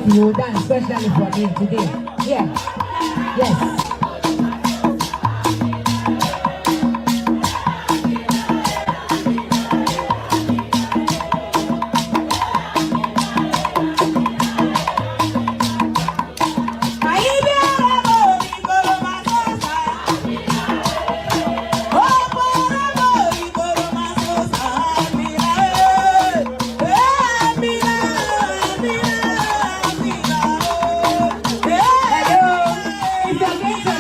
what you done especially for me today. Yeah. Yes. If you're going to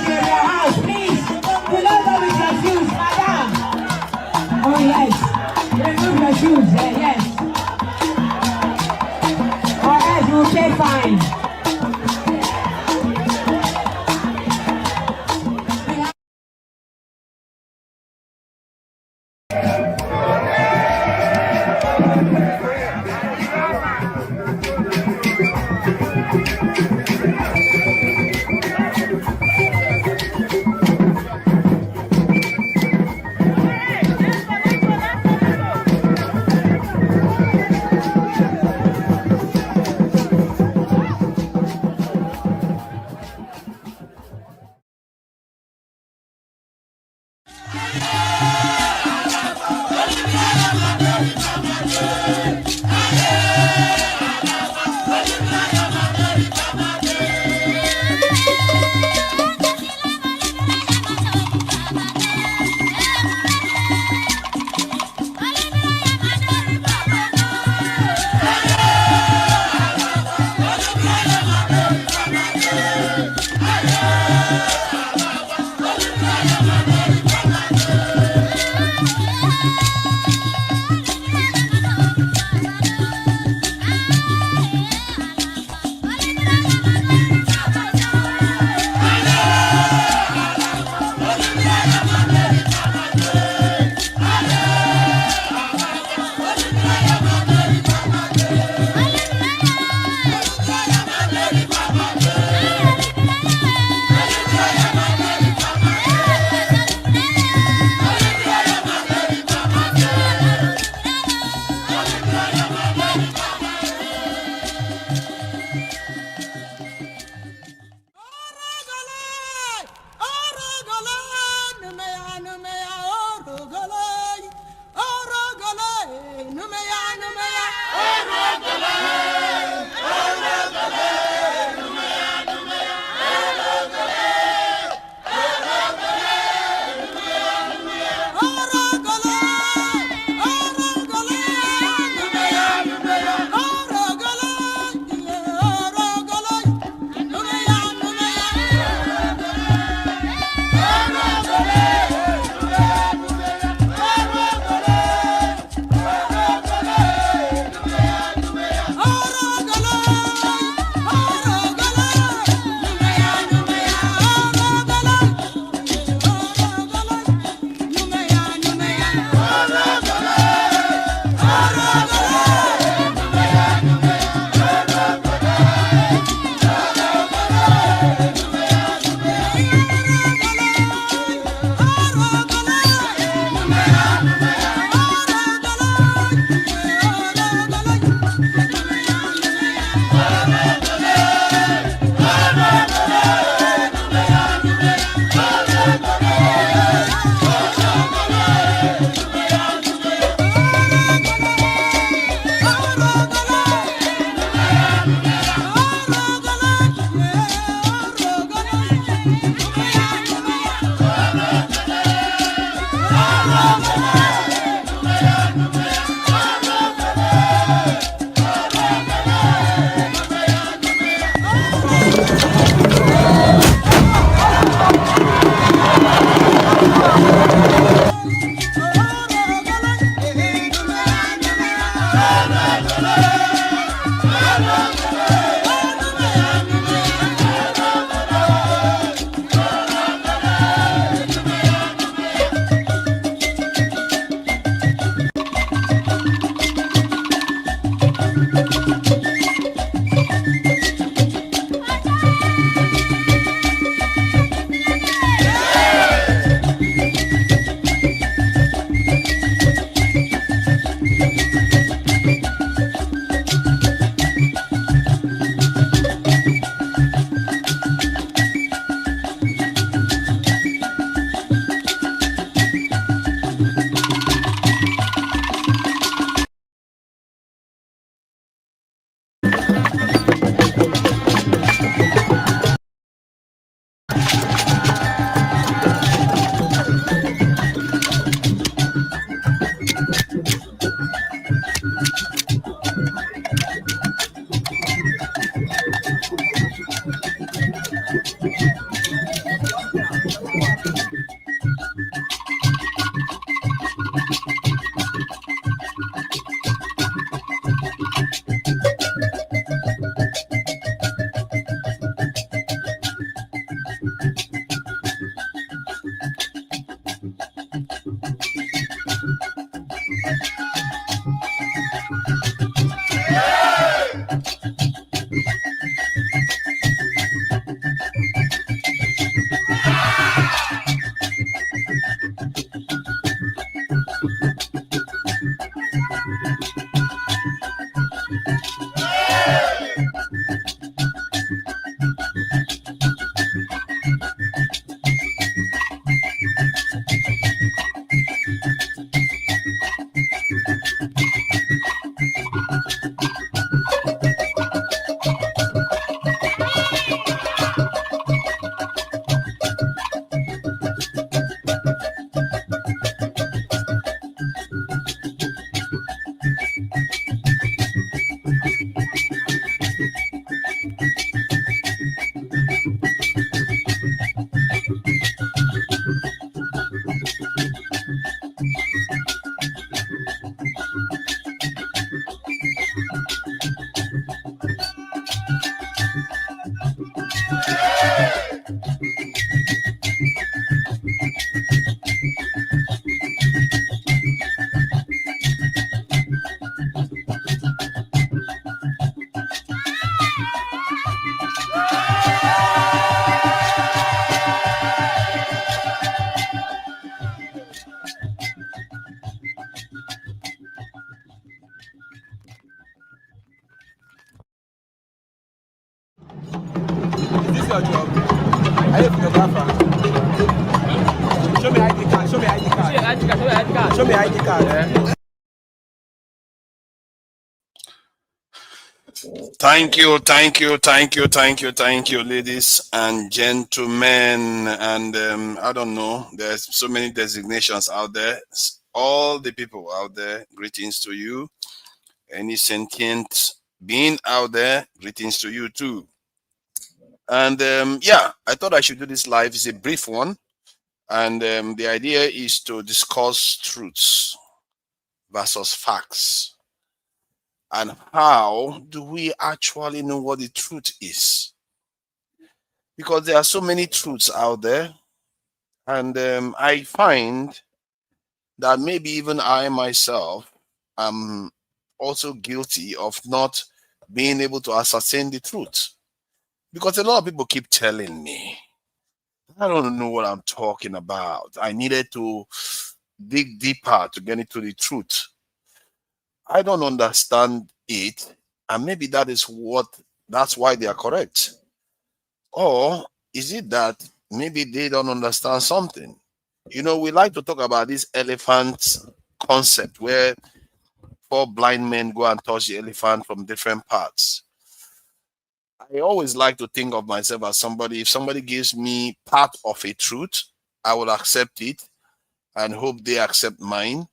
Is this your job? Are you a photographer? Show me ID card. Show me ID card. Show me ID card. Yeah. Thank you, ladies and gentlemen. And I don't know, there's so many designations out there. All the people out there, greetings to you. Any sentient being out there, greetings to you too. And yeah, I thought I should do this live. It's a brief one. And the idea is to discuss truths versus facts. And how do we actually know what the truth is? Because there are so many truths out there. And I find that maybe even I myself am also guilty of not being able to ascertain the truth. Because a lot of people keep telling me, I don't know what I'm talking about. I needed to dig deeper to get into the truth. I don't understand it, and maybe that's why they are correct. Or is it that maybe they don't understand something? You know, we like to talk about this elephant concept where 4 blind men go and touch the elephant from different parts. I always like to think of myself as somebody, if somebody gives me part of a truth, I will accept it and hope they accept mine.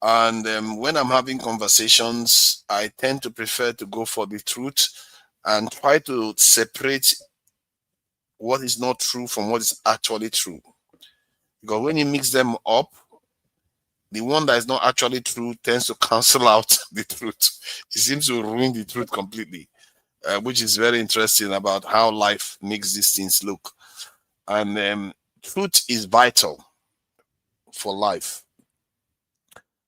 And when I'm having conversations, I tend to prefer to go for the truth and try to separate what is not true from what is actually true. Because when you mix them up, the one that is not actually true tends to cancel out the truth. It seems to ruin the truth completely, which is very interesting about how life makes these things look. And truth is vital for life.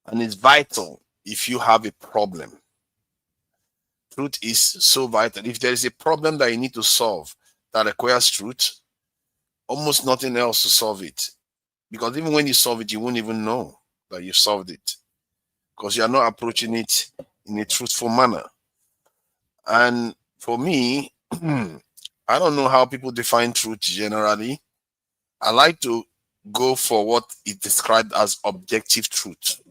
And it's vital if you have a problem. Truth is so vital. If there is a problem that you need to solve that requires truth, almost nothing else to solve it. Because even when you solve it, you won't even know that you solved it. Because you are not approaching it in a truthful manner. And for me, I don't know how people define truth generally. I like to go for what is described as objective truth.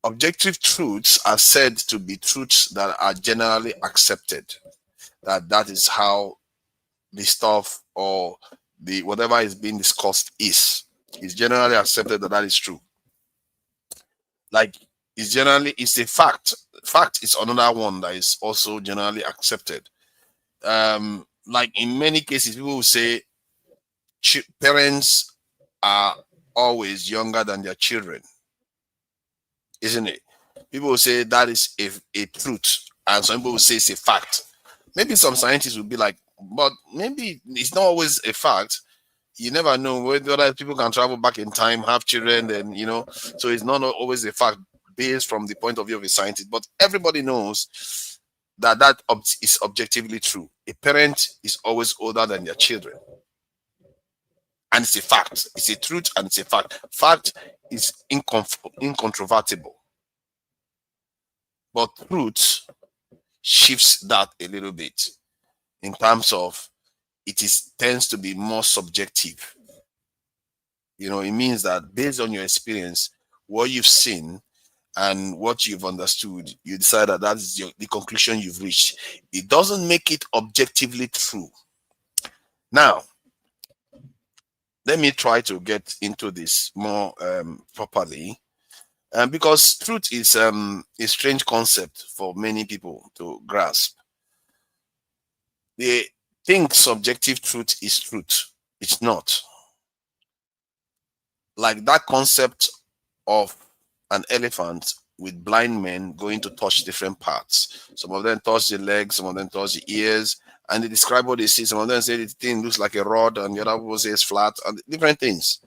Objective truths are said to be truths that are generally accepted. That is how the stuff or the whatever is being discussed is generally accepted that is true. Like it's a fact. Fact is another one that is also generally accepted. Like in many cases, people will say parents are always younger than their children, isn't it? People will say that is a truth, and some people will say it's a fact. Maybe some scientists will be like, but maybe it's not always a fact. You never know whether people can travel back in time, have children, and so it's not always a fact based from the point of view of a scientist. But everybody knows that is objectively true. A parent is always older than their children, and it's a fact. It's a truth, and it's a fact. Fact is incontrovertible, but truth shifts that a little bit in terms of tends to be more subjective. It means that based on your experience, what you've seen and what you've understood, you decide that that's the conclusion you've reached. It doesn't make it objectively true. Now, let me try to get into this more properly, because truth is a strange concept for many people to grasp. They think subjective truth is truth. It's not. Like that concept of an elephant with blind men going to touch different parts. Some of them touch the legs, some of them touch the ears, and they describe what they see. Some of them say the thing looks like a rod, and the other people say it's flat, and different things.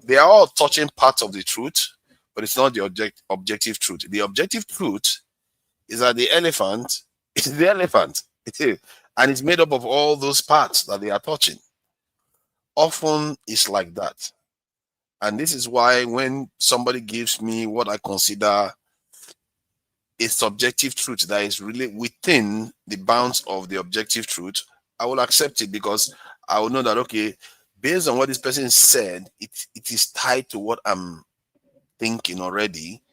They are all touching parts of the truth, but it's not the objective truth. The objective truth is that the elephant is the elephant. And it's made up of all those parts that they are touching. Often it's like that. And this is why when somebody gives me what I consider a subjective truth that is really within the bounds of the objective truth, I will accept it, because I will know that, okay, based on what this person said, it is tied to what I'm thinking already.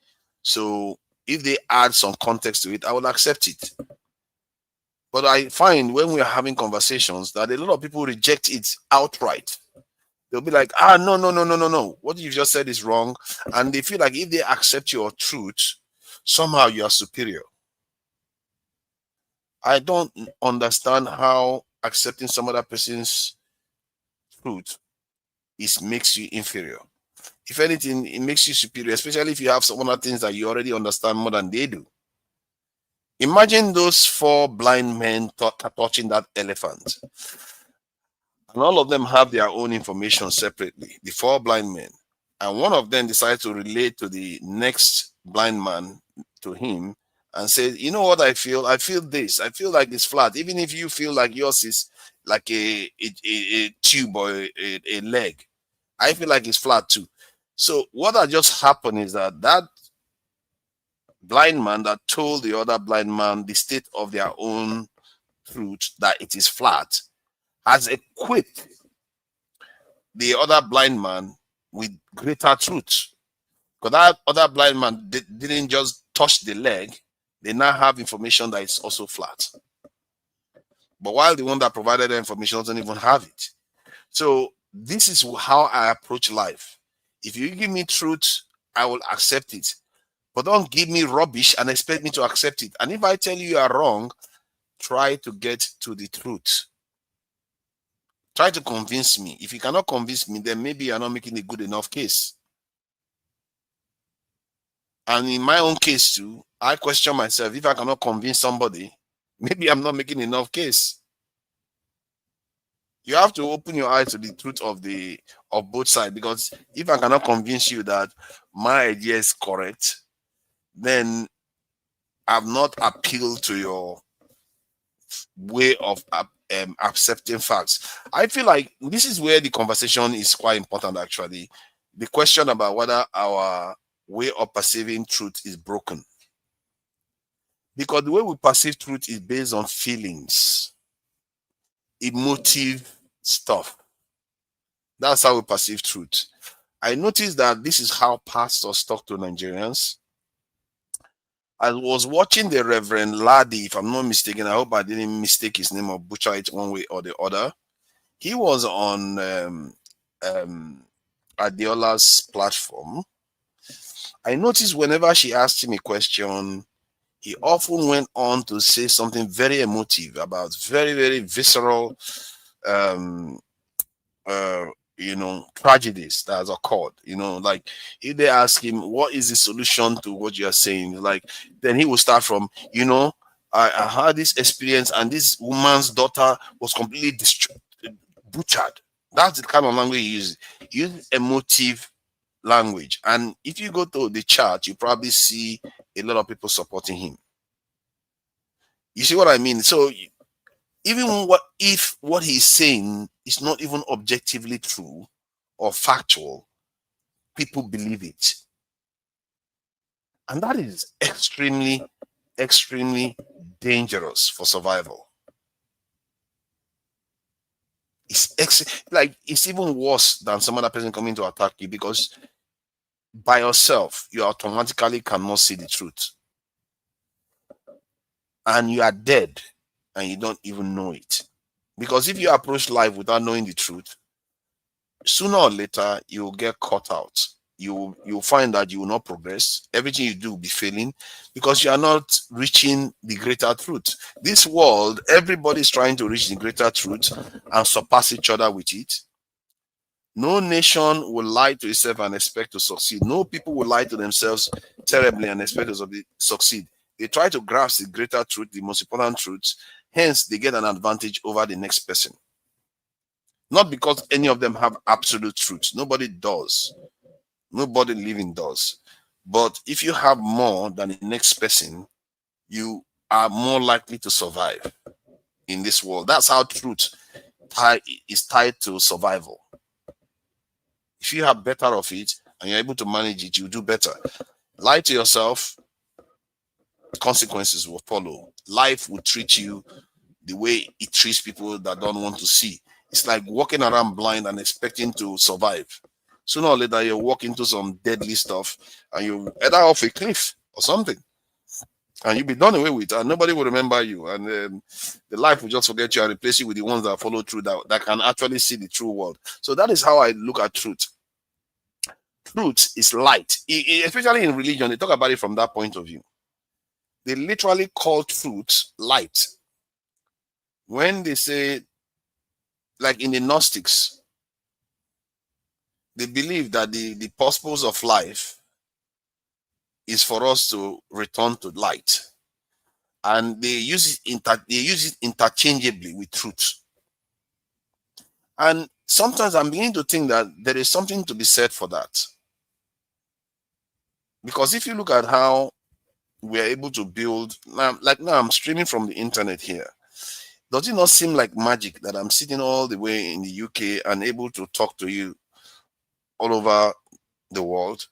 So if they add some context to it, I will accept it. But I find when we are having conversations that a lot of people reject it outright. They'll be like, no. What you've just said is wrong. And they feel like if they accept your truth, somehow you are superior. I don't understand how accepting some other person's truth makes you inferior. If anything, it makes you superior, especially if you have some other things that you already understand more than they do. Imagine those 4 blind men touching that elephant. And all of them have their own information separately, the 4 blind men. And one of them decided to relate to the next blind man, to him, and said, you know what I feel? I feel this. I feel like it's flat. Even if you feel like yours is like a tube or a leg, I feel like it's flat too. So what had just happened is that blind man that told the other blind man the state of their own truth, that it is flat, has equipped the other blind man with greater truth. Because that other blind man didn't just touch the leg, they now have information that it's also flat. But while the one that provided the information doesn't even have it. So this is how I approach life. If you give me truth, I will accept it. But don't give me rubbish and expect me to accept it. And if I tell you are wrong, try to get to the truth. Try to convince me. If you cannot convince me, then maybe you're not making a good enough case. And in my own case too, I question myself. If I cannot convince somebody, maybe I'm not making enough case. You have to open your eyes to the truth of both sides, because if I cannot convince you that my idea is correct, then I've not appealed to your way of accepting facts. I feel like this is where the conversation is quite important, actually. The question about whether our way of perceiving truth is broken. Because the way we perceive truth is based on feelings, emotive stuff. That's how we perceive truth. I noticed that this is how pastors talk to Nigerians. I was watching the Reverend Ladi, if I'm not mistaken. I hope I didn't mistake his name or butcher it one way or the other. He was on Adeola's platform. I noticed whenever she asked him a question, he often went on to say something very emotive about very, very visceral tragedies that has occurred. Like if they ask him what is the solution to what you are saying, like then he will start from, I had this experience and this woman's daughter was completely butchered. That's the kind of language he uses. He uses emotive language. And if you go to the chart, you probably see a lot of people supporting him. You see what I mean? So even if what he's saying is not even objectively true or factual, people believe it. And that is extremely, extremely dangerous for survival. It's even worse than some other person coming to attack you, because by yourself, you automatically cannot see the truth. And you are dead and you don't even know it. Because if you approach life without knowing the truth, sooner or later you will get caught out. You'll find that you will not progress. Everything you do will be failing because you are not reaching the greater truth. This world, everybody is trying to reach the greater truth and surpass each other with it. No nation will lie to itself and expect to succeed. No people will lie to themselves terribly and expect to succeed. They try to grasp the greater truth, the most important truth. Hence, they get an advantage over the next person. Not because any of them have absolute truth. Nobody does. Nobody living does. But if you have more than the next person, you are more likely to survive in this world. That's how truth is tied to survival. If you have better of it and you're able to manage it, you do better. Lie to yourself, consequences will follow. Life will treat you the way it treats people that don't want to see. It's like walking around blind and expecting to survive. Sooner or later, you walk into some deadly stuff and you either off a cliff or something. And you'll be done away with, and nobody will remember you. And the life will just forget you and replace you with the ones that follow through, that can actually see the true world. So that is how I look at truth. Truth is light. Especially in religion, they talk about it from that point of view. They literally call truth light. When they say, like in the Gnostics, they believe that the purpose of life is for us to return to light, and they use it interchangeably with truth. And sometimes I'm beginning to think that there is something to be said for that, because if you look at how we are able to build now, like now I'm streaming from the internet here. Does it not seem like magic that I'm sitting all the way in the UK and able to talk to you all over the world?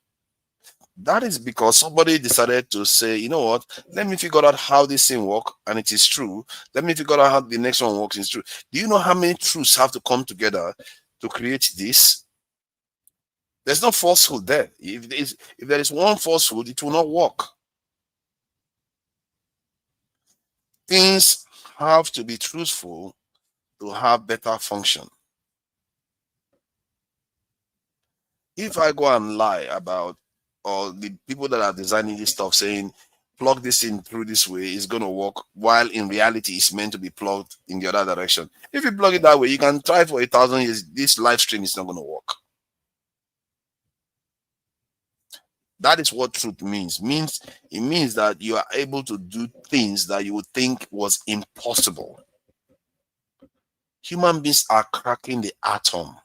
That is because somebody decided to say, you know what, let me figure out how this thing works, and it is true. Let me figure out how the next one works, it's true. Do you know how many truths have to come together to create this? There's no falsehood there. If there is one falsehood, it will not work. Things have to be truthful to have better function. If I go and lie about, or the people that are designing this stuff saying, plug this in through this way, it's going to work, while in reality it's meant to be plugged in the other direction. If you plug it that way, you can try for 1,000 years, this live stream is not going to work. That is what truth means. It means that you are able to do things that you would think was impossible. Human beings are cracking the atom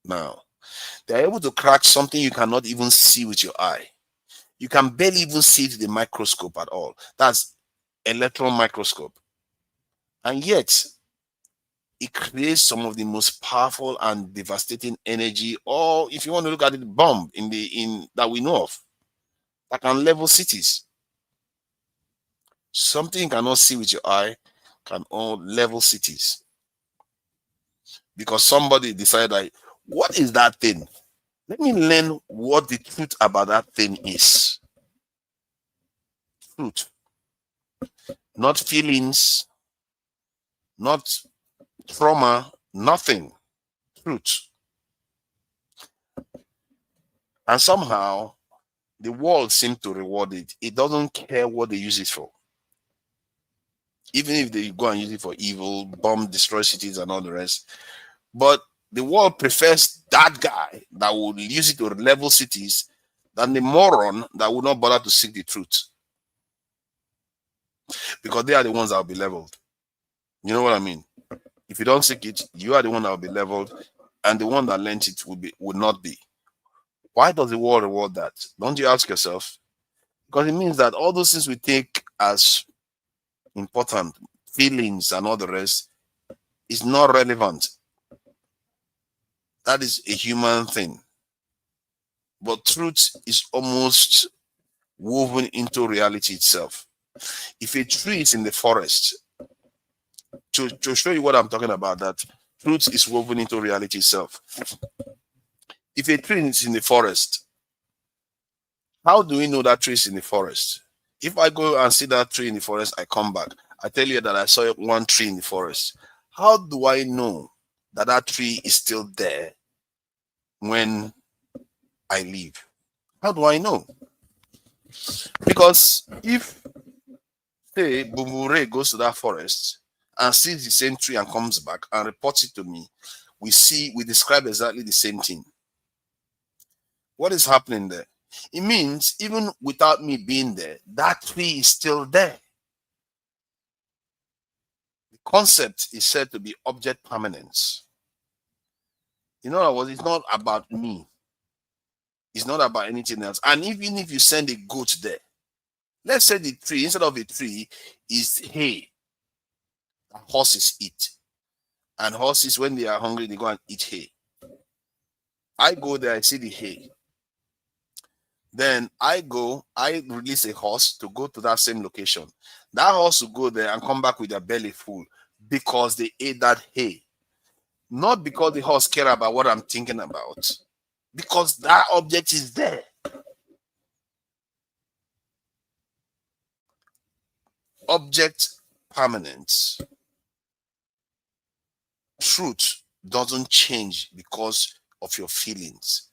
now. They're able to crack something you cannot even see with your eye. You can barely even see it with the microscope at all. That's electron microscope. And yet, it creates some of the most powerful and devastating energy, or if you want to look at it, bomb in that we know of, that can level cities. Something you cannot see with your eye can all level cities. Because somebody decided that, what is that thing? Let me learn what the truth about that thing is. Truth. Not feelings, not trauma, nothing. Truth. And somehow the world seems to reward it. It doesn't care what they use it for. Even if they go and use it for evil, bomb, destroy cities and all the rest. But the world prefers that guy that will use it to level cities than the moron that would not bother to seek the truth. Because they are the ones that will be leveled. You know what I mean? If you don't seek it, you are the one that will be leveled, and the one that lent it would not be. Why does the world reward that? Don't you ask yourself? Because it means that all those things we take as important, feelings and all the rest, is not relevant. That is a human thing. But truth is almost woven into reality itself. If a tree is in the forest, to show you what I'm talking about, that truth is woven into reality itself. If a tree is in the forest, how do we know that tree is in the forest? If I go and see that tree in the forest, I come back, I tell you that I saw one tree in the forest. How do I know that that tree is still there when I leave? How do I know? Because if, say, Bumbure goes to that forest and sees the same tree and comes back and reports it to me, we describe exactly the same thing. What is happening there? It means even without me being there, that tree is still there. The concept is said to be object permanence. In other words, it's not about me. It's not about anything else. And even if you send a goat there, let's say the tree, instead of a tree, is hay. Horses eat. And horses, when they are hungry, they go and eat hay. I go there, I see the hay. Then I release a horse to go to that same location. That horse will go there and come back with their belly full because they ate that hay. Not because the horse cares about what I'm thinking about, because that object is there. Object permanence. Truth doesn't change because of your feelings.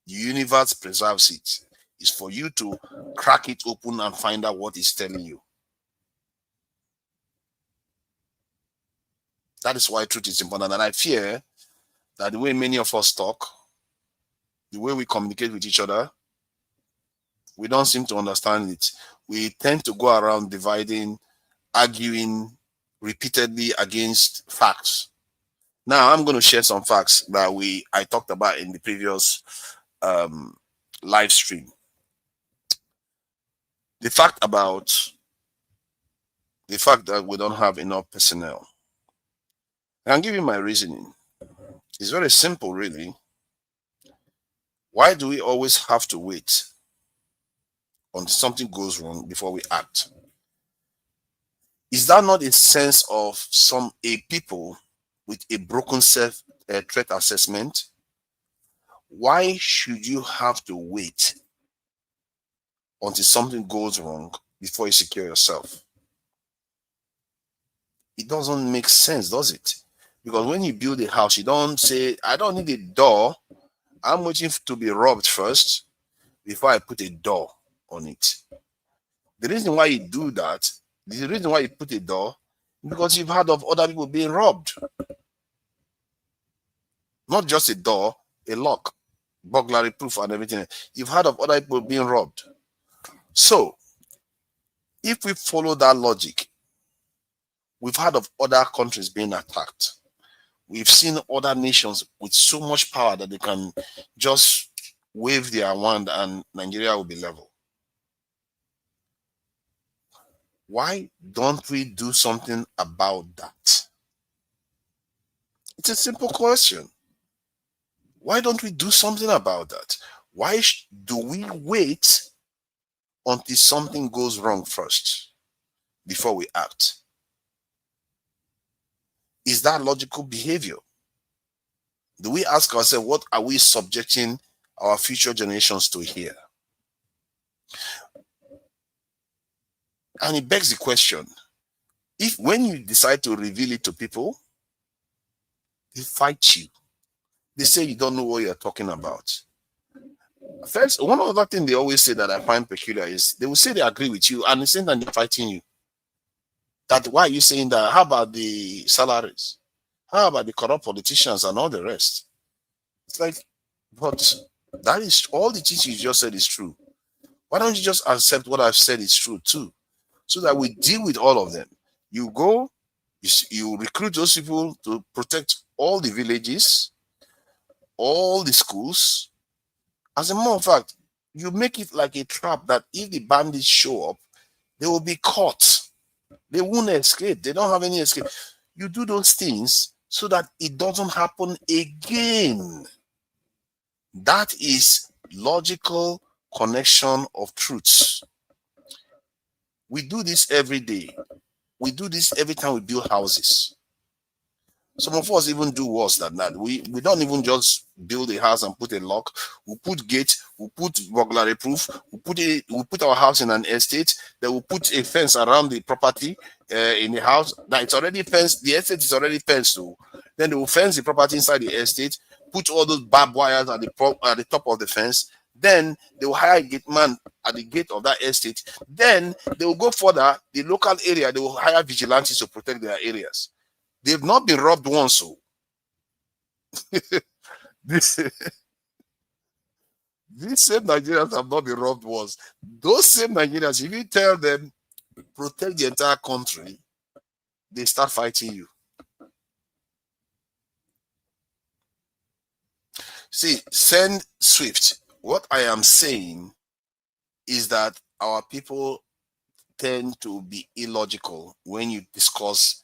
The universe preserves it. It's for you to crack it open and find out what it's telling you. That is why truth is important. And I fear that the way many of us talk, the way we communicate with each other, we don't seem to understand it. We tend to go around dividing, arguing repeatedly against facts. Now, I'm going to share some facts that I talked about in the previous live stream. The fact that we don't have enough personnel. I'll give you my reasoning. It's very simple, really. Why do we always have to wait until something goes wrong before we act? Is that not a sense of a people with a broken self-threat assessment? Why should you have to wait until something goes wrong before you secure yourself? It doesn't make sense, does it? Because when you build a house, you don't say, I don't need a door. I'm waiting to be robbed first before I put a door on it. The reason why you do that, the reason why you put a door, because you've heard of other people being robbed. Not just a door, a lock, burglary proof and everything. You've heard of other people being robbed. So, if we follow that logic, we've heard of other countries being attacked. We've seen other nations with so much power that they can just wave their wand and Nigeria will be level. Why don't we do something about that? It's a simple question. Why don't we do something about that? Why do we wait until something goes wrong first before we act? Is that logical behavior? Do we ask ourselves, what are we subjecting our future generations to here? And it begs the question, if when you decide to reveal it to people, they fight you. They say you don't know what you're talking about. First, one other thing they always say that I find peculiar is they will say they agree with you and at the same time they're fighting you. That why are you saying that? How about the salaries? How about the corrupt politicians and all the rest? It's like, but that is all the things you just said is true. Why don't you just accept what I've said is true too? So that we deal with all of them. You go, You recruit those people to protect all the villages, all the schools. As a matter of fact, you make it like a trap that if the bandits show up, they will be caught. They won't escape. They don't have any escape. You do those things so that it doesn't happen again. That is logical connection of truths. We do this every day. We do this every time we build houses. Some of us even do worse than that. We don't even just build a house and put a lock. We put gate, we put burglary proof, we put our house in an estate, then we put a fence around the property in the house. That it's already fenced, the estate is already fenced too. Then they will fence the property inside the estate, put all those barbed wires at the top of the fence. Then they will hire a gate man at the gate of that estate. Then they will go further, the local area, they will hire vigilantes to protect their areas. They've not been robbed once, so these same Nigerians have not been robbed once. Those same Nigerians, if you tell them protect the entire country, they start fighting you. See, send Swift. What I am saying is that our people tend to be illogical when you discuss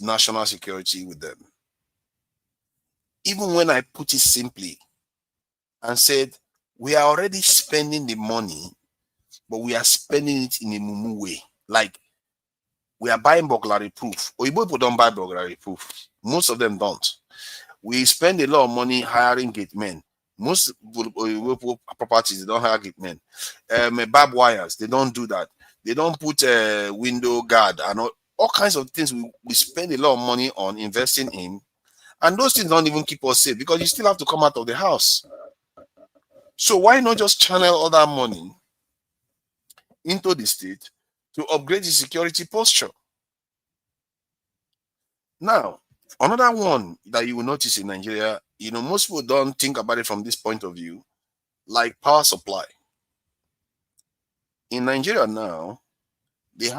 national security with them. Even when I put it simply and said, we are already spending the money, but we are spending it in a mumu way. Like, we are buying burglary proof. Oyibo people don't buy burglary proof. Most of them don't. We spend a lot of money hiring gate men. Most Oyibo properties, they don't hire gate men. Barbed wires, they don't do that. They don't put a window guard and all kinds of things we spend a lot of money on investing in, and those things don't even keep us safe because you still have to come out of the house. So why not just channel all that money into the state to upgrade the security posture? Now, another one that you will notice in Nigeria, most people don't think about it from this point of view, like power supply. In Nigeria now, they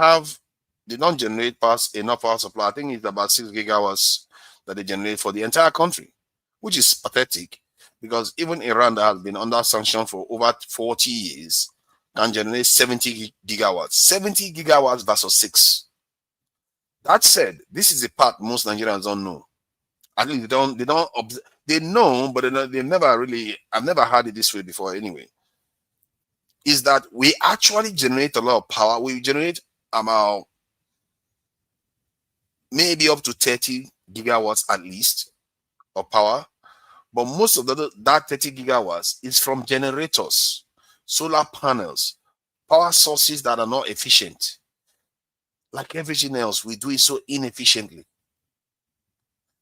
don't generate enough power supply. I think it's about 6 gigawatts that they generate for the entire country, which is pathetic because even Iran, that has been under sanction for over 40 years, can generate 70 gigawatts. 70 gigawatts versus 6. That said, this is the part most Nigerians don't know. At least they know, but they've never really, I've never heard it this way before anyway, is that we actually generate a lot of power. We generate about maybe up to 30 gigawatts at least of power, but most of that 30 gigawatts is from generators, solar panels, power sources that are not efficient. Like everything else, we do it so inefficiently.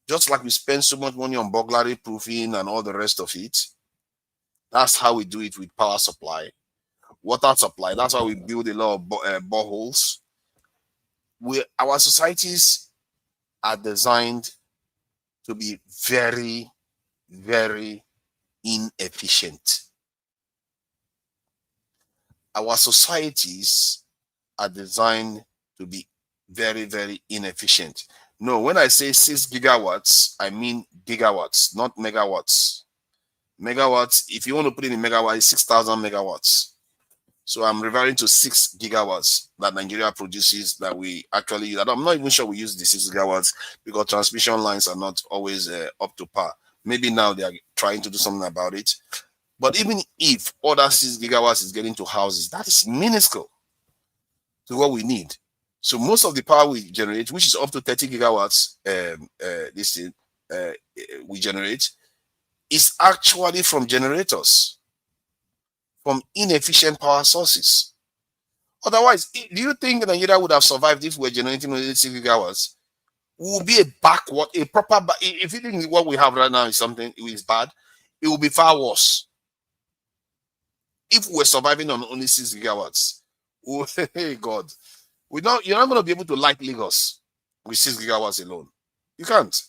Just like we spend so much money on burglary proofing and all the rest of it, that's how we do it with power supply, water supply. That's why we build a lot of boreholes. Our societies are designed to be very, very inefficient. Our societies are designed to be very, very inefficient. No, when I say 6 gigawatts, I mean gigawatts, not megawatts. Megawatts, if you want to put it in megawatts, 6,000 megawatts. So I'm referring to 6 gigawatts that Nigeria produces that we actually use. I'm not even sure we use the 6 gigawatts because transmission lines are not always up to par. Maybe now they are trying to do something about it. But even if other 6 gigawatts is getting to houses, that is minuscule to what we need. So most of the power we generate, which is up to 30 gigawatts, we generate, is actually from generators, from inefficient power sources. Otherwise, do you think Nigeria would have survived if we're generating only 6 gigawatts? We will be if you think what we have right now is something is bad, it will be far worse. If we're surviving on only 6 gigawatts, hey God, you're not going to be able to light Lagos with 6 gigawatts alone. You can't.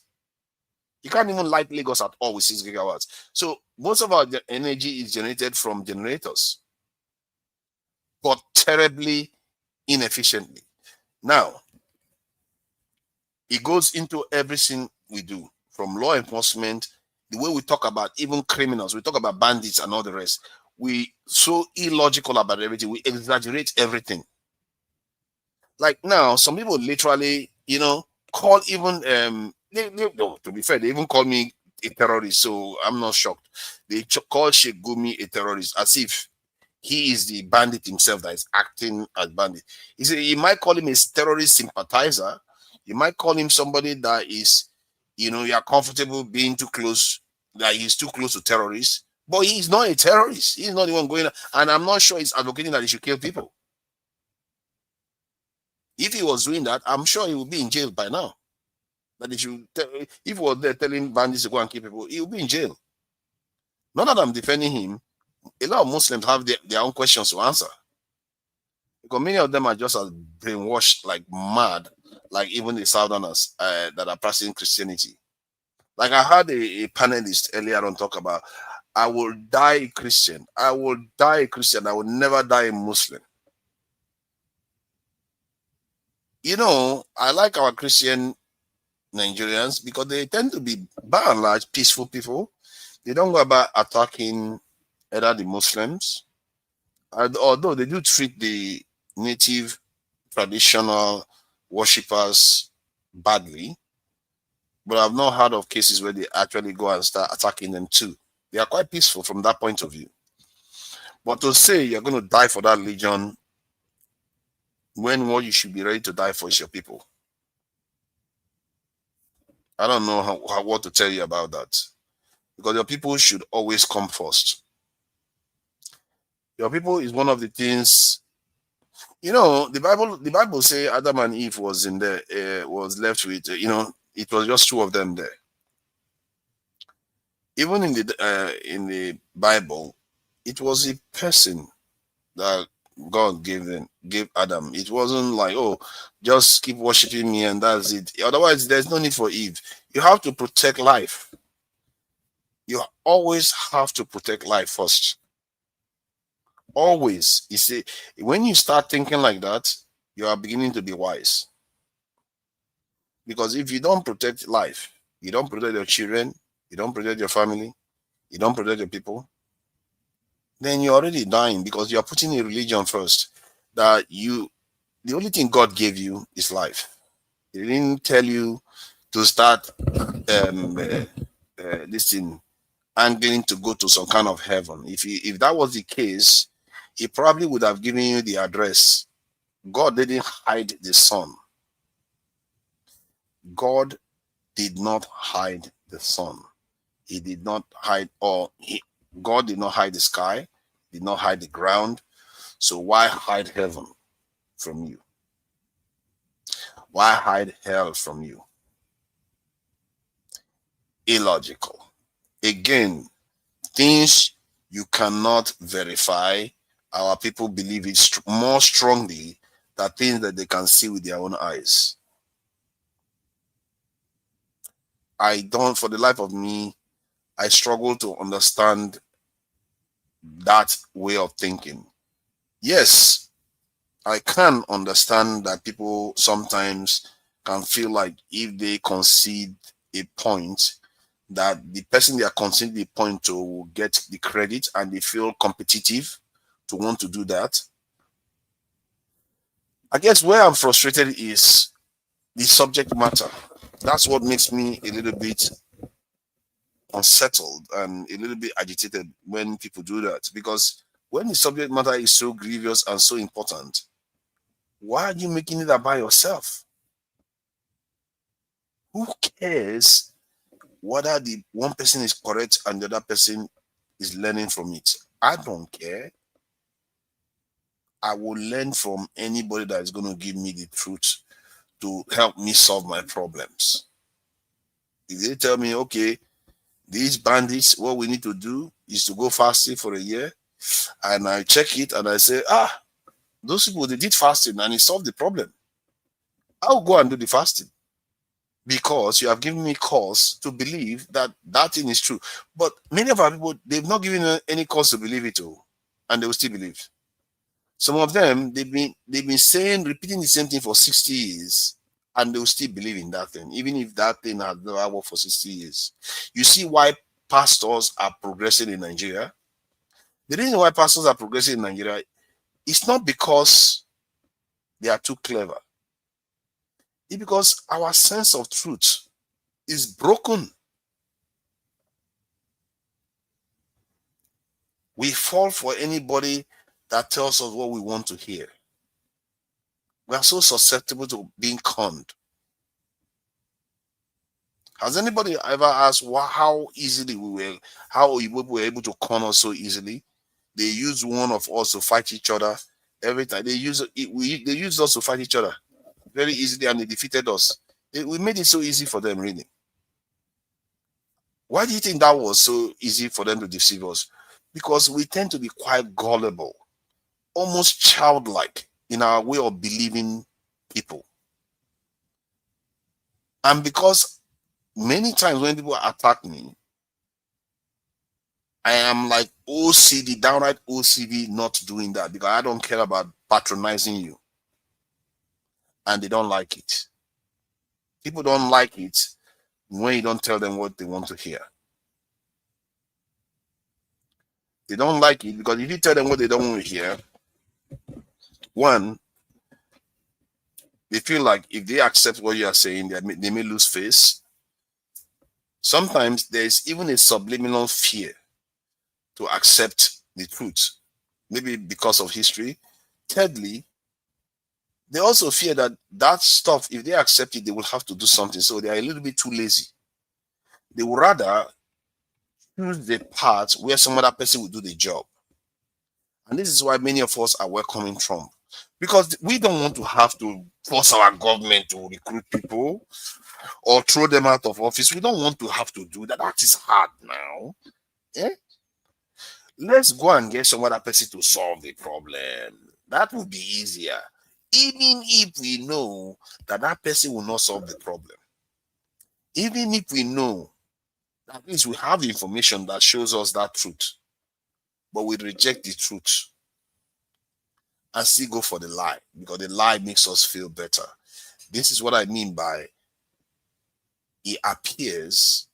You can't even light Lagos at all with 6 gigawatts. So most of our energy is generated from generators, but terribly inefficiently. Now, It goes into everything we do, from law enforcement, the way we talk about even criminals, we talk about bandits and all the rest. We so illogical about everything. We exaggerate everything. Like now, some people literally, call even to be fair, they even call me a terrorist. So I'm not shocked. They call Sheikh Gumi a terrorist as if he is the bandit himself that is acting as bandit. You might call him a terrorist sympathizer. You might call him somebody that is, you're comfortable being too close, that he's too close to terrorists. But he's not a terrorist. He's not the one going, and I'm not sure he's advocating that he should kill people. If he was doing that, I'm sure he would be in jail by now. That if he was there telling bandits to go and kill people, he would be in jail. Not that I'm defending him. A lot of Muslims have their own questions to answer. Because many of them are just as brainwashed like mad, like even the Southerners that are practicing Christianity. Like I heard a panelist earlier on talk about, I will die a Christian. I will die a Christian. I will never die a Muslim. I like our Christian Nigerians because they tend to be, by and large, peaceful people. They don't go about attacking either the Muslims, although they do treat the native traditional worshippers badly. But I've not heard of cases where they actually go and start attacking them too. They are quite peaceful from that point of view. But to say you're going to die for that religion when what you should be ready to die for is your people, I don't know what to tell you about that. Because your people should always come first. Your people is one of the things, the Bible say Adam and Eve was in there, was left with, it was just two of them there. Even in the Bible, it was a person that God gave Adam. It wasn't like, oh, just keep worshiping me and that's it. Otherwise, there's no need for Eve. You have to protect life. You always have to protect life first. Always. You see, when you start thinking like that, you are beginning to be wise. Because if you don't protect life, you don't protect your children, you don't protect your family, you don't protect your people, then you're already dying because you're putting a religion first. The only thing God gave you is life. He didn't tell you to start this thing, angling to go to some kind of heaven. If that was the case, he probably would have given you the address. God didn't hide the sun. God did not hide the sun. He did not hide, God did not hide the sky, did not hide the ground. So why hide heaven from you? Why hide hell from you? Illogical. Again, things you cannot verify, our people believe it more strongly than things that they can see with their own eyes. For the life of me, I struggle to understand that way of thinking. Yes, I can understand that people sometimes can feel like if they concede a point, that the person they are conceding the point to will get the credit and they feel competitive to want to do that. I guess where I'm frustrated is the subject matter. That's what makes me a little bit unsettled and a little bit agitated when people do that. Because when the subject matter is so grievous and so important, why are you making it about yourself? Who cares whether the one person is correct and the other person is learning from it? I don't care. I will learn from anybody that is going to give me the truth to help me solve my problems. If they tell me, okay, these bandits, what we need to do is to go fasting for a year, and I check it and I say, those people, they did fasting and it solved the problem, I'll go and do the fasting because you have given me cause to believe that that thing is true. But many of our people, they've not given any cause to believe it, and they will still believe. Some of them, they've been saying, repeating the same thing for 60 years, and they'll still believe in that thing, even if that thing has never worked for 60 years. You see why pastors are progressing in Nigeria? The reason why pastors are progressing in Nigeria is not because they are too clever. It's because our sense of truth is broken. We fall for anybody that tells us what we want to hear. We are so susceptible to being conned. Has anybody ever asked how easily how we were able to con us so easily? They use one of us to fight each other every time. They used us to fight each other very easily, and they defeated us. We made it so easy for them, really. Why do you think that was so easy for them to deceive us? Because we tend to be quite gullible, almost childlike in our way of believing people. And because many times when people attack me, I am like OCD, downright OCD, not doing that, because I don't care about patronizing you. And they don't like it. People don't like it when you don't tell them what they want to hear. They don't like it because if you tell them what they don't want to hear, one, they feel like if they accept what you are saying, they may lose face. Sometimes there's even a subliminal fear to accept the truth, maybe because of history. Thirdly, they also fear that stuff, if they accept it, they will have to do something. So they are a little bit too lazy. They would rather choose the part where some other person will do the job. And this is why many of us are welcoming Trump. Because we don't want to have to force our government to recruit people or throw them out of office. We don't want to have to do that. That is hard now. Eh? Let's go and get some other person to solve the problem. That would be easier. Even if we know that person will not solve the problem. Even if we know that at least we have information that shows us that truth, but we reject the truth and still go for the lie, because the lie makes us feel better. This is what I mean by it appears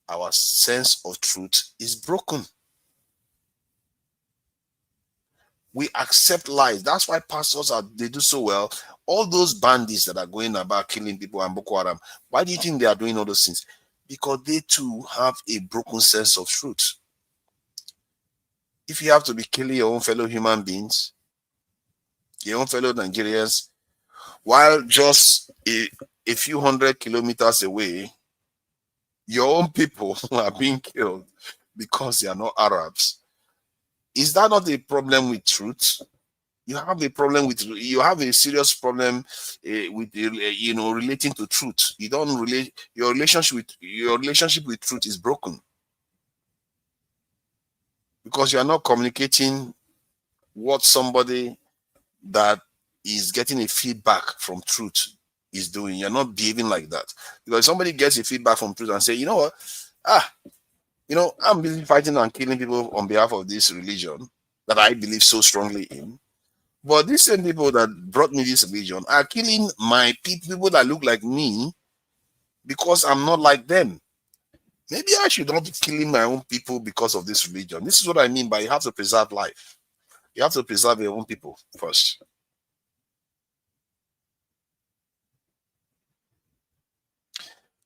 our sense of truth is broken. We accept lies. That's why pastors they do so well. All those bandits that are going about killing people and Boko Haram, why do you think they are doing all those things? Because they too have a broken sense of truth. If you have to be killing your own fellow human beings, your own fellow Nigerians, while just a few 100 kilometers away, your own people are being killed because they are not Arabs. Is that not a problem with truth? You have a problem with, you have a serious problem with relating to truth. You don't relate, your relationship with truth is broken because you are not communicating what somebody that is getting a feedback from truth is doing. You're not behaving like that. Because if somebody gets a feedback from truth and say, you know what, I'm busy fighting and killing people on behalf of this religion that I believe so strongly in. But these same people that brought me this religion are killing my people that look like me because I'm not like them. Maybe I should not be killing my own people because of this religion. This is what I mean by you have to preserve life. You have to preserve your own people first.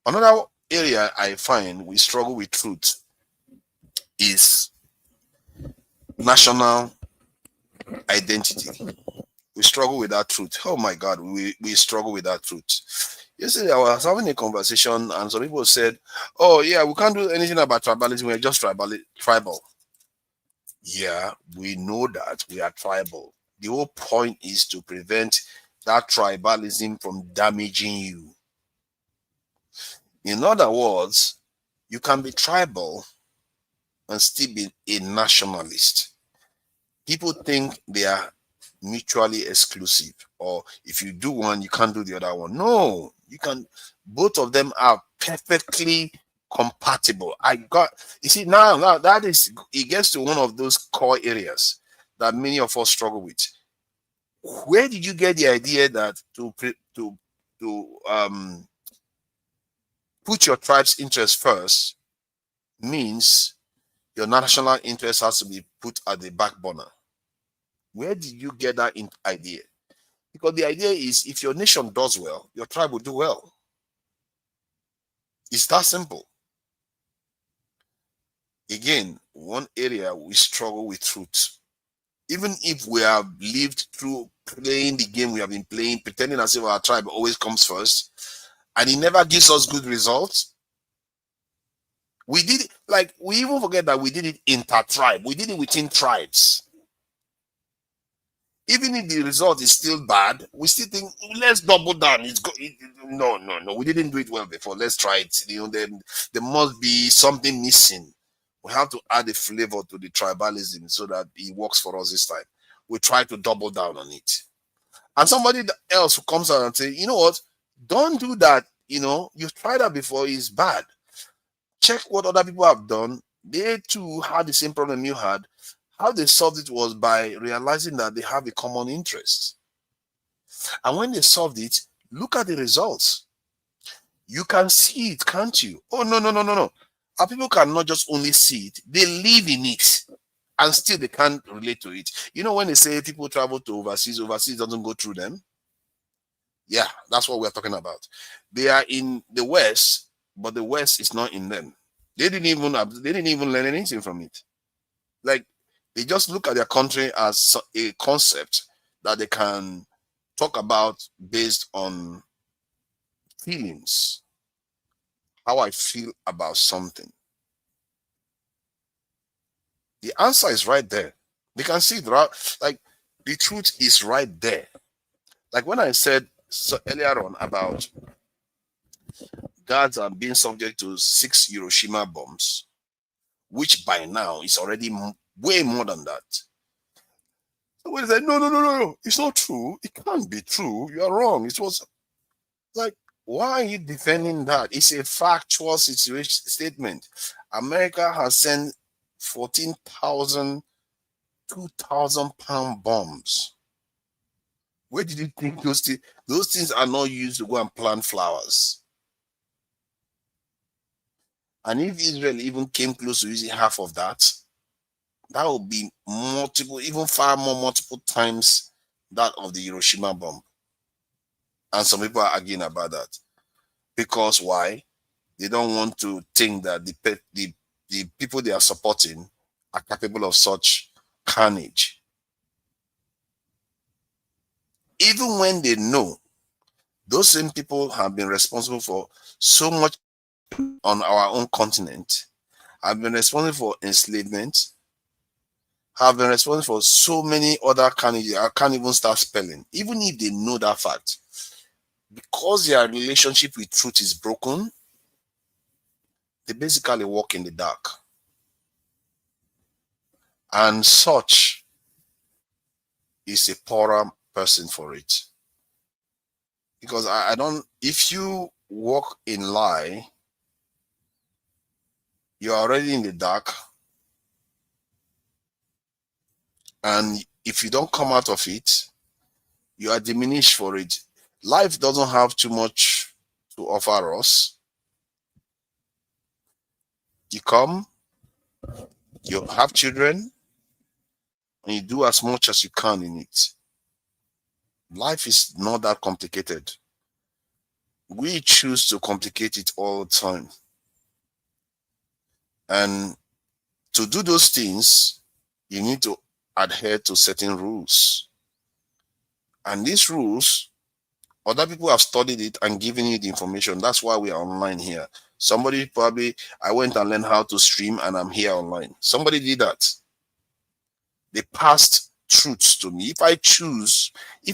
Another area I find we struggle with truth is national identity. We struggle with that truth. Oh my God, we struggle with that truth. Yesterday I was having a conversation and some people said, oh yeah, we can't do anything about tribalism, we're just tribal. Yeah, we know that we are tribal. The whole point is to prevent that tribalism from damaging you. In other words, you can be tribal and still be a nationalist. People think they are mutually exclusive, or if you do one, you can't do the other one. No, you can. Both of them are perfectly compatible. You see, now that is, it gets to one of those core areas that many of us struggle with. Where did you get the idea that to put your tribe's interest first means your national interest has to be put at the back burner. Where did you get that idea? Because the idea is if your nation does well, your tribe will do well. It's that simple. Again, one area we struggle with truth. Even if we have lived through playing the game we have been playing, pretending as if our tribe always comes first, and it never gives us good results. We did it, like, we even forget that we did it inter-tribe. We did it within tribes. Even if the result is still bad, we still think, let's double down. No. We didn't do it well before. Let's try it. There must be something missing. We have to add a flavor to the tribalism so that it works for us this time. We try to double down on it. And somebody else who comes out and say, you know what? Don't do that. You've tried that before. It's bad. Check what other people have done. They too had the same problem you had. How they solved it was by realizing that they have a common interest. And when they solved it, look at the results. You can see it, can't you? Oh, no. Our people cannot just only see it, they live in it. And still they can't relate to it. When they say people travel to overseas doesn't go through them. Yeah, that's what we're talking about. They are in the West, but the West is not in them. They didn't even learn anything from it. Like, they just look at their country as a concept that they can talk about based on feelings. How I feel about something. The answer is right there. They can see it, right? Like, the truth is right there. Like when I said earlier on about guards are being subject to 6 Hiroshima bombs, which by now is already way more than that. So when they said, no, it's not true. It can't be true. You are wrong. It was like, why are you defending that? It's a factual statement. America has sent 14,000, 2,000-pound bombs. Where did you think those things are not used to go and plant flowers? And if Israel even came close to using half of that, that would be multiple times that of the Hiroshima bomb. And some people are arguing about that. Because why? They don't want to think that the people they are supporting are capable of such carnage. Even when they know those same people have been responsible for so much on our own continent, have been responsible for enslavement, have been responsible for so many other carnage. I can't even start spelling. Even if they know that fact, because their relationship with truth is broken, they basically walk in the dark. And such is a poorer person for it. Because if you walk in lie, you're already in the dark. And if you don't come out of it, you are diminished for it. Life doesn't have too much to offer us. You come, you have children, and you do as much as you can in it. Life is not that complicated. We choose to complicate it all the time. And to do those things, you need to adhere to certain rules. And these rules, other people have studied it and given you the information. That's why we are online here. Somebody probably, I went and learned how to stream and I'm here online. Somebody did that. They passed truths to me. If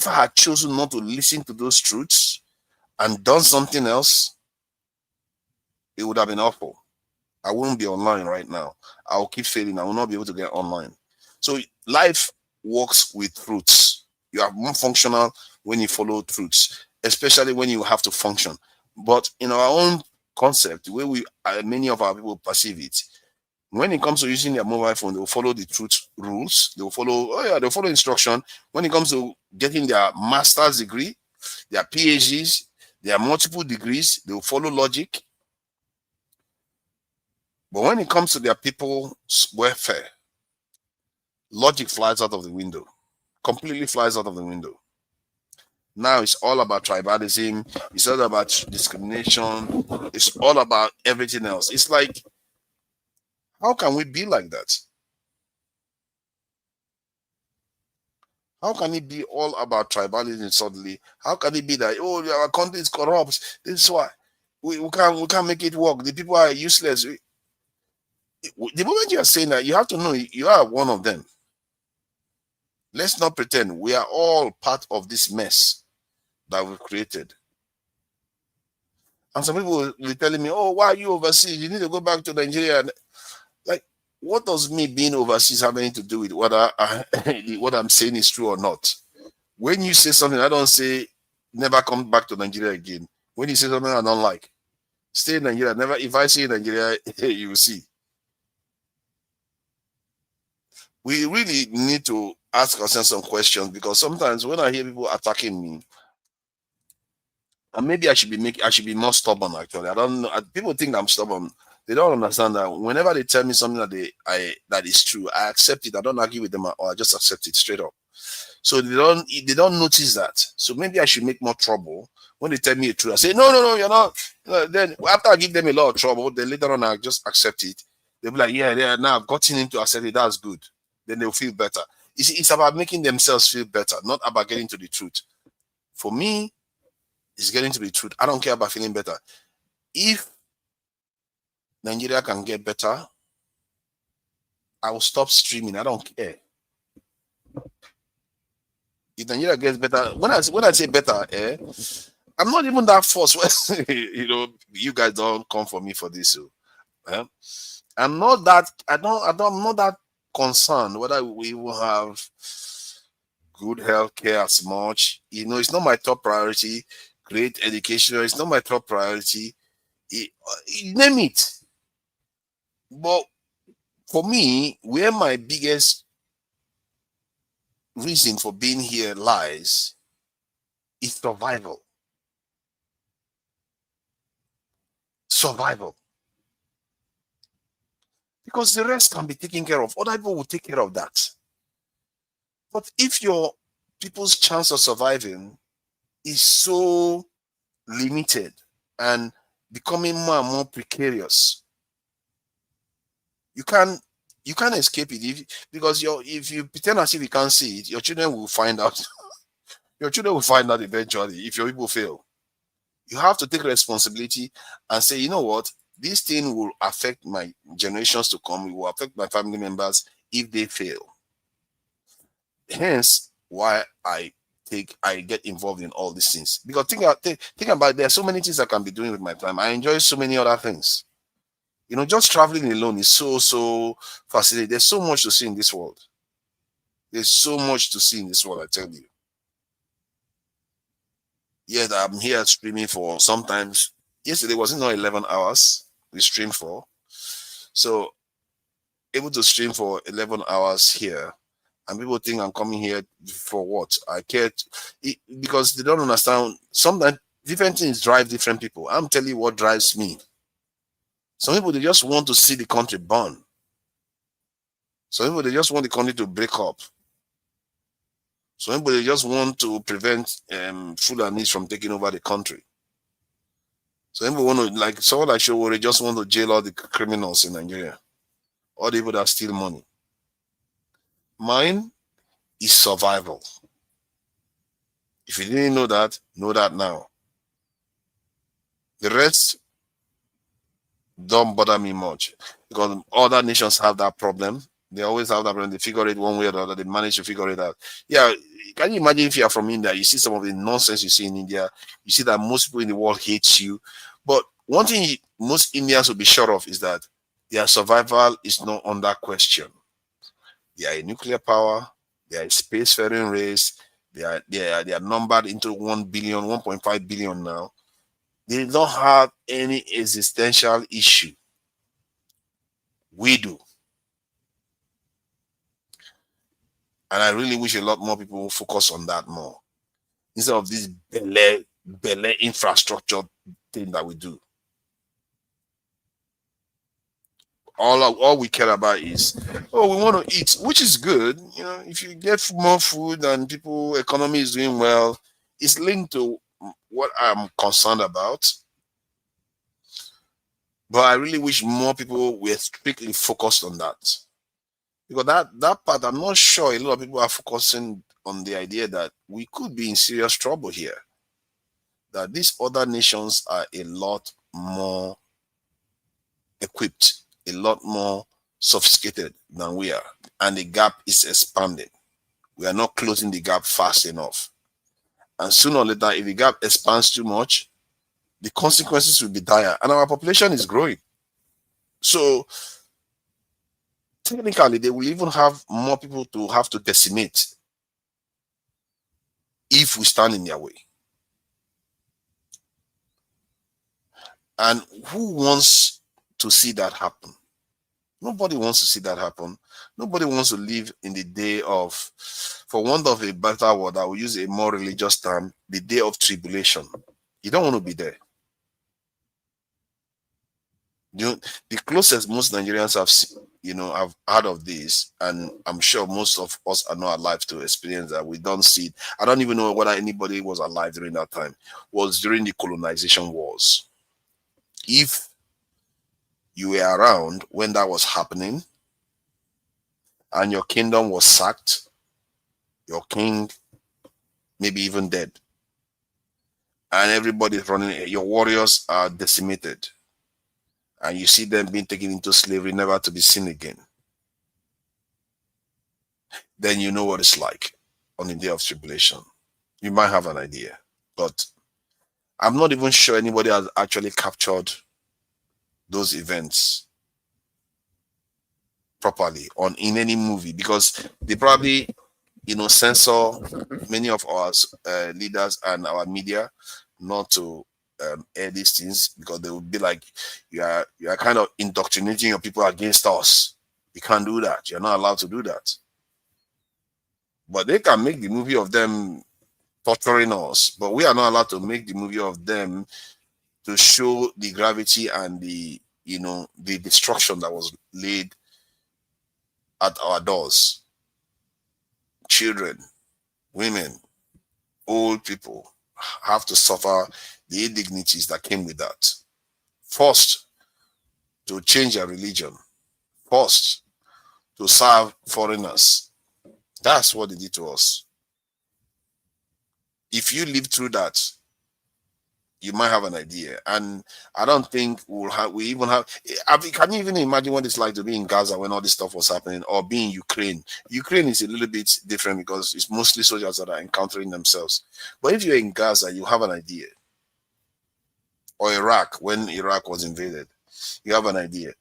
I had chosen not to listen to those truths and done something else, it would have been awful. I wouldn't be online right now. I will keep failing. I will not be able to get online. So life works with truths. You are more functional when you follow truths, especially when you have to function. But in our own concept, the way many of our people perceive it, when it comes to using their mobile phone, they will follow the truth rules. They'll follow instruction. When it comes to getting their master's degree, their PhDs, There are multiple degrees. They will follow logic. But when it comes to their people's welfare, logic flies out of the window. Completely flies out of the window. Now it's all about tribalism. It's all about discrimination. It's all about everything else. It's like, how can we be like that? How can it be all about tribalism suddenly? How can it be that, oh, our country is corrupt? This is why we can't make it work. The people are useless. The moment you are saying that, you have to know you are one of them. Let's not pretend. We are all part of this mess that we've created. And some people will be telling me, oh, why are you overseas? You need to go back to Nigeria. Like, what does me being overseas have anything to do with whether what I'm saying is true or not? When you say something, I don't say never come back to Nigeria again. When you say something I don't like, stay in Nigeria. Never. If I say Nigeria, you will see. We really need to ask ourselves some questions, because sometimes when I hear people attacking me, and maybe I should be more stubborn. Actually, I don't know. People think I'm stubborn. They don't understand that whenever they tell me something that is true, I accept it. I don't argue with them, or I just accept it straight up. So they don't notice that. So maybe I should make more trouble when they tell me the truth. I say, no, you're not. Then after I give them a lot of trouble, then later on I just accept it. They'll be like, yeah, now I've gotten him to accept it. That's good. Then they'll feel better. It's about making themselves feel better, not about getting to the truth. For me, it's getting to the truth. I don't care about feeling better. If Nigeria can get better, I will stop streaming. I don't care. If Nigeria gets better, when I say better, I'm not even that forced. You guys don't come for me for this. So, I'm not that. I'm not that concerned whether we will have good health care as much. It's not my top priority. Great education, it's not my top priority. Name it. But for me, where my biggest reason for being here lies is survival. Survival. Because the rest can be taken care of. Other people will take care of that. But if your people's chance of surviving is so limited and becoming more and more precarious, you can't escape it. Because if you pretend as if you can't see it, your children will find out. Your children will find out eventually if your people fail. You have to take responsibility and say, you know what, this thing will affect my generations to come. It will affect my family members if they fail. Hence why I get involved in all these things. Because think about it, there are so many things I can be doing with my time. I enjoy so many other things. Just traveling alone is so fascinating. There's so much to see in this world. There's so much to see in this world, I tell you. Yes, I'm here streaming for sometimes. Yesterday wasn't 11 hours we streamed for. So able to stream for 11 hours here. And people think I'm coming here for what? I care because they don't understand. Sometimes different things drive different people. I'm telling you what drives me. Some people, they just want to see the country burn. Some people, they just want the country to break up. Some people, they just want to prevent Fulanis from taking over the country. Some people want to, like someone like Showore, just want to jail all the criminals in Nigeria. All the people that steal money. Mine is survival. If you didn't know that now. The rest don't bother me much, because other nations have that problem. They always have that problem. They figure it one way or the other. They manage to figure it out. Yeah, can you imagine if you are from India, you see some of the nonsense you see in India, you see that most people in the world hate you. But one thing most Indians will be sure of is that their survival is not under question. They are a nuclear power. They are a spacefaring race. They are numbered into 1 billion, 1.5 billion now. They don't have any existential issue. We do. And I really wish a lot more people will focus on that more. Instead of this belly belly infrastructure thing that we do. All we care about is, oh, we want to eat, which is good. You know, if you get more food and people economy is doing well, it's linked to what I'm concerned about. But I really wish more people were strictly focused on that. Because that part, I'm not sure a lot of people are focusing on the idea that we could be in serious trouble here. That these other nations are a lot more equipped, a lot more sophisticated than we are, and the gap is expanding. We are not closing the gap fast enough. And sooner or later, if the gap expands too much, the consequences will be dire, and our population is growing. So technically, they will even have more people to have to decimate if we stand in their way. And who wants to see that happen? Nobody wants to see that happen. Nobody wants to live in the day of, for want of a better word, I will use a more religious term, the day of tribulation. You don't want to be there. The closest most Nigerians have heard of this, and I'm sure most of us are not alive to experience that. We don't see it. I don't even know whether anybody was alive during that time. Was during the colonization wars. If you were around when that was happening and your kingdom was sacked, your king maybe even dead, and everybody's running, your warriors are decimated, and you see them being taken into slavery, never to be seen again, then you know what it's like on the day of tribulation. You might have an idea, but I'm not even sure anybody has actually captured those events properly in any movie, because they probably censor many of our leaders and our media not to air these things, because they would be like, you are kind of indoctrinating your people against us. You can't do that. You're not allowed to do that. But they can make the movie of them torturing us, but we are not allowed to make the movie of them to show the gravity and the destruction that was laid at our doors. Children, women, old people have to suffer the indignities that came with that. Forced to change their religion, forced to serve foreigners. That's what they did to us. If you live through that, you might have an idea. And I don't think can you even imagine what it's like to be in Gaza when all this stuff was happening, or be in Ukraine? Ukraine is a little bit different because it's mostly soldiers that are encountering themselves. But if you're in Gaza, you have an idea. Or Iraq, when Iraq was invaded, you have an idea.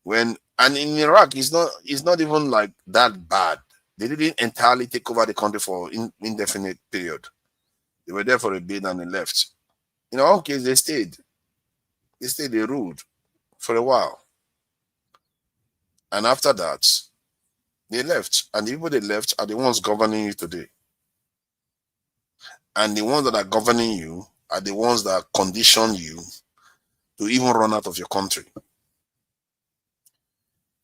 And in Iraq, it's not even like that bad. They didn't entirely take over the country for indefinite period. They were there for a bit and they left. In our case, they stayed. They ruled for a while. And after that, they left. And the people they left are the ones governing you today. And the ones that are governing you are the ones that condition you to even run out of your country.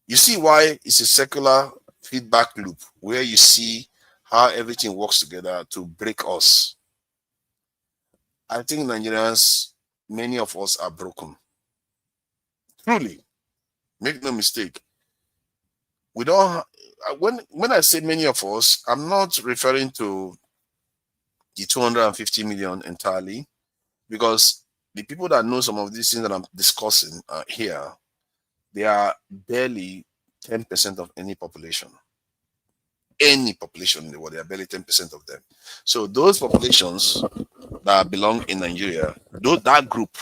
You see why it's a circular feedback loop, where you see how everything works together to break us. I think Nigerians, many of us are broken. Truly, make no mistake. We don't. When I say many of us, I'm not referring to the 250 million entirely, because the people that know some of these things that I'm discussing here, they are barely 10% of any population. Any population in the world, they are barely 10% of them. So those populations that belong in Nigeria, that group,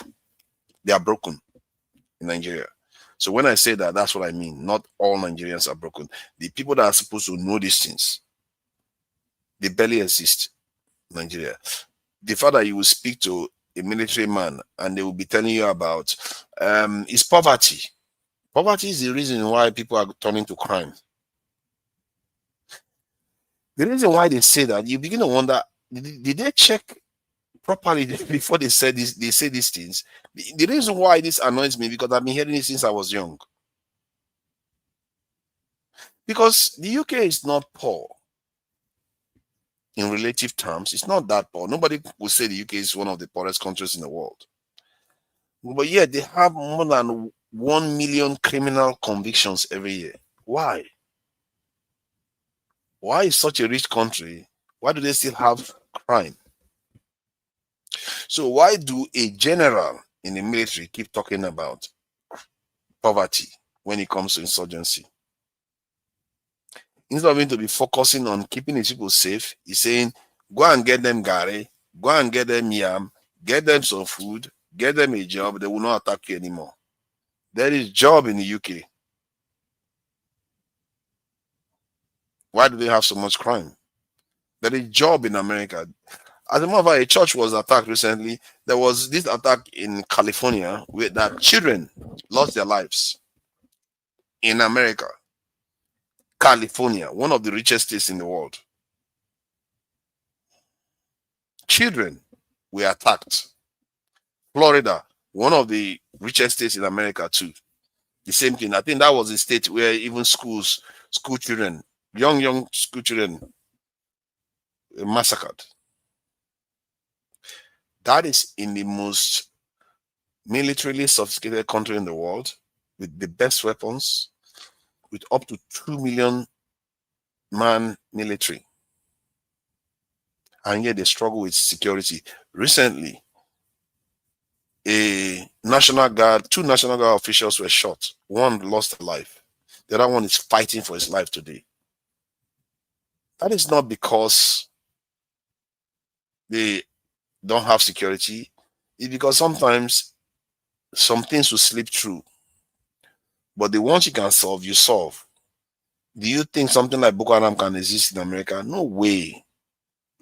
they are broken in Nigeria. So when I say that, that's what I mean. Not all Nigerians are broken. The people that are supposed to know these things, they barely exist in Nigeria. The fact that you will speak to a military man and they will be telling you about is poverty. Poverty is the reason why people are turning to crime. The reason why they say that, you begin to wonder, did they check properly before they say these things. The reason why this annoys me, because I've been hearing it since I was young. Because the UK is not poor in relative terms. It's not that poor. Nobody will say the UK is one of the poorest countries in the world. But yet they have more than 1 million criminal convictions every year. Why? Why is such a rich country? Why do they still have crime? So why do a general in the military keep talking about poverty when it comes to insurgency? Instead of him to be focusing on keeping his people safe, he's saying, go and get them gari, go and get them yam, get them some food, get them a job, they will not attack you anymore. There is job in the UK. Why do they have so much crime? There is job in America. As a matter of fact, a church was attacked recently. There was this attack in California where that children lost their lives. In America, California, one of the richest states in the world. Children were attacked. Florida, one of the richest states in America too. The same thing. I think that was a state where even school children, young school children were massacred. That is in the most militarily sophisticated country in the world, with the best weapons, with up to 2 million man military. And yet they struggle with security. Recently, two National Guard officials were shot. One lost their life. The other one is fighting for his life today. That is not because they don't have security. It's because sometimes some things will slip through. But the ones you can solve, you solve. Do you think something like Boko Haram can exist in America? No way.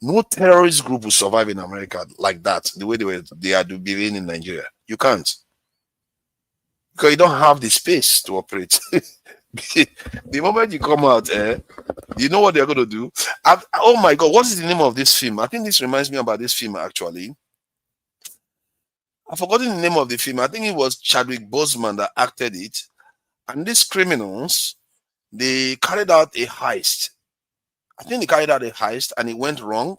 No terrorist group will survive in America like that, the way they are behaving in Nigeria. You can't. Because you don't have the space to operate. The moment you come out, you know what they're going to do? Oh my God, what is the name of this film? I think this reminds me about this film, actually. I've forgotten the name of the film. I think it was Chadwick Boseman that acted it. And these criminals, they carried out a heist. I think they carried out a heist and it went wrong.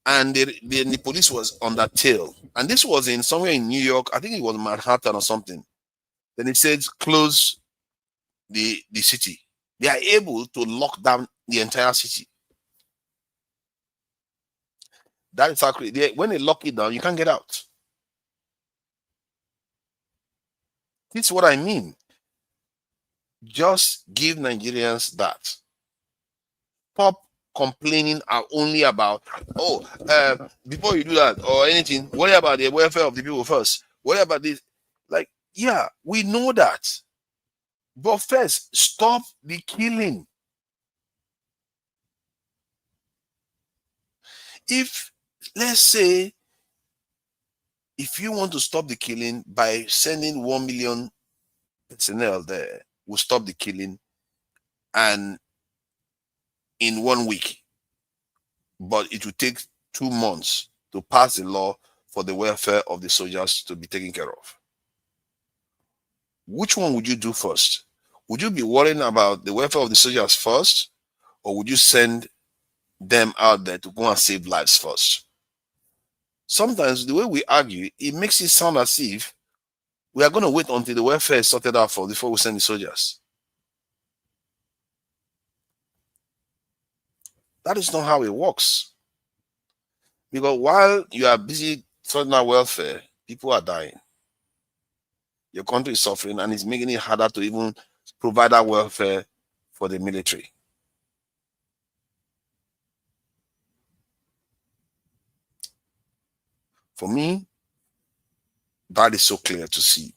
And the police was on that tail. And this was in somewhere in New York. I think it was Manhattan or something. Then it said close the city. They are able to lock down the entire city. That is actually, when they lock it down, you can't get out. This is what I mean. Just give Nigerians that. Stop complaining only about, before you do that or anything, worry about the welfare of the people first. Worry about this. Like, yeah, we know that. But first, stop the killing. If, let's say, if you want to stop the killing by sending 1 million personnel there, will stop the killing and in 1 week, but it will take 2 months to pass the law for the welfare of the soldiers to be taken care of. Which one would you do first? Would you be worrying about the welfare of the soldiers first, or would you send them out there to go and save lives first? Sometimes the way we argue, it makes it sound as if we are going to wait until the welfare is sorted out before we send the soldiers. That is not how it works. Because while you are busy sorting out welfare, people are dying. Your country is suffering and it's making it harder to even provide that welfare for the military. For me, that is so clear to see.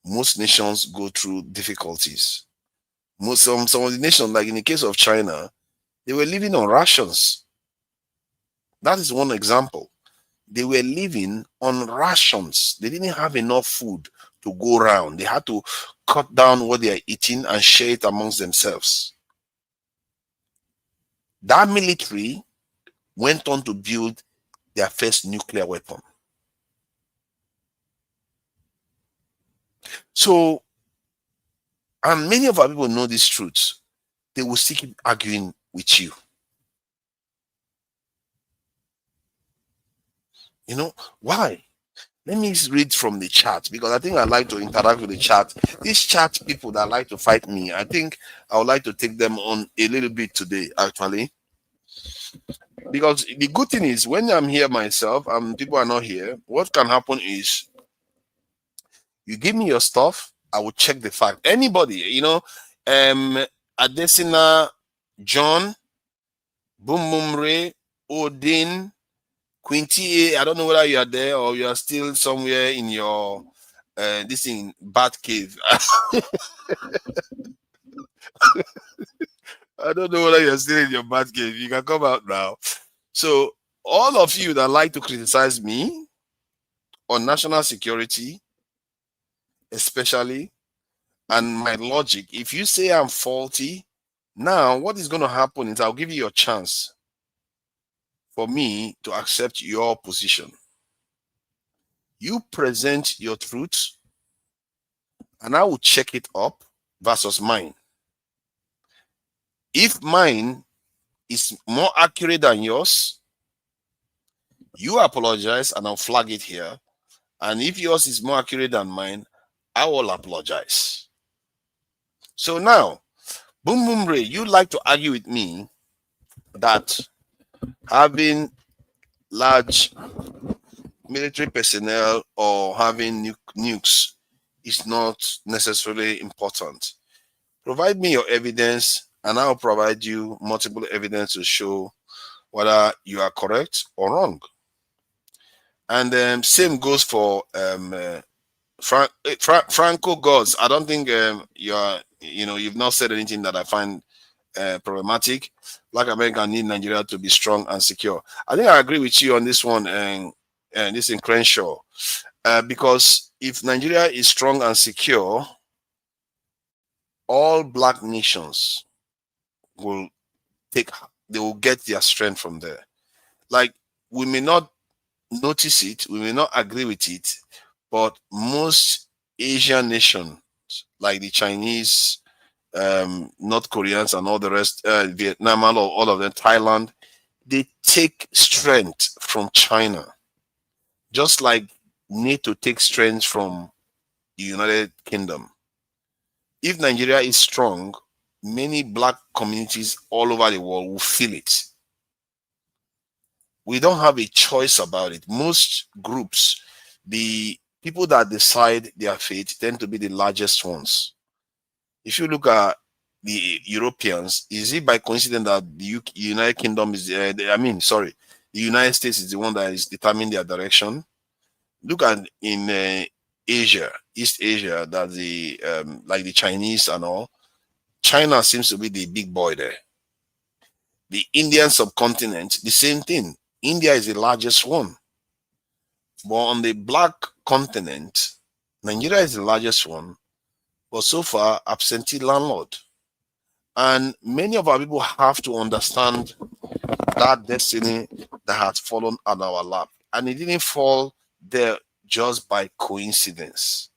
Most nations go through difficulties. Some of the nations, like in the case of China, they were living on rations. That is one example. They were living on rations. They didn't have enough food to go around. They had to cut down what they are eating and share it amongst themselves. That military went on to build their first nuclear weapon. So, and many of our people know this truth. They will still keep arguing with you. You know, why? Let me read from the chat, because I think I like to interact with the chat. These chat people that like to fight me, I think I would like to take them on a little bit today, actually. Because the good thing is, when I'm here myself and people are not here, what can happen is you give me your stuff, I will check the fact. Anybody, you know, Adesina, John, Boom Boom Ray, Odin, Quinty A, I don't know whether you are there or you are still somewhere in your this thing bat cave. I don't know whether you're still in your bat cave. You can come out now. So all of you that like to criticize me on national security, especially, and my logic, if you say I'm faulty, now what is going to happen is I'll give you a chance for me to accept your position. You present your truth, and I will check it up versus mine. If mine is more accurate than yours, you apologize and I'll flag it here. And if yours is more accurate than mine, I will apologize. So now, Boom Boom Ray, you like to argue with me that having large military personnel or having nukes is not necessarily important. Provide me your evidence, and I'll provide you multiple evidence to show whether you are correct or wrong. And same goes for Franco Gods. I don't think you've not said anything that I find problematic. Black America need Nigeria to be strong and secure. I think I agree with you on this one, and this in Crenshaw, because if Nigeria is strong and secure, all black nations will get their strength from there. Like, we may not notice it, we may not agree with it, but most Asian nations, like the Chinese, North Koreans, and all the rest, Vietnam, all of them, Thailand, they take strength from China, just like NATO takes strength from the United Kingdom. If Nigeria is strong, many black communities all over the world will feel it. We don't have a choice about it. Most groups, the people that decide their fate tend to be the largest ones. If you look at the Europeans, is it by coincidence that the United Kingdom is, the United States is the one that is determining their direction? Look at in Asia, East Asia, that like the Chinese and all, China seems to be the big boy there. The Indian subcontinent, the same thing. India is the largest one. But on the black continent, Nigeria is the largest one, but so far absentee landlord. And many of our people have to understand that destiny that has fallen on our lap. And it didn't fall there just by coincidence.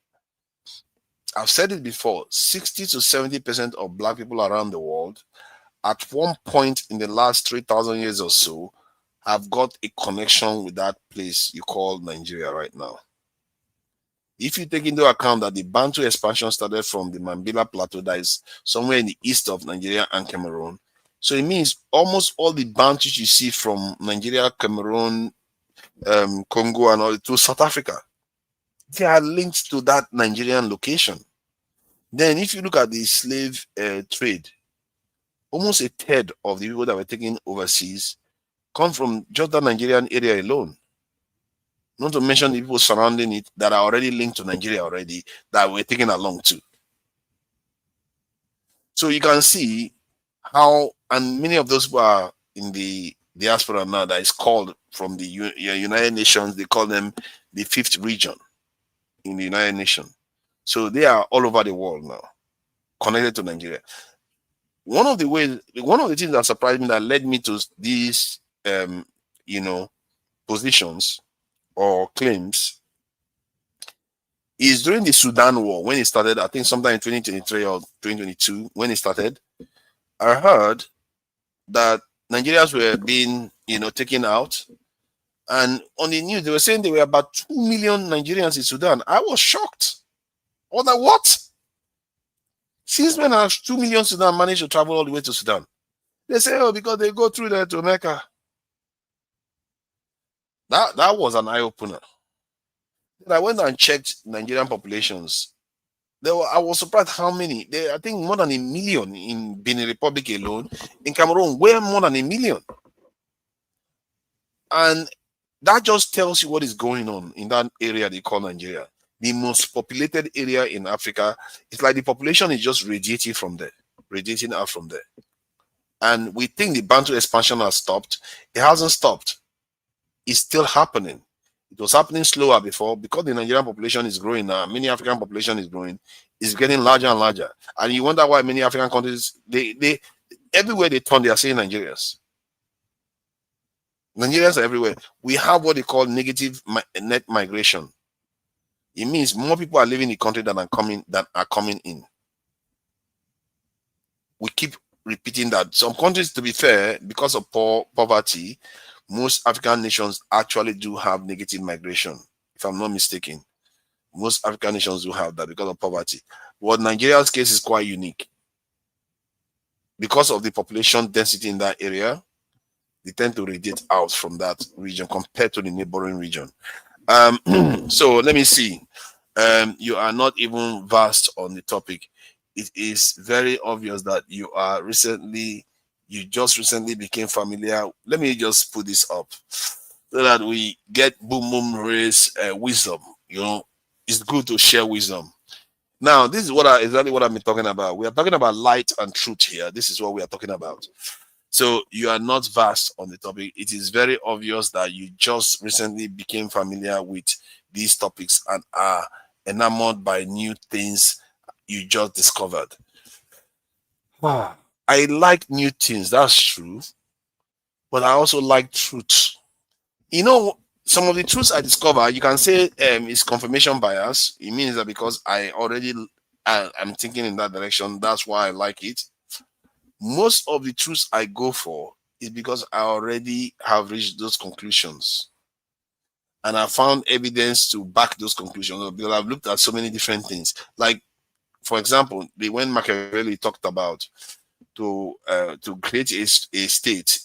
I've said it before, 60 to 70% of black people around the world, at one point in the last 3,000 years or so, have got a connection with that place you call Nigeria right now. If you take into account that the Bantu expansion started from the Mambila Plateau, that is somewhere in the east of Nigeria and Cameroon, so it means almost all the Bantus you see from Nigeria, Cameroon, Congo, and all to South Africa, they are linked to that Nigerian location. Then if you look at the slave trade, almost a third of the people that were taken overseas come from just the Nigerian area alone. Not to mention the people surrounding it that are already linked to Nigeria already, that we're taken along too. So you can see how, and many of those who are in the diaspora now, that is called from the United Nations, they call them the fifth region in the United Nations. So they are all over the world now, connected to Nigeria. One of the things that surprised me, that led me to this, positions or claims is during the Sudan war when it started. I think sometime in 2023 or 2022 when it started. I heard that Nigerians were being, taken out, and on the news they were saying there were about 2 million Nigerians in Sudan. I was shocked. Or that what? Since when has 2 million Sudan managed to travel all the way to Sudan? They say, oh, because they go through there to Mecca. That was an eye opener. Then I went and checked Nigerian populations. I was surprised how many. I think more than 1 million in Benin Republic alone. In Cameroon, way more than 1 million. And that just tells you what is going on in that area they call Nigeria. The most populated area in Africa. It's like the population is just radiating out from there. And we think the Bantu expansion has stopped. It hasn't stopped. It's still happening. It was happening slower before because the Nigerian population is growing now. Many African population is growing. It's getting larger and larger. And you wonder why many African countries, they everywhere they turn, they are saying Nigerians. Nigerians are everywhere. We have what they call negative net migration. It means more people are leaving the country than are coming in. We keep repeating that. Some countries, to be fair, because of poverty, most African nations actually do have negative migration. If I'm not mistaken, most African nations do have that because of poverty. But Nigeria's case is quite unique. Because of the population density in that area, they tend to radiate out from that region compared to the neighboring region. So let me see. You are not even versed on the topic. It is very obvious that you just recently became familiar. Let me just put this up so that we get Boom Ray's wisdom. It's good to share wisdom. Now, this is exactly what I've been talking about. We are talking about light and truth here. This is what we are talking about. So you are not vast on the topic. It is very obvious that you just recently became familiar with these topics and are enamored by new things you just discovered. Wow. I like new things, that's true. But I also like truth. Some of the truths I discover, you can say is confirmation bias. It means that because I'm thinking in that direction, that's why I like it. Most of the truths I go for is because I already have reached those conclusions. And I found evidence to back those conclusions because I've looked at so many different things. Like, for example, when Machiavelli talked about to create a state,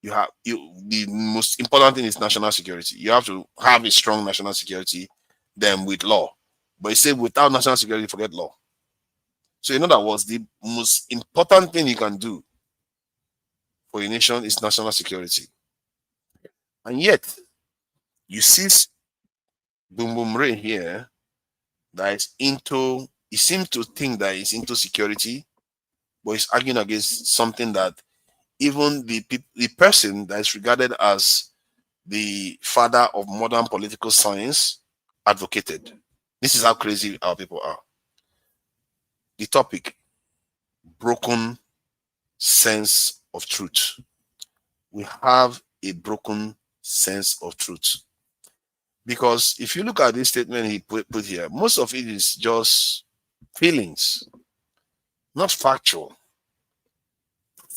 the most important thing is national security. You have to have a strong national security, then with law. But he said without national security, forget law. So in other words, the most important thing you can do for a nation is national security. And yet, you see Boom Ray here that is he seems to think that he's into security, but he's arguing against something that even the person that is regarded as the father of modern political science advocated. This is how crazy our people are. The topic, broken sense of truth. We have a broken sense of truth. Because if you look at this statement he put here, most of it is just feelings, not factual.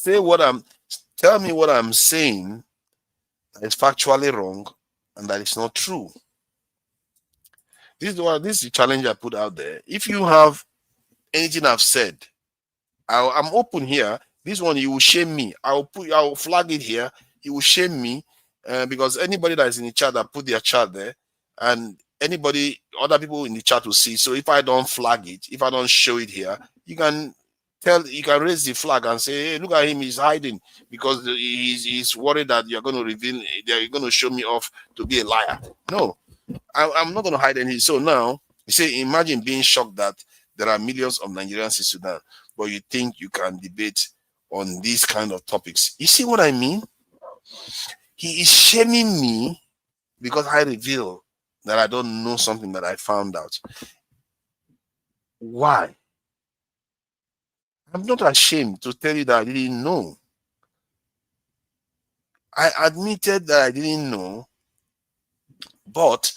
Tell me what I'm saying that is factually wrong and that is not true. This is the challenge I put out there. If you have anything I've said, I'm open here. This one, you will shame me. I will flag it here. You will shame me because anybody that is in the chat, that put their chat there, and other people in the chat will see. So if I don't flag it, if I don't show it here, you can raise the flag and say, hey, look at him, he's hiding because he's worried that you're going to reveal, you're going to show me off to be a liar. No, I'm not going to hide anything. So now, you say, imagine being shocked that there are millions of Nigerians in Sudan, but you think you can debate on these kind of topics. You see what I mean? He is shaming me because I reveal that I don't know something that I found out. Why? I'm not ashamed to tell you that I didn't know. I admitted that I didn't know, But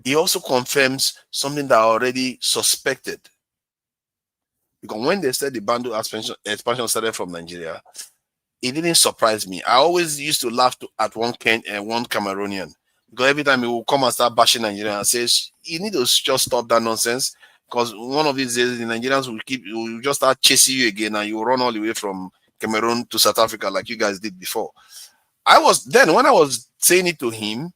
he also confirms something that I already suspected. Because when they said the Bantu expansion started from Nigeria, it didn't surprise me. I always used to laugh at one Cameroonian, because every time he will come and start bashing Nigeria and says, you need to just stop that nonsense, because one of these days the Nigerians will just start chasing you again, and you will run all the way from Cameroon to South Africa like you guys did before. When I was saying it to him,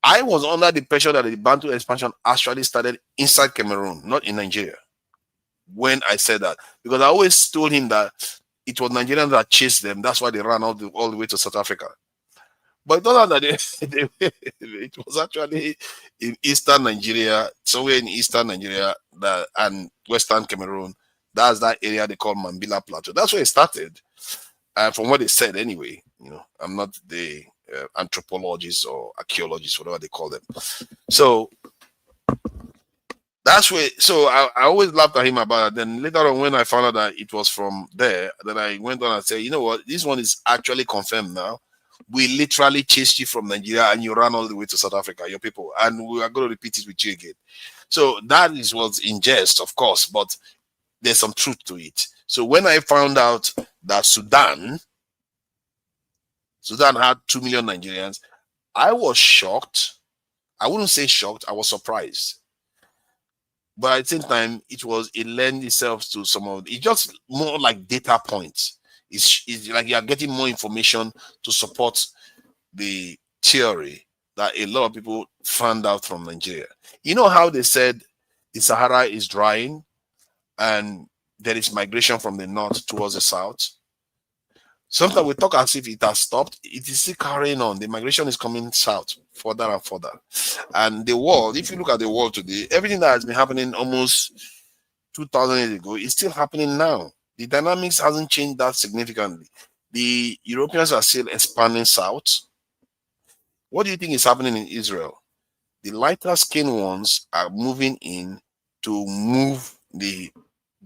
I was under the pressure that the Bantu expansion actually started inside Cameroon, not in Nigeria. When I said that, because I always told him that it was Nigerians that chased them. That's why they ran all the way to South Africa. But it turned out that it was actually in eastern Nigeria, somewhere in eastern Nigeria and western Cameroon. That's that area they call Mambila Plateau. That's where it started. From what they said, anyway. I'm not the anthropologist or archaeologist, whatever they call them. So that's where. So I always laughed at him about it. Then later on, when I found out that it was from there, then I went on and said, you know what? This one is actually confirmed now. We literally chased you from Nigeria and you ran all the way to South Africa, your people, and we are going to repeat it with you again. So that is what's in jest, of course, but there's some truth to it. So when I found out that Sudan had 2 million Nigerians, I was shocked. I wouldn't say shocked, I was surprised. But at the same time, it lent itself to it's just more like data points. It's like you are getting more information to support the theory that a lot of people found out from Nigeria. You know how they said the Sahara is drying and there is migration from the north towards the south? Sometimes we talk as if it has stopped. It is still carrying on. The migration is coming south further and further. And the world, if you look at the world today, everything that has been happening almost 2,000 years ago is still happening now. The dynamics hasn't changed that significantly. The Europeans are still expanding south. What do you think is happening in Israel? The lighter skinned ones are moving in to move the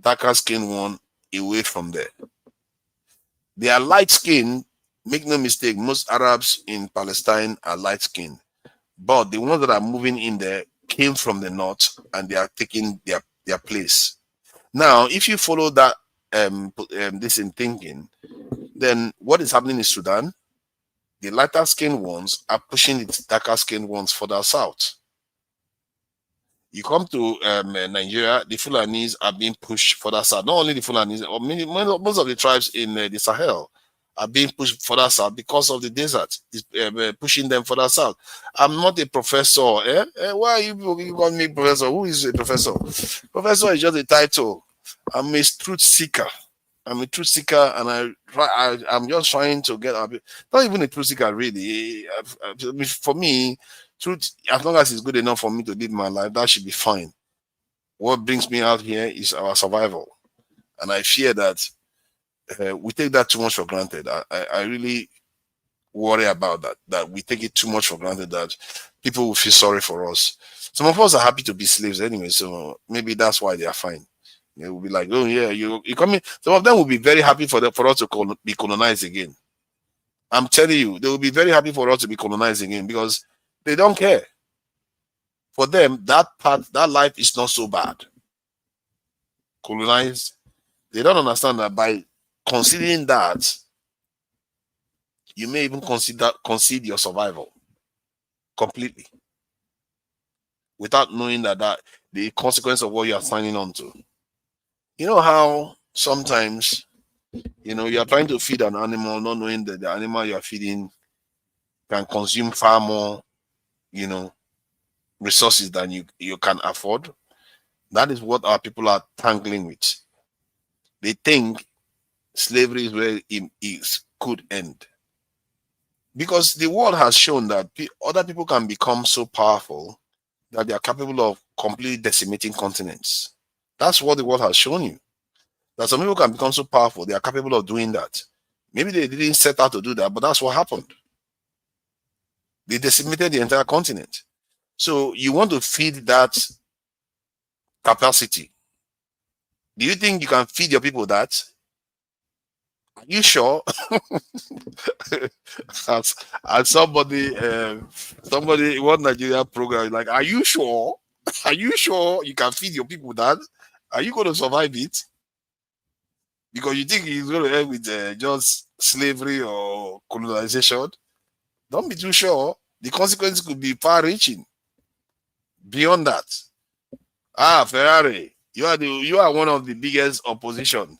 darker skinned one away from there. They are light skinned, make no mistake, most Arabs in Palestine are light skinned. But the ones that are moving in there came from the north and they are taking their place. Now, if you follow that this in thinking, then what is happening in Sudan? The lighter skinned ones are pushing the darker skinned ones further south. You come to Nigeria, the Fulanis are being pushed further south. Not only the Fulanis, most of the tribes in the Sahel are being pushed further south because of the desert. It's pushing them further south. I'm not a professor. Why are you calling me professor? Who is a professor? Professor is just a title. I'm a truth seeker. I'm a truth seeker, and I'm just trying to get a bit. Not even a truth seeker, really. For me, truth, as long as it's good enough for me to live my life, that should be fine. What brings me out here is our survival, and I fear that we take that too much for granted. I really worry about that we take it too much for granted, that people will feel sorry for us. Some of us are happy to be slaves anyway, so maybe that's why they are fine. They will be like, oh yeah, you coming. Some of them will be very happy for us to be colonized again. I'm telling you, they will be very happy for us to be colonized again because they don't care. For them, that life is not so bad. Colonized, they don't understand that by considering that, you may even concede your survival completely without knowing that the consequence of what you are signing on to. You know how sometimes, you are trying to feed an animal, not knowing that the animal you are feeding can consume far more, resources than you can afford. That is what our people are tangling with. They think slavery is where it could end. Because the world has shown that other people can become so powerful that they are capable of completely decimating continents. That's what the world has shown you. That some people can become so powerful, they are capable of doing that. Maybe they didn't set out to do that, but that's what happened. They decimated the entire continent. So you want to feed that capacity. Do you think you can feed your people that? Are you sure? as somebody, one Nigeria program is like, are you sure? Are you sure you can feed your people that? Are you going to survive it? Because you think it's going to end with just slavery or colonization? Don't be too sure. The consequences could be far-reaching. Beyond that, Ferrari, you are one of the biggest opposition.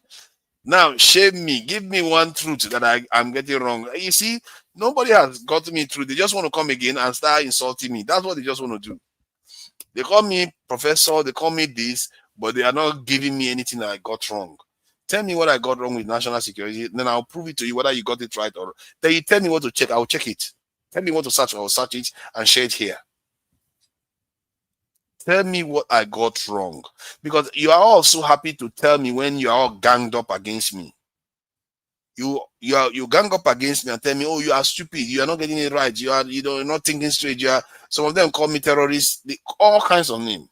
Now, shame me. Give me one truth that I'm getting wrong. You see, nobody has got me through. They just want to come again and start insulting me. That's what they just want to do. They call me professor. They call me this, but they are not giving me anything that I got wrong. Tell me what I got wrong with national security, then I'll prove it to you whether you got it right or. Then you tell me what to check. I'll check it. Tell me what to search. I'll search it and share it here. Tell me what I got wrong, because you are all so happy to tell me when you are all ganged up against me. You gang up against me and tell me, oh, you are stupid, you are not getting it right, you're not thinking straight. Some of them call me terrorist, all kinds of names.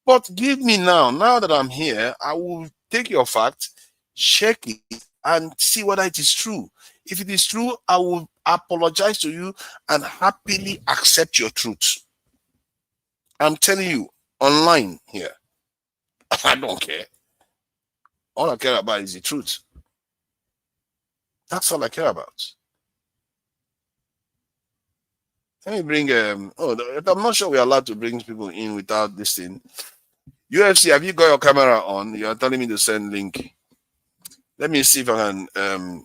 But give me now that I'm here, I will take your fact, check it, and see whether it is true. If it is true, I will apologize to you and happily accept your truth. I'm telling you, online here. I don't care. All I care about is the truth. That's all I care about. Let me bring I'm not sure we're allowed to bring people in without this thing. UFC, have you got your camera on? You're telling me to send link. Let me see if I can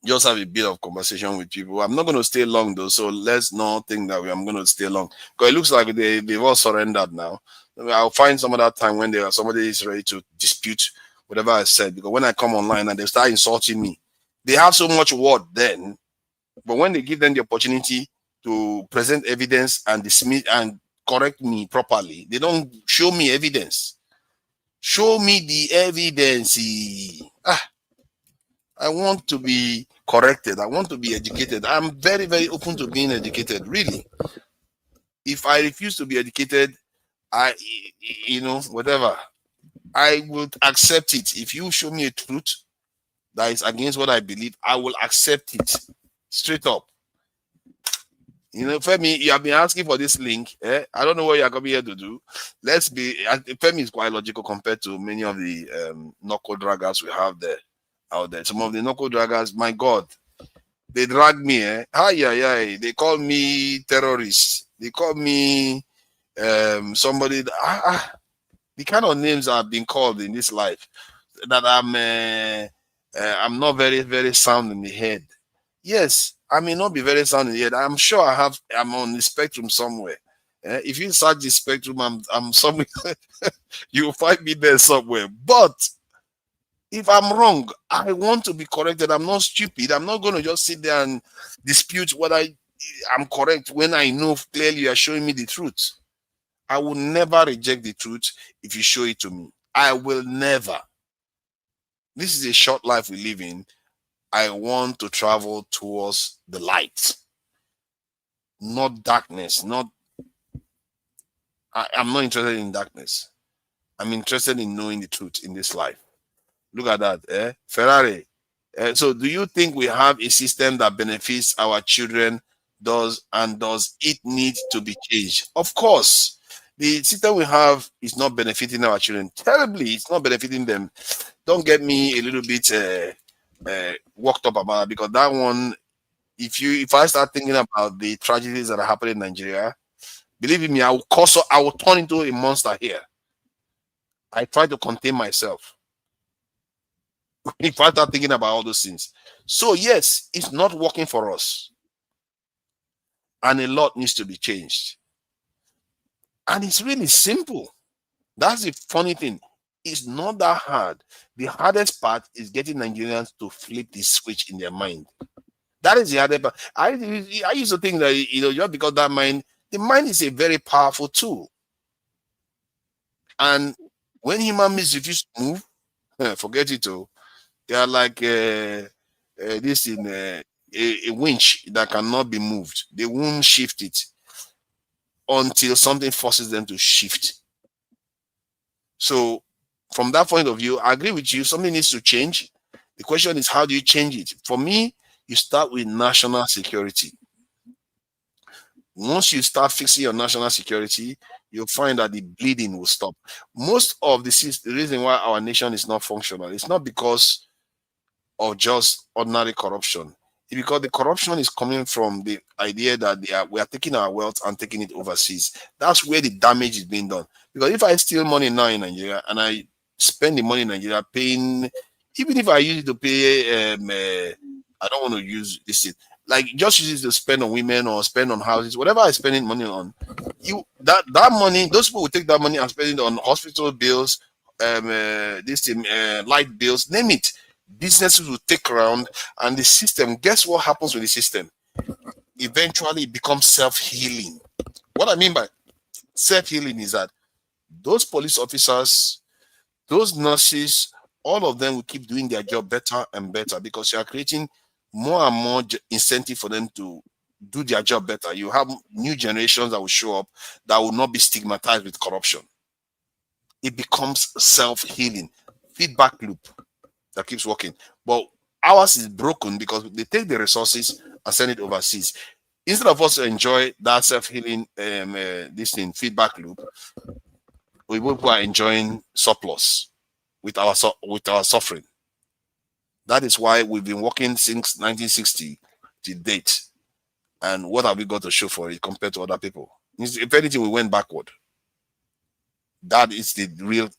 just have a bit of conversation with people. I'm not going to stay long though, so let's not think that I'm going to stay long. Because it looks like they've all surrendered now. I'll find some other time when somebody is ready to dispute whatever I said. Because when I come online and they start insulting me, they have so much word then, but when they give them the opportunity to present evidence and dismiss and correct me properly, they don't show me evidence. Show me the evidence. I want to be corrected. I want to be educated. I'm very, very open to being educated, really. If I refuse to be educated, whatever, I will accept it. If you show me a truth that is against what I believe, I will accept it straight up. Femi, you have been asking for this link. I don't know what you are coming here to do. Femi is quite logical compared to many of the knuckle draggers we have out there. Some of the knuckle draggers, my God, they drag me. They call me terrorist. They call me somebody. The kind of names I've been called in this life that I'm not very, very sound in the head. Yes, I may not be very sound in the head. I'm sure I'm on the spectrum somewhere. If you search the spectrum, I'm somewhere. You'll find me there somewhere. But if I'm wrong, I want to be corrected. I'm not stupid. I'm not going to just sit there and dispute whether I'm correct when I know clearly you are showing me the truth. I will never reject the truth if you show it to me. I will never. This is a short life we live in. I want to travel towards the light, not darkness. I'm not interested in darkness. I'm interested in knowing the truth in this life. Look at that, Ferrari. So do you think we have a system that benefits our children? Does it need to be changed? Of course. The system we have is not benefiting our children terribly. It's not benefiting them. Don't get me a little bit worked up about it, because that one, if I start thinking about the tragedies that are happening in Nigeria, believe me, I will turn into a monster here. I try to contain myself if I start thinking about all those things. So yes, it's not working for us, and a lot needs to be changed. And it's really simple. That's the funny thing. It's not that hard. The hardest part is getting Nigerians to flip the switch in their mind. That is the hardest part. I used to think that, just because the mind is a very powerful tool. And when human beings refuse to move, forget it all. They are like a winch that cannot be moved. They won't shift it until something forces them to shift. So from that point of view, I agree with you. Something needs to change. The question is, how do you change it? For me, you start with national security. Once you start fixing your national security, you'll find that the bleeding will stop. Most of the reason why our nation is not functional, it's not because of just ordinary corruption. It's because the corruption is coming from the idea that we are taking our wealth and taking it overseas. That's where the damage is being done. Because if I steal money now in Nigeria and I spend the money in Nigeria paying, even if I use it to pay, I don't want to use this, like just use it to spend on women or spend on houses, whatever I spending money on, that money, those people will take that money and spend it on hospital bills, light bills, name it. Businesses will take around, and the system, guess what happens with the system? Eventually it becomes self-healing. What I mean by self-healing is that those police officers, those nurses, all of them will keep doing their job better and better because you are creating more and more incentive for them to do their job better. You have new generations that will show up that will not be stigmatized with corruption. It becomes self-healing, feedback loop that keeps working. But ours is broken because they take the resources and send it overseas. Instead of us to enjoy that self-healing feedback loop, we are enjoying surplus with our suffering. That is why we've been working since 1960 to date. And what have we got to show for it compared to other people? If anything, we went backward. That is the real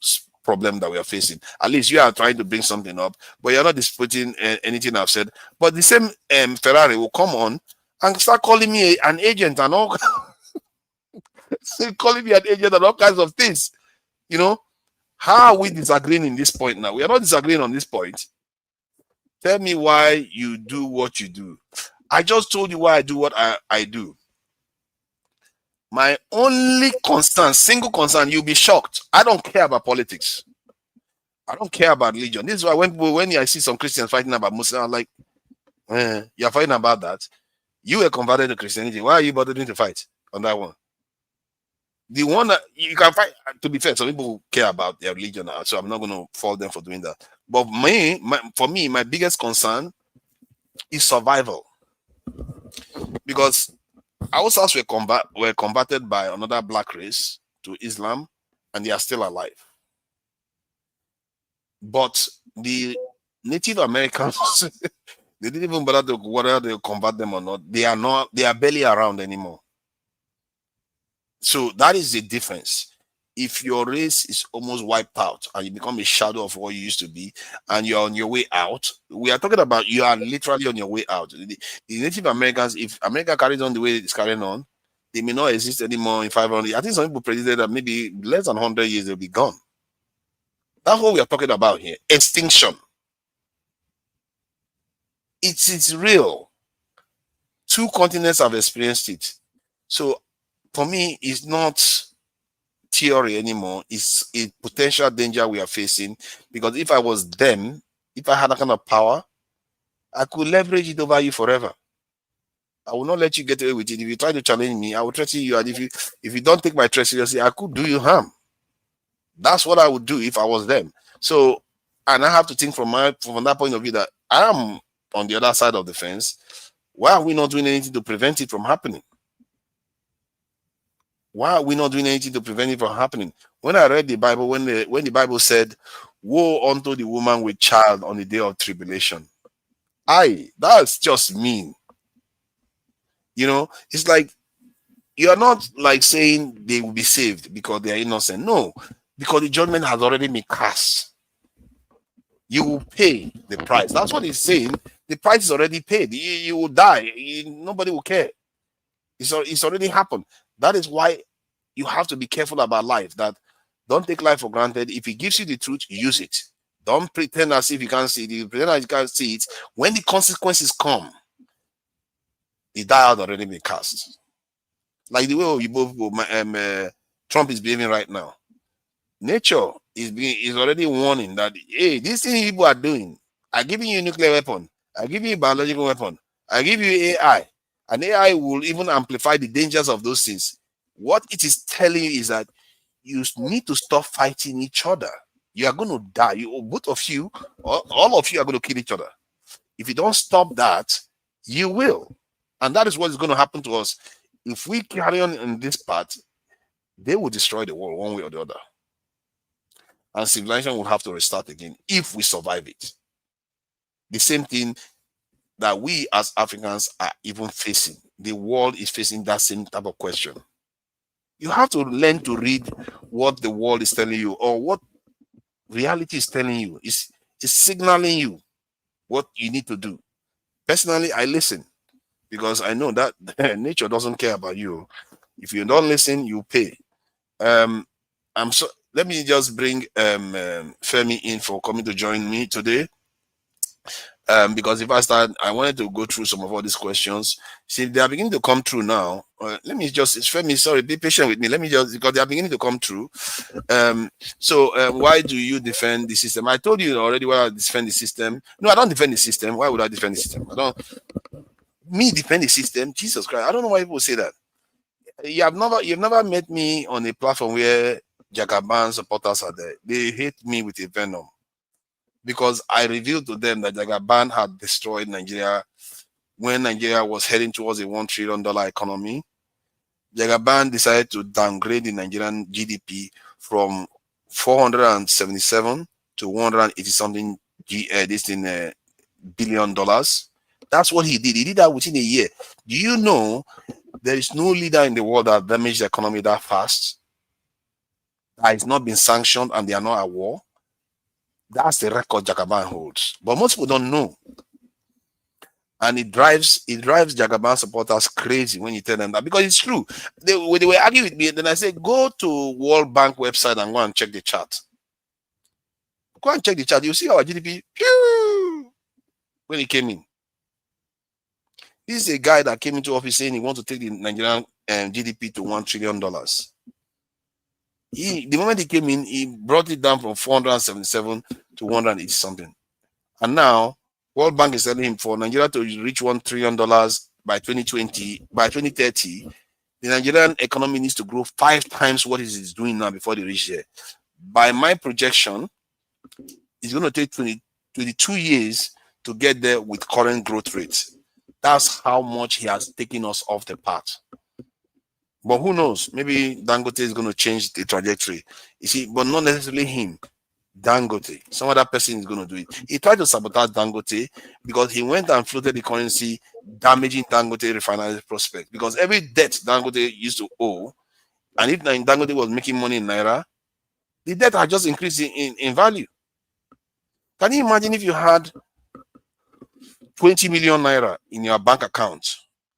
problem that we are facing. At least you are trying to bring something up, but you're not disputing anything I've said. But the same Ferrari will come on and start calling me an agent and all, calling me an agent and all kinds of things. You know, how are we disagreeing in this point now? We are not disagreeing on this point. Tell me why you do what you do. I just told you why I do what I do. My only concern, single concern, you'll be shocked. I don't care about politics. I don't care about religion. This is why when I see some Christians fighting about Muslims, I'm like, you're fighting about that. You were converted to Christianity. Why are you bothering to fight on that one? The one that you can fight, to be fair, some people care about their religion, so I'm not going to fault them for doing that. But for me, my biggest concern is survival. Because Hausas were converted by another black race to Islam, and they are still alive. But the Native Americans, they didn't even bother to whether they convert them or not. They are barely around anymore. So that is the difference. If your race is almost wiped out and you become a shadow of what you used to be, and you're on your way out, we are talking about you are literally on your way out. The Native Americans, if America carries on the way it's carrying on, they may not exist anymore in 500. I think some people predicted that maybe less than 100 years they'll be gone. That's what we are talking about here. Extinction. It's real. 2 continents have experienced it. So for me, it's not theory anymore. It's a potential danger we are facing, because if I was them, if I had that kind of power, I could leverage it over you forever. I will not let you get away with it. If you try to challenge me, I will threaten you, and if you don't take my threat seriously, I could do you harm. That's what I would do if I was them. So, and I have to think from that point of view that I am on the other side of the fence. Why are we not doing anything to prevent it from happening? Why are we not doing anything to prevent it from happening? When I read the Bible, when the Bible said, "Woe unto the woman with child on the day of tribulation," that's just mean. You know, it's like you're not like saying they will be saved because they are innocent. No, because the judgment has already been cast. You will pay the price. That's what he's saying. The price is already paid. You will die. Nobody will care. It's already happened. That is why you have to be careful about life. That don't take life for granted. If he gives you the truth, use it. Don't pretend as if you can't see it. If you pretend as you can't see it, when the consequences come, the die had already been cast. Like the way Trump is behaving right now. Nature is already warning that, hey, this thing people are doing, I'm giving you a nuclear weapon, I'm giving you a biological weapon, I give you AI, and AI will even amplify the dangers of those things. What it is telling you is that you need to stop fighting each other. You are going to die. You, both of you, all of you are going to kill each other. If you don't stop that, you will. And that is what is going to happen to us. If we carry on in this path, they will destroy the world one way or the other. And civilization will have to restart again if we survive it. The same thing that we as Africans are even facing. The world is facing that same type of question. You have to learn to read what the world is telling you, or what reality is telling you. It's signaling you what you need to do. Personally, I listen because I know that nature doesn't care about you. If you don't listen, you pay. Let me just bring Femi in for coming to join me today. Because if I start, I wanted to go through some of all these questions. See, they are beginning to come through now. Let me just, it's Femi, sorry, be patient with me. Let me just, because they are beginning to come through. Why do you defend the system? I told you already why I defend the system. No, I don't defend the system. Why would I defend the system? Me defend the system? Jesus Christ. I don't know why people say that. You've never met me on a platform where Jagaban supporters are there. They hate me with a venom. Because I revealed to them that Jagaban had destroyed Nigeria when Nigeria was heading towards a $1 trillion economy. Jagaban decided to downgrade the Nigerian GDP from 477 to 180 something billion dollars. That's what he did. He did that within a year. Do you know there is no leader in the world that damaged the economy that fast? That has not been sanctioned and they are not at war. That's the record Jagaban holds. But most people don't know. And it drives Jagaban supporters crazy when you tell them that, because it's true. They were arguing with me, then I said, go to World Bank website and go and check the chart. Go and check the chart. You see our GDP when he came in. This is a guy that came into office saying he wants to take the Nigerian GDP to $1 trillion. The moment he came in, he brought it down from 477 to 180 something. And now, World Bank is telling him for Nigeria to reach $1 trillion by 2020, by 2030, the Nigerian economy needs to grow 5 times what it is doing now before they reach there. By my projection, it's going to take 22 years to get there with current growth rates. That's how much he has taken us off the path. But who knows? Maybe Dangote is going to change the trajectory. You see, but not necessarily him. Dangote. Some other person is going to do it. He tried to sabotage Dangote because he went and floated the currency, damaging Dangote refinery prospect. Because every debt Dangote used to owe, and if Dangote was making money in Naira, the debt had just increased in value. Can you imagine if you had 20 million Naira in your bank account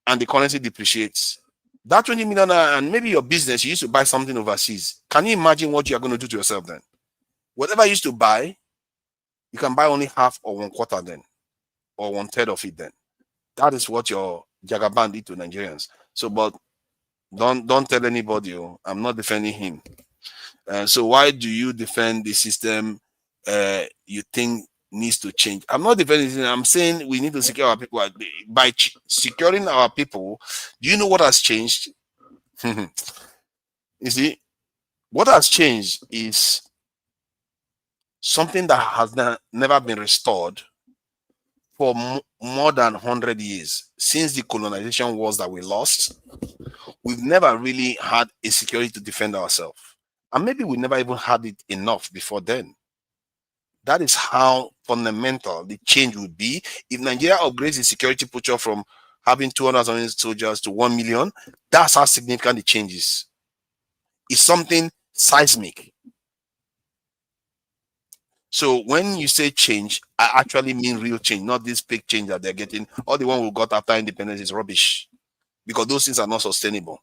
and the currency depreciates? That 20 million and maybe your business, you used to buy something overseas. Can you imagine what you are going to do to yourself then? Whatever you used to buy, you can buy only half or 1/4 then, or 1/3 of it then. That is what your Jagaban did to Nigerians. So, but don't tell anybody. I'm not defending him. So why do you defend the system you think needs to change? I'm not defending it. I'm saying we need to secure our people. By securing our people, do you know what has changed? You see, what has changed is something that has never been restored for more than 100 years. Since the colonization wars that we lost, we've never really had a security to defend ourselves. And maybe we never even had it enough before then. That is how fundamental the change would be. If Nigeria upgrades its security posture from having 200,000 soldiers to 1 million, that's how significant the change is. It's something seismic. So when you say change, I actually mean real change, not this fake change that they're getting. All the one we got after independence is rubbish, because those things are not sustainable.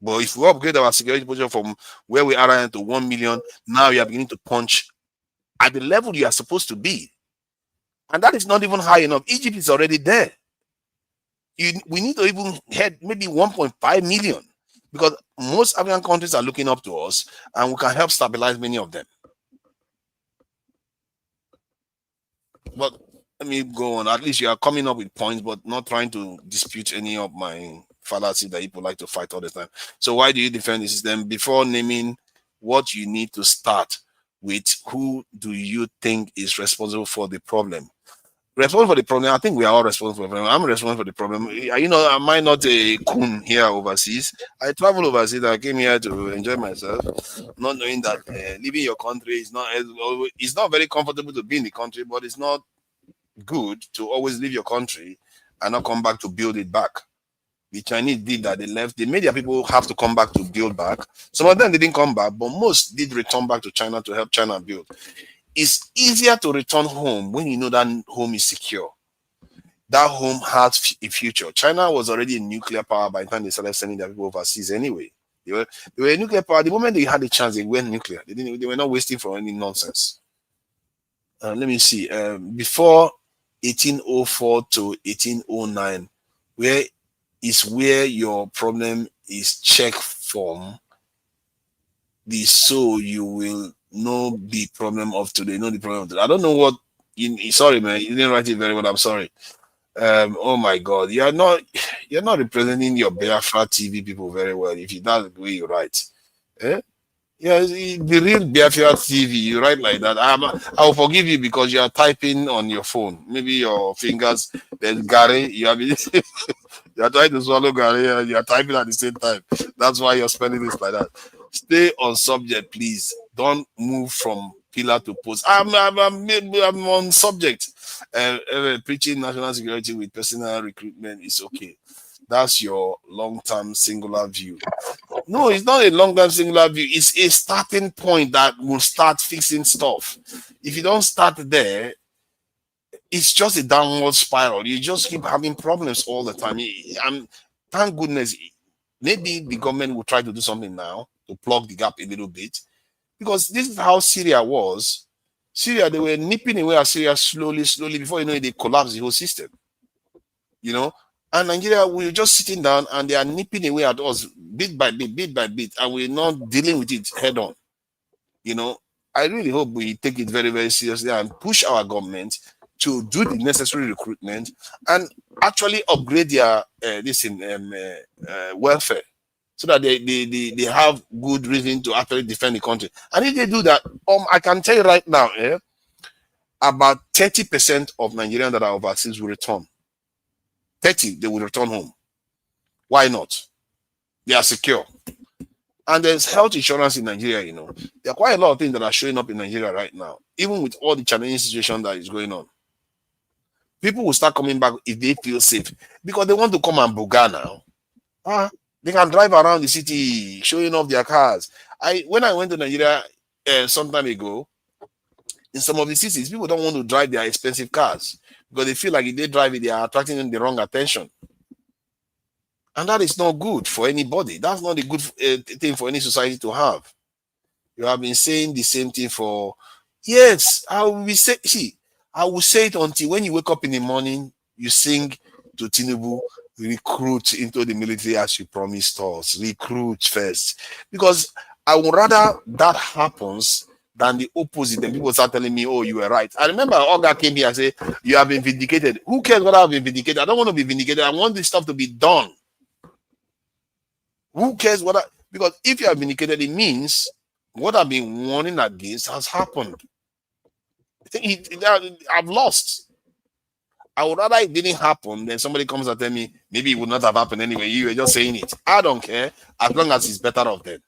But if we upgrade our security posture from where we are to 1 million, now you are beginning to punch at the level you are supposed to be. And that is not even high enough. Egypt is already there. We need to even head maybe 1.5 million, because most African countries are looking up to us and we can help stabilize many of them. But let me go on. At least you are coming up with points, but not trying to dispute any of my fallacy that people like to fight all the time. So why do you defend the system? Before naming what you need to start with who do you think is responsible for the problem. Responsible for the problem, I think we are all responsible for the problem. I'm responsible for the problem. You know, am I not a coon here overseas? I travel overseas. I came here to enjoy myself, not knowing that leaving your country is not, it's not very comfortable to be in the country, but it's not good to always leave your country and not come back to build it back. The Chinese did that. They left. They made their people have to come back to build back. Some of them didn't come back, but most did return back to China to help China build. It's easier to return home when you know that home is secure. That home has a future. China was already a nuclear power by the time they started sending their people overseas anyway. They were a nuclear power. The moment they had the chance, they went nuclear. They were not wasting for any nonsense. Let me see. Before 1804 to 1809, where your problem is check form, so you will know the problem of today. Know the problem of today. I don't know what sorry, man, you didn't write it very well. I'm sorry. Oh my God, you're not representing your Biafra TV people very well if that's the way you write. Eh? Yeah, the real Biafra TV, you write like that. I'll forgive you because you are typing on your phone. Maybe your fingers, there's Gary, you are trying to swallow Gary and you are typing at the same time. That's why you're spelling this like that. Stay on subject, please. Don't move from pillar to post. I'm on subject. Preaching national security with personal recruitment is okay. That's your long-term singular view. No, it's not a long-term singular view. It's a starting point that will start fixing stuff. If you don't start there, it's just a downward spiral. You just keep having problems all the time. Thank goodness, maybe the government will try to do something now to plug the gap a little bit, because this is how Syria was. Syria, they were nipping away at Syria slowly. Before you know it, they collapsed the whole system. You know, and Nigeria, we're just sitting down and they are nipping away at us bit by bit, and we're not dealing with it head on. You know, I really hope we take it very, very seriously and push our government to do the necessary recruitment and actually upgrade their welfare, so that they have good reason to actually defend the country. And if they do that, I can tell you right now, about 30% of Nigerians that are overseas will return. 30, they will return home. Why not? They are secure. And there's health insurance in Nigeria, you know. There are quite a lot of things that are showing up in Nigeria right now, even with all the challenging situation that is going on. People will start coming back if they feel safe, because they want to come and buga now. They can drive around the city showing off their cars. When I went to Nigeria some time ago, in some of the cities, people don't want to drive their expensive cars because they feel like if they drive it, they are attracting the wrong attention. And that is not good for anybody. That's not a good thing for any society to have. You have been saying the same thing for years. I will say it until when you wake up in the morning, you sing to Tinubu, recruit into the military as you promised us. Recruit first. Because I would rather that happens than the opposite. And people start telling me, oh, you were right. I remember Olga came here and said, you have been vindicated. Who cares whether I've been vindicated? I don't want to be vindicated. I want this stuff to be done. Who cares what because if you are vindicated, it means what I've been warning against has happened. I've lost. I would rather it didn't happen than somebody comes and tell me maybe it would not have happened anyway. You were just saying it. I don't care as long as it's better off then.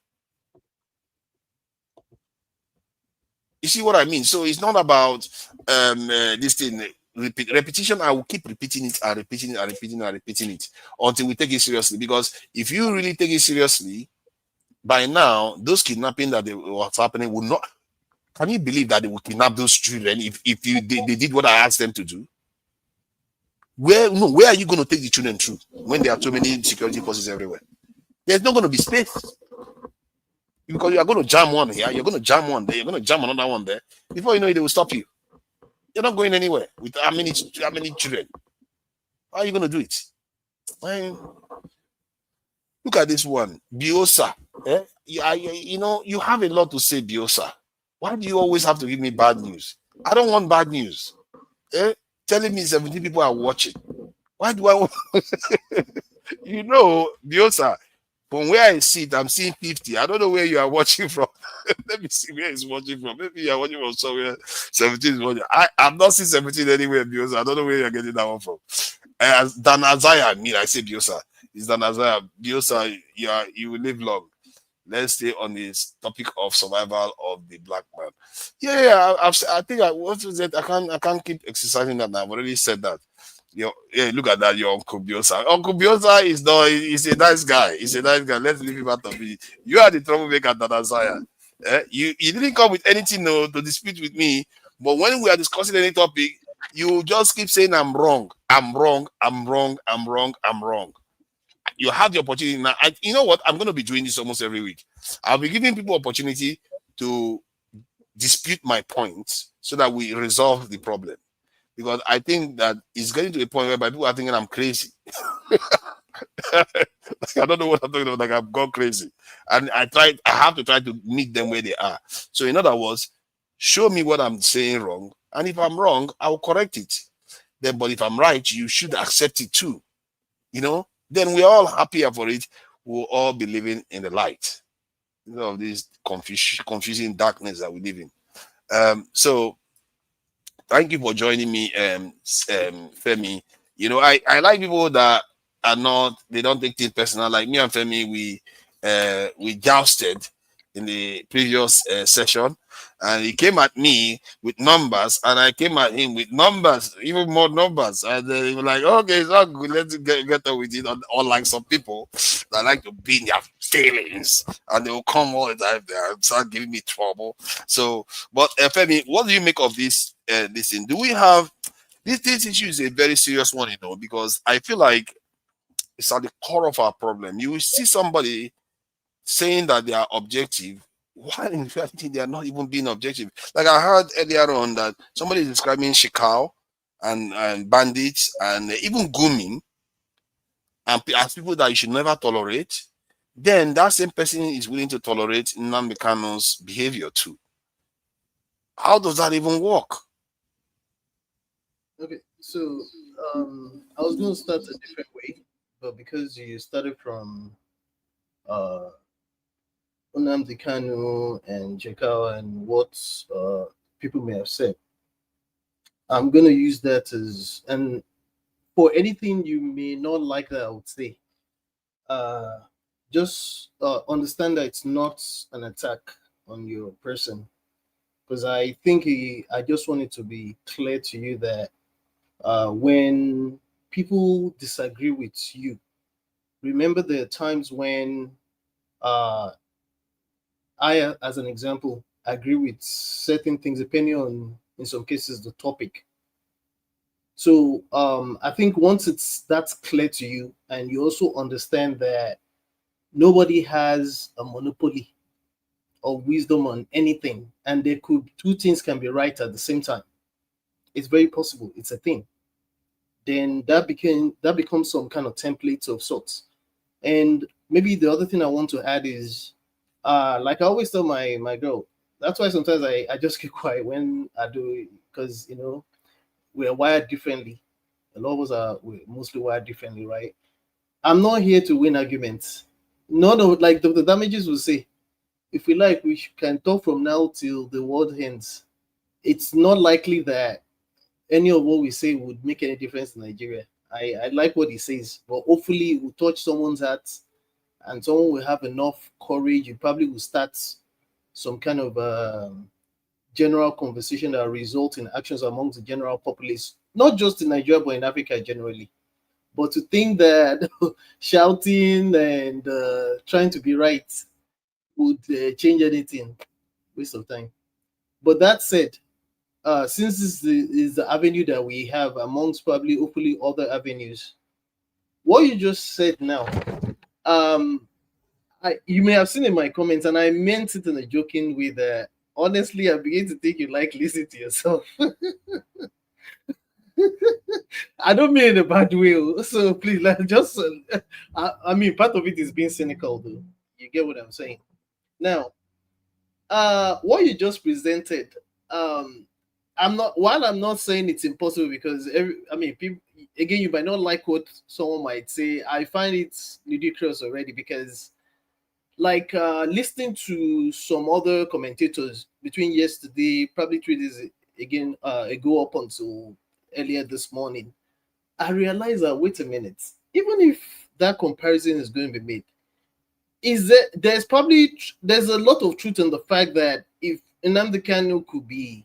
You see what I mean? So it's not about this thing. Repetition. I will keep repeating it and repeating it and repeating it and repeating it until we take it seriously. Because if you really take it seriously, by now those kidnapping that was happening would not. Can you believe that they would kidnap those children if they did what I asked them to do? Where are you going to take the children through when there are too many security forces everywhere? There's not going to be space. Because you are going to jam one here, you're going to jam one there, you're going to jam another one there. Before you know it, they will stop you. You're not going anywhere with how many children. How are you going to do it? Look at this one, Biosa. You have a lot to say, Biosa. Why do you always have to give me bad news? I don't want bad news. Telling me 17 people are watching. Why do I want? Biosa, from where I sit, I'm seeing 50. I don't know where you are watching from. Let me see where he's watching from. Maybe you're watching from somewhere. 17 is watching. I'm not seeing 17 anywhere, Biosa. I don't know where you're getting that one from. Dan Azaya, I say Biosa. It's Dan Azaya. Biosa, you will live long. Let's stay on this topic of survival of the black man. I think what was it? I can't keep exercising that now. I've already said that. Look at that, your Uncle Biosa. Uncle Biosa is he's a nice guy. He's a nice guy. Let's leave him out of it. You are the troublemaker, Danazaya. You didn't come with anything to dispute with me, but when we are discussing any topic, you just keep saying I'm wrong. I'm wrong. I'm wrong. I'm wrong. I'm wrong. You have the opportunity now. You know what? I'm going to be doing this almost every week. I'll be giving people opportunity to dispute my points so that we resolve the problem. Because I think that it's getting to a point where people are thinking I'm crazy. I don't know what I'm talking about. Like I've gone crazy, and I have to try to meet them where they are. So in other words, show me what I'm saying wrong, and if I'm wrong, I'll correct it. Then, but if I'm right, you should accept it too. Then we're all happier for it. We'll all be living in the light. Of this confusing darkness that we live in. So thank you for joining me, Femi. I like people that they don't take things personal. Like me and Femi, we jousted in the previous session, and he came at me with numbers, and I came at him with numbers, even more numbers, and they were like, okay, it's not good, let's get on with it. Unlike some people that like to be in their feelings, and they will come all the time there and start giving me trouble. So, but Femi, what do you make of this thing? Do we have this issue? Is a very serious one, because I feel like it's at the core of our problem. You will see somebody saying that they are objective, while in reality they are not even being objective. Like I heard earlier on that somebody is describing Shikau and bandits and even grooming and as people that you should never tolerate. Then that same person is willing to tolerate Nnamdi Kanu's behavior too. How does that even work? Okay, so I was going to start a different way, but because you started from Nnamdi Kanu and Jekau and what people may have said, I'm going to use that as, and for anything you may not like that, I would say, just understand that it's not an attack on your person. Because I think I just want it to be clear to you that when people disagree with you, remember there are times when I, as an example, agree with certain things depending on, in some cases, the topic. So I think once that's clear to you, and you also understand that nobody has a monopoly or wisdom on anything, and two things can be right at the same time. It's very possible. It's a thing. Then that becomes some kind of template of sorts. And maybe the other thing I want to add is, like I always tell my girl, that's why sometimes I just keep quiet when I do it, because we're wired differently. A lot of us we're mostly wired differently, right? I'm not here to win arguments. Like the damages will say, if we like, we can talk from now till the world ends. It's not likely that any of what we say would make any difference in Nigeria. I like what he says, but hopefully it will touch someone's heart, and someone will have enough courage. You probably will start some kind of general conversation that will result in actions amongst the general populace, not just in Nigeria, but in Africa generally. But to think that shouting and trying to be right would change anything, waste of time. But that said, since this is the avenue that we have amongst probably hopefully other avenues, what you just said now, you may have seen in my comments, and I meant it in a joking way that honestly I begin to think you like listening to yourself. I don't mean in a bad way, so please just I mean part of it is being cynical though. You get what I'm saying? Now, what you just presented, I'm not saying it's impossible, because people, again, you might not like what someone might say. I find it ludicrous already, because like listening to some other commentators between yesterday, probably 3 days ago up until earlier this morning, I realized that wait a minute, even if that comparison is going to be made, there's a lot of truth in the fact that if Nnamdi Kanu could be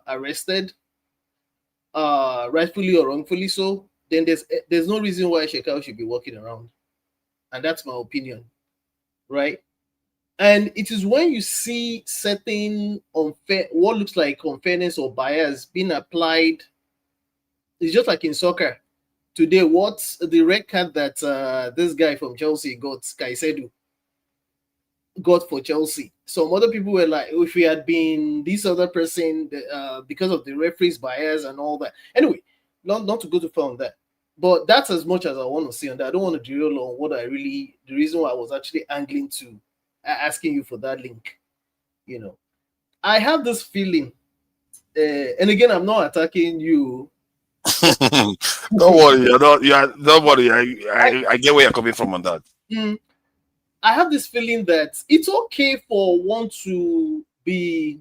arrested, rightfully or wrongfully so, then there's no reason why Shekau should be walking around, and that's my opinion, right? And it is when you see certain what looks like unfairness or bias being applied. It's just like in soccer today. What's the red card that this guy from Chelsea got, Caicedo, got for Chelsea? Some other people were like, if we had been this other person, because of the referee's bias and all that. Anyway, not to go too far on that. But that's as much as I want to say on that. I don't want to derail on what the reason why I was actually angling to asking you for that link. I have this feeling, and again, I'm not attacking you. Don't worry, don't worry. I get where you're coming from on that. I have this feeling that it's okay for one to be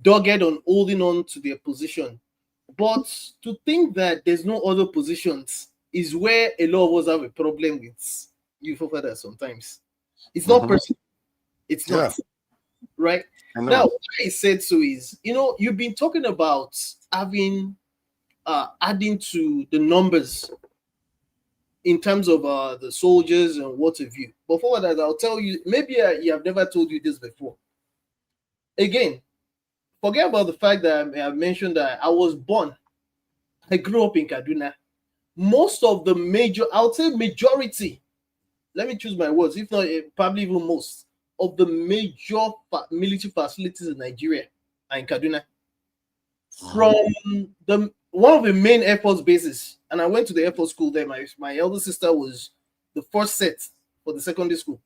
dogged on holding on to their position, but to think that there's no other positions is where a lot of us have a problem with you for that sometimes. It's not personal. It's not. Right? Now, what I said so is, you've been talking about having adding to the numbers in terms of the soldiers and what have you. But for that, I'll tell you, maybe I have never told you this before. Again, forget about the fact that I mentioned that I grew up in Kaduna. Most of the I would say majority, let me choose my words, if not probably even most, of the major military facilities in Nigeria are in Kaduna. From one of the main Air Force bases, and I went to the Air Force school there. My elder sister was the first set for the secondary school.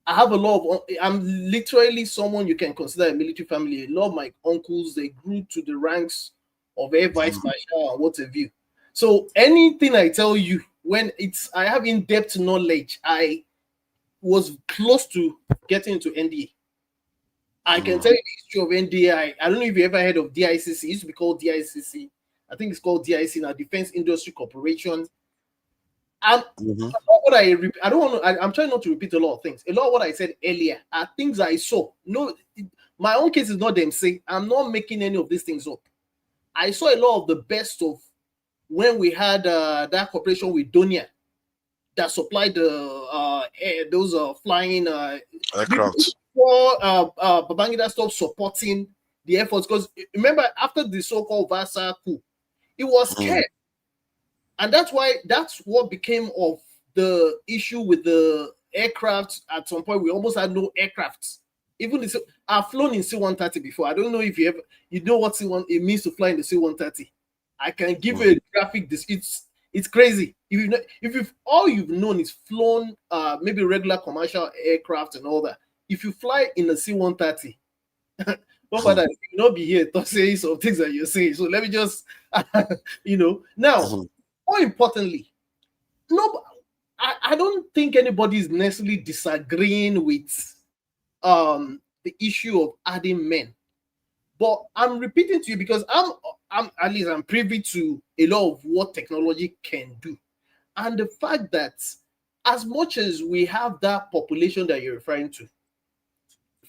I have I'm literally someone you can consider a military family. A lot of my uncles, they grew to the ranks of Air Vice Marshal and what have you. So anything I tell you, I have in-depth knowledge, I was close to getting into NDA. I can tell you the history of NDA. I don't know if you ever heard of DICC. It used to be called DICC. I think it's called DIC now, Defense Industry Corporation. I'm trying not to repeat a lot of things. A lot of what I said earlier are things I saw. No, my own case is not them saying. I'm not making any of these things up. I saw a lot of the best of when we had that cooperation with Donia that supplied those flying aircraft. Before Babangida stopped supporting the Air Force, because remember, after the so-called Vasa coup, it was scared. And that's what became of the issue with the aircraft. At some point, we almost had no aircrafts. Even I've flown in C-130 before. I don't know if you know what it means to fly in the C-130. I can give you a graphic. It's crazy. If all you've known is flown maybe regular commercial aircraft and all that, if you fly in a C-130, not for that, you will not be here to say some things that you're saying. So let me just, now, more importantly, I don't think anybody is necessarily disagreeing with the issue of adding men. But I'm repeating to you because I'm privy to a lot of what technology can do. And the fact that as much as we have that population that you're referring to,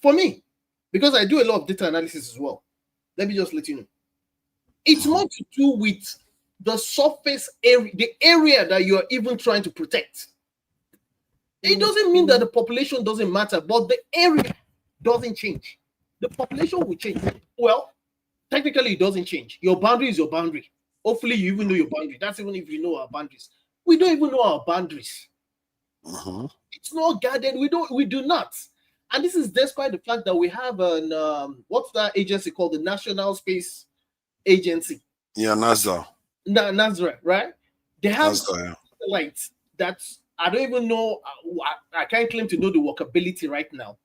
for me, because I do a lot of data analysis as well, let me just let you know, it's more to do with the surface area, the area that you're even trying to protect. It doesn't mean that the population doesn't matter, but the area doesn't change. The population will change. Well, technically, it doesn't change. Your boundary is your boundary. Hopefully, you even know your boundary. That's even if you know our boundaries. We don't even know our boundaries. It's not guarded. We do not. And this is despite the fact that we have an what's that agency called? The National Space Agency. Yeah, NASA. NASA, right? They have satellites that I don't even know. I can't claim to know the workability right now.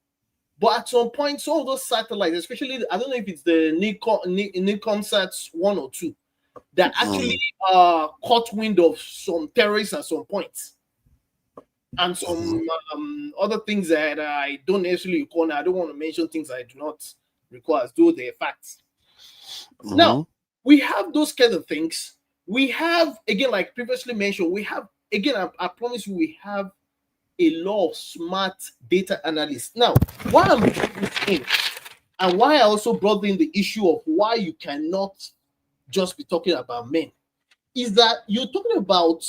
But at some point, some of those satellites, especially, I don't know if it's the Nikonsats 1 or 2, that actually caught wind of some terrorists at some point. and some other things that I don't necessarily recall. I don't want to mention things I do not recall as though they're facts. Now, we have those kind of things. We have, again, like previously mentioned, we have, again, I promise you, we have a lot of smart data analysts. Now, why I'm bringing this in, and why I also brought in the issue of why you cannot just be talking about men, is that you're talking about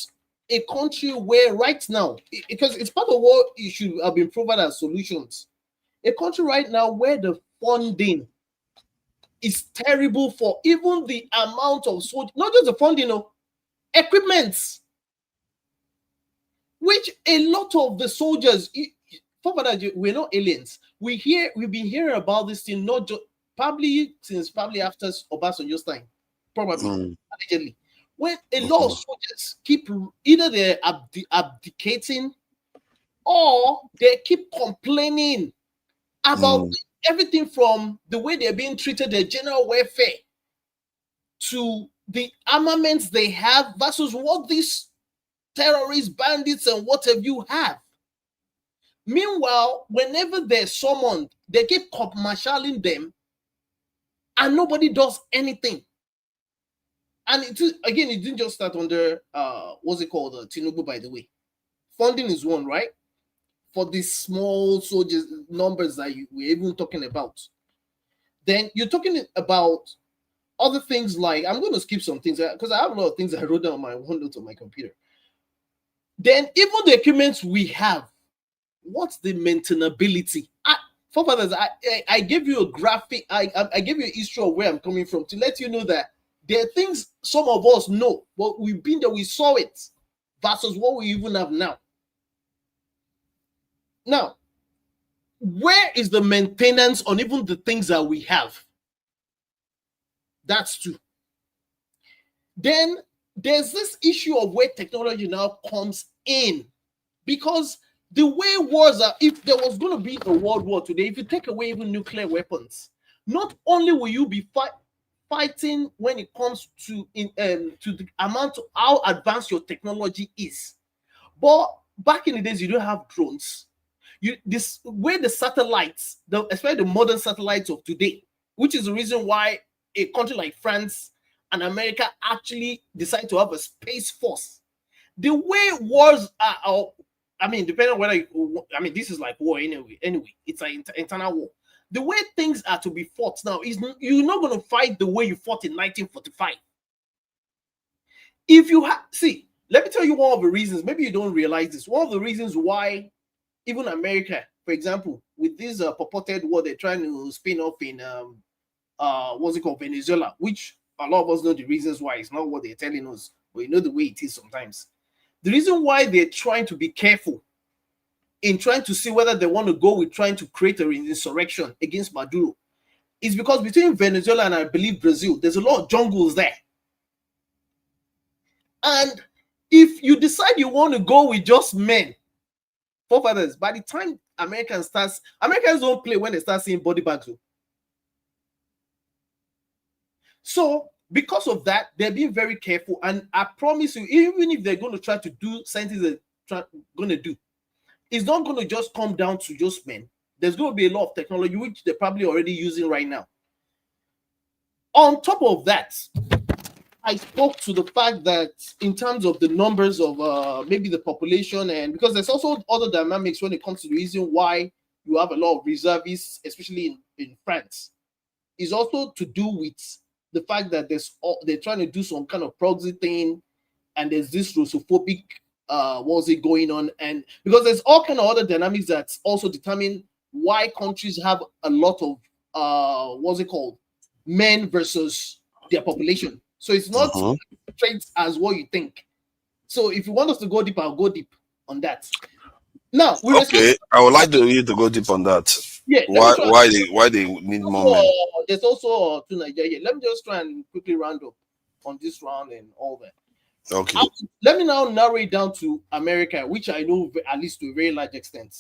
a country where right now, because it's part of what you should have been provided as solutions, a country right now where the funding is terrible for even the amount of soldiers, not just the funding, equipment, which a lot of the soldiers, we're not aliens. We've been hearing about this thing not just probably after Obasanjo's time, probably allegedly, when a lot of soldiers keep either they're abdicating or they keep complaining about everything from the way they're being treated, their general welfare, to the armaments they have versus what these terrorists, bandits, and what have you have. Meanwhile, whenever they're summoned, they keep court-martialing them and nobody does anything. And it didn't just start under what's it called, Tinubu, by the way. Funding is one, right? For these small soldiers numbers that we're even talking about. Then you're talking about other things like, I'm going to skip some things because I have a lot of things I wrote down on my OneNote on my computer. Then even the equipment we have, what's the maintainability? I gave you a graphic, I gave you a history of where I'm coming from to let you know that there are things some of us know, but we've been there, we saw it, versus what we even have now. Now, where is the maintenance on even the things that we have? That's two. Then there's this issue of where technology now comes in, because the way wars are, if there was going to be a world war today, if you take away even nuclear weapons, not only will you be fighting when it comes to the amount of how advanced your technology is, but back in the days you don't have drones. This way the satellites, especially the modern satellites of today, which is the reason why a country like France and America actually decide to have a space force. The way wars are, depending on whether this is like war anyway. It's an internal war. The way things are to be fought now is you're not going to fight the way you fought in 1945. If you let me tell you one of the reasons. Maybe you don't realize this. One of the reasons why even America, for example, with this purported war they're trying to spin off in Venezuela, which a lot of us know the reasons why. It's not what they're telling us, but you know the way it is sometimes. The reason why they're trying to be careful in trying to see whether they want to go with trying to create an insurrection against Maduro is because between Venezuela and I believe Brazil, there's a lot of jungles there. And if you decide you want to go with just men, forefathers, by the time Americans don't play when they start seeing body bags. So because of that, they're being very careful. And I promise you, even if they're going to try to do something they're going to do, it's not going to just come down to just men. There's going to be a lot of technology, which they're probably already using right now. On top of that, I spoke to the fact that in terms of the numbers of maybe the population, and because there's also other dynamics when it comes to the reason why you have a lot of reservists, especially in France, is also to do with the fact that they're trying to do some kind of proxy thing, and there's this Russophobic going on, and because there's all kind of other dynamics that also determine why countries have a lot of men versus their population. So it's not straight as what you think. So if you want us to go deep, I'll go deep on that. Now, I would like you to go deep on that. Yeah. Why they need more men? There's also to Nigeria. Let me just try and quickly round up on this round and all that. Okay. Let me now narrow it down to America, which I know at least to a very large extent.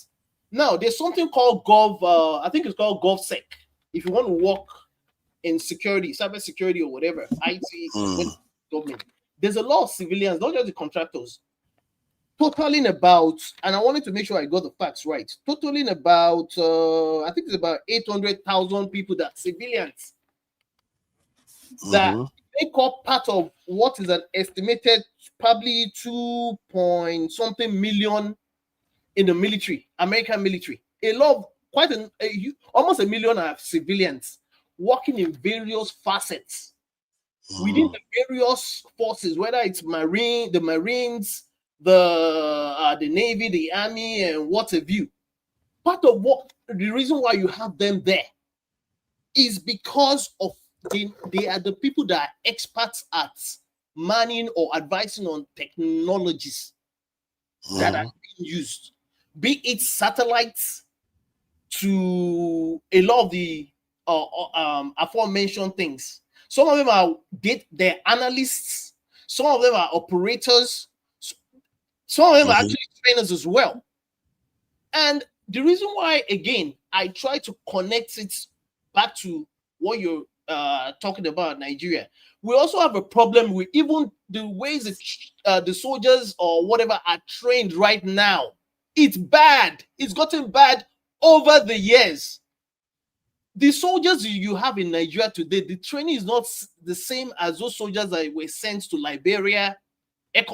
Now, there's something called I think it's called GovSec. If you want to work in security, cyber security or whatever, IT, government, there's a lot of civilians, not just the contractors. totaling about, and I wanted to make sure I got the facts right, totaling about, I think it's about 800,000 people, that civilians, that make up part of what is an estimated probably 2 point something million in the military, American military. A lot of, almost a million of civilians working in various facets within the various forces, whether it's the Marines, the Navy, the Army, and what have you. Part of the reason why you have them there is because of they are the people that are experts at manning or advising on technologies that are being used, be it satellites to a lot of the aforementioned things. Some of them are they're analysts, some of them are operators, some of them are actually trainers as well. And the reason why, again, I try to connect it back to what you're talking about, Nigeria. We also have a problem with even the ways that the soldiers or whatever are trained right now. It's bad. It's gotten bad over the years. The soldiers you have in Nigeria today, the training is not the same as those soldiers that were sent to Liberia. There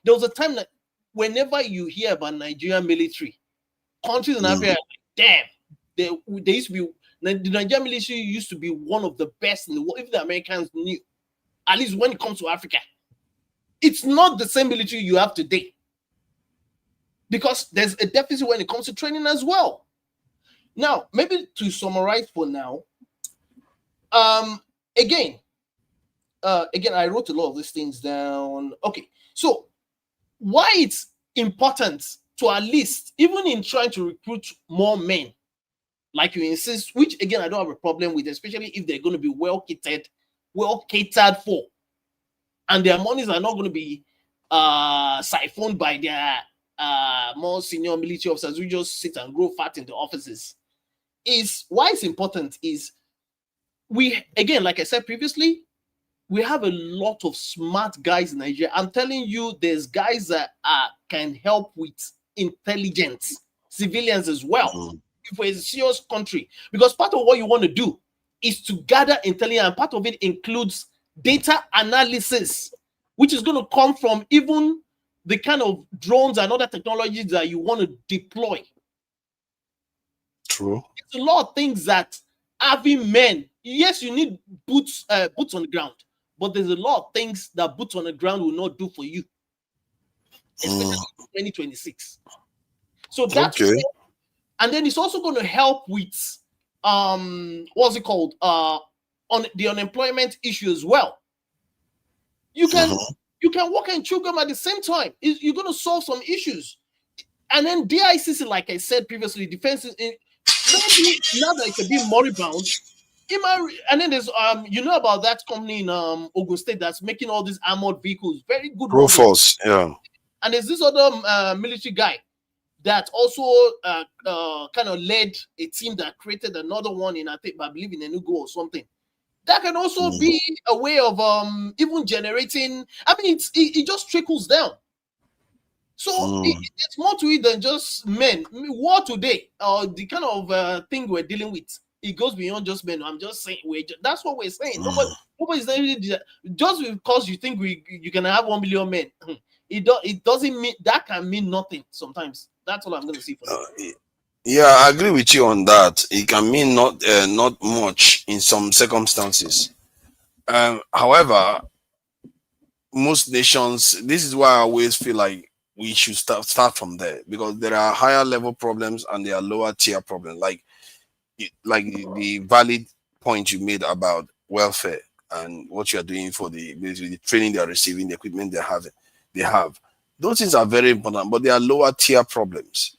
was a time that whenever you hear about Nigerian military, countries in Africa, damn, they used to be, the Nigerian military used to be one of the best in the world, if the Americans knew, at least when it comes to Africa. It's not the same military you have today, because there's a deficit when it comes to training as well. Now, maybe to summarize for now, again, I wrote a lot of these things down. Okay, so why it's important to, at least, even in trying to recruit more men, like you insist, which again I don't have a problem with, especially if they're going to be well catered for, and their monies are not going to be siphoned by their more senior military officers who just sit and grow fat in the offices. Is why it's important is we, again, like I said previously, we have a lot of smart guys in Nigeria. I'm telling you, there's guys that can help with intelligence, civilians as well. If we're a serious country, because part of what you want to do is to gather intelligence, and part of it includes data analysis, which is going to come from even the kind of drones and other technologies that you want to deploy. True. It's a lot of things that having men, yes, you need boots on the ground, but there's a lot of things that boots on the ground will not do for you, especially in 2026. So that's okay. And then it's also going to help with what's it called? On the unemployment issue as well. You can work and chew gum at the same time. You're going to solve some issues. And then DICC, like I said previously, defense is now that it's a bit moribund. And then there's you know about that company in Ogun State that's making all these armored vehicles, very good. Rufus, yeah. And there's this other military guy that also kind of led a team that created another one in, I believe in Enugu or something. That can also be a way of even generating. I mean, it just trickles down. So it's more to it than just men. I mean, war today, the kind of thing we're dealing with, it goes beyond just men. I'm just saying, that's what we're saying. Nobody's just because you think you can have 1 million men. It doesn't mean that can mean nothing sometimes. That's all I'm going to say for now. Yeah, I agree with you on that. It can mean not much in some circumstances. However, most nations, this is why I always feel like we should start from there, because there are higher level problems and there are lower tier problems. Like the valid point you made about welfare and what you are doing for the training they are receiving, the equipment they have. Those things are very important, but they are lower tier problems,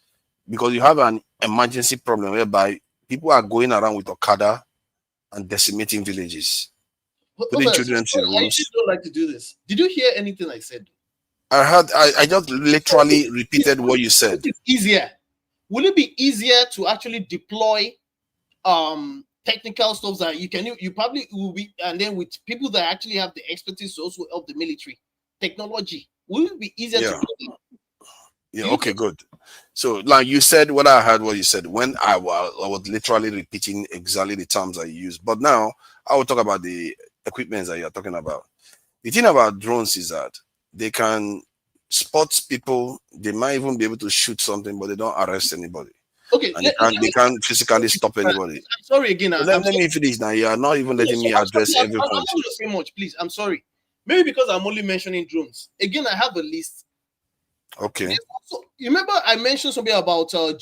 because you have an emergency problem whereby people are going around with Okada and decimating villages, putting children to rooms. I usually don't like to do this. Did you hear anything I said? I just literally repeated what you said. It's easier. Will it be easier to actually deploy technical stuff that you probably will be, and then with people that actually have the expertise to also help the military technology? Will it be easier to do it? Yeah, okay, good. So, like you said, what I heard, what you said, when I was literally repeating exactly the terms I used. But now I will talk about the equipment that you're talking about. The thing about drones is that they can spot people. They might even be able to shoot something, but they don't arrest anybody. Okay, And they can't physically stop anybody. I'm sorry again. Let me finish now. You are not even letting me address every point. I'm not going to say much, please. I'm sorry. Maybe because I'm only mentioning drones. Again, I have a list. Okay. So you remember I mentioned something about it was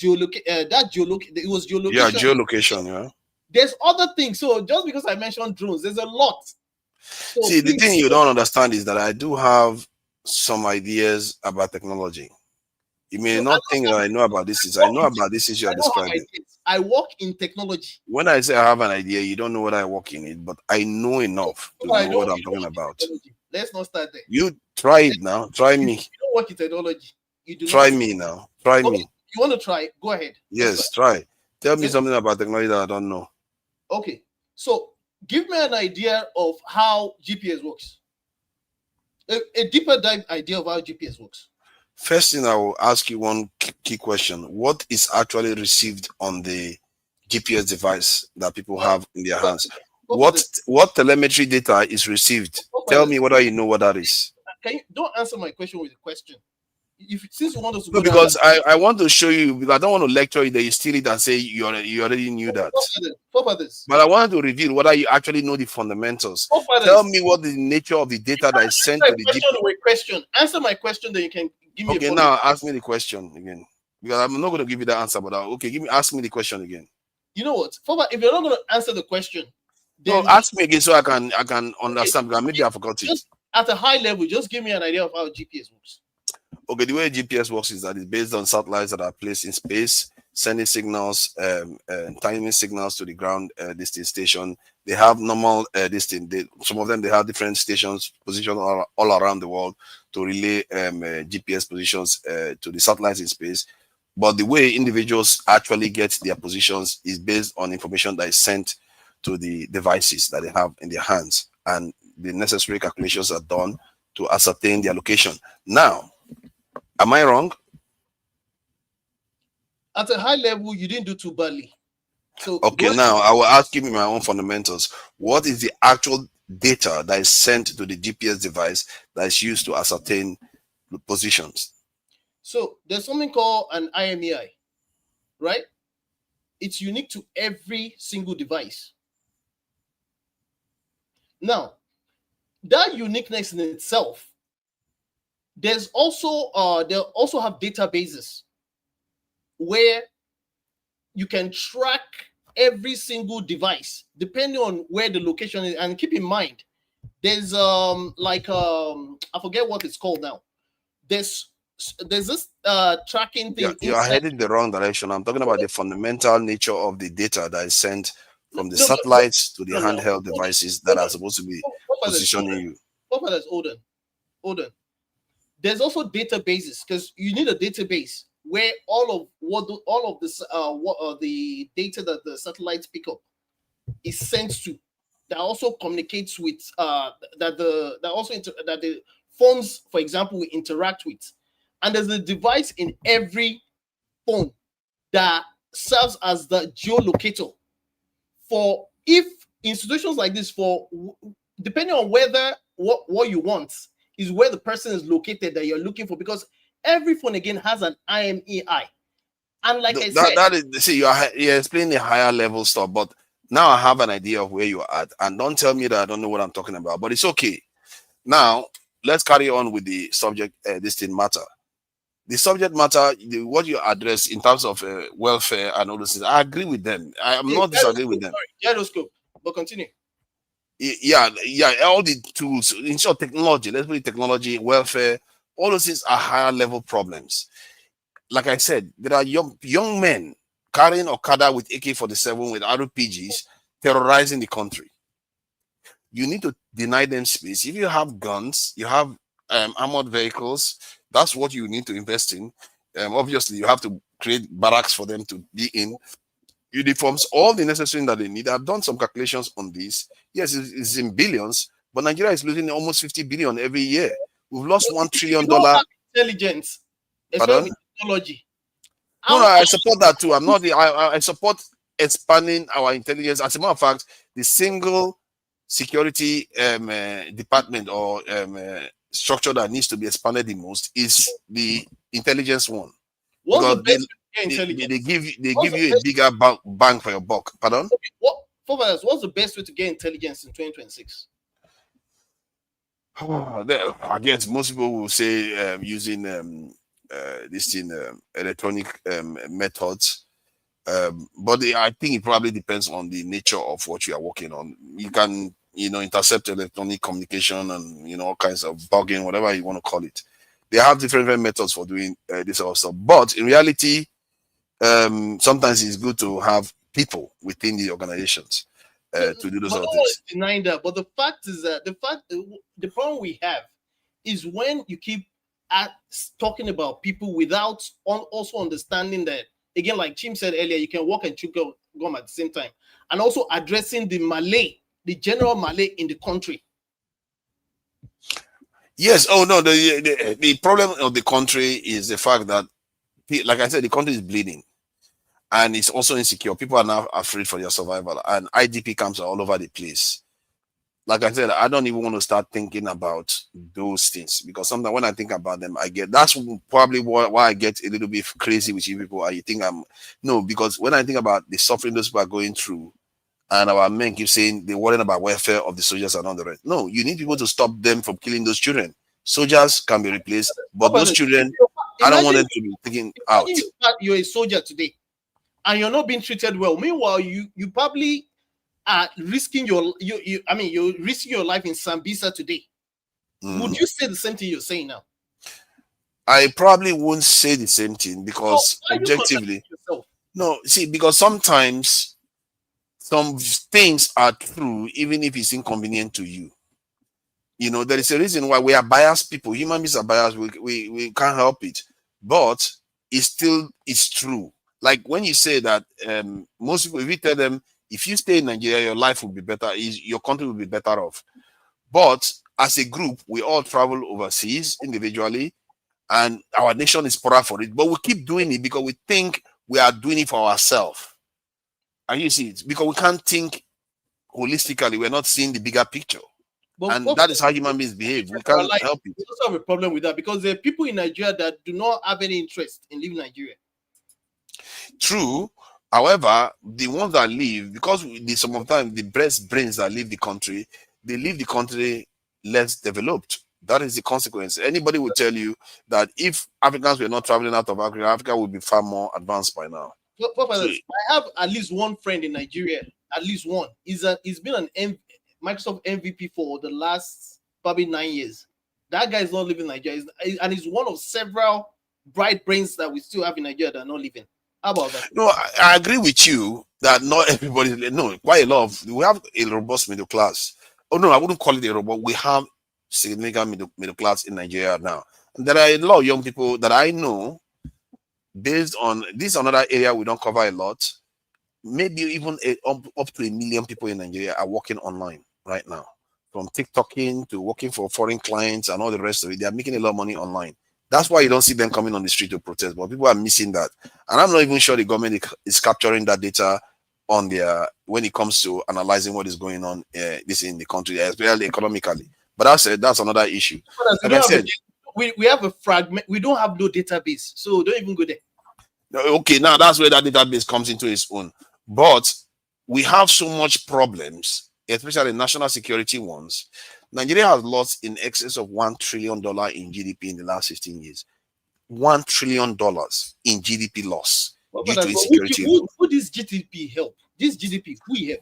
geolocation. Yeah, geolocation, yeah. There's other things. So just because I mentioned drones, there's a lot. So see, the thing you don't understand is that I do have some ideas about technology. You may not think that I know about this. I know about this issue you're describing. I work in technology. When I say I have an idea, you don't know what I work in it, but I know enough to know what I'm talking about. Let's not start there. You try it now. Try me. You don't work in technology. You do try me now. Try me. You want to try? Go ahead. Yes, try. Tell me something about technology that I don't know. Okay. So give me an idea of how GPS works. A deeper dive idea of how GPS works. First thing, I will ask you one key question. What is actually received on the GPS device that people have in their hands? What telemetry data is received? Tell me whether you know what that is. Don't answer my question with a question. Since you want us to no, because I want to show you, because I don't want to lecture you that you steal it and say you already knew that. But I wanted to reveal whether you actually know the fundamentals. Tell me what the nature of the data that is sent to the GPS. Answer my question, then you can give me. Okay, now ask me the question again, because I'm not going to give you that answer. But okay, ask me the question again. You know what, if you're not going to answer the question, then ask me again so I can understand. Because maybe I forgot it. Just at a high level, just give me an idea of how GPS works. Okay, the way GPS works is that it's based on satellites that are placed in space, sending signals, timing signals to the ground station. They have normal some of them they have different stations positioned all around the world to relay GPS positions to the satellites in space. But the way individuals actually get their positions is based on information that is sent to the devices that they have in their hands, and the necessary calculations are done to ascertain their location. Now, am I wrong? At a high level, you didn't do too badly. So okay, now I will ask you my own fundamentals. What is the actual data that is sent to the GPS device that is used to ascertain the positions? So there's something called an IMEI, right? It's unique to every single device. Now, that uniqueness in itself, there's also they'll also have databases where you can track every single device depending on where the location is. And keep in mind, there's I forget what it's called now. There's this tracking thing. You're heading the wrong direction. I'm talking about the fundamental nature of the data that is sent from the satellites to the handheld devices that are supposed to be positioning you. Hold on. There's also databases, because you need a database where all of the data that the satellites pick up is sent to. That also communicates with that the phones, for example, will interact with. And there's a device in every phone that serves as the geolocator for if institutions like this, for depending on whether what you want is where the person is located that you're looking for, because every phone again has an IMEI. And like I said, you're explaining the higher level stuff, but now I have an idea of where you're at, and don't tell me that I don't know what I'm talking about, but it's okay. Now let's carry on with the subject. This thing matter. The subject matter, what you address in terms of welfare and all those things, I agree with them. I am not disagreeing with them. Gyroscope, but continue. Yeah, all the tools, in short, technology, let's put it technology, welfare, all those things are higher level problems. Like I said, there are young men carrying Okada with AK-47 with RPGs terrorizing the country. You need to deny them space. If you have guns, you have armored vehicles, that's what you need to invest in. Obviously, you have to create barracks for them to be in, uniforms, all the necessary that they need. I've done some calculations on this. Yes, it's in billions, but Nigeria is losing almost 50 billion every year. We've lost $1 trillion. Intelligence. technology. No, I support that too. I'm not. I support expanding our intelligence. As a matter of fact, the single security department or structure that needs to be expanded the most is the intelligence one. What's the Because best way to get intelligence? they give you a bigger bang for your buck. Pardon? What's the best way to get intelligence in 2026? I guess most people will say using this thing electronic methods. But I think it probably depends on the nature of what you are working on. You can, intercept electronic communication and, all kinds of bugging, whatever you want to call it. They have different methods for doing this sort of stuff. But in reality, sometimes it's good to have people within the organizations to do those sort of things. Denying that, but the fact is that the problem we have is when you keep talking about people without also understanding that, again, like Chim said earlier, you can walk and chew gum at the same time, and also addressing the general Malay in the country. Yes. Oh no. The problem of the country is the fact that, like I said, the country is bleeding, and it's also insecure. People are now afraid for their survival, and IDP camps are all over the place. Like I said, I don't even want to start thinking about those things, because sometimes when I think about them, that's probably why I get a little bit crazy with you people. You think because when I think about the suffering those people are going through, and our men keep saying they're worrying about welfare of the soldiers and all the rest. No, you need people to stop them from killing those children. Soldiers can be replaced, but those children, I don't want them to be taken out. You're a soldier today, and you're not being treated well. Meanwhile, you probably are risking you're risking your life in Sambisa today. Would you say the same thing you're saying now? I probably won't say the same thing, because objectively, because sometimes some things are true, even if it's inconvenient to you. There is a reason why we are biased people. Human beings are biased. We can't help it. But it's true. Like when you say that most people, if you tell them, if you stay in Nigeria, your life will be better, your country will be better off. But as a group, we all travel overseas individually, and our nation is poorer for it. But we keep doing it because we think we are doing it for ourselves. And you see it, because we can't think holistically. We're not seeing the bigger picture. And that is how human beings behave. We can't help it. We also have a problem with that, because there are people in Nigeria that do not have any interest in leaving Nigeria. True. However, the ones that leave, because some of the time the best brains that leave the country, they leave the country less developed. That is the consequence. Anybody will tell you that if Africans were not traveling out of Africa, Africa would be far more advanced by now. I have at least one friend in Nigeria. At least one. He's been an Microsoft MVP for the last probably 9 years. That guy is not living in Nigeria, and he's one of several bright brains that we still have in Nigeria that are not living. How about that? No, I agree with you that not everybody. No, quite a lot. We have a robust middle class. Oh no, I wouldn't call it a robust. We have significant middle class in Nigeria now. And there are a lot of young people that I know. Based on this, another area we don't cover a lot. Maybe even up to 1 million people in Nigeria are working online right now, from TikToking to working for foreign clients and all the rest of it. They are making a lot of money online. That's why you don't see them coming on the street to protest. But people are missing that, and I'm not even sure the government is capturing that data on when it comes to analyzing what is going on this in the country, especially economically. But that's another issue. Like I said, we have a fragment. We don't have no database, so don't even go there. Okay, now that's where that database comes into its own. But we have so much problems, especially national security ones. Nigeria has lost in excess of $1 trillion in GDP in the last 15 years. $1 trillion in GDP loss due to insecurity. Who does GDP help? This GDP, who help?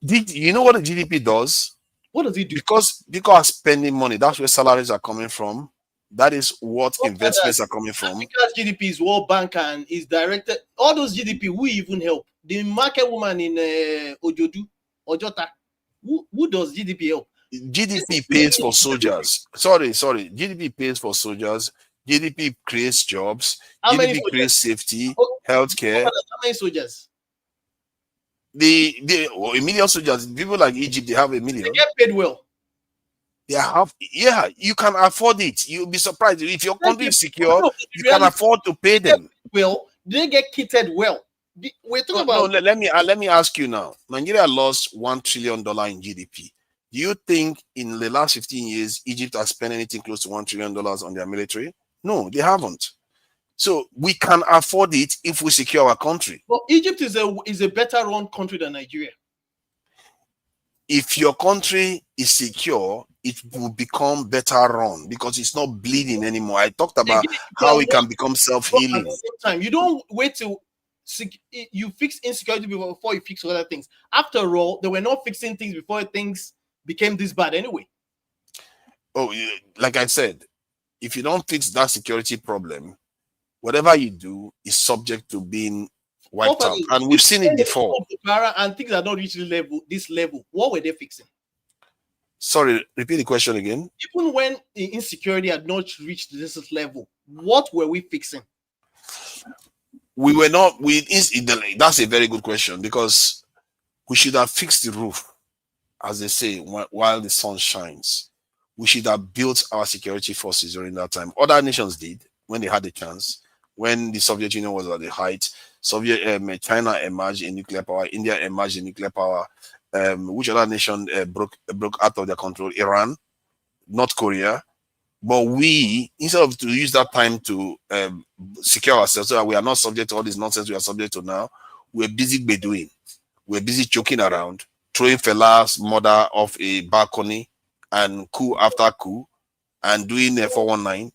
You know what the GDP does? What does it do? Because people are spending money. That's where salaries are coming from. That is what investments are coming from. Because GDP is World Bank and is directed. All those GDP, who even help? The market woman in Ojota. Who does GDP help? GDP pays for soldiers. Sorry. GDP pays for soldiers. GDP creates jobs. GDP creates safety, healthcare. How many soldiers? 1 million soldiers. People like Egypt, they have 1 million. They get paid well. They have, yeah, you can afford it. You'll be surprised if your country is secure. No, You can afford to pay them. Well, they get kitted well. We're talking about. No, let me ask you now. Nigeria lost $1 trillion in GDP. Do you think in the last 15 years Egypt has spent anything close to $1 trillion on their military? No, they haven't. So we can afford it if we secure our country. Well, Egypt is a better run country than Nigeria. If your country is secure, it will become better run because it's not bleeding anymore. I talked about how it can become self-healing. At the same time, you don't wait till you fix insecurity before you fix other things. After all, they were not fixing things before things became this bad anyway. Oh, like I said, if you don't fix that security problem, whatever you do is subject to being wiped out. And we've seen it before. And things are not reaching this level. What were they fixing? Sorry, repeat the question again. Even when the insecurity had not reached this level, what were we fixing? We were not. That's a very good question because we should have fixed the roof, as they say, while the sun shines. We should have built our security forces during that time. Other nations did when they had the chance. When the Soviet Union was at the height, China emerged in nuclear power. India emerged in nuclear power. Which other nation broke out of their control? Iran, North Korea. But we, instead of to use that time to secure ourselves so that we are not subject to all this nonsense we are subject to now, we're busy bedouing. We're busy joking around, throwing Fela's mother off a balcony and coup after coup and doing a 419.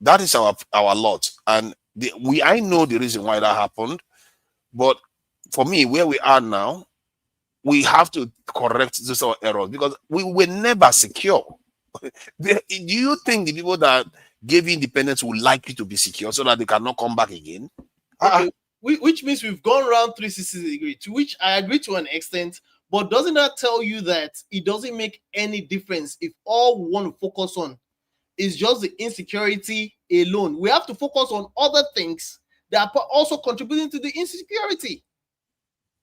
That is our lot. And I know the reason why that happened. But for me, where we are now, we have to correct those errors because we were never secure. Do you think the people that gave you independence would like you to be secure so that they cannot come back again? Okay. Which means we've gone around 360 degrees, to which I agree to an extent. But doesn't that tell you that it doesn't make any difference if all we want to focus on is just the insecurity alone? We have to focus on other things that are also contributing to the insecurity.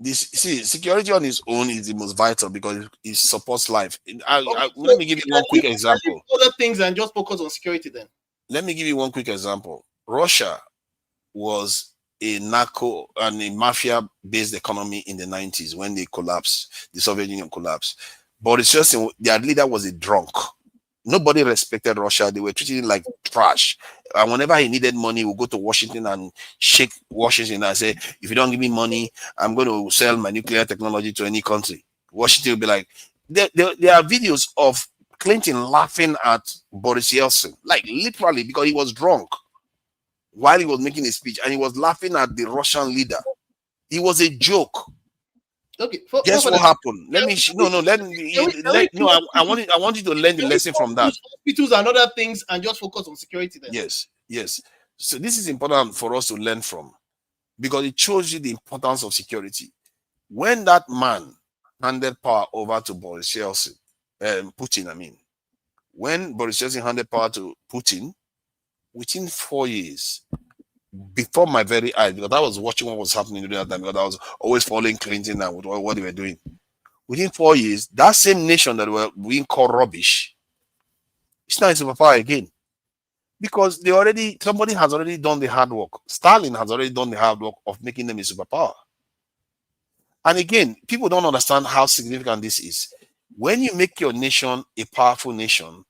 Security on its own is the most vital because it supports life. Let me give you one quick example. Other things and just focus on security then. Let me give you one quick example. Russia was a narco and a mafia-based economy in the 90s when they collapsed, the Soviet Union collapsed. But it's just their leader was a drunk. Nobody respected Russia. They were treating it like trash. And whenever he needed money, he would go to Washington and shake Washington and say, if you don't give me money, I'm going to sell my nuclear technology to any country. Washington will be like, there are videos of Clinton laughing at Boris Yeltsin, like literally because he was drunk while he was making a speech and he was laughing at the Russian leader. It was a joke. Okay. Guess what happened? I want you to learn the lesson from that. Hospitals and other things and just focus on security then. Yes. So this is important for us to learn from because it shows you the importance of security. When that man handed power over to Boris Yeltsin, Putin, when Boris Yeltsin handed power to Putin, within 4 years, before my very eyes, because I was watching what was happening during that time, because I was always following Clinton and what they were doing. Within 4 years, that same nation that were being called rubbish, it's not a superpower again. Because somebody has already done the hard work. Stalin has already done the hard work of making them a superpower. And again, people don't understand how significant this is. When you make your nation a powerful nation,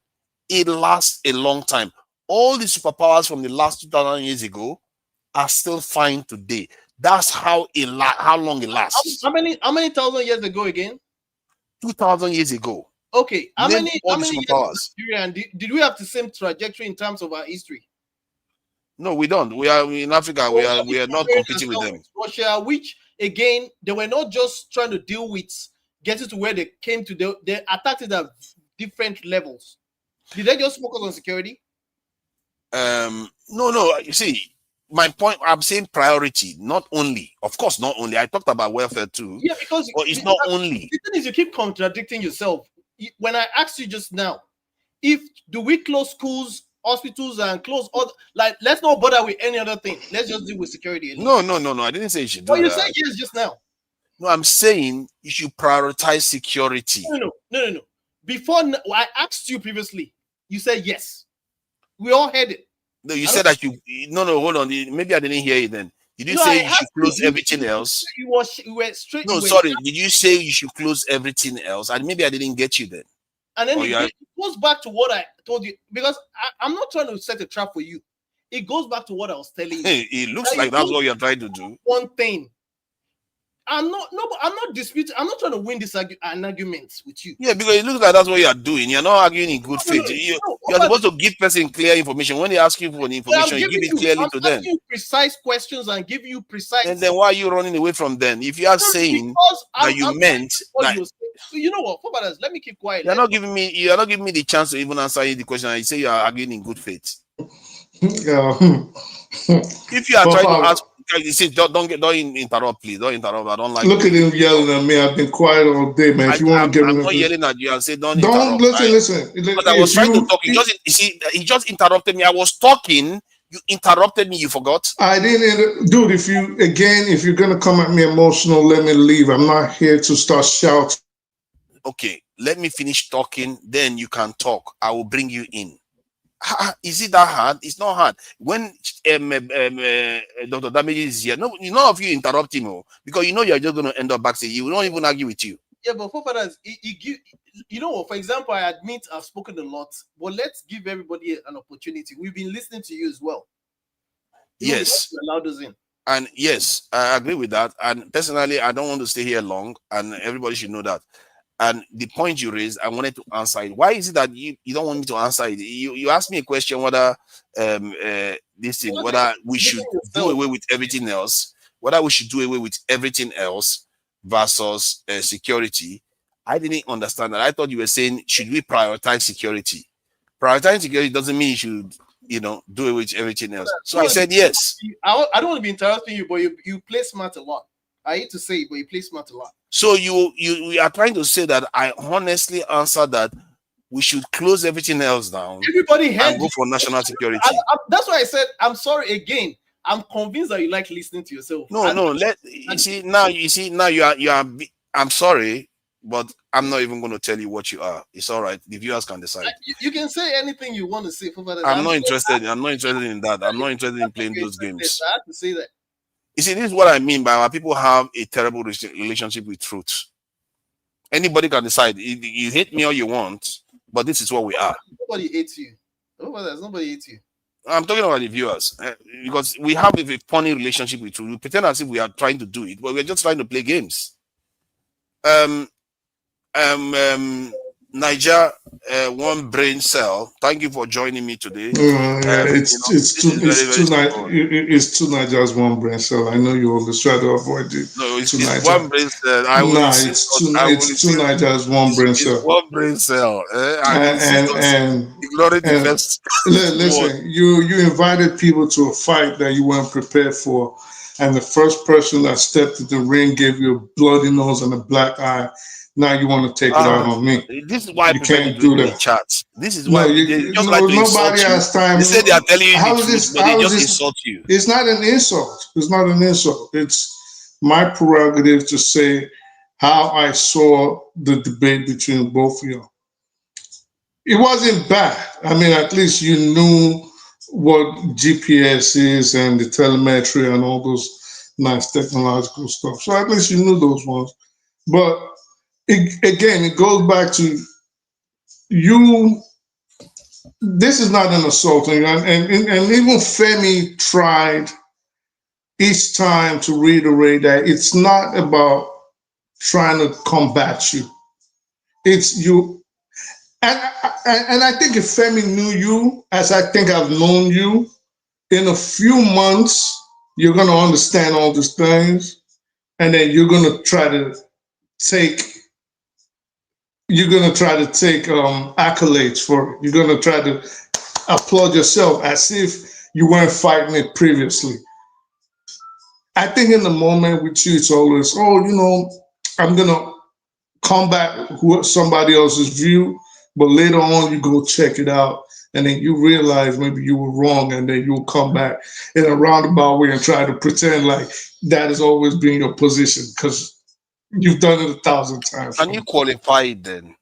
it lasts a long time. All the superpowers from the last 2,000 years ago are still fine today. That's how long it lasts. How many thousand years ago again? 2,000 years ago. Okay. How many years did we have the same trajectory in terms of our history? No, we don't. We are in Africa. We are not competing with them. Russia, which again, they were not just trying to deal with getting to where they came to. They attacked it at different levels. Did they just focus on security? No. You see, my point, I'm saying priority, not only. Of course, not only. I talked about welfare too. Yeah, because it's not only. The thing is, you keep contradicting yourself. When I asked you just now, do we close schools, hospitals, and close other, let's not bother with any other thing. Let's just deal with security. No. I didn't say you should do that. You said yes just now. No, I'm saying you should prioritize security. No. Before I asked you previously, you said yes. We all heard it. No, you said that you. No, hold on. Maybe I didn't hear you then. Did you say you should close everything else? You were straight. No, sorry. Did you say you should close everything else? And maybe I didn't get you then. And then it goes back to what I told you, because I'm not trying to set a trap for you. It goes back to what I was telling you. Hey, it looks like that's what you're trying to do. One thing. I'm not disputing. I'm not trying to win this argument with you. Yeah, because it looks like that's what you're doing. You're not arguing in good faith. You're supposed to give person clear information. When they ask you for the information, you give it clearly to them. You precise questions and give you precise. And then why are you running away from them? If you are saying that you meant that, you know what? Let me keep quiet. You're not giving me the chance to even answer the question. You say you are arguing in good faith. If you are trying to ask, you see, don't interrupt, please. Don't interrupt. I don't like. Look at him yelling at me. I've been quiet all day, man. If you want to get I'm not yelling at you. I say don't listen. But I was trying to talk. He just interrupted me. I was talking. You interrupted me. You forgot. I didn't, dude. If you're gonna come at me emotional, let me leave. I'm not here to start shouting. Okay, let me finish talking. Then you can talk. I will bring you in. Is it that hard? It's not hard. When Dr. Damage is here, none of you interrupt him, because you know you're just going to end up backstage. He will not even argue with you. Yeah, but for fathers, you know, for example, I admit I've spoken a lot, but let's give everybody an opportunity. We've been listening to you as well. Yes. Allowed us in. And yes, I agree with that. And personally, I don't want to stay here long, and everybody should know that. And the point you raised, I wanted to answer it. Why is it that you don't want me to answer it? You asked me a question whether whether we should do away with everything else, versus security. I didn't understand that. I thought you were saying, should we prioritize security? Prioritizing security doesn't mean you should, do away with everything else. So I said yes. I don't want to be interrupting you, but you play smart a lot. I hate to say it, but you play smart a lot. So you are trying to say that I honestly answered that we should close everything else down. Everybody and go for national security. That's why I said I'm sorry again. I'm convinced that you like listening to yourself. No. You are. I'm sorry, but I'm not even going to tell you what you are. It's all right. The viewers can decide. You can say anything you want to say. I'm not interested. I'm not interested in that. I'm not interested in playing those games. I have to say that. You see, this is what I mean by our people have a terrible relationship with truth. Anybody can decide. You hate me all you want, but this is what we are. Nobody hates you. Nobody hates you. I'm talking about the viewers, because we have a funny relationship with truth. We pretend as if we are trying to do it, but we're just trying to play games. Niger, one brain cell. Thank you for joining me today. It's two Nigers, one brain cell. I know you always try to avoid it. No, it's one brain cell. It's two Nigers, one brain cell. One brain cell. Listen, you invited people to a fight that you weren't prepared for, and the first person that stepped in the ring gave you a bloody nose and a black eye. Now you want to take it out on me. This is why you can't do that. Chat. This is why nobody has time. They say they are telling you the truth, but they just insult you. It's not an insult. It's not an insult. It's my prerogative to say how I saw the debate between both of you. It wasn't bad. I mean, at least you knew what GPS is and the telemetry and all those nice technological stuff. So at least you knew those ones. But it goes back to you. This is not an assault, and even Femi tried each time to reiterate that it's not about trying to combat you. It's you, and I think if Femi knew you, as I think I've known you, in a few months you're going to understand all these things, and then you're going to try to take. You're going to try to take accolades for it. You're going to try to applaud yourself as if you weren't fighting it previously. I think in the moment with you, it's always, I'm going to combat somebody else's view, but later on you go check it out, and then you realize maybe you were wrong, and then you'll come back in a roundabout way and try to pretend like that has always been your position, because you've done it 1,000 times. Can you qualify it then?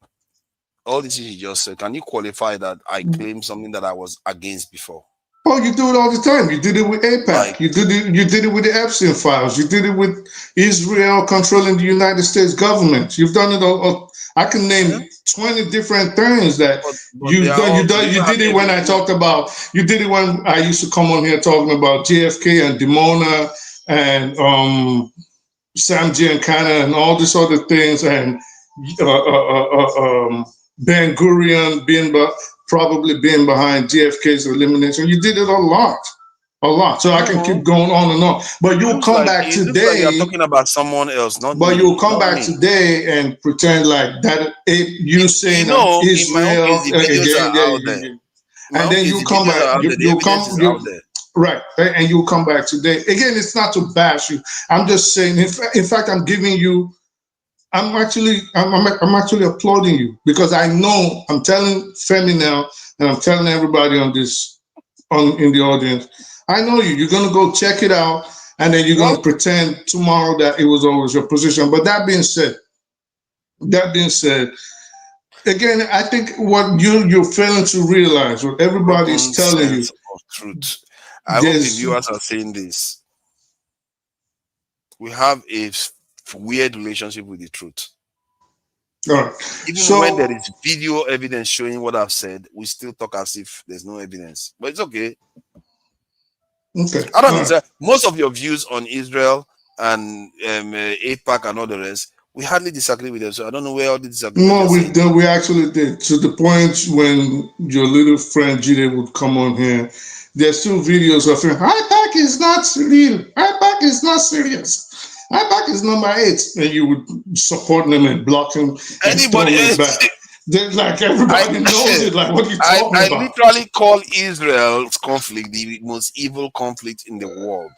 all this you just said, can you qualify that I claim something that I was against before? Oh, you do it all the time. You did it with AIPAC. Like, You did it with the Epstein files. You did it with Israel controlling the United States government. You've done it all. I can name 20 different things that but you've they are done. all- You did it when I talked about. You did it when I used to come on here talking about JFK and Dimona and Sam Giancana and all these other things, and Ben Gurion probably being behind JFK's elimination. You did it a lot. So I can keep going on and on. But you'll come back It looks like today. you're talking about someone else, not But me, you'll come not back me. today and pretend like that. You saying You know, Israel in my own case, the videos are out there. and then you come back. You'll come. Out there. Right, and you'll come back today. Again, it's not to bash you. I'm just saying. In fact, I'm giving you. I'm actually applauding you because I know I'm telling Femi now, and I'm telling everybody in the audience. I know you. You're gonna go check it out, and then you're gonna pretend tomorrow that it was always your position. But that being said, again, I think what you're failing to realize, what everybody's telling you, of truth. I hope the viewers are saying this. We have a weird relationship with the truth. All right. Even when there is video evidence showing what I've said, we still talk as if there's no evidence. But it's okay. Okay. I don't know, sir. Most of your views on Israel and AIPAC and all the rest, we hardly disagree with them. So I don't know where all the disagreements. No, we actually did. To the point when your little friend Jide would come on here, there's still videos of him. AIPAC is not real. AIPAC is not serious. AIPAC is number 8, and you would support them and block him. Anybody else? Like everybody knows it. Like, what are you talking about? I literally call Israel's conflict the most evil conflict in the world.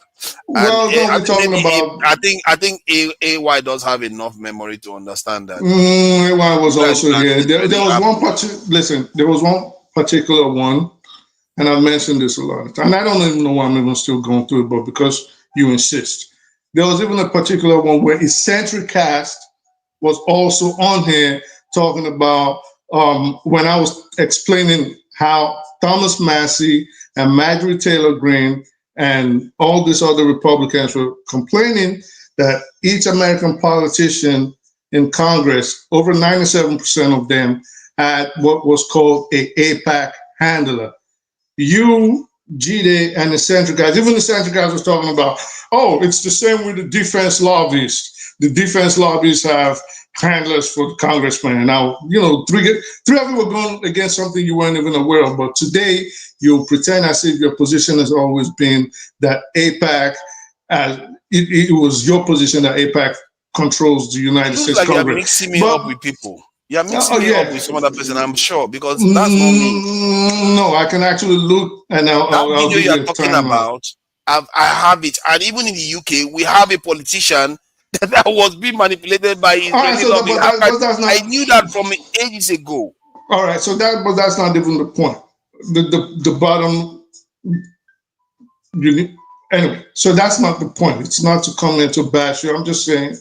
Well, and, we're talking about. I think AY does have enough memory to understand that. AY was also here. There was one particular. Listen, there was one particular one, and I've mentioned this a lot, and I don't even know why I'm even still going through it, but because you insist. There was even a particular one where Eccentric Cast was also on here talking about when I was explaining how Thomas Massey and Marjorie Taylor Greene and all these other Republicans were complaining that each American politician in Congress, over 97% of them, had what was called a AIPAC handler. You, Jide, and Eccentric Guys, even Eccentric Guys was talking about, oh, it's the same with the defense lobbyists. The defense lobbyists have handlers for the congressman. Now, three of you were going against something you weren't even aware of, but today you pretend as if your position has always been that AIPAC, it was your position that AIPAC controls the United States like Congress. You're mixing me up with people. You're mixing me up with some other person, I'm sure, because that's not me. No, I can actually look, and I'll video you're talking about, I have it. And even in the UK, we have a politician that was being manipulated by Israeli lobby. I knew that from ages ago. All right, so that's not even the point. The bottom, anyway. So that's not the point. It's not to come in to bash you. I'm just saying,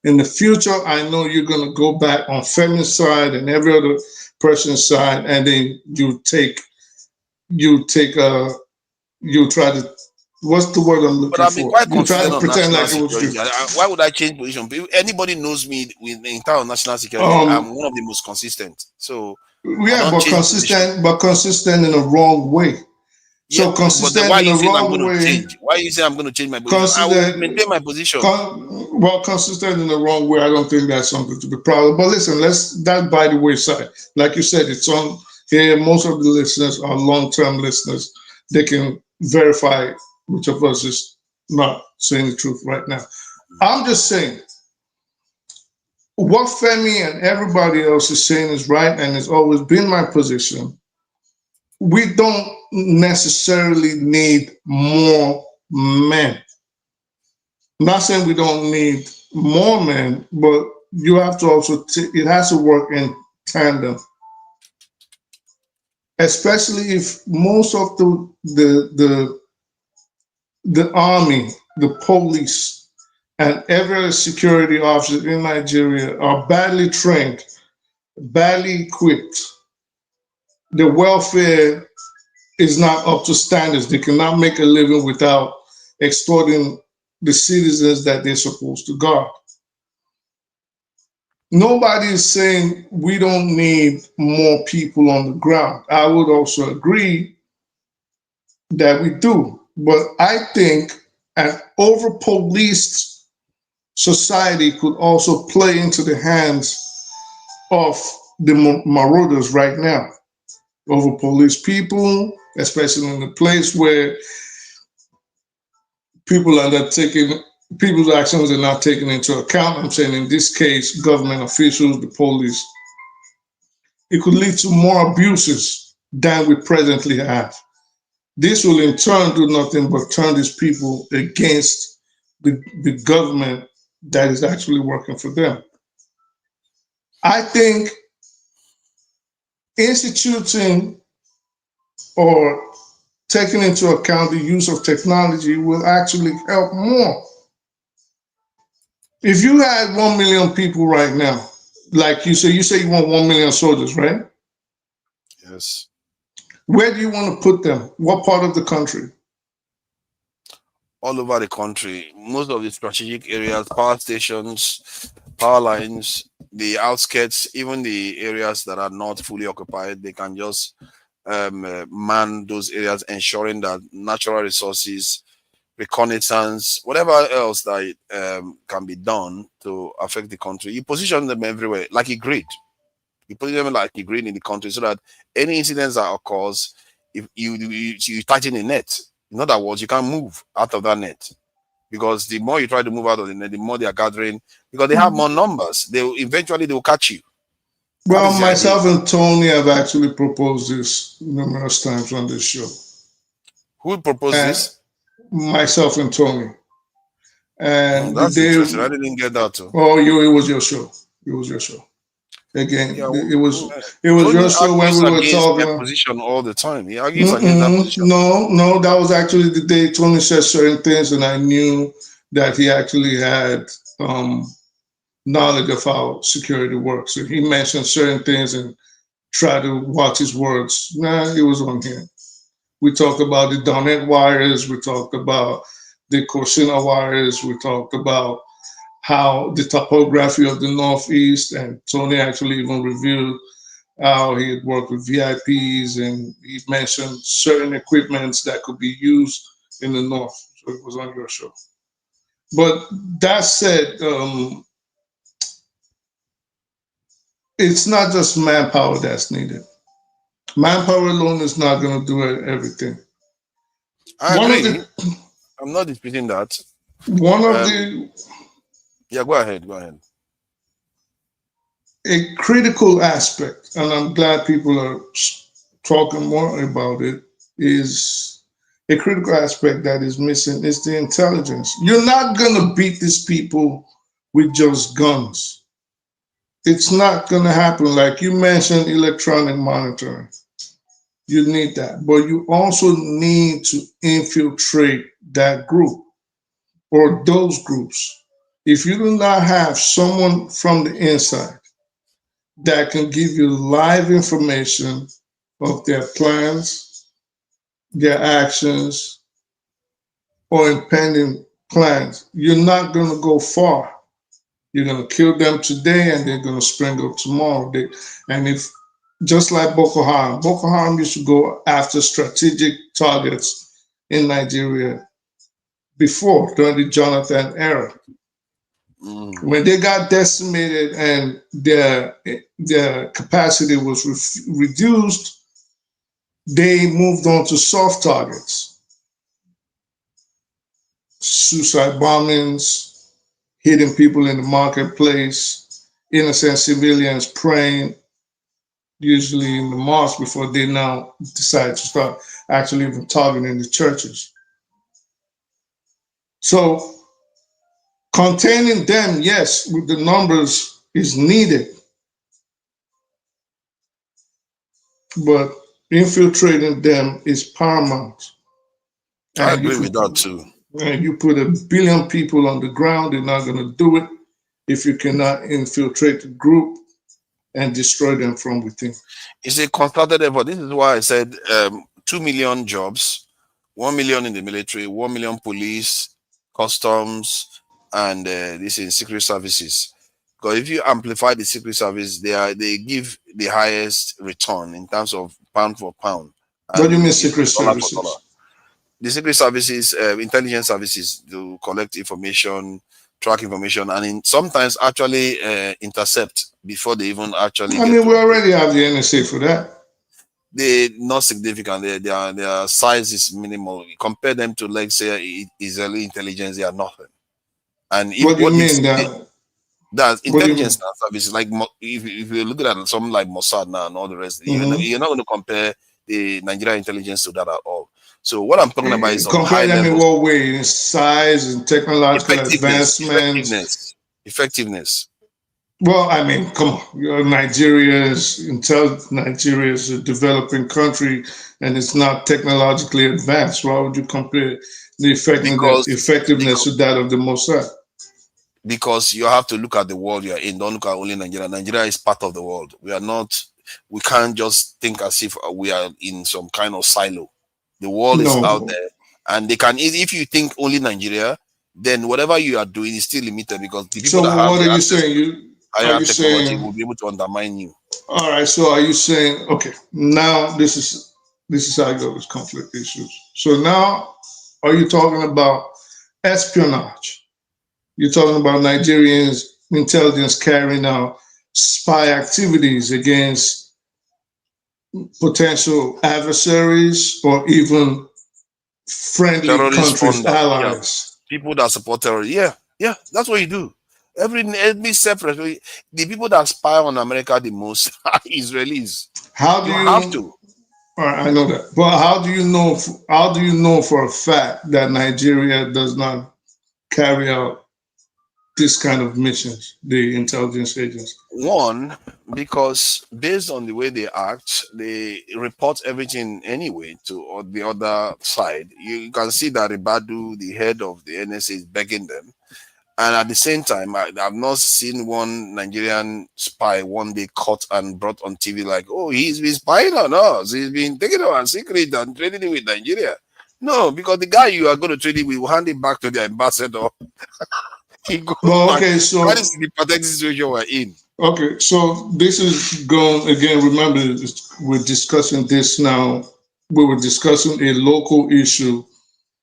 in the future, I know you're gonna go back on Femi's side and every other person's side, and then you try to. What's the word I'm looking for? But I've been quite you try to pretend like it was you. Why would I change position? If anybody knows me with the entire national security, I'm one of the most consistent. So yeah, but consistent in a wrong way. Yeah, so consistent why in you a wrong I'm way. Change? Why you say I'm going to change my position? I will maintain my position. Consistent in the wrong way. I don't think that's something to be proud of. But listen, that by the wayside. Like you said, it's on here. Most of the listeners are long-term listeners. They can verify which of us is not saying the truth right now. I'm just saying what Femi and everybody else is saying is right, and it's always been my position. We don't necessarily need more men. I'm not saying we don't need more men, but you have to also, it has to work in tandem. Especially if most of the army, the police, and every security officer in Nigeria are badly trained badly equipped. The welfare is not up to standards. They cannot make a living without extorting the citizens that they're supposed to guard. Nobody is saying we don't need more people on the ground. I would also agree that we do. But I think an over-policed society could also play into the hands of the marauders right now. Over-policed people, especially in the place where people's actions are not taken into account. I'm saying in this case, government officials, the police. It could lead to more abuses than we presently have. This will in turn do nothing but turn these people against the government that is actually working for them. I think instituting or taking into account the use of technology will actually help more. If you had 1 million people right now, like you say you want 1 million soldiers, right? Yes. Where do you want to put them? What part of the country? All over the country, most of the strategic areas, power stations, power lines, the outskirts, even the areas that are not fully occupied, they can just man those areas, ensuring that natural resources, reconnaissance, whatever else that can be done to affect the country. You position them everywhere, like a grid. You put them like a grid in the country so that any incidents that occurs, if you tighten the net. In other words, you can't move out of that net, because the more you try to move out of the net, the more they are gathering, because they have more numbers. They will catch you. Well, myself and Tony have actually proposed this numerous times on this show. Who proposed this? Myself and Tony. And that's interesting. I didn't get that too. Oh, it was your show. It was your show. Again, yeah, it was your show when we were talking. That position all the time. He argues against that position. No, that was actually the day Tony said certain things, and I knew that he actually had knowledge of how security works. So he mentioned certain things and tried to watch his words. It was on him. We talked about the Donnet wires. We talked about the Corsina wires. We talked about how the topography of the Northeast, and Tony actually even revealed how he had worked with VIPs, and he mentioned certain equipments that could be used in the North. So it was on your show. But that said, it's not just manpower that's needed. Manpower alone is not going to do everything. I agree. I'm not disputing that. Yeah, go ahead. A critical aspect, and I'm glad people are talking more about it, is a critical aspect that is missing is the intelligence. You're not going to beat these people with just guns. It's not going to happen. Like you mentioned, electronic monitoring. You need that. But you also need to infiltrate that group or those groups. If you do not have someone from the inside that can give you live information of their plans, their actions, or impending plans, you're not going to go far. You're going to kill them today and they're going to spring up tomorrow. And if, just like Boko Haram used to go after strategic targets in Nigeria before, during the Jonathan era. When they got decimated and their capacity was reduced, they moved on to soft targets. Suicide bombings, hitting people in the marketplace, innocent civilians praying, usually in the mosque, before they now decide to start actually even targeting the churches. So containing them, yes, with the numbers is needed, but infiltrating them is paramount. I agree with that too. And you put 1 billion people on the ground, they're not going to do it if you cannot infiltrate the group and destroy them from within. It's a concerted effort. This is why I said 2 million jobs, 1 million in the military, 1 million police, customs, and this is secret services. Because if you amplify the secret service, they give the highest return in terms of pound for pound. What do you mean secret services? The secret services, intelligence services, to collect information, track information, and sometimes actually intercept before they even actually. I mean, we already have the NSA for that. They're not significant. Their size is minimal. Compare them to, like, say, Israeli intelligence, they are nothing. And if, what do you mean? That intelligence services, like if you look at something like Mossad now and all the rest, you're not going to compare the Nigerian intelligence to that at all. So what I'm talking about is compare them in what way? In size and technological advancements, effectiveness. Well, I mean, come on, Nigeria is a developing country, and it's not technologically advanced. Why would you compare the effectiveness to that of the Mossad? Because you have to look at the world you're in. Don't look at only Nigeria. Nigeria is part of the world. We can't just think as if we are in some kind of silo. The world is out there, and they can. If you think only Nigeria, then whatever you are doing is still limited, because the people that have what are you saying? Higher technology will be able to undermine you. All right. So are you saying, okay, now this is how I go with conflict issues. So now, are you talking about espionage? You're talking about Nigerians intelligence carrying out spy activities against potential adversaries or even friendly countries, allies. Yeah. People that support terrorism. Yeah, that's what you do. Every separate. The people that spy on America the most are Israelis. How do you have to? All right, I know that. But how do you know for a fact that Nigeria does not carry out this kind of missions, the intelligence agents? One, because based on the way they act, they report everything anyway to the other side. You can see that Ribadu, the head of the NSA, is begging them. And at the same time, I've not seen one Nigerian spy one day caught and brought on TV like, oh, he's been spying on us. He's been taking our secret and trading with Nigeria. No, because the guy you are going to trade it with will hand it back to the ambassador. Okay, so that is the pathetic situation we're in. Okay, so this is going again. Remember, we're discussing this now. We were discussing a local issue.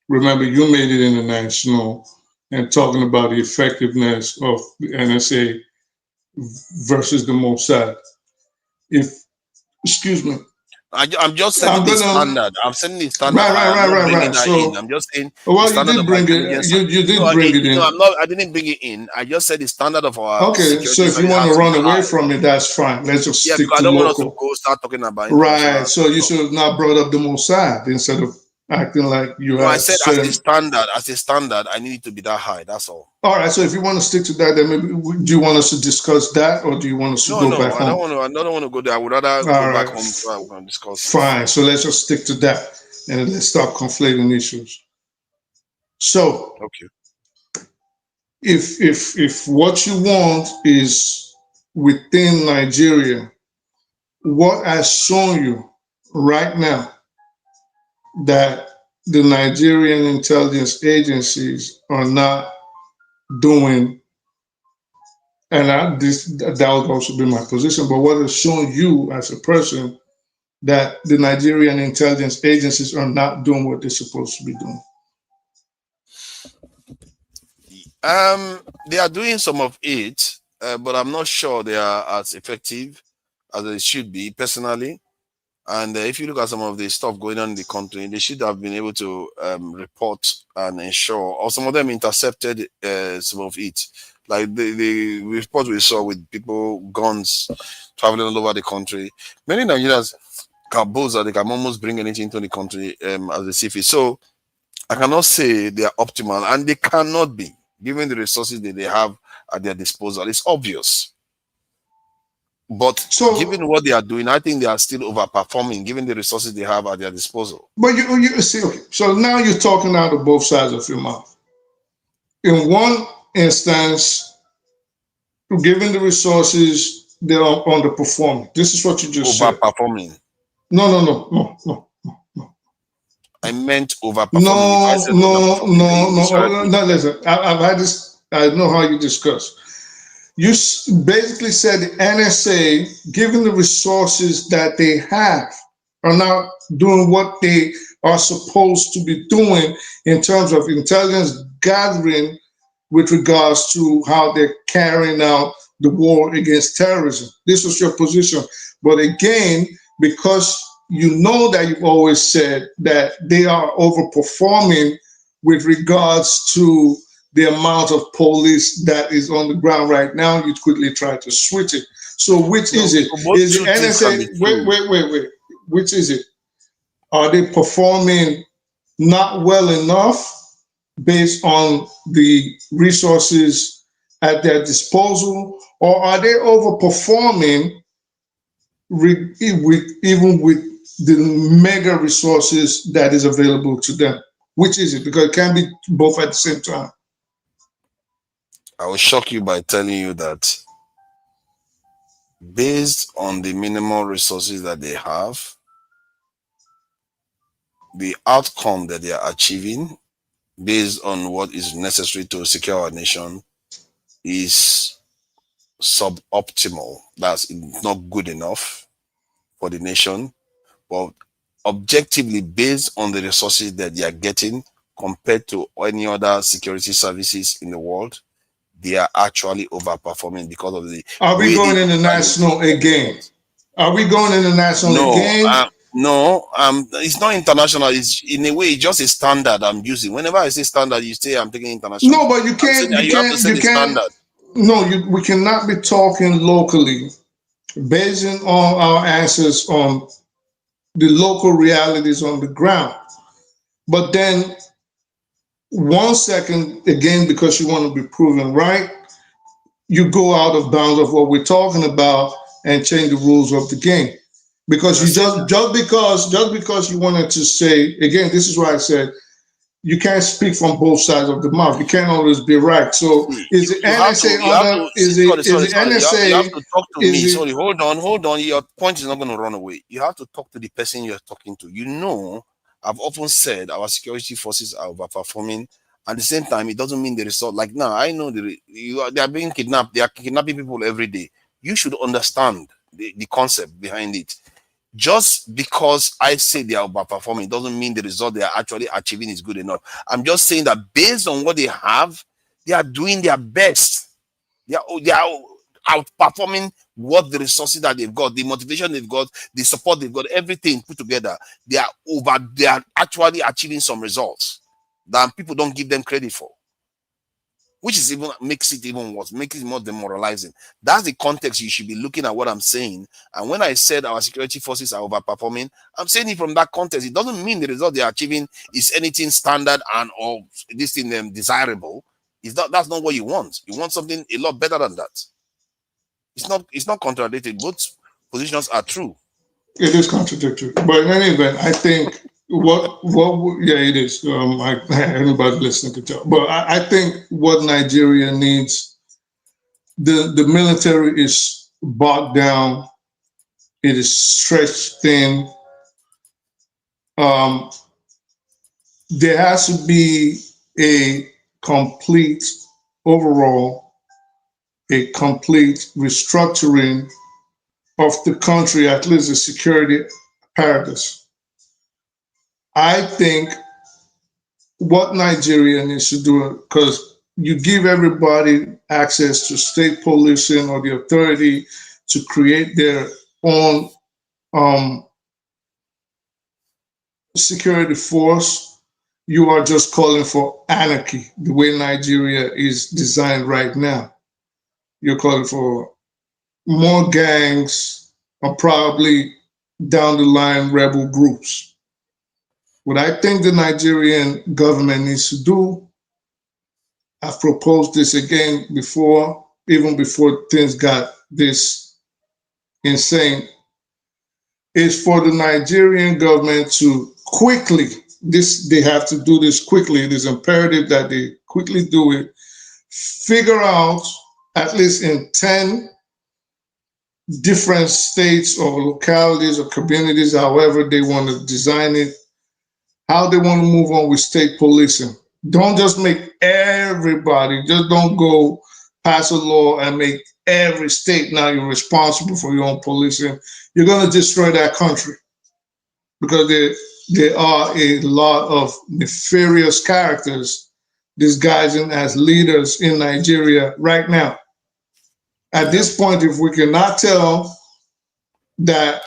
Remember, you made it international and talking about the effectiveness of the NSA versus the Mossad. Excuse me. I'm just setting the standard. I'm setting the standard. Right. So I'm just saying. Well, you did bring it. You did bring it in. No, I'm not. I didn't bring it in. I just said the standard of our. Okay, so if you want to run away from it, that's fine. Let's just stick to I don't local. want us to go start talking about it. Right. So you should have not brought up the Mossad instead of acting like you. No, I said as a standard, I need it to be that high. That's all. All right. So if you want to stick to that, then maybe do you want us to discuss that, or do you want us to go back home? I don't want to go there. I would rather go back home so we can discuss. Fine. So let's just stick to that, and let's stop conflating issues. So, okay. If what you want is within Nigeria, what has shown you right now that the Nigerian intelligence agencies are not doing, and that would also be my position, but what has shown you as a person that the Nigerian intelligence agencies are not doing what they're supposed to be doing? They are doing some of it, but I'm not sure they are as effective as they should be, personally. And if you look at some of the stuff going on in the country, they should have been able to report and ensure, or some of them intercepted some of it. Like the report we saw with people, guns traveling all over the country. Many Nigerians can boast that they can almost bring anything into the country as they see fit. So I cannot say they are optimal, and they cannot be, given the resources that they have at their disposal. It's obvious. But given what they are doing, I think they are still overperforming, given the resources they have at their disposal. But you see, okay, so now you're talking out of both sides of your mouth. In one instance, given the resources they're underperforming. This is what you just said. Overperforming. No. I meant overperforming. No. Listen, I've had this. I know how you discuss. You basically said the NSA, given the resources that they have, are not doing what they are supposed to be doing in terms of intelligence gathering with regards to how they're carrying out the war against terrorism. This was your position. But again, because you know that you've always said that they are overperforming with regards to the amount of police that is on the ground right now, you quickly try to switch it. So which is it? Is the NSA, wait. Which is it? Are they performing not well enough based on the resources at their disposal, or are they overperforming even with the mega resources that is available to them? Which is it? Because it can be both at the same time. I will shock you by telling you that based on the minimal resources that they have, the outcome that they are achieving based on what is necessary to secure our nation is suboptimal. That's not good enough for the nation. But objectively, based on the resources that they are getting compared to any other security services in the world, they are actually overperforming because of the. Are we going international again? Are we going international again? No, it's not international. It's in a way just a standard I'm using. Whenever I say standard, you say I'm taking international. No, but you can't. We cannot be talking locally, basing all our answers on the local realities on the ground. But then, 1 second again, because you want to be proven right, you go out of bounds of what we're talking about and change the rules of the game. Because you just because you wanted to say, again, this is why I said you can't speak from both sides of the mouth. You can't always be right. So is the NSA under? Is the NSA? You have to talk to me. Sorry, hold on. Your point is not going to run away. You have to talk to the person you're talking to. You know, I've often said our security forces are overperforming. At the same time, it doesn't mean the result. Like now, I know they are being kidnapped. They are kidnapping people every day. You should understand the concept behind it. Just because I say they are overperforming doesn't mean the result they are actually achieving is good enough. I'm just saying that based on what they have, they are doing their best. They are outperforming what the resources that they've got, the motivation they've got, the support they've got, everything put together. They are actually achieving some results that people don't give them credit for, which is makes it even worse, makes it more demoralizing. That's the context you should be looking at what I'm saying. And when I said our security forces are overperforming, I'm saying it from that context. It doesn't mean the result they are achieving is anything standard or this thing desirable. That's not what you want. You want something a lot better than that. It's not contradictory. Both positions are true. It is contradictory, but in any event, I think it is. Anybody listening can tell, but I think what Nigeria needs, the military is bogged down. It is stretched thin. There has to be a complete restructuring of the country, at least the security apparatus. I think what Nigeria needs to do, because you give everybody access to state policing or the authority to create their own security force, you are just calling for anarchy the way Nigeria is designed right now. You're calling for more gangs or probably down the line rebel groups. What I think the Nigerian government needs to do, I've proposed this again before, even before things got this insane, is for the Nigerian government to quickly, they have to do this quickly. It is imperative that they quickly do it. Figure out, at least in 10 different states or localities or communities, however they want to design it, how they want to move on with state policing. Don't just make everybody, just don't go pass a law and make every state now you're responsible for your own policing. You're going to destroy that country because there are a lot of nefarious characters disguising as leaders in Nigeria right now. At this point, if we cannot tell that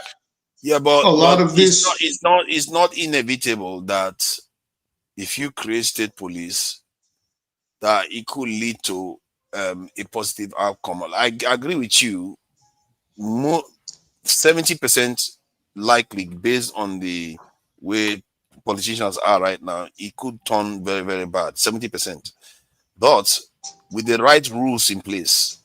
but a lot of this, it's not inevitable that if you create state police, that it could lead to a positive outcome. I agree with you. 70% likely, based on the way politicians are right now, it could turn very, very bad. 70%. But with the right rules in place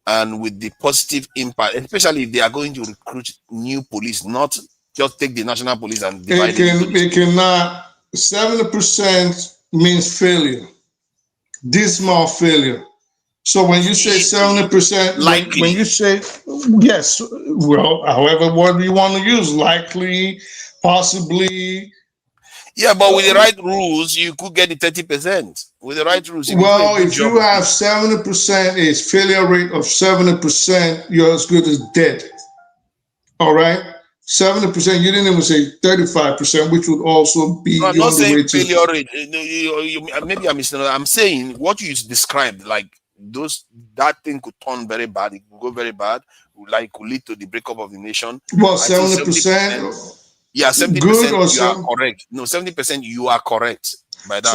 and with the positive impact, especially if they are going to recruit new police, not just take the national police and divide it cannot. 70% means failure, dismal failure. So when you say 70%, likely, when you say yes, well, however word you want to use, likely, possibly. Yeah, but with the right rules, you could get the 30%. With the right rules, well, if you have 70% is failure rate of 70%, you're as good as dead. All right. 70%, you didn't even say 35%, which would also be. No, I'm not saying failure rate. Maybe I'm misunderstanding. I'm saying what you described, like that thing could turn very bad. It could go very bad. Like could lead to the breakup of the nation. Well, 70%. Yeah, 70%. You are correct. No, 70%. You are correct. By that.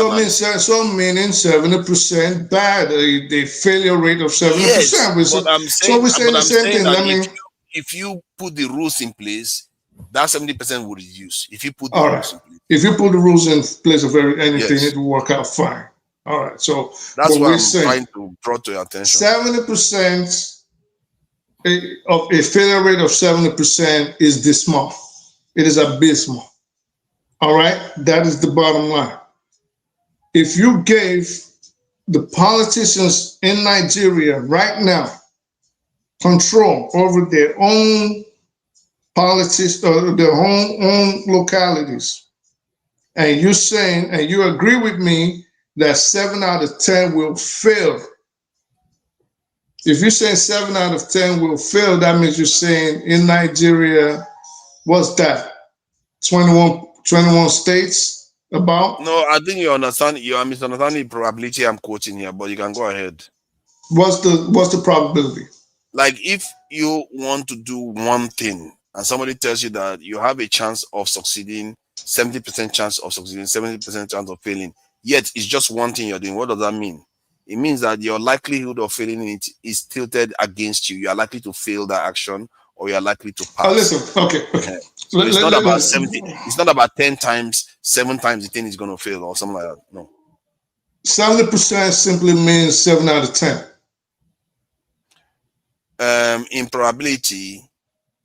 So meaning 70% bad. The failure rate of 70%. Yes, but I'm saying, so we're saying the same thing. If you put the rules in place, that 70% will reduce. If you put the rules in place. If you put the rules in place of anything, it will work out fine. All right. So that's what I'm trying to draw to your attention. 70% of a failure rate of 70% is dismal. It is abysmal. All right. That is the bottom line. If you gave the politicians in Nigeria right now control over their own politics or their own localities, and you're saying, and you agree with me that 7 out of 10 will fail. If you're saying 7 out of 10 will fail, that means you're saying in Nigeria, what's that? 21 states about? No, I think you are misunderstanding the probability I'm quoting here, but you can go ahead. What's the probability? Like if you want to do one thing and somebody tells you that you have a chance of succeeding, 70% chance of succeeding, 70% chance of failing, yet it's just one thing you're doing, what does that mean? It means that your likelihood of failing it is tilted against you. You are likely to fail that action, or you are likely to pass. Oh, listen, okay. So it's not about 70. It's not about 10 times, 7 times the thing is going to fail or something like that. No. 70% simply means 7 out of 10. In probability,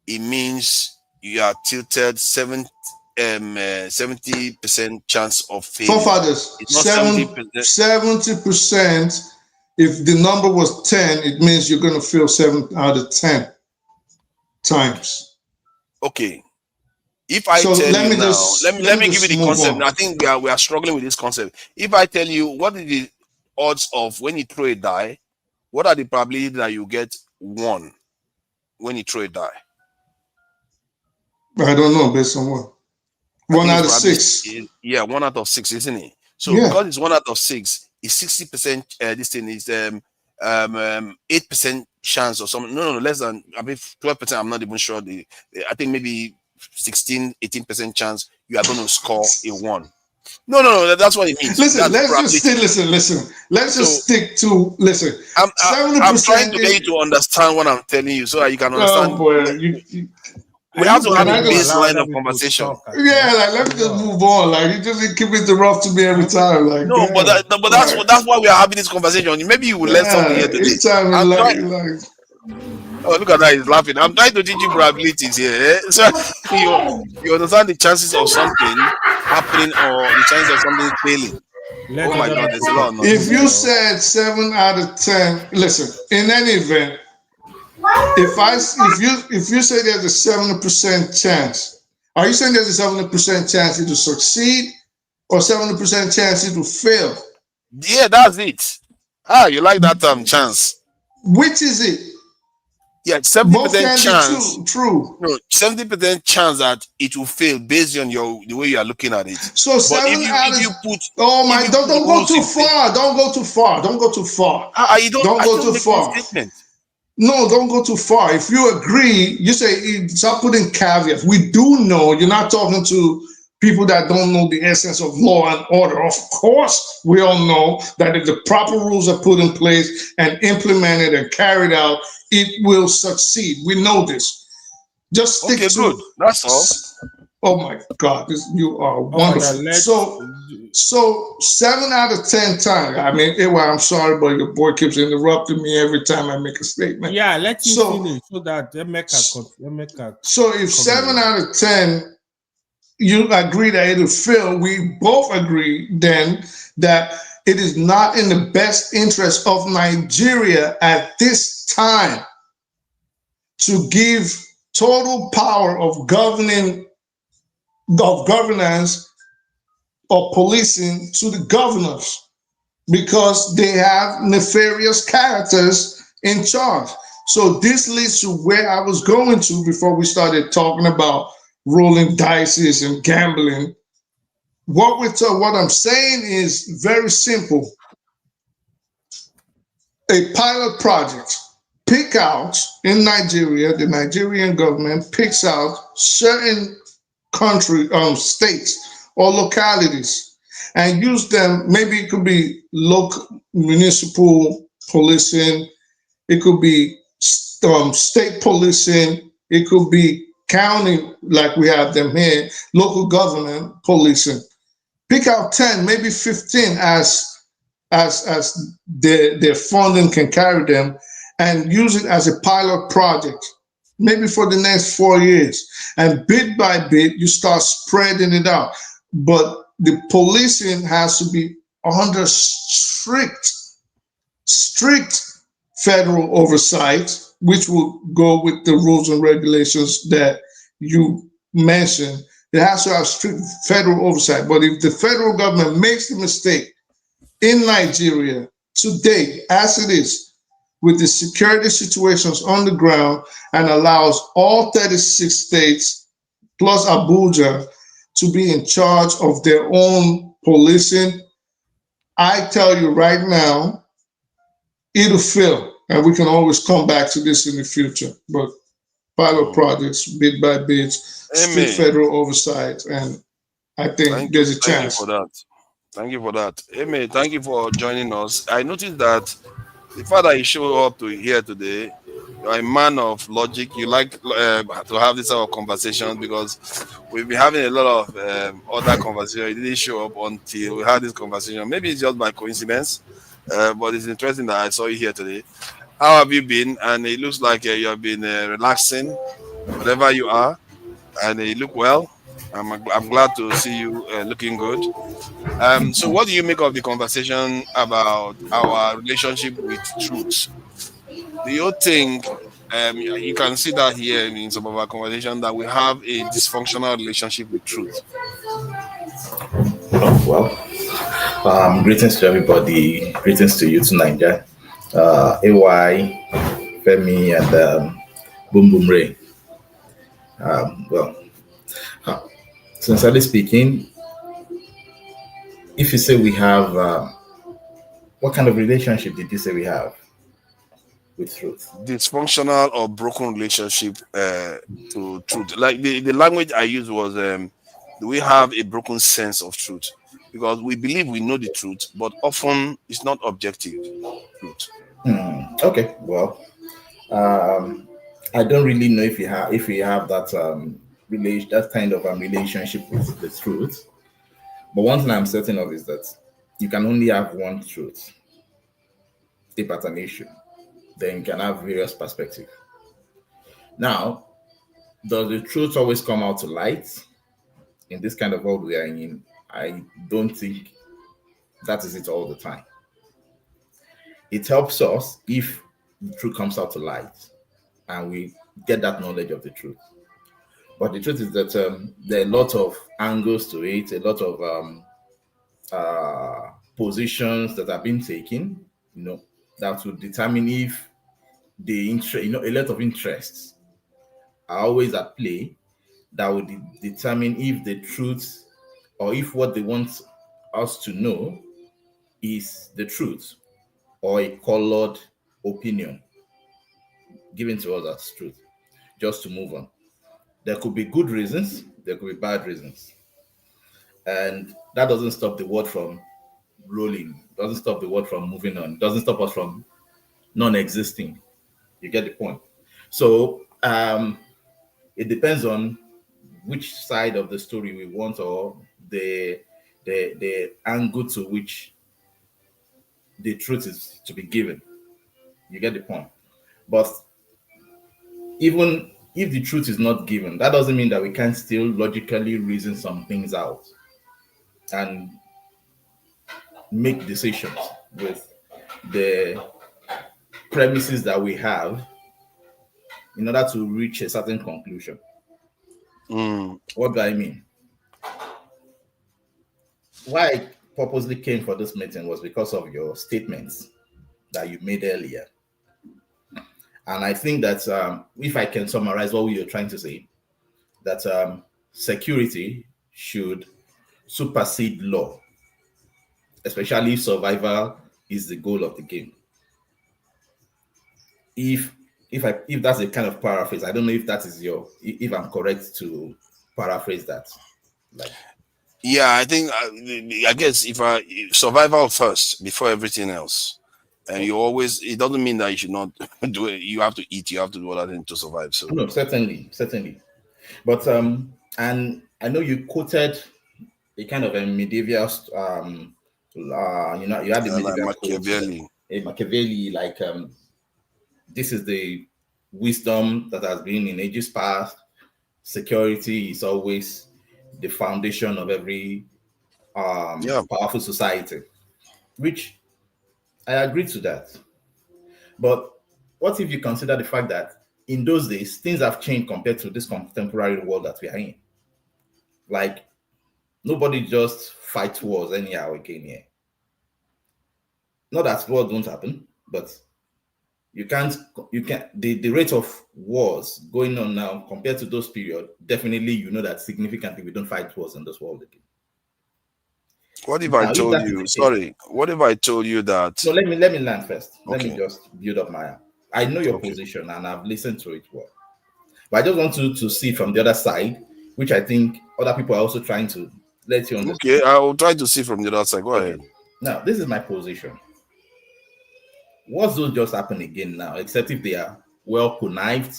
it means you are tilted 70% chance of failure. Forefathers, 70%. If the number was 10, it means you're going to fail 7 out of 10 times. Okay. If I tell you now, let me give you the concept. I think we are struggling with this concept. If I tell you what is the odds of when you throw a die, what are the probabilities that you get 1 when you throw a die? I don't know, based on what? 1 out of 6. 1 out of 6, isn't it? So because it's 1 out of 6, it's 60%. This thing is 8% chance or something. No, less than 12%. I'm not even sure. I think maybe 16-18% chance you are going to score a 1. No, that's what it means. Listen, let's just stick to. I'm trying to get you to understand what I'm telling you, so that you can understand. Oh boy, we have to have a baseline of conversation. Let me just move on. Like, you just keep interrupting me every time. Like, no, but that's why we are having this conversation. Maybe you will learn something here today. Oh, look at that, he's laughing. I'm trying to teach you probabilities here. So you understand the chances of something happening or the chances of something failing. Oh my God, there's a lot of noise. If you said 7 out of 10, listen, in any event, If you say there's a 70% chance, are you saying there's a 70% chance it will succeed or 70% chance it will fail? Yeah, that's it. You like that chance? Which is it? Yeah, Both 70% can chance. be true. No, 70% chance that it will fail based on the way you are looking at it. So But seven out of if you put oh my, don't go rules too in place- far. Don't go too far. Don't go too far. you don't Don't I go just too make far. one statement. No, don't go too far. If you agree, you say stop putting caveats. We do know you're not talking to people that don't know the essence of law and order. Of course, we all know that if the proper rules are put in place and implemented and carried out, it will succeed. We know this. Just stick Okay, to. good. That's all. Oh my God, you are wonderful. So 7 out of 10 times. I mean, I'm sorry, but your boy keeps interrupting me every time I make a statement. Yeah, let him finish so that Emeka. So if 7 out of 10 you agree that it'll fail, we both agree then that it is not in the best interest of Nigeria at this time to give total power of governance or policing to the governors because they have nefarious characters in charge. So this leads to where I was going to before we started talking about rolling dice and gambling. What I'm saying is very simple. A pilot project. Pick out in Nigeria, the Nigerian government picks out certain states or localities and use them. Maybe it could be local municipal policing, it could be state policing, it could be county like we have them here, local government policing. Pick out 10, maybe 15 as their funding can carry them, and use it as a pilot project, maybe for the next 4 years. And bit by bit, you start spreading it out. But the policing has to be under strict federal oversight, which will go with the rules and regulations that you mentioned. It has to have strict federal oversight. But if the federal government makes the mistake in Nigeria today, as it is, with the security situations on the ground, and allows all 36 states plus Abuja to be in charge of their own policing, I tell you right now, it'll fail. And we can always come back to this in the future. But pilot projects, bit by bit, strict federal oversight, and I think there's a chance. Thank you for that. Amen. Thank you for joining us. I noticed that the fact that you show up to here today, you're a man of logic. You like to have this sort of conversation because we've been having a lot of other conversations. You didn't show up until we had this conversation. Maybe it's just by coincidence, but it's interesting that I saw you here today. How have you been? And it looks like you have been relaxing, whatever you are, and you look well. I'm glad to see you looking good. So what do you make of the conversation about our relationship with truth? Do you think you can see that here in some of our conversation that we have a dysfunctional relationship with truth? Well, greetings to everybody. Greetings to you tonight, AY, Femi, and Boom Boom Ray. Sincerely speaking, if you say we have, what kind of relationship did you say we have with truth? Dysfunctional or broken relationship to truth. Like the language I used was, do we have a broken sense of truth? Because we believe we know the truth, but often it's not objective truth. Okay, well, I don't really know if we have that that kind of relationship with the truth. But one thing I'm certain of is that you can only have one truth about an issue. Then you can have various perspectives. Now, does the truth always come out to light? In this kind of world we are in, I don't think that is it all the time. It helps us if the truth comes out to light and we get that knowledge of the truth. But the truth is that there are a lot of angles to it, a lot of positions that have been taken, that will determine if the interest, a lot of interests are always at play that would determine if the truth or if what they want us to know is the truth or a colored opinion given to us as truth, just to move on. There could be good reasons, there could be bad reasons. And that doesn't stop the word from rolling, doesn't stop the word from moving on, doesn't stop us from non-existing. You get the point. So it depends on which side of the story we want, or the angle to which the truth is to be given. You get the point. But even if the truth is not given, that doesn't mean that we can't still logically reason some things out and make decisions with the premises that we have in order to reach a certain conclusion. What do I mean? Why I purposely came for this meeting was because of your statements that you made earlier. And I think that if I can summarize what you're trying to say, that security should supersede law, especially if survival is the goal of the game. If that's a kind of paraphrase, I don't know if that is if I'm correct to paraphrase that. Yeah, I think I guess if survival first before everything else, and it doesn't mean that you should not do it. You have to eat, you have to do other things to survive. So no, certainly, but and I know you quoted a kind of a medieval, you had the medieval Machiavelli. Machiavelli, this is the wisdom that has been in ages past. Security is always the foundation of every powerful society, which I agree to that. But what if you consider the fact that in those days, things have changed compared to this contemporary world that we are in? Like, nobody just fights wars anyhow again here. Not that wars don't happen, but you can't, the rate of wars going on now compared to those periods, definitely that significantly we don't fight wars in this world again. What if I told you, what if I told you that? So let me land first. Let me just build up I know your position and I've listened to it well. But I just want to see from the other side, which I think other people are also trying to let you understand. Okay, I will try to see from the other side. Go ahead. Now, this is my position. What's those just happen again now, except if they are well connived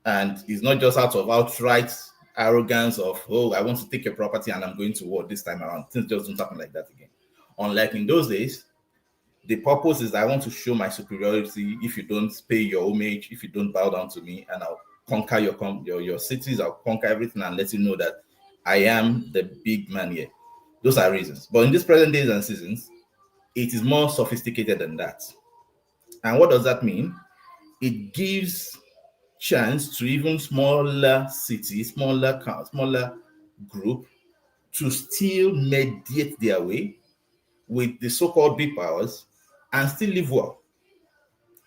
and it's not just out of outright arrogance of, I want to take your property and I'm going to war this time around. Things just don't happen like that again. Unlike in those days, the purpose is I want to show my superiority. If you don't pay your homage, if you don't bow down to me, and I'll conquer your cities, I'll conquer everything and let you know that I am the big man here. Those are reasons. But in these present days and seasons, it is more sophisticated than that. And what does that mean? It gives chance to even smaller cities, smaller group to still mediate their way with the so-called big powers and still live well.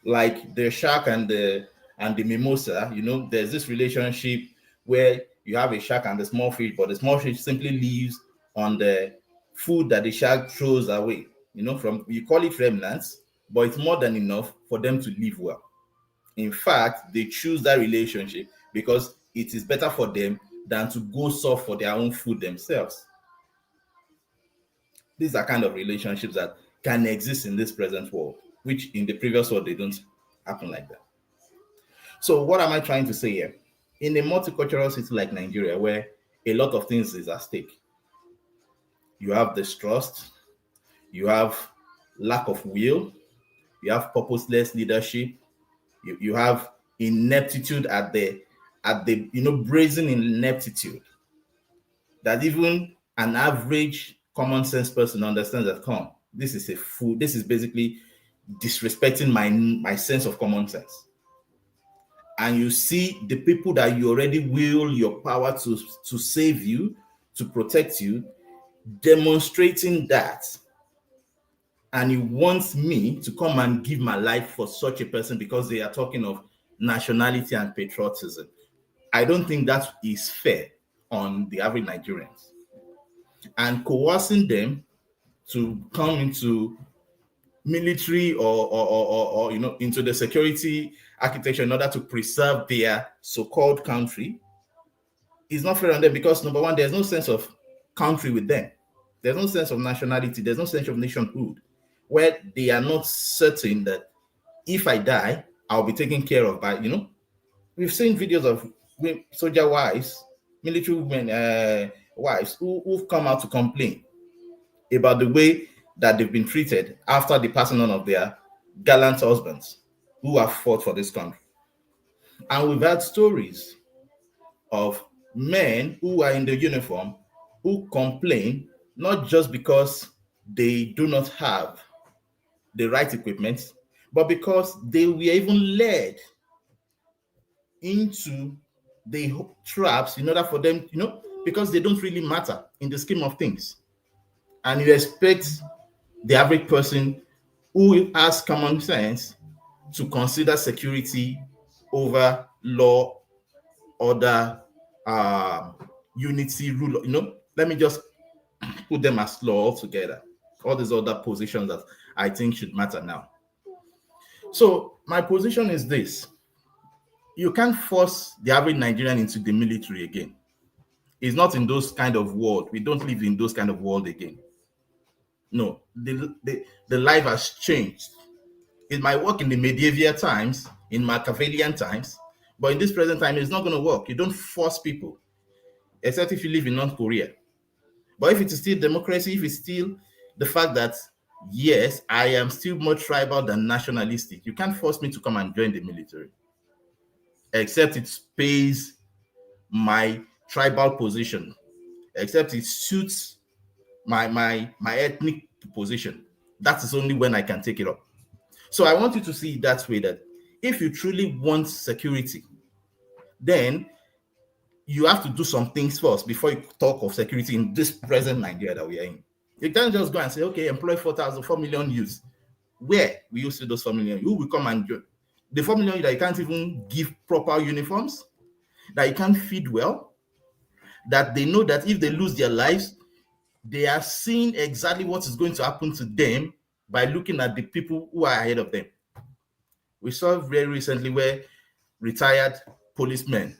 Like the shark and the mimosa, there's this relationship where you have a shark and the small fish, but the small fish simply lives on the food that the shark throws away. You call it remnants, but it's more than enough for them to live well. In fact, they choose that relationship because it is better for them than to go soft for their own food themselves. These are kind of relationships that can exist in this present world, which in the previous world, they don't happen like that. So what am I trying to say here? In a multicultural city like Nigeria, where a lot of things is at stake, you have distrust, you have lack of will, you have purposeless leadership, you have ineptitude at the brazen ineptitude that even an average common sense person understands that this is basically disrespecting my sense of common sense. and you see the people that you already will your power to save you, to protect you, demonstrating that, and you want me to come and give my life for such a person because they are talking of nationality and patriotism, I don't think that is fair on the average Nigerians. And coercing them to come into military or into the security architecture in order to preserve their so-called country is not fair on them, because number one, there's no sense of country with them. There's no sense of nationality. There's no sense of nationhood, where they are not certain that if I die, I'll be taken care of by, we've seen videos of soldier wives, military women, wives who've come out to complain about the way that they've been treated after the passing on of their gallant husbands who have fought for this country. And we've had stories of men who are in the uniform who complain, not just because they do not have the right equipment, but because they were even led into the traps in order for them, because they don't really matter in the scheme of things. And you expect the average person who has common sense to consider security over law, order, unity, rule. Let me just put them as law altogether. All these other positions that I think should matter now. So my position is this: you can't force the average Nigerian into the military again. It's not in those kind of world. We don't live in those kind of world again. No, the life has changed. It might work in the medieval times, in Machiavellian times, but in this present time, it's not going to work. You don't force people, except if you live in North Korea. But if it is still democracy, if it's still the fact that, yes, I am still more tribal than nationalistic, you can't force me to come and join the military, except it pays my tribal position, except it suits my ethnic position. That is only when I can take it up. So I want you to see it that way, that if you truly want security, then you have to do some things first before you talk of security in this present Nigeria that we are in. You can't just go and say, okay, employ 4 million youths. Where will you see those 4 million? Who will come and join? The 4 million that you can't even give proper uniforms, that you can't feed well, that they know that if they lose their lives, they are seeing exactly what is going to happen to them by looking at the people who are ahead of them. We saw very recently where retired policemen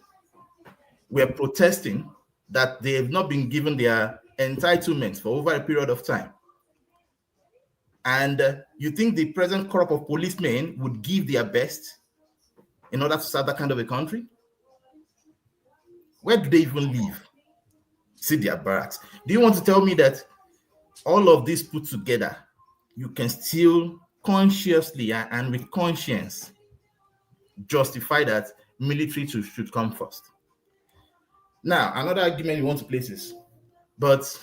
were protesting that they have not been given their entitlements for over a period of time. And you think the present crop of policemen would give their best in order to serve that kind of a country? Where do they even live? See their barracks. Do you want to tell me that all of this put together, you can still consciously and with conscience justify that military should come first? Now, another argument you want to place is, but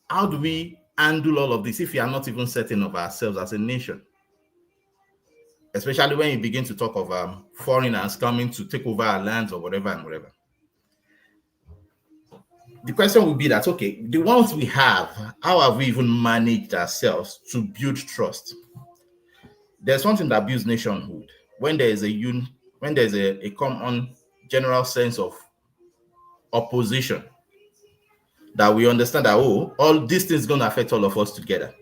how do we handle all of this if we are not even certain of ourselves as a nation? Especially when you begin to talk of foreigners coming to take over our lands or whatever and whatever. The question would be that, okay, the ones we have, how have we even managed ourselves to build trust? There's something that builds nationhood. When there is a common general sense of opposition, that we understand that, all these things are going to affect all of us together.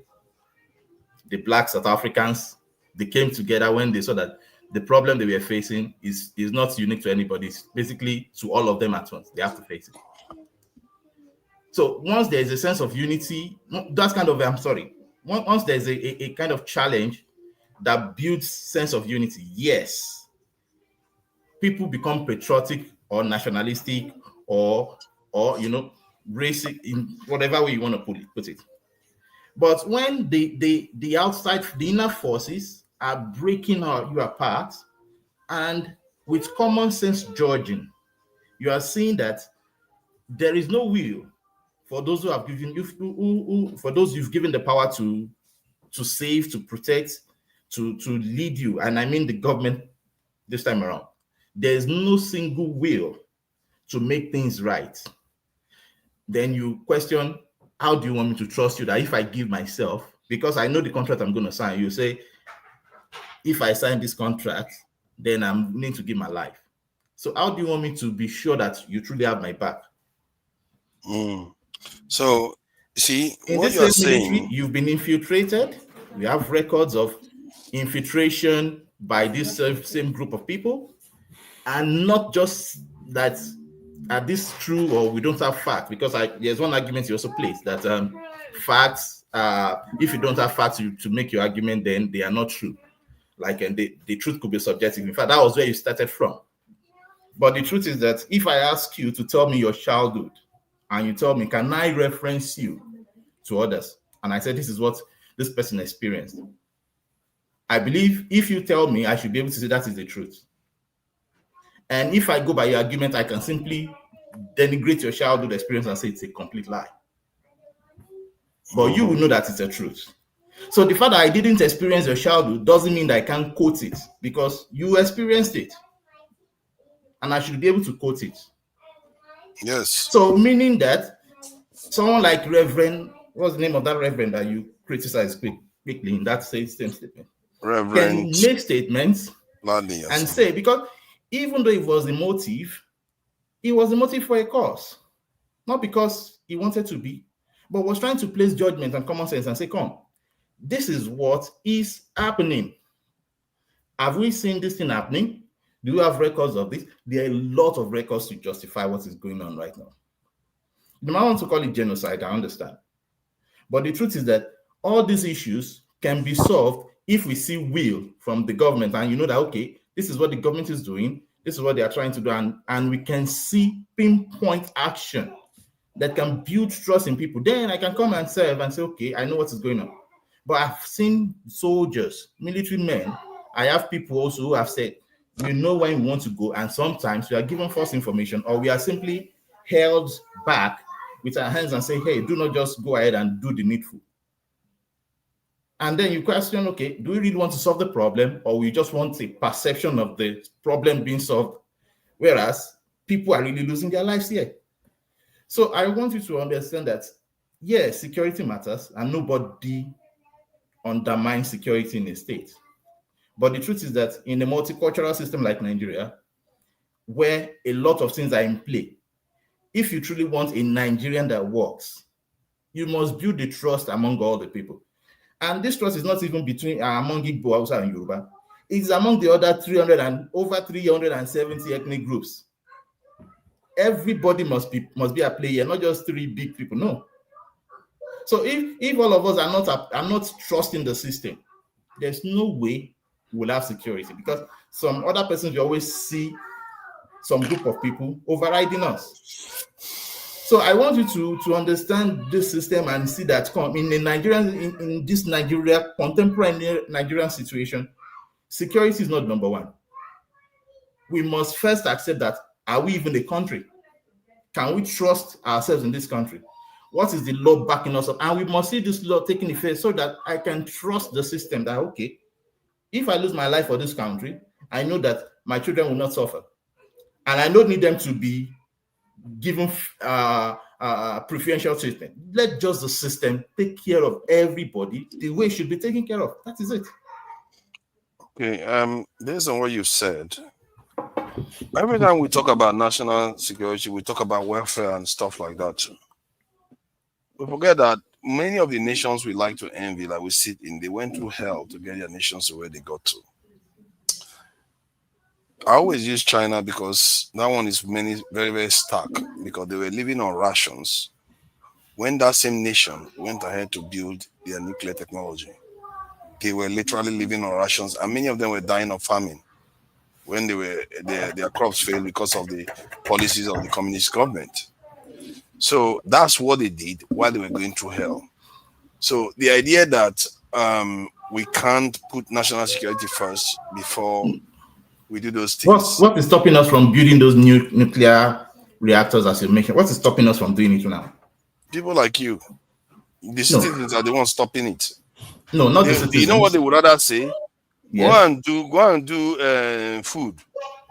The Black South Africans, they came together when they saw that the problem they were facing is not unique to anybody. It's basically to all of them at once. They have to face it. So once there is a sense of unity, that's kind of, once there's a kind of challenge that builds sense of unity, yes, people become patriotic or nationalistic or racist, in whatever way you want to put it. But when the outside, the inner forces are breaking you apart, and with common sense judging, you are seeing that there is no will for those who have given you, for those you've given the power to save, to protect, to lead you, and I mean the this time around. There's no single will to make things right. Then you question, how do you want me to trust you that if I give myself, because I know the contract I'm going to sign, you say, if I sign this contract, then I'm willing to give my life. So how do you want me to be sure that you truly have my back? So, see, in what this you're same military, saying, you've been infiltrated. We have records of infiltration by this same group of people, and not just that. Are this true or we don't have facts? Because there's one argument you also placed that facts, if you don't have facts to make your argument, then they are not true. Like, and the truth could be subjective. In fact, that was where you started from. But the truth is that if I ask you to tell me your childhood, and you tell me, can I reference you to others? And I said, this is what this person experienced. I believe if you tell me, I should be able to say that is the truth. And if I go by your argument, I can simply denigrate your childhood experience and say it's a complete lie. But you will know that it's the truth. So the fact that I didn't experience your childhood doesn't mean that I can't quote it, because you experienced it. And I should be able to quote it. yes. So meaning that someone like Reverend, what's the name of that Reverend that you criticize quickly in that same statement? Reverend Can make statements and say, because even though it was the motive for a cause, not because he wanted to be, but was trying to place judgment and common sense and say, come, this is what is happening. Have we seen this thing happening? Do you have records of this? There are a lot of records to justify what is going on right now. You might want to call it genocide, I understand. But the truth is that all these issues can be solved if we see will from the government, and you know that, okay, this is what the government is doing, this is what they are trying to do, and we can see pinpoint action that can build trust in people. Then I can come and serve and say, okay, I know what is going on. But I've seen soldiers, military men, I have people also who have said, we know when we want to go, and sometimes we are given false information, or we are simply held back with our hands and say, hey, do not just go ahead and do the needful. And then you question, okay, do we really want to solve the problem, or we just want a perception of the problem being solved, whereas people are really losing their lives here? So I want you to understand that, yes, security matters, and nobody undermines security in a state. But the truth is that in a multicultural system like Nigeria, where a lot of things are in play, if you truly want a Nigerian that works, you must build the trust among all the people. And this trust is not even between among Igbo, Hausa, and Yoruba. It's among the other over 370 ethnic groups. Everybody must be a player, not just three big people. No. So if all of us are not trusting the system, there's no way we'll have security, because some other persons will always see some group of people overriding us. So I want you to understand this system and see that in this contemporary Nigerian situation, security is not number one. We must first accept that, are we even a country? Can we trust ourselves in this country? What is the law backing us up? And we must see this law taking effect so that I can trust the system that, okay, if I lose my life for this country, I know that my children will not suffer. And I don't need them to be given preferential treatment. Let just the system take care of everybody the way it should be taken care of. That is it. Okay, based on what you said, every time we talk about national security, we talk about welfare and stuff like that too. We forget that many of the nations we like to envy, like we sit in, they went through hell to get their nations to where they got to. I always use China because that one is very, very stark, because they were living on rations when that same nation went ahead to build their nuclear technology. They were literally living on rations, and many of them were dying of famine when their crops failed because of the policies of the communist government. So that's what they did while they were going through hell. So the idea that we can't put national security first before we do those things. What is stopping us from building those new nuclear reactors, as you mentioned? What is stopping us from doing it now? People like you. The citizens are the ones stopping it. No, not the citizens. You know what they would rather say? Go and do food.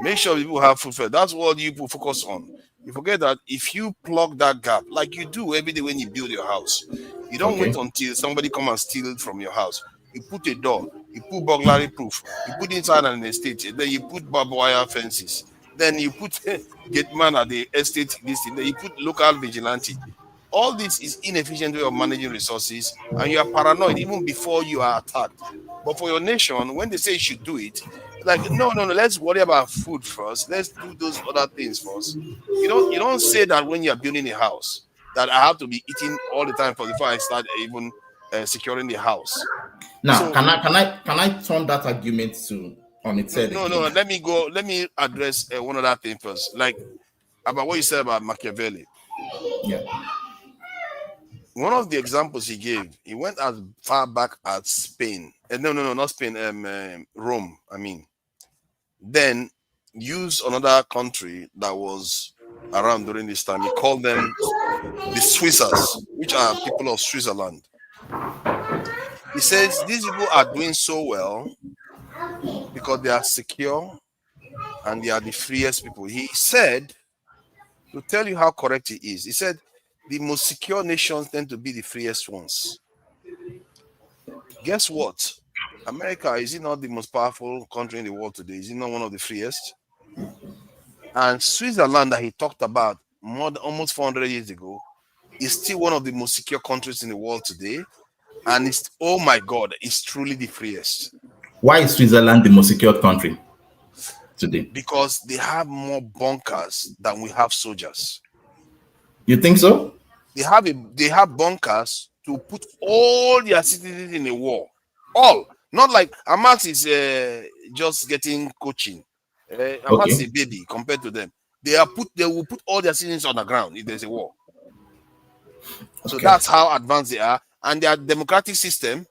Make sure people have food first. That's what you people focus on. You forget that if you plug that gap, like you do every day when you build your house, you don't wait until somebody come and steal it from your house. You put a door, you put burglary proof, you put inside an estate, then you put barbed wire fences, then you put gate man at the estate listing, then you put local vigilante. All this is inefficient way of managing resources, and you are paranoid even before you are attacked. But for your nation, when they say you should do it, like no, let's worry about food first. Let's do those other things first. You don't say that when you are building a house that I have to be eating all the time before I start even securing the house. Now, so, can I turn that argument to on its head? No. Let me address one other thing first, like about what you said about Machiavelli. Yeah. One of the examples he gave, he went as far back as Spain. No, not Spain. Rome. I mean, then used another country that was around during this time. He called them the Swissers, which are people of Switzerland. He says these people are doing so well because they are secure and they are the freest people. He said, to tell you how correct he is, he said the most secure nations tend to be the freest ones. Guess what? America, is it not the most powerful country in the world today? Is it not one of the freest? And Switzerland that he talked about almost 400 years ago is still one of the most secure countries in the world today. And it's, oh my God, it's truly the freest. Why is Switzerland the most secure country today? Because they have more bunkers than we have soldiers. You think so? They have bunkers to put all their citizens in a war. All. Not like Hamas is just getting coaching. Hamas is a baby compared to them. They will put all their citizens on the ground if there's a war. So that's how advanced they are. And their democratic system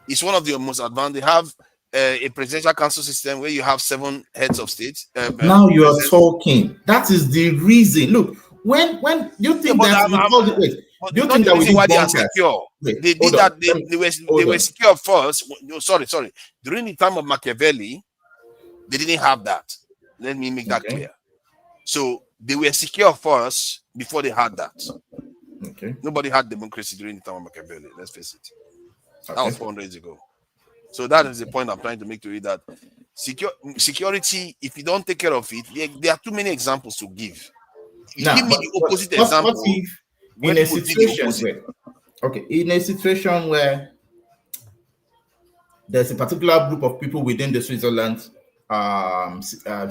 is one of the most advanced. They have a presidential council system where you have 7 heads of state. Now you are talking. That is the reason. Look, when you think that do you think that we need they are secure? They did that. They were secure first. No, sorry. During the time of Machiavelli, they didn't have that. Let me make that clear. So they were secure first before they had that. Okay. Nobody had democracy during the time of Machiavelli. Let's face it. That was 400 years ago. So that is the point I'm trying to make to you, that security, if you don't take care of it, there are too many examples to give. Give me the opposite example. What if in a situation in a situation where there's a particular group of people within the Switzerland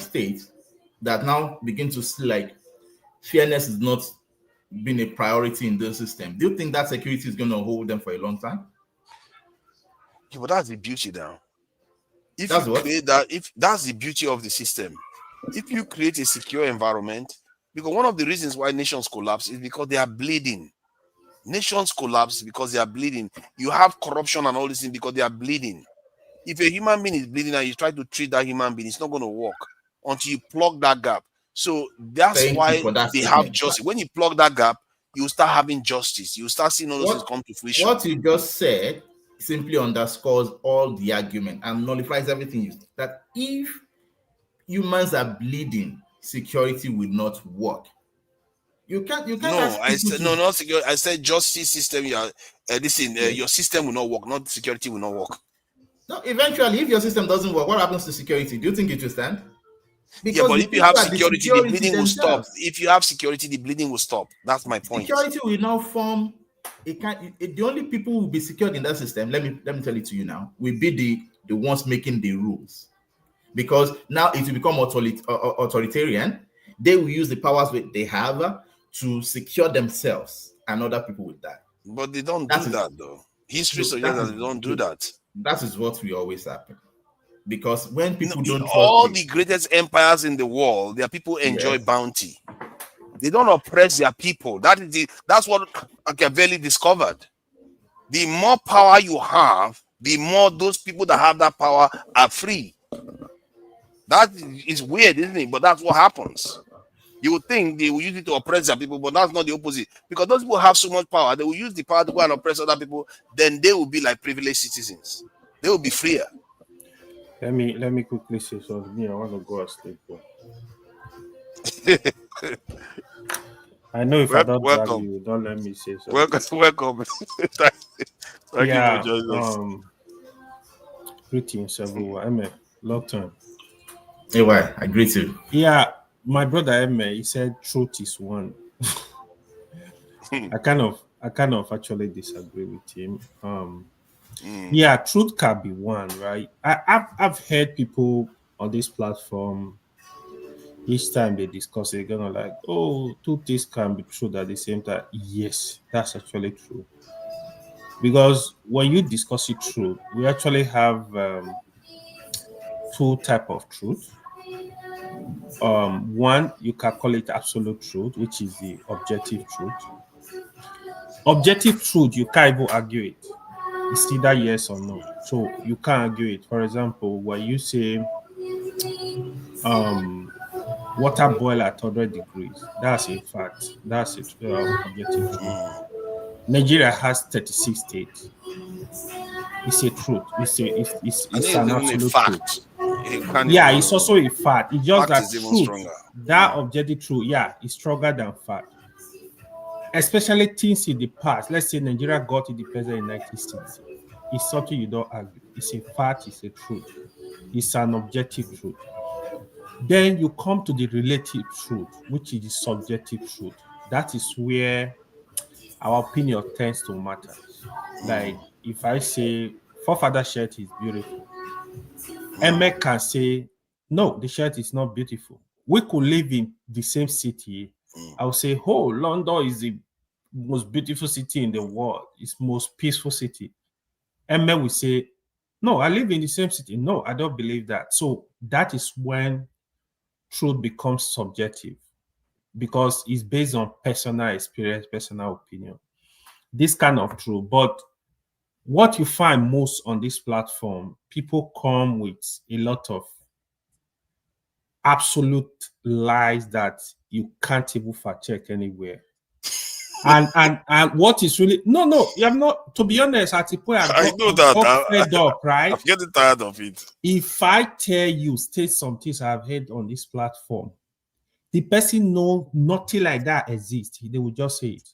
state that now begin to see like fairness is not being a priority in the system, do you think that security is going to hold them for a long time? Yeah, but that's the beauty now. If that's the beauty of the system. If you create a secure environment, because one of the reasons why nations collapse is because they are bleeding. Nations collapse because they are bleeding. You have corruption and all this thing because they are bleeding. If a human being is bleeding and you try to treat that human being, it's not going to work until you plug that gap. So that's why they have justice. When you plug that gap, you start having justice. You start seeing all those things come to fruition. What you just said simply underscores all the argument and nullifies everything you said. That if humans are bleeding, security will not work. You can't. No, I said no, not security. I said justice system. Your system will not work. Not security will not work. No, eventually, if your system doesn't work, what happens to security? Do you think it will stand? Because but if you have security, the bleeding will stop. If you have security, the bleeding will stop. That's my point. Security will now form the only people who will be secured in that system, let me tell it to you now, will be the ones making the rules. Because now it will become authoritarian. They will use the powers they have to secure themselves, and other people will die. But they don't do that though. History suggests that they don't do that. That is what will always happen. Because when people don't trust all the greatest empires in the world, their people enjoy bounty. They don't oppress their people. That's what Machiavelli discovered. The more power you have, the more those people that have that power are free. That is weird, isn't it? But that's what happens. You would think they will use it to oppress their people, but that's not the opposite. Because those people have so much power, they will use the power to go and oppress other people. Then they will be like privileged citizens. They will be freer. Let me quickly say something. I want to go asleep. I know if I don't drag Welcome. you, don't let me say something. Welcome. Thank you Yeah. for joining us. Greetings, everyone. Eme, long time. Hey, why? I greet you. Yeah, my brother Eme, he said truth is one. I kind of actually disagree with him. Yeah, truth can be one, right? I've heard people on this platform each time they discuss it, they're gonna like, oh, two things can be true at the same time. Yes, that's actually true. Because when you discuss it true, we actually have two type of truth. One, you can call it absolute truth, which is the objective truth. Objective truth, you can't even argue it. It's either yes or no. So you can't argue it. For example, when you say water boil at 100 degrees, that's a fact. That's it. Objective truth. Nigeria has 36 states. It's a truth. It's an absolute truth. Yeah, it's also a fact. It's just that truth, that objective truth, yeah, is stronger than fact. Especially things in the past. Let's say Nigeria got independence in 1960. It's something you don't argue. It's a fact, it's a truth. It's an objective truth. Then you come to the relative truth, which is the subjective truth. That is where our opinion tends to matter. Like if I say forefather shirt is beautiful, Emek can say, no, the shirt is not beautiful. We could live in the same city. I'll say, oh, London is the most beautiful city in the world. It's the most peaceful city. Emek will say, no, I live in the same city. No, I don't believe that. So that is when truth becomes subjective because it's based on personal experience, personal opinion. This kind of truth. But what you find most on this platform, people come with a lot of absolute lies that you can't even fact check anywhere. And what is really no, I'm not, to be honest, at the point I know that fed up, right? I'm getting tired of it. If I tell you, state some things I've heard on this platform, the person know nothing like that exists. They will just say it.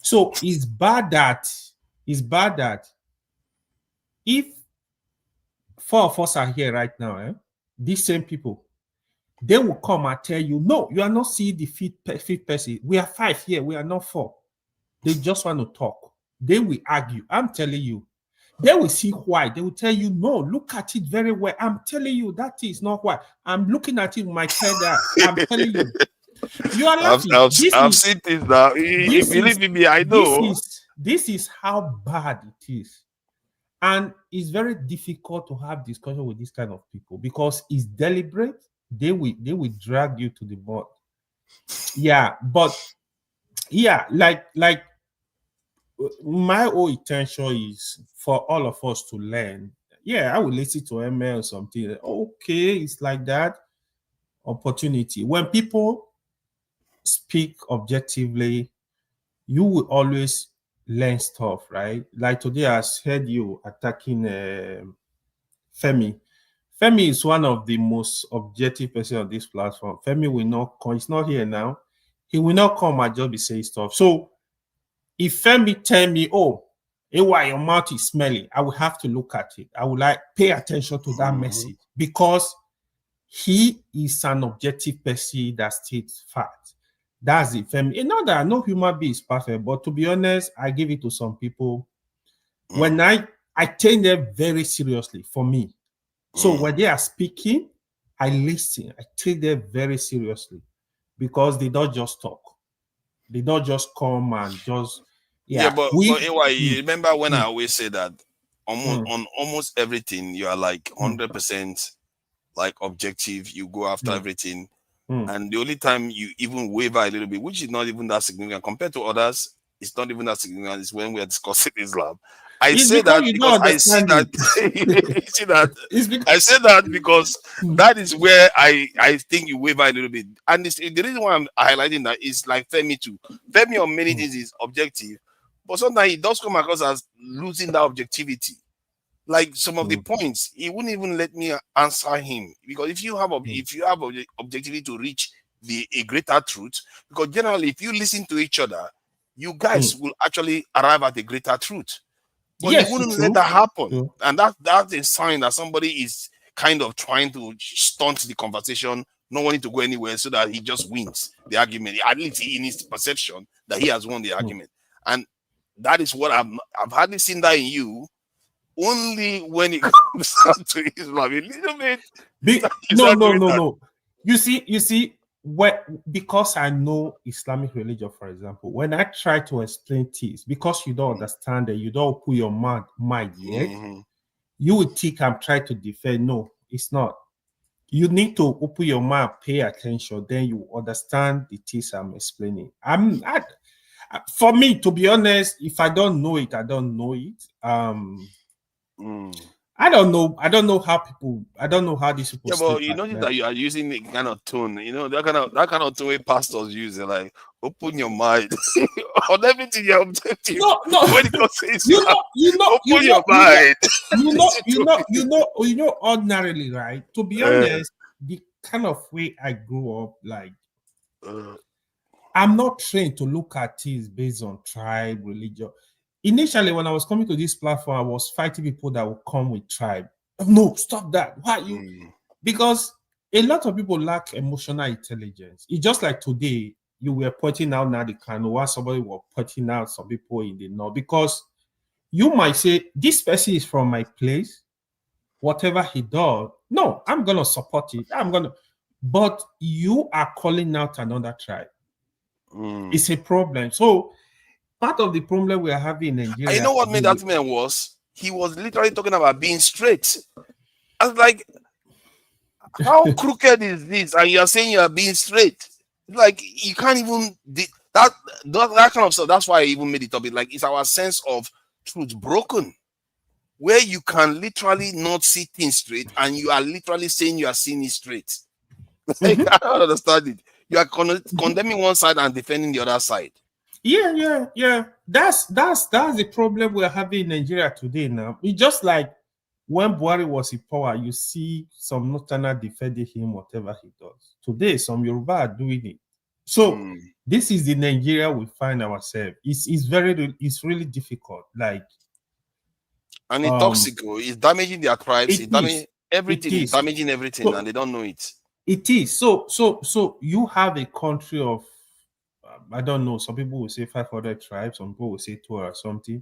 So it's bad that if four of us are here right now, these same people, they will come and tell you, no, you are not seeing the fifth person. We are 5 here. We are not 4. They just want to talk. They will argue. I'm telling you. They will see why. They will tell you, no, look at it very well. I'm telling you, that is not why. I'm looking at it with my head. I'm telling you. You are laughing. I've seen this now. If you believe in me, I know. This is how bad it is. And it's very difficult to have discussion with this kind of people because it's deliberate. They will drag you to the mud. Yeah, but yeah, like my whole intention is for all of us to learn. Yeah, I will listen to ML or something. Okay, it's like that. Opportunity. When people speak objectively, you will always learn stuff, right? Like today, I heard you attacking Femi. Femi is one of the most objective person on this platform. Femi will not come. He's not here now. He will not come and just be saying stuff. So if Femi tell me, oh, why your mouth is smelly, I will have to look at it. I will like pay attention to that message because he is an objective person that states facts. That's it, Femi. Not that no human being is perfect, but to be honest, I give it to some people. When I take them very seriously for me. So when they are speaking, I listen. I take them very seriously because they don't just talk. They don't just come and just but you remember when I always say that on almost everything you are like 100% like objective. You go after everything, and the only time you even waver a little bit, which is not even that significant compared to others, it's not even that significant. Is when we are discussing Islam. I say that because I see that. You see that? I say that because that is where I think you waver a little bit. And the reason why I'm highlighting that is like Femi too. Femi on many things is objective, but sometimes it does come across as losing that objectivity. like some of the points, he wouldn't even let me answer him, because if you have objectivity to reach a greater truth, because generally if you listen to each other, you guys will actually arrive at a greater truth. But Yes, he wouldn't true. let that happen. True. And that's a sign that somebody is kind of trying to stunt the conversation, not wanting to go anywhere, so that he just wins the argument. At least in his perception that he has won the argument. And that is what I've hardly seen that in you. Only when it comes down to Islam, a little bit. No. You see, because I know Islamic religion, for example, when I try to explain things, because you don't understand it, you don't put your mind yet, you would think I'm trying to defend. No, it's not. You need to open your mind, pay attention, then you understand the things I'm explaining. For me, to be honest, if I don't know it, I don't know it. I don't know how these people. Yeah, but you notice that you are using the kind of tone, that kind of tone pastors use. They're like, open your mind on everything you're objective. No. When it comes to Islam, open your mind. Ordinarily, right? To be honest, the kind of way I grew up, like, I'm not trained to look at things based on tribe, religion. Initially, when I was coming to this platform, I was fighting people that would come with tribe. No, stop that. Why you? Because a lot of people lack emotional intelligence. It's just like today, you were pointing out now the Kano, while somebody was pointing out some people in the north. Because you might say, this person is from my place, whatever he does. No, I'm going to support it. But you are calling out another tribe. It's a problem. So, part of the problem we are having in Nigeria. And you know what made that man was? He was literally talking about being straight. I was like, how crooked is this? And you're saying you're being straight. Like, you can't even that kind of stuff. That's why I even made the topic. Like, it's our sense of truth broken, where you can literally not see things straight, and you are literally saying you are seeing it straight. Like, I don't understand it. You are condemning one side and defending the other side. Yeah. That's the problem we're having in Nigeria today now. It's just like when Buhari was in power, you see some Northerners defending him, whatever he does. Today, some Yoruba are doing it. So this is the Nigeria we find ourselves. It's really difficult. Like, and it's toxic. It's damaging their tribes. It's damaging everything. It's damaging everything, and they don't know it. It is. So you have a country of, I don't know, some people will say 500 tribes, some people will say 2 or something.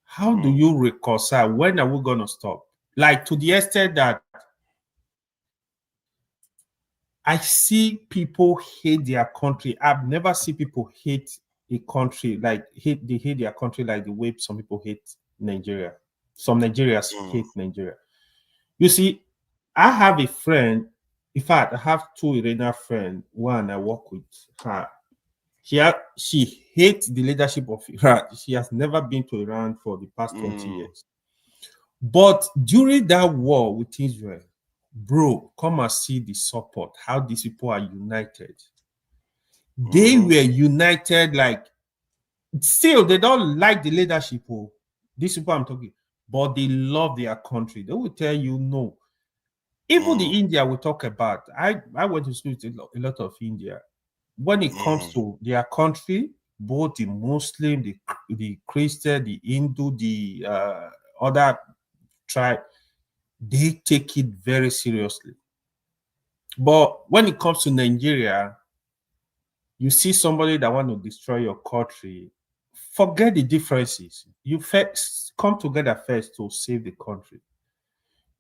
How do you reconcile? When are we going to stop? Like, to the extent that I see people hate their country. I've never seen people hate a country, like they hate their country like the way some people hate Nigeria. Some Nigerians hate Nigeria. You see, I have a friend. In fact, I have 2 Iranian friends. One, I work with her. She hates the leadership of Iran. She has never been to Iran for the past 20 years. But during that war with Israel, bro, come and see the support, how these people are united. They were united, like, still, they don't like the leadership of these people I'm talking, but they love their country. They will tell you no. Even the India we talk about, I went to school with a lot of India. When it comes to their country, both the Muslim, the Christian, the Hindu, the other tribe, they take it very seriously. But when it comes to Nigeria, you see somebody that want to destroy your country, forget the differences. You first come together first to save the country.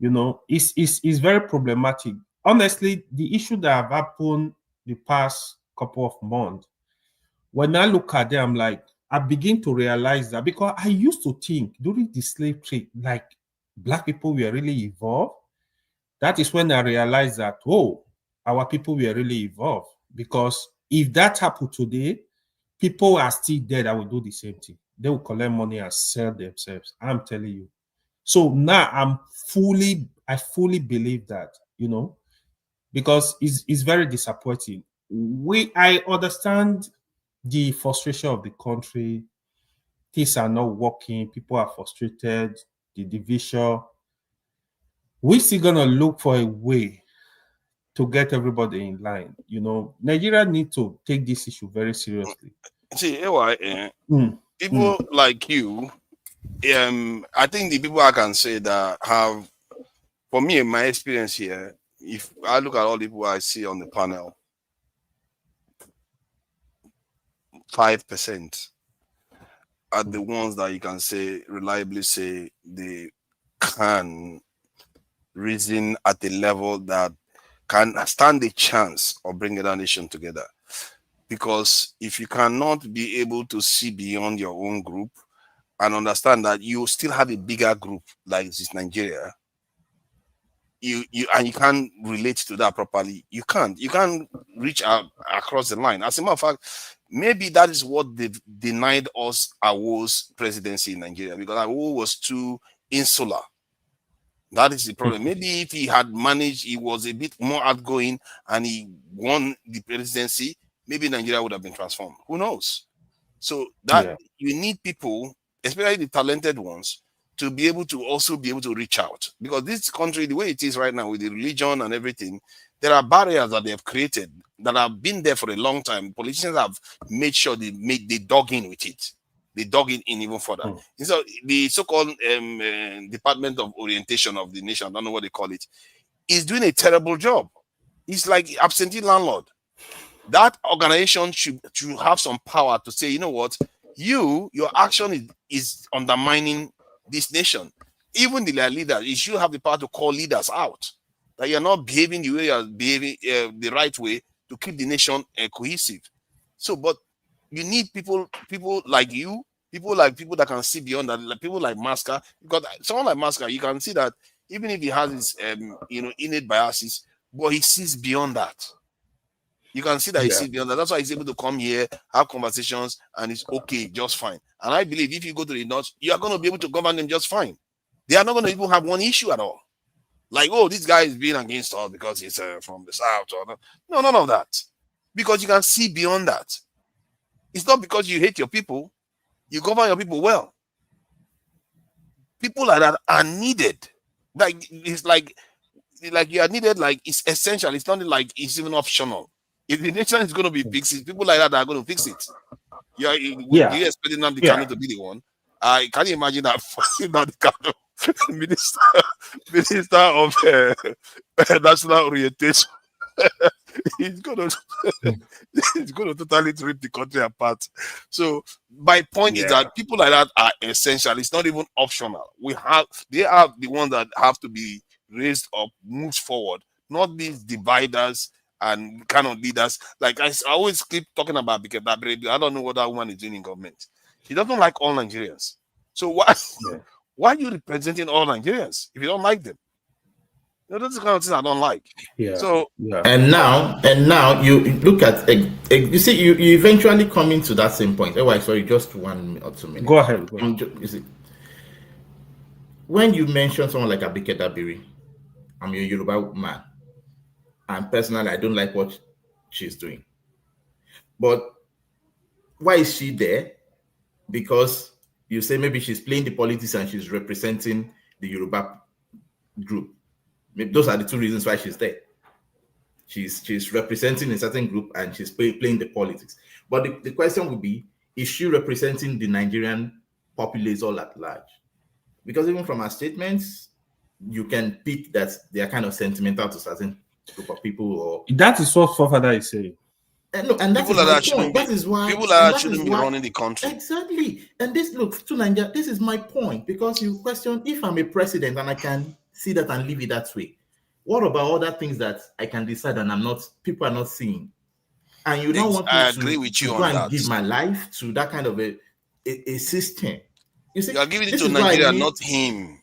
You know, it's very problematic. Honestly, the issue that have happened the past couple of months, when I look at them, I'm like, I begin to realize that, because I used to think during the slave trade, like, Black people were really evolved. That is when I realized that, oh, our people were really evolved. Because if that happened today, people are still dead that will do the same thing. They will collect money and sell themselves. I'm telling you. So now I fully believe that, you know, because it's very disappointing. I understand the frustration of the country. Things are not working. People are frustrated. the division. We're still gonna look for a way to get everybody in line. You know, Nigeria need to take this issue very seriously. See, people like you, I think the people I can say that have, for me, in my experience here, if I look at all the people I see on the panel, 5% are the ones that you can say reliably say they can reason at a level that can stand a chance of bringing a nation together. Because if you cannot be able to see beyond your own group and understand that you still have a bigger group like this Nigeria, you can't relate to that properly. You can't reach out across the line. As a matter of fact, maybe that is what they've denied us Awo's presidency in Nigeria, because Awo was too insular. That is the problem. Maybe if he had managed, he was a bit more outgoing and he won the presidency, maybe Nigeria would have been transformed. Who knows? So that you need people, especially the talented ones, to be able to also be able to reach out. Because this country, the way it is right now with the religion and everything, there are barriers that they have created that have been there for a long time. Politicians have made sure they dug in with it. They dug in even further. So the so-called Department of Orientation of the nation, I don't know what they call it, is doing a terrible job. It's like absentee landlord. That organization should have some power to say, you know what, your action is undermining this nation. Even the leaders, you should have the power to call leaders out, that you're not behaving the way you're behaving the right way to keep the nation cohesive. So, but you need people like you, people that can see beyond that, like people like Maska. Because someone like Maska, you can see that even if he has his innate biases, but he sees beyond that. You can see that he sees beyond that. That's why he's able to come here, have conversations, and it's okay, just fine. And I believe if you go to the North, you are going to be able to govern them just fine. They are not going to even have one issue at all. Like, oh, this guy is being against us because he's from the South. Or no, none of that. Because you can see beyond that. It's not because you hate your people. You govern your people well. People like that are needed. Like, it's like you are needed, like it's essential. It's not like it's even optional. If the nation is going to be fixed, people like that are going to fix it. You're expecting Nnamdi Kanu to be the one. Can you imagine that Nnamdi Kanu, minister of national orientation, he's going to totally rip the country apart. So my point is that people like that are essential. It's not even optional. They are the ones that have to be raised up, moved forward, not these dividers and kind of leaders. Like I always keep talking about, because I don't know what that woman is doing in government. She doesn't like all Nigerians. So why are you representing all Nigerians if you don't like them? That's the kind of things I don't like. And now you look at you see you eventually come into that same point. Oh, sorry, just 1 or 2 minutes. Go ahead. You see, when you mention someone like Abike Dabiri, I'm a Yoruba man, and personally I don't like what she's doing. But why is she there? Because you say maybe she's playing the politics and she's representing the Yoruba group. Maybe those are the two reasons why she's there. She's representing a certain group and she's playing the politics. But the question would be, is she representing the Nigerian populace all at large? Because even from her statements, you can pick that they are kind of sentimental to certain group of people. Or that is what Fofana is saying. And that people is my point. That is why people that shouldn't be running the country. Exactly. And this to Nigeria, this is my point, because you question, if I'm a president and I can see that and live it that way, what about other things that I can decide and people are not seeing? And you don't want me I agree with you to on go and that. give my life to that kind of a system. You see, you are giving it to Nigeria, not him.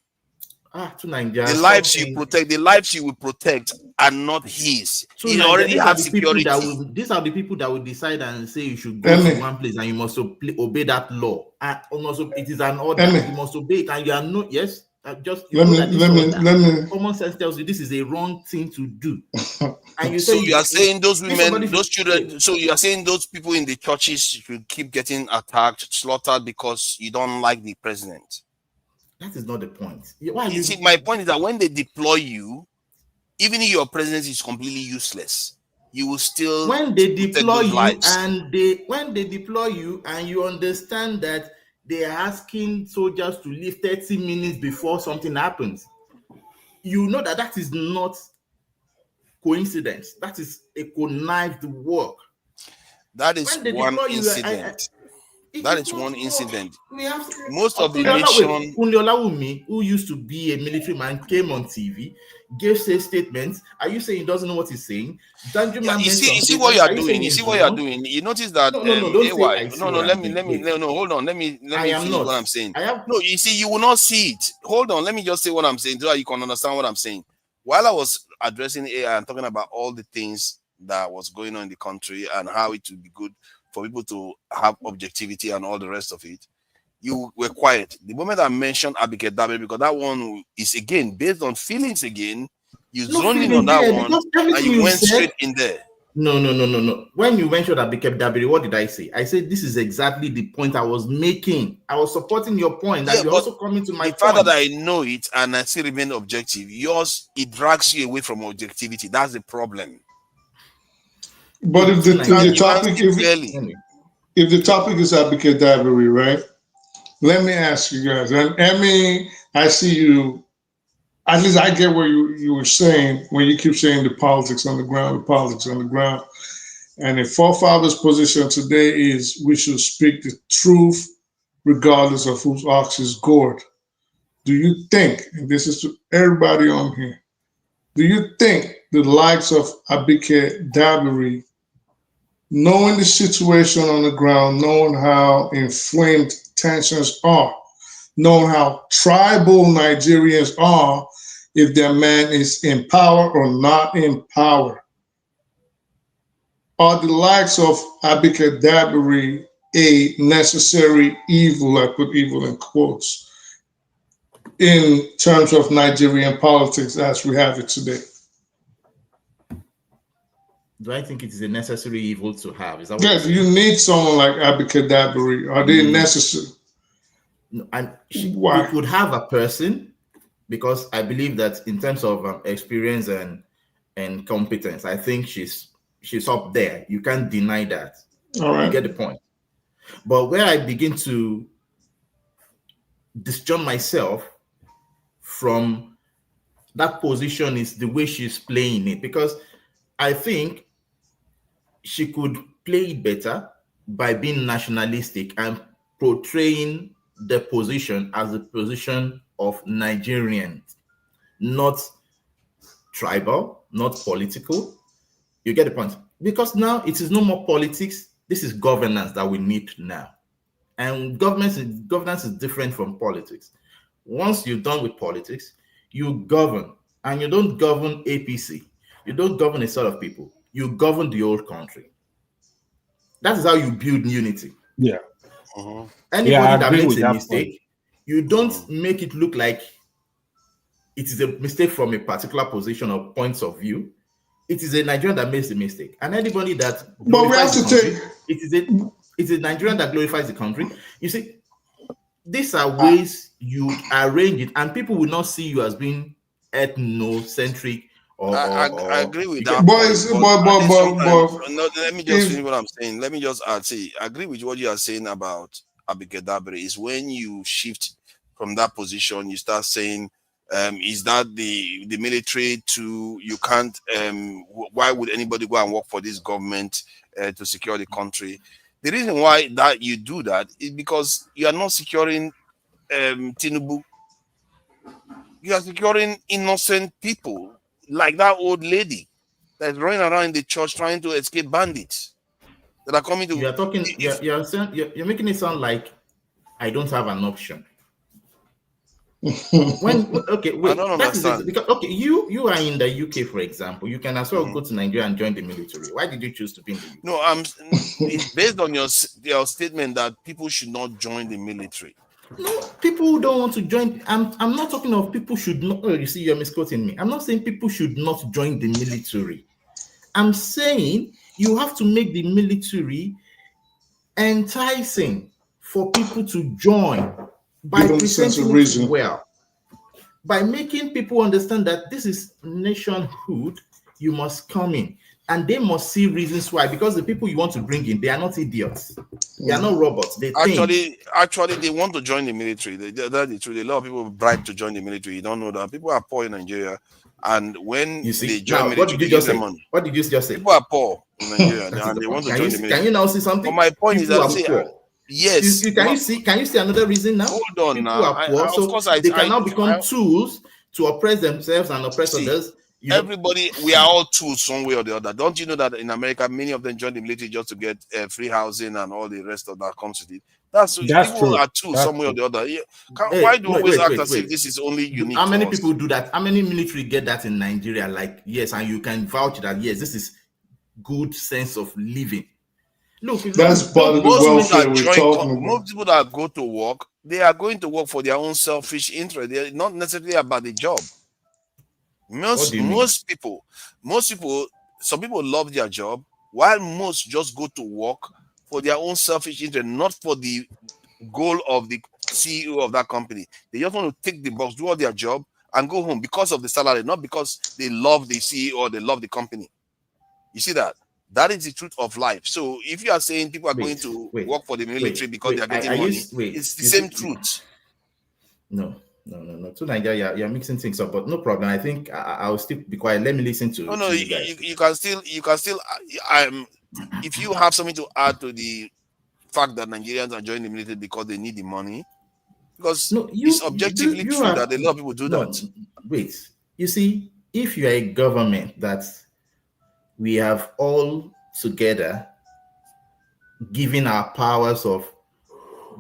To Nigeria. The lives you protect, the lives you will protect are not his. So he already has security. These are the people that will decide and say you should go to one place and you must obey that law. And also, it is an order. You must obey it, and you are not. Yes, just let me. Common sense tells you this is a wrong thing to do. And you say, so you are saying those women, those children. So you are saying those people in the churches should keep getting attacked, slaughtered because you don't like the president. That is not the point. Why You see, my point is that when they deploy you, even if your presence is completely useless, you will still when they deploy you lives. and you understand that they are asking soldiers to leave 30 minutes before something happens, you know that is not coincidence. That is a connived work. That is one incident. That is one incident. Most of the nation. Kunle Olawumi, who used to be a military man, came on TV, gave statements. Are you saying he doesn't know what he's saying? Yeah, you see what you are doing. You see what you are doing. You notice that. No, let me. Hold on. Let me finish what I'm saying. No, you see, you will not see it. Hold on. Let me just say what I'm saying so that you can understand what I'm saying. While I was addressing AI and talking about all the things that was going on in the country and how it would be good for people to have objectivity and all the rest of it, you were quiet. The moment I mentioned Abike Dabiri, because that one is again based on feelings again, you zoned in on that one and you went straight in there. No. When you mentioned Abike Dabiri, what did I say? I said this is exactly the point I was making. I was supporting your point that you're also coming to my point. The fact that I know it and I still remain objective, yours, it drags you away from objectivity. That's the problem. But if the topic is Abike Dabiri, right? Let me ask you guys. And Emmy, I see you. At least I get what you were saying when you keep saying the politics on the ground, And the forefathers' position today is we should speak the truth regardless of whose ox is gored. Do you think, and this is to everybody on here, do you think the likes of Abike Dabiri, knowing the situation on the ground, knowing how inflamed tensions are, knowing how tribal Nigerians are, if their man is in power or not in power, are the likes of Abike Dabiri a necessary evil, I put evil in quotes, in terms of Nigerian politics as we have it today? Do I think it is a necessary evil to have? Is that what yes, you need someone like Abike Dabiri. Are they necessary? No, and we could have a person, because I believe that in terms of experience and competence, I think she's up there. You can't deny that. All right. You get the point. But where I begin to disjoin myself from that position is the way she's playing it, because I think she could play it better by being nationalistic and portraying the position as a position of Nigerians, not tribal, not political. You get the point? Because now it is no more politics. This is governance that we need now. And governance is different from politics. Once you're done with politics, you govern, and you don't govern APC. You don't govern a set of people. You govern the old country. That is how you build unity. Yeah. Anybody that makes a mistake, you don't make it look like it is a mistake from a particular position or points of view. It is a Nigerian that makes the mistake. And anybody that but we have to take it's a Nigerian that glorifies the country. You see, these are ways you arrange it, and people will not see you as being ethnocentric. I agree with that. No, let me just finish what I'm saying. Let me just add, I agree with what you are saying about Abike Dabiri. Is when you shift from that position, you start saying, is that the military to you can't why would anybody go and work for this government to secure the country? The reason why that you do that is because you are not securing Tinubu. You are securing innocent people like that old lady that's running around in the church trying to escape bandits that are coming to. You're talking. You're making it sound like I don't have an option. Okay, wait. I don't understand. Because you are in the UK, for example. You can as well go to Nigeria and join the military. Why did you choose to be in the UK? No, it's based on your statement that people should not join the military. No, people who don't want to join. I'm not talking of people should not. Oh, you see, you're misquoting me. I'm not saying people should not join the military. I'm saying you have to make the military enticing for people to join. by Give them a sense of presenting reason. it well, by making people understand that this is nationhood, you must come in. And they must see reasons why, because the people you want to bring in, they are not idiots. They are not robots. They think. Actually, they want to join the military. That's the truth. A lot of people bribe to join the military. You don't know that. People are poor in Nigeria. And when You see, they join now, military, what did they you give just them say? money. What did you just say? People are poor in Nigeria That is and the they point. want to join the military. Can you now see something? But my point is People that, are see, poor. yes. Can you see another reason now? Hold on People now. are poor, so they can now become tools to oppress themselves and oppress others. Everybody, we are all tools some way or the other. Don't you know that in America, many of them join the military just to get free housing and all the rest of that comes with it? That's people true. are tools some way or the other. Why do we always act as if this is only unique? How many people do that? How many military get that in Nigeria? Like, yes, and you can vouch that, yes, this is good sense of living. Look, that's part of the welfare we're talking about. Most people that go to work, they are going to work for their own selfish interest. They're not necessarily about the job. Most people, some people love their job, while most just go to work for their own selfish interest, not for the goal of the CEO of that company. They just want to take the box, do all their job, and go home because of the salary, not because they love the CEO or they love the company. You see that? That is the truth of life. So if you are saying people are going to work for the military because they are getting money, it's the same truth. No. To Nigeria, you're mixing things up, but no problem. I think I'll still be quiet. Let me listen to. No, you guys. You can still. If you have something to add to the fact that Nigerians are joining the military because they need the money, because it's objectively true that a lot of people do that. Wait, you see, if you are a government that we have all together given our powers of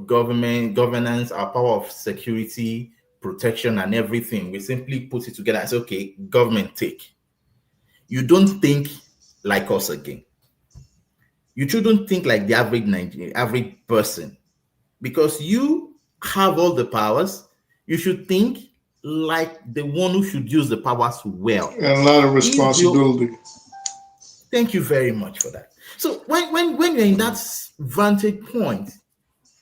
governance, our power of security, protection, and everything, we simply put it together and say, okay, government take. You don't think like us again. You shouldn't think like the average person, because you have all the powers. You should think like the one who should use the powers well. And a lot of responsibility. Thank you very much for that. So when you're in that vantage point,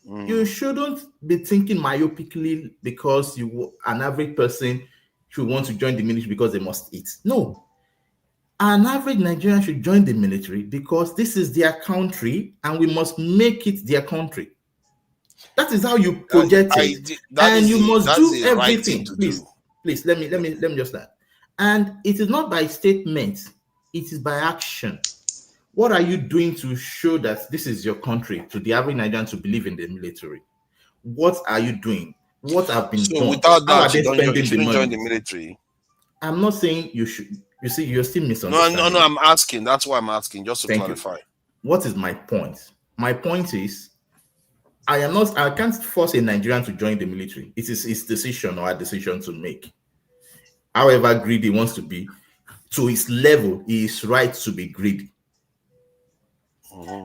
you shouldn't be thinking myopically because an average person should want to join the military because they must eat. No. An average Nigerian should join the military because this is their country and we must make it their country. That is how you project it. And you must do everything. Please, let me just start. And it is not by statement, it is by action. What are you doing to show that this is your country to the average Nigerian to believe in the military? What are you doing? What have been done? Without that, you shouldn't join the military. I'm not saying you should. You see, you're still misunderstanding. No, I'm asking. That's why I'm asking, just to clarify. What is my point? My point is, I can't force a Nigerian to join the military. It is his decision or a decision to make. However greedy he wants to be, to his level, he is right to be greedy.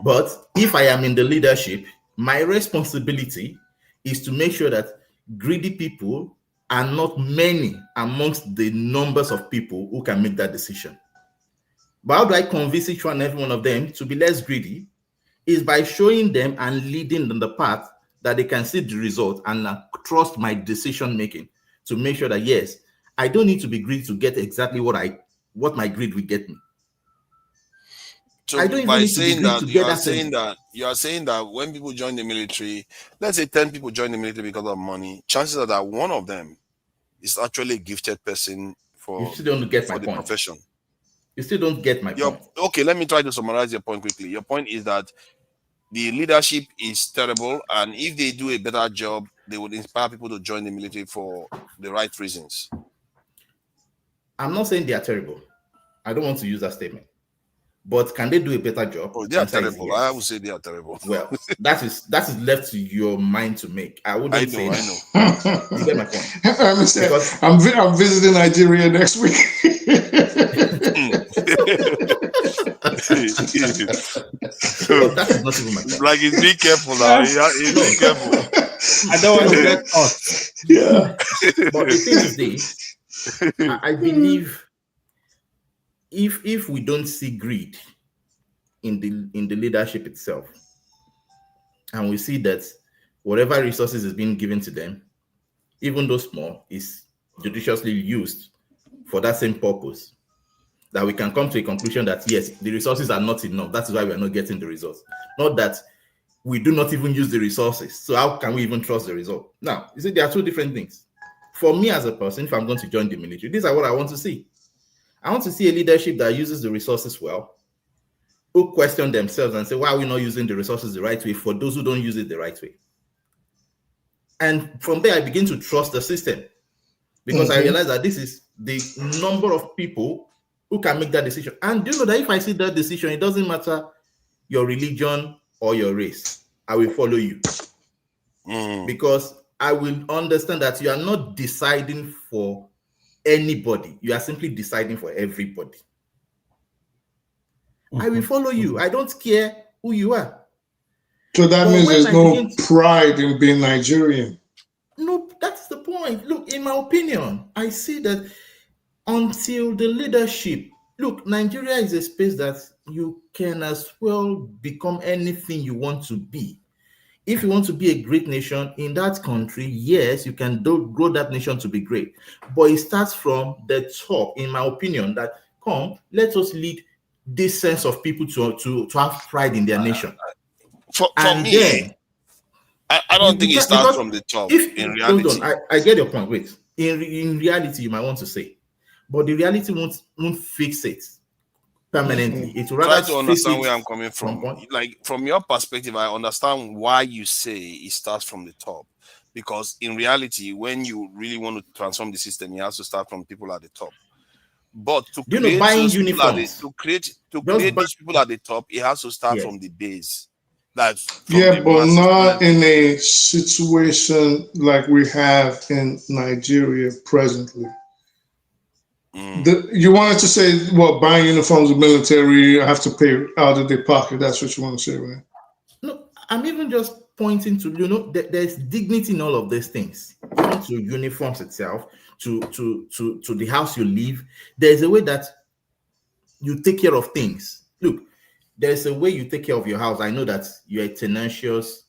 But if I am in the leadership, my responsibility is to make sure that greedy people are not many amongst the numbers of people who can make that decision. But how do I convince each and every one of them to be less greedy? Is by showing them and leading them the path that they can see the result and trust my decision making to make sure that, yes, I don't need to be greedy to get exactly what my greed will get me. So by saying that, you are saying that when people join the military, let's say 10 people join the military because of money, chances are that one of them is actually a gifted person for you still don't get my point. Profession. You still don't get my point. Okay, let me try to summarize your point quickly. Your point is that the leadership is terrible, and if they do a better job, they would inspire people to join the military for the right reasons. I'm not saying they are terrible. I don't want to use that statement. But can they do a better job? Oh, they are terrible. Yes. I would say they are terrible. Well, that is left to your mind to make. I wouldn't say that. I know. You get my point. I'm visiting Nigeria next week. That is not even my point. Like, be careful now. Be careful. I don't want to get caught. Yeah. But the thing is this, I believe if we don't see greed in the leadership itself, and we see that whatever resources is being given to them even though small, is judiciously used for that same purpose, that we can come to a conclusion that yes, the resources are not enough. That is why we are not getting the results. Not that we do not even use the resources. So how can we even trust the result? Now, you see, there are two different things. For me as a person, if I'm going to join the military, these are what I want to see. I want to see a leadership that uses the resources well, who question themselves and say, why are we not using the resources the right way for those who don't use it the right way? And from there, I begin to trust the system, because I realize that this is the number of people who can make that decision. And do you know that if I see that decision, it doesn't matter your religion or your race, I will follow you. Because I will understand that you are not deciding for anybody. You are simply deciding for everybody. I will follow you. I don't care who you are. So that means there's no pride in being Nigerian. No, that's the point. Look, in my opinion, I see that until the leadership, look, Nigeria is a space that you can as well become anything you want to be. If you want to be a great nation in that country, yes, you can grow that nation to be great. But it starts from the top, in my opinion, that let us lead this sense of people to have pride in their nation. For me, then, I don't think it starts from the top. In reality, I get your point. Wait, in reality, you might want to say, but the reality won't fix it permanently. It will rather try to understand where I'm coming from. Like, from your perspective, I understand why you say it starts from the top, because in reality, when you really want to transform the system, you have to start from people at the top. But to create buying uniforms, to create these people at the top, it has to start from the base. But not in a situation like we have in Nigeria presently. You wanted to say, well, buying uniforms of military, I have to pay out of their pocket. That's what you want to say, right? No, I'm even just pointing to, there's dignity in all of these things. Even to uniforms itself, to the house you live. There's a way that you take care of things. Look, there's a way you take care of your house. I know that you're a tenacious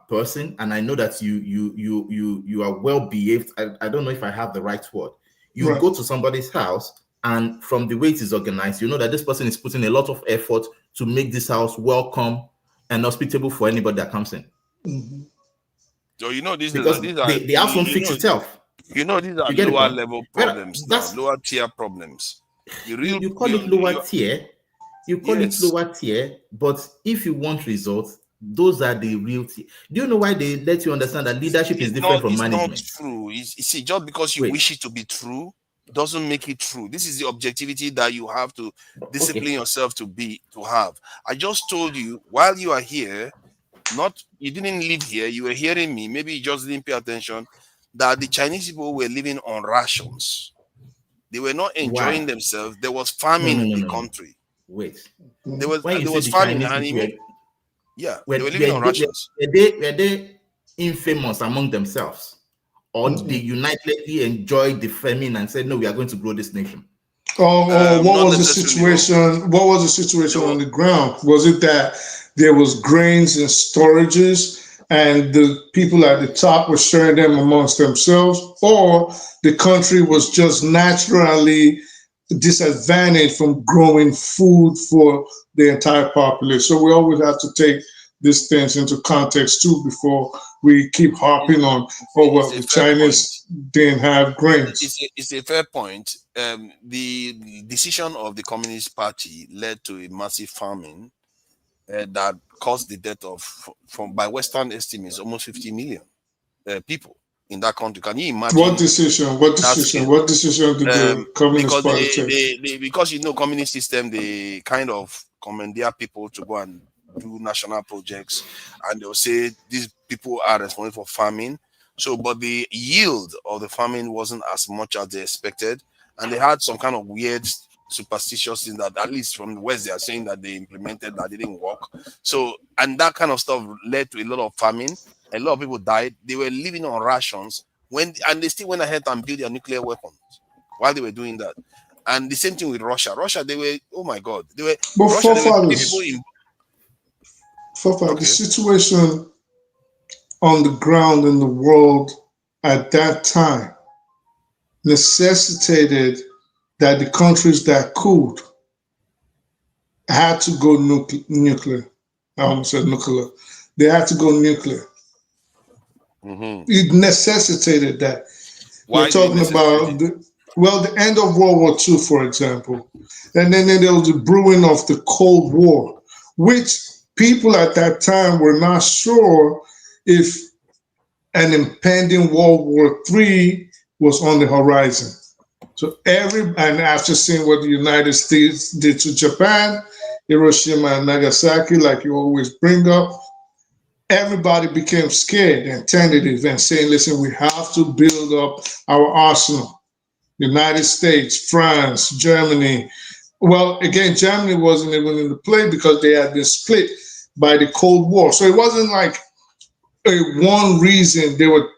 person, and I know that you are well behaved. I don't know if I have the right word. You go to somebody's house, and from the way it is organized, you know that this person is putting a lot of effort to make this house welcome and hospitable for anybody that comes in. So the house won't fix itself. These are lower level problems, lower tier problems. You call it lower tier. You call it lower tier, but if you want results, those are the real tier. Do you know why they let you understand that leadership is different from management? It's not true. You see, just because you wish it to be true doesn't make it true. This is the objectivity that you have to discipline yourself to have. I just told you while you are here, you didn't live here, you were hearing me, maybe you just didn't pay attention, that the Chinese people were living on rations. They were not enjoying themselves. There was famine in the country. Wait. There was famine. They were living on rations. Were they infamous among themselves? Or they unitedly enjoyed the famine and said, no, we are going to grow this nation? What was the situation? What was the situation on the ground? Was it that there was grains and storages and the people at the top were sharing them amongst themselves, or the country was just naturally disadvantaged from growing food for the entire population? So we always have to take these things into context too before we keep harping on, the Chinese didn't have grains. It's a fair point. The decision of the Communist Party led to a massive famine that caused the death of, by Western estimates, almost 50 million people in that country. Can you imagine? What decision? What decision did the Communist Party take? Because communist system, they kind of commandeer people to go and do national projects, and they'll say these people are responsible for farming. So, but the yield of the farming wasn't as much as they expected, and they had some kind of weird superstitious thing that, at least from the West, they are saying that they implemented that didn't work. So, and that kind of stuff led to a lot of famine. A lot of people died. They were living on rations and they still went ahead and built their nuclear weapons while they were doing that. And the same thing with Russia. They were, oh my God, they were. The situation on the ground in the world at that time necessitated that the countries that could had to go nuclear. I almost said nuclear. They had to go nuclear. Mm-hmm. It necessitated that. Why We're talking about the end of World War II, for example. And then there was the brewing of the Cold War, which people at that time were not sure if an impending World War III was on the horizon. So and after seeing what the United States did to Japan, Hiroshima and Nagasaki, like you always bring up, everybody became scared and tentative and saying, listen, we have to build up our arsenal. United States, France, Germany. Well, again, Germany wasn't even in the play because they had been split by the Cold War. So it wasn't like one reason. They were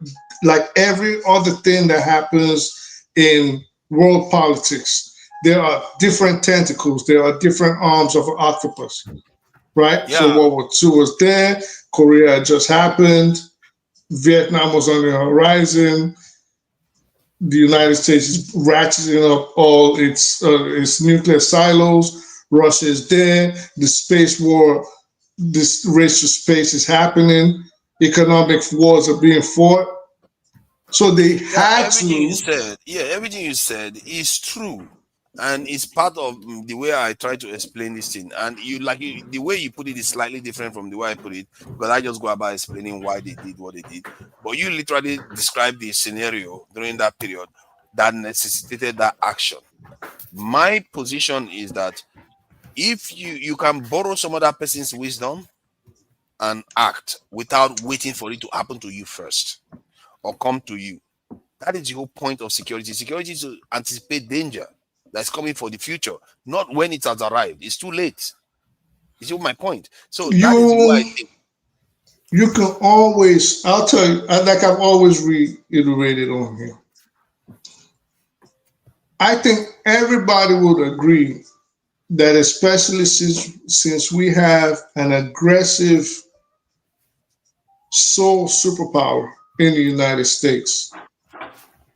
like every other thing that happens in world politics. There are different tentacles. There are different arms of an octopus, right? Yeah. So World War II was there. Korea had just happened. Vietnam was on the horizon. The United States is ratcheting up all its nuclear silos. Russia is there. The space war, this race to space is happening. Economic wars are being fought. So they had everything you said is true, and it's part of the way I try to explain this thing. And the way you put it is slightly different from the way I put it, because I just go about explaining why they did what they did. But you literally described the scenario during that period that necessitated that action. My position is that if you can borrow some other person's wisdom and act without waiting for it to happen to you first or come to you. That is the whole point of security. Security is to anticipate danger that's coming for the future, not when it has arrived. It's too late. You see my point? So that is why I think. You can always, I'll tell you, like I've always reiterated on here. I think everybody would agree that especially since we have an aggressive sole superpower in the United States,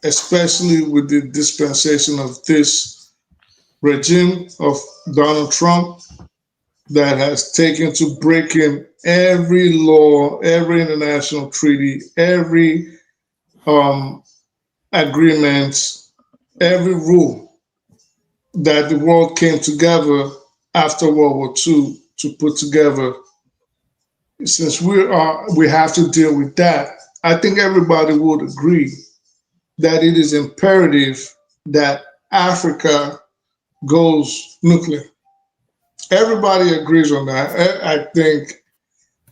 especially with the dispensation of this regime of Donald Trump that has taken to breaking every law, every international treaty, every agreement, every rule that the world came together after World War II to put together. Since we have to deal with that, I think everybody would agree that it is imperative that Africa goes nuclear. Everybody agrees on that. I think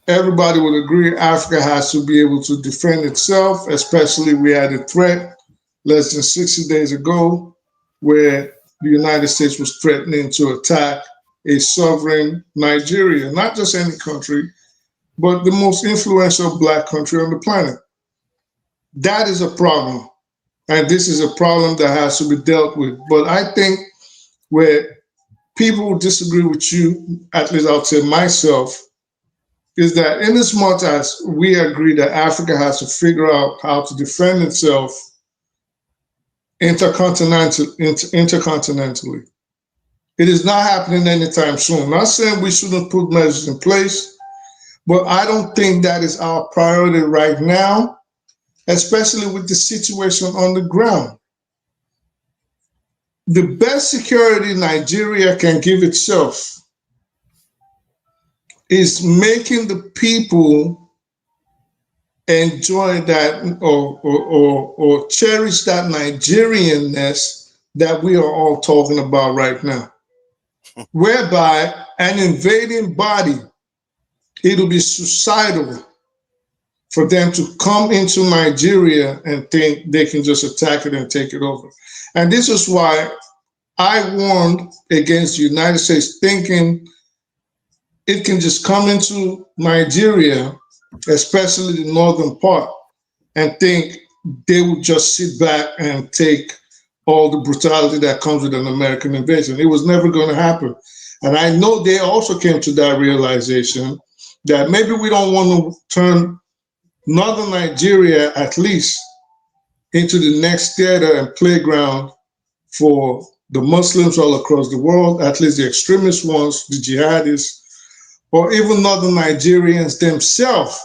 everybody would agree Africa has to be able to defend itself, especially we had a threat less than 60 days ago where the United States was threatening to attack a sovereign Nigeria, not just any country, but the most influential Black country on the planet. That is a problem. And this is a problem that has to be dealt with. But I think where people who disagree with you, at least I'll say myself, is that in as much as we agree that Africa has to figure out how to defend itself intercontinentally, it is not happening anytime soon. I'm not saying we shouldn't put measures in place, but I don't think that is our priority right now, especially with the situation on the ground. The best security Nigeria can give itself is making the people enjoy that or cherish that Nigerianness that we are all talking about right now, whereby an invading body, it'll be suicidal for them to come into Nigeria and think they can just attack it and take it over. And this is why I warned against the United States thinking it can just come into Nigeria, especially the northern part, and think they would just sit back and take all the brutality that comes with an American invasion. It was never going to happen. And I know they also came to that realization that maybe we don't want to turn northern Nigeria at least into the next theater and playground for the Muslims all across the world, at least the extremist ones, the jihadists, or even northern Nigerians themselves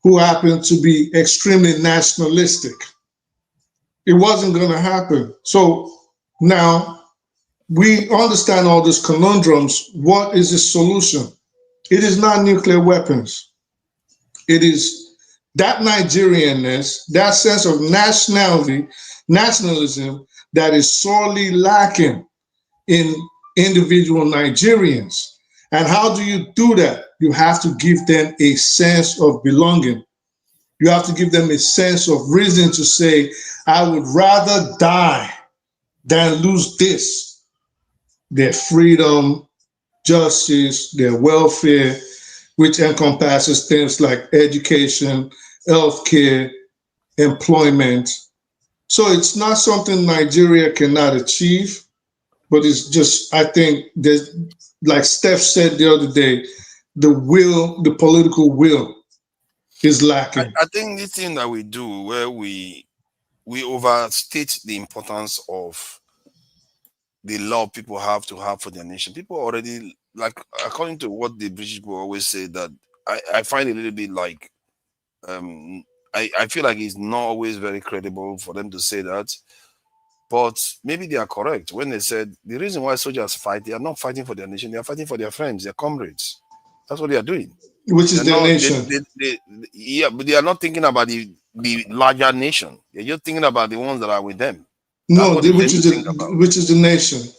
who happen to be extremely nationalistic. It wasn't going to happen. So now we understand all these conundrums. What is the solution? It is not nuclear weapons. It is that Nigerianness, that sense of nationalism that is sorely lacking in individual Nigerians. And how do you do that? You have to give them a sense of belonging. You have to give them a sense of reason to say, I would rather die than lose this, their freedom, justice, their welfare, which encompasses things like education, healthcare, employment. So it's not something Nigeria cannot achieve, but it's just, I think there's, like Steph said the other day, the will, the political will is lacking. I think the thing that we do where we overstate the importance of the love people have to have for their nation. People already, like, according to what the British people always say, that I find a little bit like, I feel like it's not always very credible for them to say that. But maybe they are correct when they said the reason why soldiers fight, they are not fighting for their nation, they are fighting for their friends, their comrades. That's what they are doing. Which is their nation. Yeah, but they are not thinking about the larger nation. They're just thinking about the ones that are with them. No, which is the nation.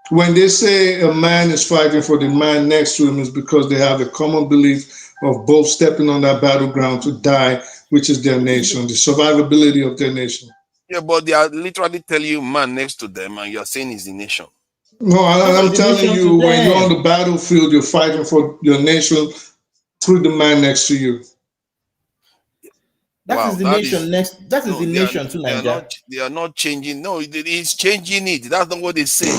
When they say a man is fighting for the man next to him, is because they have a common belief of both stepping on that battleground to die, which is their nation, the survivability of their nation. Yeah, but they are literally telling you man next to them, and you are saying it's the nation. No, I'm telling you, when you're on the battlefield, you're fighting for your nation through the man next to you. That is the nation next. That is the nation to Nigeria. They are not changing. No, it's changing it. That's not what they say.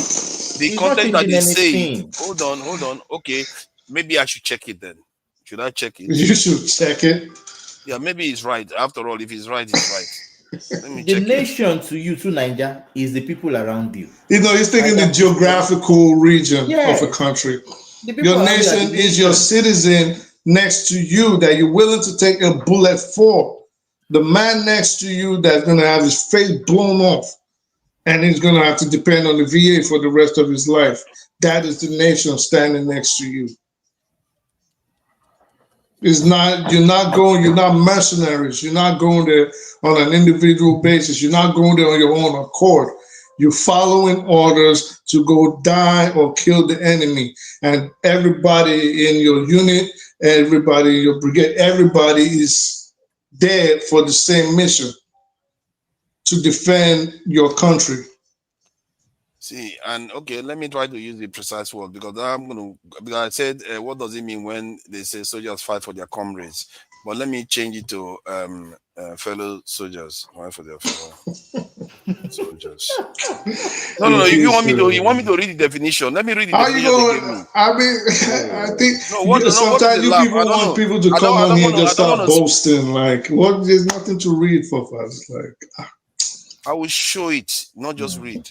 The content that they say. Hold on. Okay, maybe I should check it then. Should I check it? You should check it. Yeah, maybe it's right. After all, if it's right, it's right. Let me the check nation to you, to Nigeria, is the people around you. You know, he's thinking the geographical region of a country. Your nation is your citizen next to you that you're willing to take a bullet for. The man next to you that's going to have his face blown off and he's going to have to depend on the VA for the rest of his life. That is the nation standing next to you. You're not mercenaries. You're not going there on an individual basis. You're not going there on your own accord. You're following orders to go die or kill the enemy. And everybody in your unit, everybody in your brigade, everybody is there for the same mission, to defend your country. See, and okay, let me try to use the precise word because I said, what does it mean when they say soldiers fight for their comrades? But let me change it to fellow soldiers. Fight for their fellow soldiers. No. If you want me to read the definition, let me read the definition. I think sometimes you people want people to come on here and just start boasting. Like, what? There's nothing to read for us. Like, I will show it, not just read.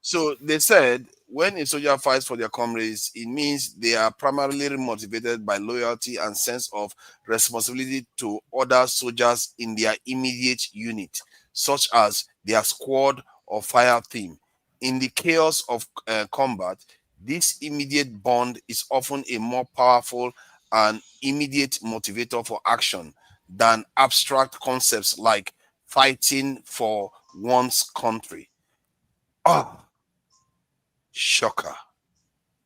So they said when a soldier fights for their comrades, it means they are primarily motivated by loyalty and sense of responsibility to other soldiers in their immediate unit, such as their squad or fire team. In the chaos of combat, this immediate bond is often a more powerful and immediate motivator for action than abstract concepts like fighting for one's country. Shocker.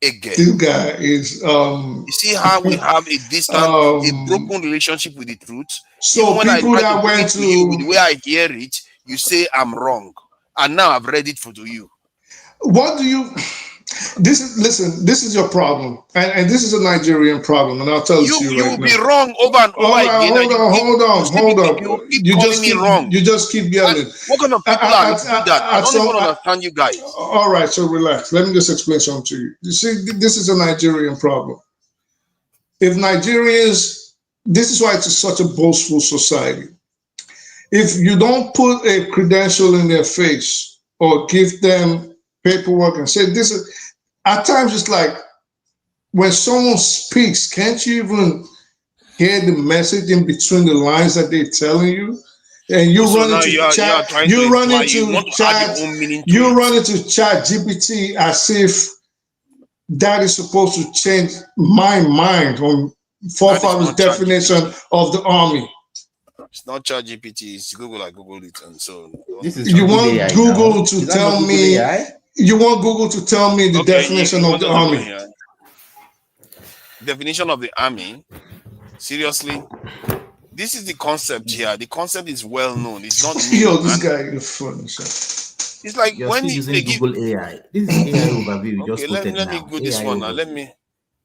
Again. This guy is you see how we have a distant, a broken relationship with the truth. So even when people I try that to went to you with the way I hear it, you say I'm wrong. And now I've read it to you. What do you this is your problem. And this is a Nigerian problem, and I'll tell you right now. You will be wrong over and over again. Hold on. You just keep yelling. What kind of people are that? I don't even understand you guys. All right, so relax. Let me just explain something to you. You see, this is a Nigerian problem. If Nigerians this is why it's such a boastful society. If you don't put a credential in their face or give them paperwork and say this is, at times it's like when someone speaks, can't you even hear the message in between the lines that they're telling you? And you run into chat, you run into chat GPT as if that is supposed to change my mind on forefathers' definition of the army. It's not ChatGPT, it's Google. I Googled it, and so this is you want Google to tell me. You want Google to tell me the definition of the army. Definition of the army. Seriously, this is the concept here. The concept is well known. It's not new. Yo, this guy is funny. It's like You're when they give Google AI. This is AI overview. Okay, let me go this one now. Let me.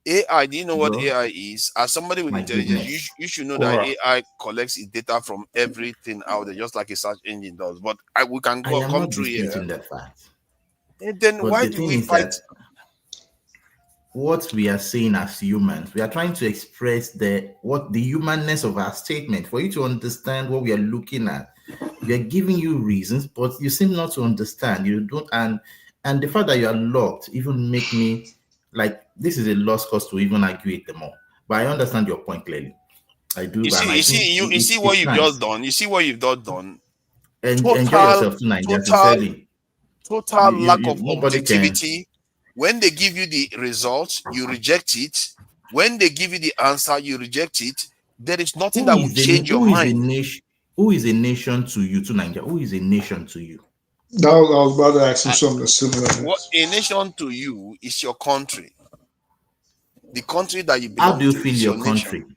AI. Do you know what AI is? As somebody with intelligence, you should know that AI collects its data from everything out there, just like a search engine does. But we can come through here. That fact. And then but why do we fight? What we are saying as humans, we are trying to express the humanness of our statement. For you to understand what we are looking at, we are giving you reasons, but you seem not to understand. You don't, and the fact that you are locked even make me like this is a lost cause to even argue it more. But I understand your point clearly. I do. You see what you've just done. You see what you've just done. And enjoy yourself tonight. Total lack of objectivity. When they give you the result, you reject it. When they give you the answer, you reject it. There is nothing that will change your mind. Who is a nation to you, to Nigeria? Who is a nation to you? I was about to ask you something similar. What a nation to you is your country. The country that you belong to. How do you feel your country? Nation.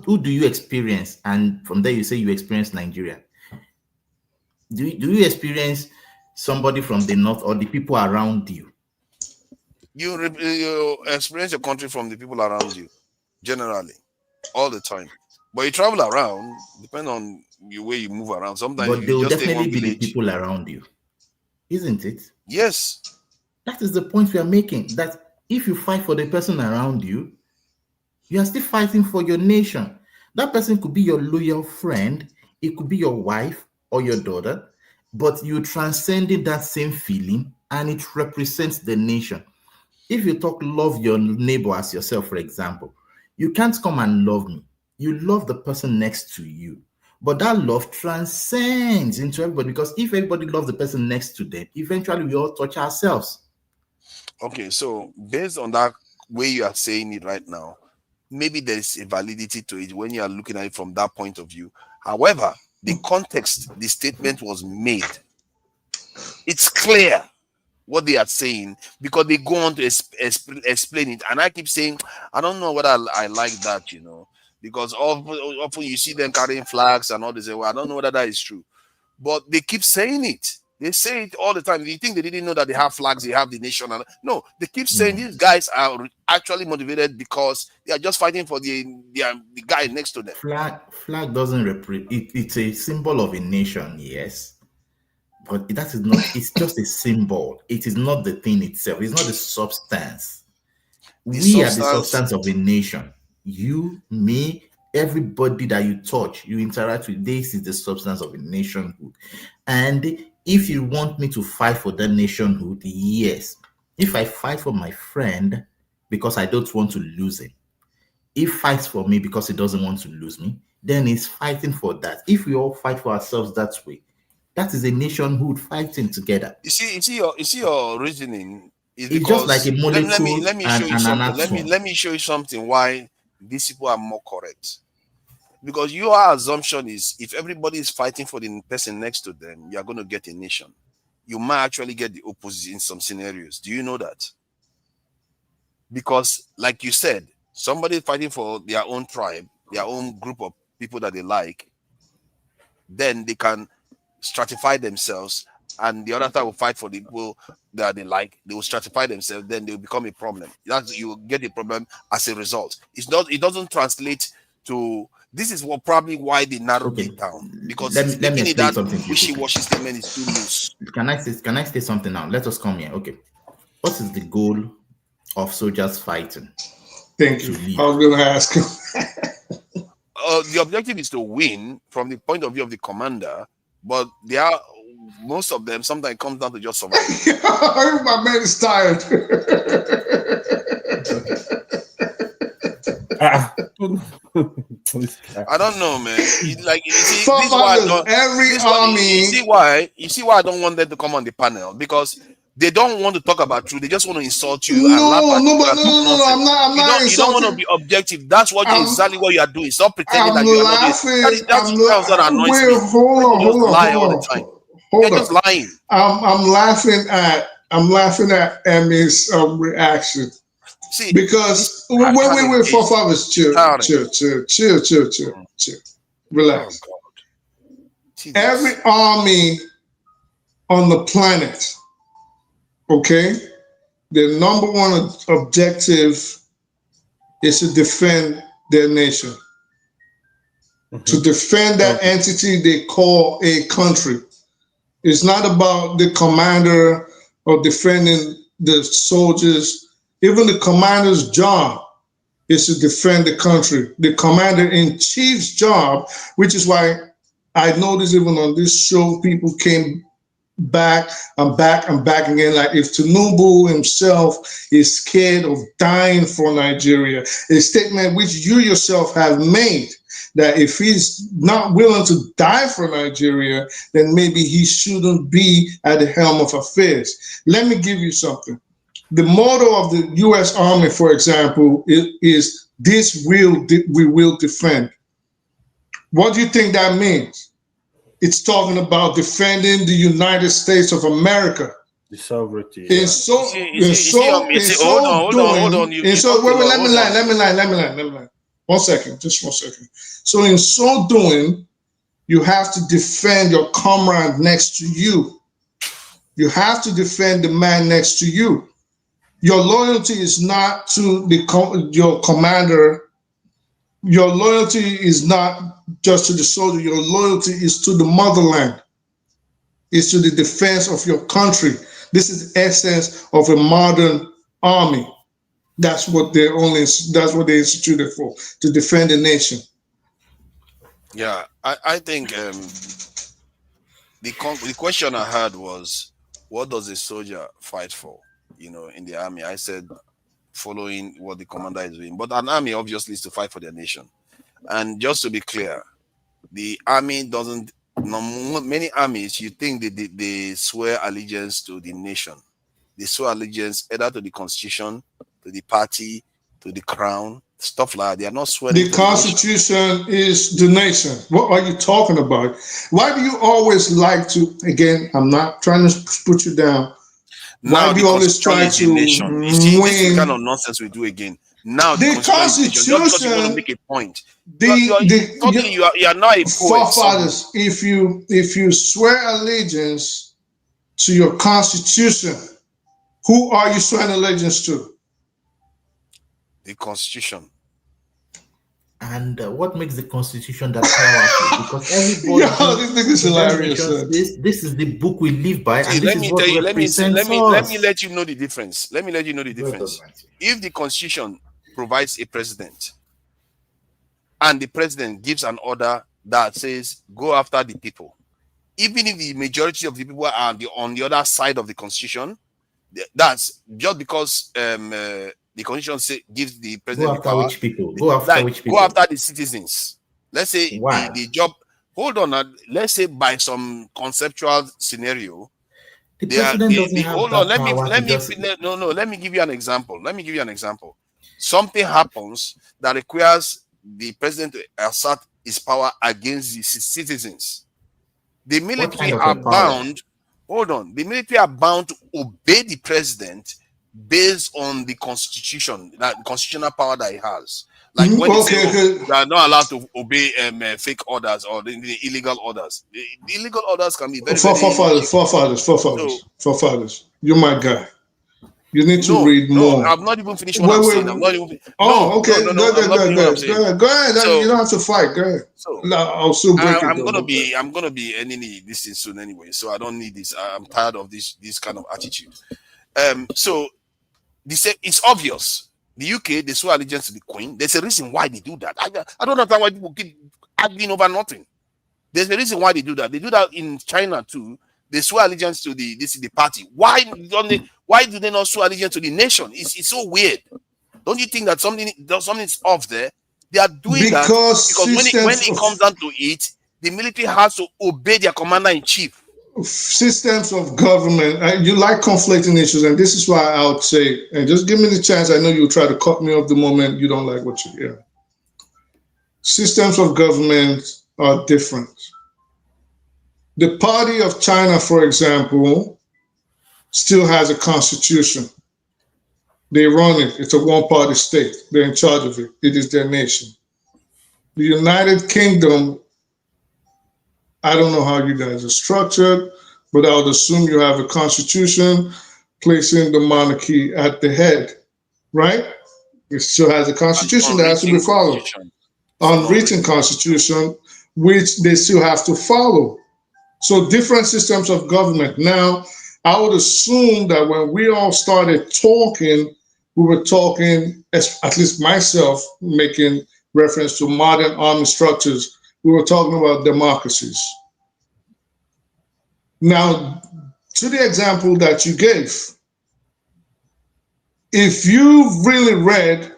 Who do you experience? And from there you say you experience Nigeria. Do you experience somebody from the north or the people around you? You experience your country from the people around you, generally, all the time. But you travel around, depending on the way you move around. Sometimes, but there will definitely be the people around you, isn't it? Yes. That is the point we are making. That if you fight for the person around you, you are still fighting for your nation. That person could be your loyal friend. It could be your wife or your daughter. But you transcended that same feeling and it represents the nation. If you love your neighbor as yourself, for example, you can't come and love me. You love the person next to you. But that love transcends into everybody because if everybody loves the person next to them, eventually we all touch ourselves. Okay, so based on that way you are saying it right now, maybe there is a validity to it when you are looking at it from that point of view. However, the context the statement was made, it's clear what they are saying because they go on to explain it. And I keep saying, I don't know whether I like that, because often you see them carrying flags and all this. Well, I don't know whether that is true, but they keep saying it. They say it all the time. Do you think they didn't know that they have flags? They have the nation. No, they keep saying these guys are actually motivated because they are just fighting for the guy next to them. Flag doesn't represent. It's a symbol of a nation, yes, but that is not. It's just a symbol. It is not the thing itself. It's not the substance. We are the substance of a nation. You, me, everybody that you touch, you interact with. This is the substance of a nationhood, and if you want me to fight for that nationhood, yes. If I fight for my friend because I don't want to lose him, if fights for me because he doesn't want to lose me, then he's fighting for that. If we all fight for ourselves that way, that is a nationhood fighting together. You see your reasoning. It's just like a molecule. Let me show you something. Let me show you something why these people are more correct. Because your assumption is if everybody is fighting for the person next to them, you are going to get a nation. You might actually get the opposite in some scenarios. Do you know that? Because, like you said, somebody fighting for their own tribe, their own group of people that they like, then they can stratify themselves, and the other side will fight for the people that they like. They will stratify themselves, then they will become a problem. You will get a problem as a result. It doesn't translate to. This is probably why they narrowed it down, because let me say something. Wishy-washy statement is too loose. Can I say something now? Let us come here. Okay, what is the goal of soldiers fighting? Thank you. I was going to ask him. The objective is to win from the point of view of the commander, but they are most of them sometimes comes down to just survive. My man is tired. I don't know, man. Like, you see, this is why I don't, every army. You see why I don't want them to come on the panel, because they don't want to talk about truth. They just want to insult you. No, I'm not You don't want to be objective. That's exactly what you are doing. Stop pretending that you are not. That's what annoys me. Hold on. All the time. Hold You're just lying. I'm laughing at Emmy's reaction. See, because wait, forefathers, chill. Relax. Oh, every army on the planet, okay, the number one objective is to defend their nation, to defend that entity they call a country. It's not about the commander or defending the soldiers. Even the commander's job is to defend the country. The commander-in-chief's job, which is why I noticed even on this show, people came back and back again. Like, if Tinubu himself is scared of dying for Nigeria, a statement which you yourself have made, that if he's not willing to die for Nigeria, then maybe he shouldn't be at the helm of affairs. Let me give you something. The motto of the U.S. Army, for example, is we will defend. What do you think that means? It's talking about defending the United States of America. The sovereignty. Let me line. 1 second, just 1 second. So in so doing, you have to defend your comrade next to you. You have to defend the man next to you. Your loyalty is not to your commander. Your loyalty is not just to the soldier. Your loyalty is to the motherland. It's to the defense of your country. This is the essence of a modern army. That's what they instituted for, to defend the nation. Yeah, I think the question I had was, what does a soldier fight for? In the army, I said, following what the commander is doing. But an army obviously is to fight for their nation. And just to be clear, the army doesn't. Many armies, you think they swear allegiance to the nation. They swear allegiance either to the constitution, to the party, to the crown, stuff like that. They are not swearing. The Constitution is the nation. What are you talking about? Why do you always like to? Again, I'm not trying to put you down. Why do you always try to win? This is the kind of nonsense we do again. Now the Constitution. Just because you want to make a point. You are not a poet. Forefathers, if you swear allegiance to your Constitution, who are you swearing allegiance to? The Constitution. And what makes the Constitution that powerful? Because everybody, this thing is hilarious. This is the book we live by. And let me let you know the difference. If the Constitution provides a president, and the president gives an order that says go after the people, even if the majority of the people are on the other side of the Constitution, that's just because the Constitution gives the president the power. Which people? Go after which people? Go after the citizens. Let's say the job. Hold on. Let's say by some conceptual scenario, the president doesn't have hold on. Let me give you an example. Something happens that requires the president to assert his power against the citizens. The military are bound. Hold on. The military are bound to obey the president based on the Constitution, that constitutional power that he has. Like when they are not allowed to obey fake orders or the illegal orders. The illegal orders can be very forefathers. You're my guy. You need to read more. I'm not even finished what I'm saying. I'm not even. Go ahead. You don't have to fight. Go ahead. I'll still break it. I'm gonna be ending this thing soon anyway, so I don't need this. I'm tired of this kind of attitude. So it's obvious The UK, they swear allegiance to the Queen. There's a reason why they do that. I don't understand why people keep arguing over nothing. There's a reason why they do that. They do that in China too. They swear allegiance to the party. Why do they not swear allegiance to the nation? It's so weird. Don't you think that something's off there? They are doing that because when it comes down to it, the military has to obey their commander-in-chief. Systems of government, you like conflicting issues, and this is why I would say, and just give me the chance, I know you'll try to cut me off the moment you don't like what you hear. Systems of government are different. The party of China, for example, still has a constitution. They run it. It's a one-party state. They're in charge of it. It is their nation. The United Kingdom, I don't know how you guys are structured, but I would assume you have a constitution placing the monarchy at the head, right? It still has a constitution that has to be followed. Unwritten constitution, which they still have to follow. So different systems of government. Now, I would assume that when we all started talking, we were talking, at least myself, making reference to modern army structures. We were talking about democracies. Now, to the example that you gave, if you've really read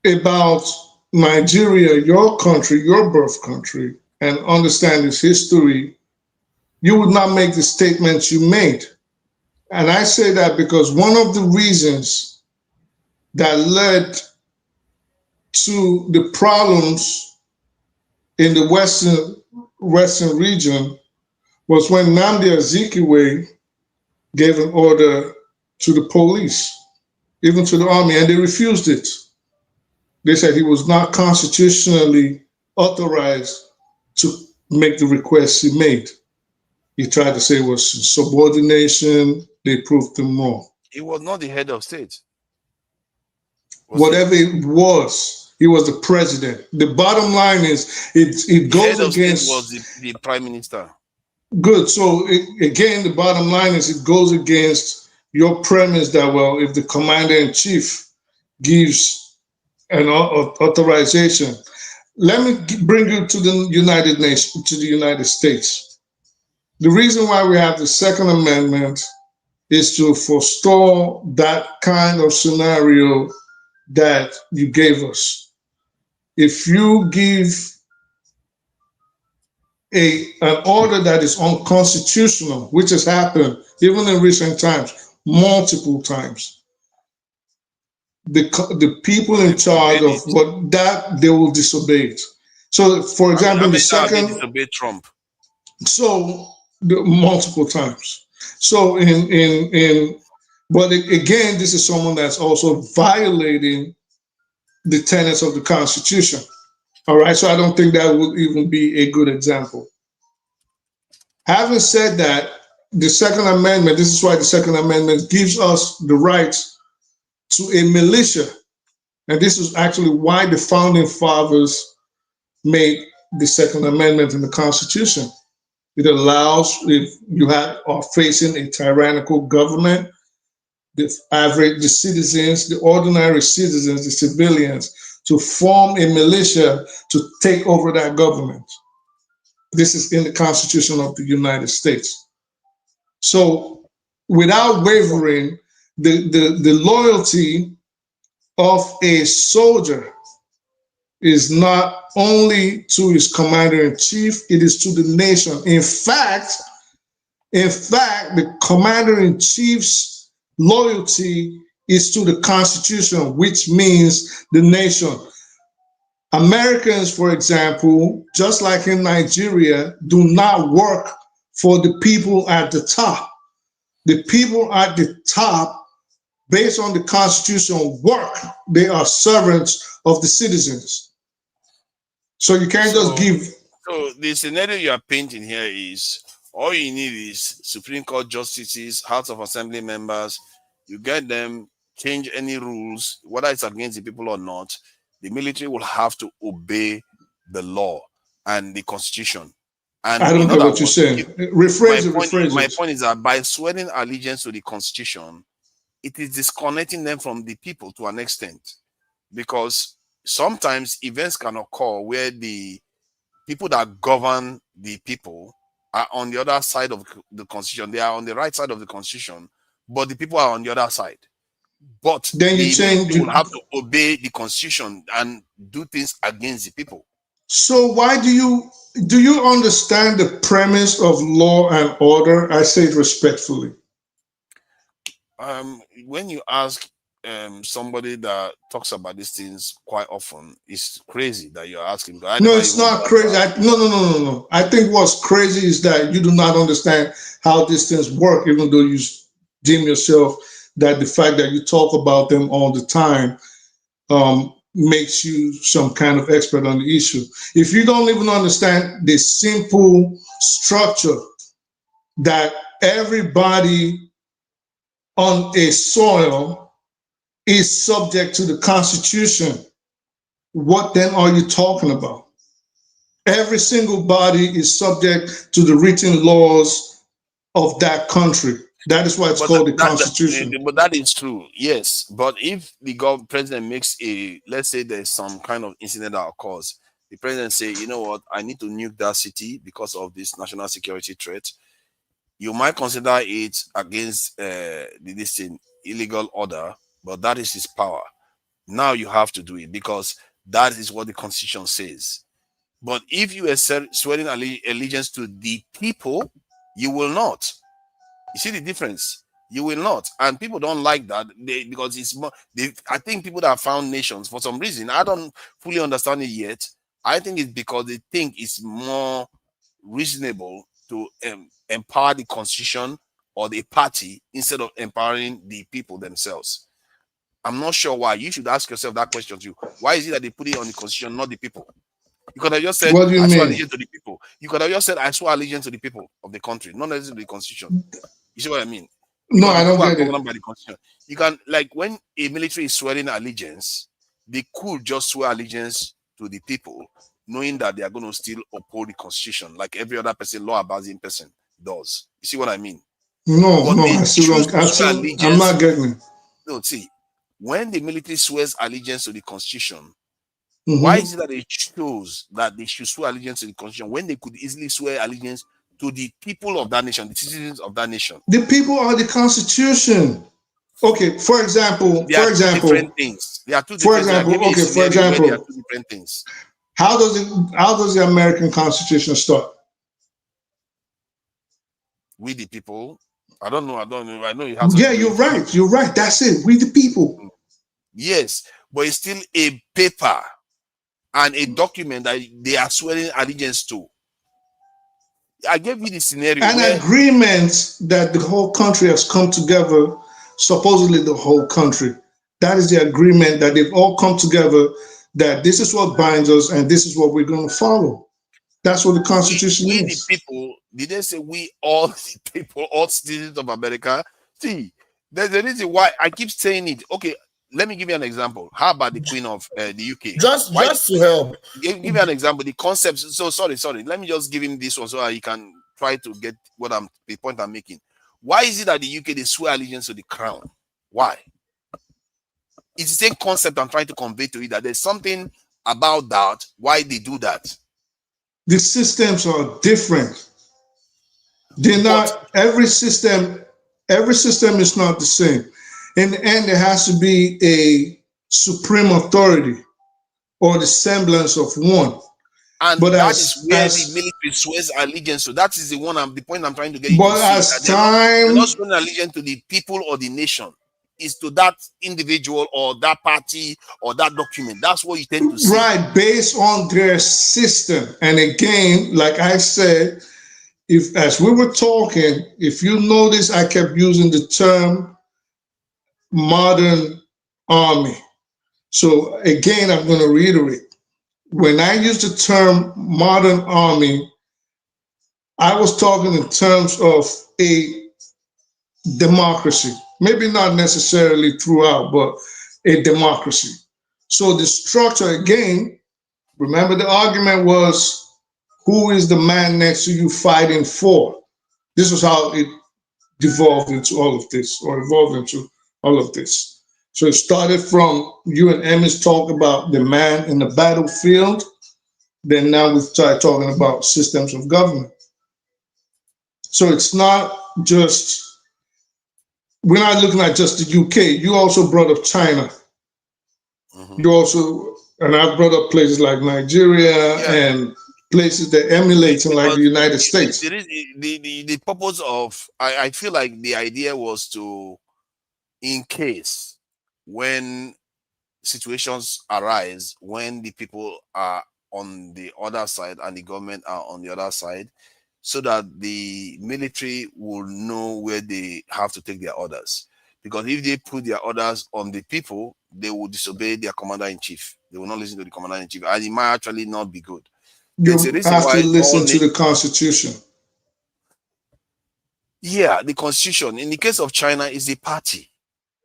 about Nigeria, your country, your birth country, and understand its history, you would not make the statements you made. And I say that because one of the reasons that led to the problems in the Western region was when Nnamdi Azikiwe gave an order to the police, even to the army, and they refused it. They said he was not constitutionally authorized to make the requests he made. He tried to say it was subordination. They proved him wrong. He was not the head of state. Whatever it was, he was the president. The bottom line is, it goes against. Was the prime minister. Good. So again, the bottom line is it goes against your premise that, well, if the commander-in-chief gives an authorization, let me bring you to the United Nations, to the United States. The reason why we have the Second Amendment is to forestall that kind of scenario that you gave us. If you give an order that is unconstitutional, which has happened even in recent times, multiple times, the people in charge of what that, they will disobey it. So, for example, the second disobey Trump. So multiple times. So but again, this is someone that's also violating the tenets of the Constitution. All right, so I don't think that would even be a good example. Having said that, the Second Amendment, this is why the Second Amendment gives us the right to a militia. And this is actually why the Founding Fathers made the Second Amendment in the Constitution. It allows, if you are facing a tyrannical government, the citizens, the ordinary citizens, the civilians, to form a militia to take over that government. This is in the Constitution of the United States. So without wavering, the loyalty of a soldier is not only to his commander-in-chief, it is to the nation. In fact, the commander-in-chief's loyalty is to the Constitution, which means the nation. Americans, for example, just like in Nigeria, do not work for the people at the top. The people at the top, based on the Constitution, work. They are servants of the citizens. So you can't just give. So the scenario you are painting here is, all you need is Supreme Court justices, House of Assembly members. You get them, change any rules, whether it's against the people or not. The military will have to obey the law and the Constitution. And I don't know what you're saying. Rephrase it. My point is that by swearing allegiance to the Constitution, it is disconnecting them from the people to an extent, because sometimes events can occur where the people that govern the people are on the other side of the constitution. They are on the right side of the constitution, but the people are on the other side. But then you change. You will have to obey the constitution and do things against the people. So why do you understand the premise of law and order? I say it respectfully. When you ask somebody that talks about these things quite often, it's crazy that you're asking. No, it's not crazy. No. I think what's crazy is that you do not understand how these things work, even though you deem yourself that the fact that you talk about them all the time makes you some kind of expert on the issue. If you don't even understand the simple structure that everybody on a soil is subject to the Constitution, what then are you talking about? Every single body is subject to the written laws of that country. That is why it's called the Constitution. But that is true, yes. But if the president makes let's say there's some kind of incident that occurs, the president say, you know what, I need to nuke that city because of this national security threat. You might consider it against this illegal order, but that is his power. Now you have to do it because that is what the Constitution says. But if you are swearing allegiance to the people, you will not. You see the difference? You will not. And people don't like that because it's more. I think people that have found nations, for some reason, I don't fully understand it yet. I think it's because they think it's more reasonable to empower the constitution or the party instead of empowering the people themselves. I'm not sure why. You should ask yourself that question too. Why is it that they put it on the constitution, not the people? You could have just said, what do you I mean? swear allegiance to the people. You could have just said, I swear allegiance to the people of the country, not necessarily the constitution. You see what I mean? No, I don't get it. By the constitution. You can, like, when a military is swearing allegiance, they could just swear allegiance to the people, knowing that they are going to still uphold the constitution, like every other person, law-abiding person does. You see what I mean? No, I'm not getting it. No, see, when the military swears allegiance to the constitution, why is it that they chose that they should swear allegiance to the constitution when they could easily swear allegiance to the people of that nation, the citizens of that nation? The people are the constitution. Okay, for example, different things. There are two different things. How does the American Constitution start? We the people. I don't know. I know you have. Yeah, you're right. You're right. That's it. We the people. Yes, but it's still a paper and a document that they are swearing allegiance to. I gave you the scenario. An agreement that the whole country has come together, supposedly the whole country. That is the agreement that they've all come together, that this is what binds us and this is what we're going to follow. That's what the Constitution is. The people, did they say we all the people, all citizens of America? See, there's a reason why I keep saying it. Okay, let me give you an example. How about the Queen of the UK? Just to help. Give you an example. The concept. So sorry. Let me just give him this one so that he can try to get the point I'm making. Why is it that the UK they swear allegiance to the crown? Why? It's the same concept I'm trying to convey to you, that there's something about that. Why they do that? The systems are different. They're not. Every system is not the same. In the end, there has to be a supreme authority or the semblance of one. And that is where the military swears allegiance to. That is the point I'm trying to get you but to as see. They're not swearing allegiance to the people or the nation. It's to that individual or that party or that document. That's what you tend to see. Right, based on their system. And again, like I said, as we were talking, if you notice, I kept using the term modern army. So again, I'm going to reiterate. When I use the term modern army, I was talking in terms of a democracy. Maybe not necessarily throughout, but a democracy. So the structure, again, remember the argument was, who is the man next to you fighting for? This was how it devolved into all of this, or evolved into all of this. So it started from you and Emmett talk about the man in the battlefield. Then now we start talking about systems of government. So it's not just, we're not looking at just the UK. You also brought up China. You also, and I brought up places like Nigeria and places that emulating like the United States. The purpose of, I feel like the idea was to, in case when situations arise, when the people are on the other side and the government are on the other side, so that the military will know where they have to take their orders. Because if they put their orders on the people, they will disobey their commander-in-chief. They will not listen to the commander-in-chief, and it might actually not be good. You have to listen to the Constitution. Yeah, the Constitution. In the case of China, is the party.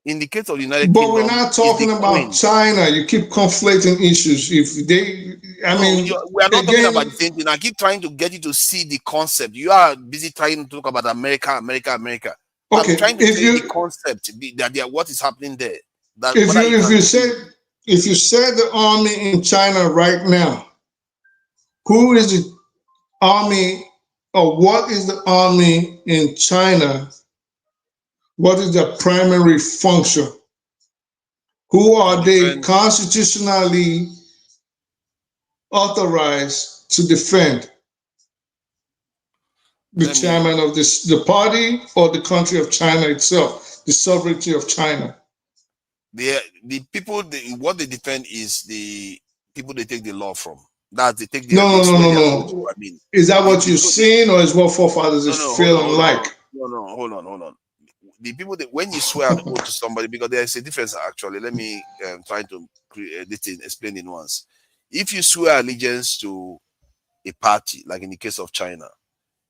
In the case of the United Kingdom, but we're not talking about China. You keep conflating issues. If they, we are not talking about the same thing. I keep trying to get you to see the concept. You are busy trying to talk about America. Okay, I'm trying to tell you the concept that what is happening there. If you said the army in China right now, who is the army, or what is the army in China? What is their primary function? Who are they constitutionally authorized to defend? The chairman of the party or the country of China itself, the sovereignty of China? The people, what they defend is the people they take the law from. That they take the no. I mean, is that what you've seen, or is what forefathers is feeling like? No, hold on. The people that when you swear an oath to somebody, because there is a difference actually. Let me try to explain it once. If you swear allegiance to a party, like in the case of China,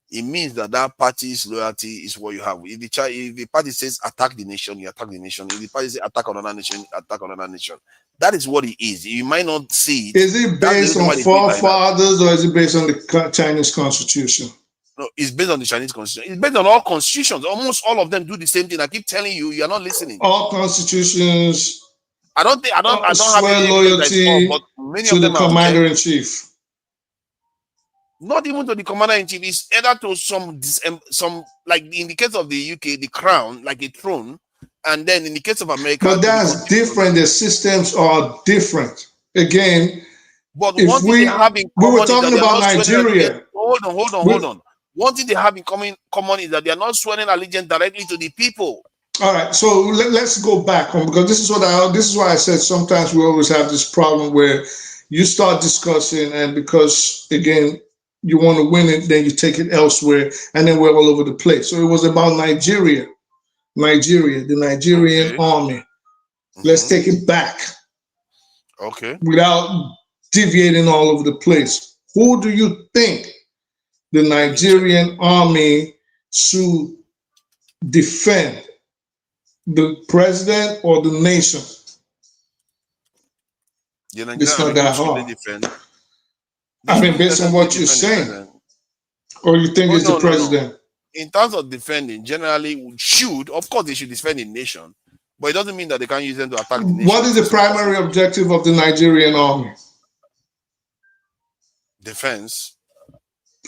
it means that party's loyalty is what you have. If the party says attack the nation, you attack the nation. If the party says attack another nation, attack another nation. That is what it is. You might not see it. Is it based on forefathers, or is it based on the Chinese constitution? No, it's based on the Chinese constitution. It's based on all constitutions. Almost all of them do the same thing. I keep telling you, you are not listening. All constitutions. I don't have any loyalty but many to of them the commander-in-chief. Not even to the commander-in-chief. It's either to some, like in the case of the UK, the crown, like a throne, and then in the case of America. But that's different. The systems are different. Again, but if we were talking about Nigeria. Hold on. One thing they have in common is that they are not swearing allegiance directly to the people. All right, so let's go back on, because this is why I said sometimes we always have this problem where you start discussing, and because again you want to win it, then you take it elsewhere, and then we're all over the place. So it was about Nigeria, the Nigerian army. Let's take it back. Okay. Without deviating all over the place. Who do you think the Nigerian army should defend? The president or the nation? It's not that hard. I mean, based on what you're saying. Or you think it's the president? No. In terms of defending, generally should, of course they should defend the nation, but it doesn't mean that they can't use them to attack the nation. What is the primary objective of the Nigerian army? Defense.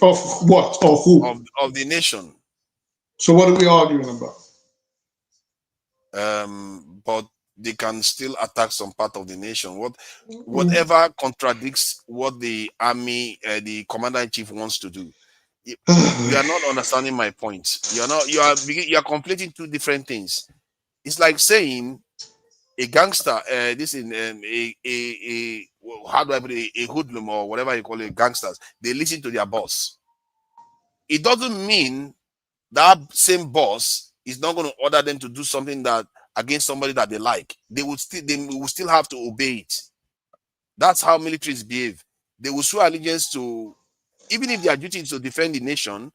Of what? Or who? Of the nation. So what are we arguing about? But they can still attack some part of the nation. Whatever contradicts what the army, the commander-in-chief wants to do. You are not understanding my point. You are conflating two different things. It's like saying a gangster, how do I put it, a hoodlum or whatever you call it, gangsters, they listen to their boss. It doesn't mean that same boss is not going to order them to do something that against somebody that they like. They will still have to obey it. That's how militaries behave. They will swear allegiance to, even if their duty is to defend the nation,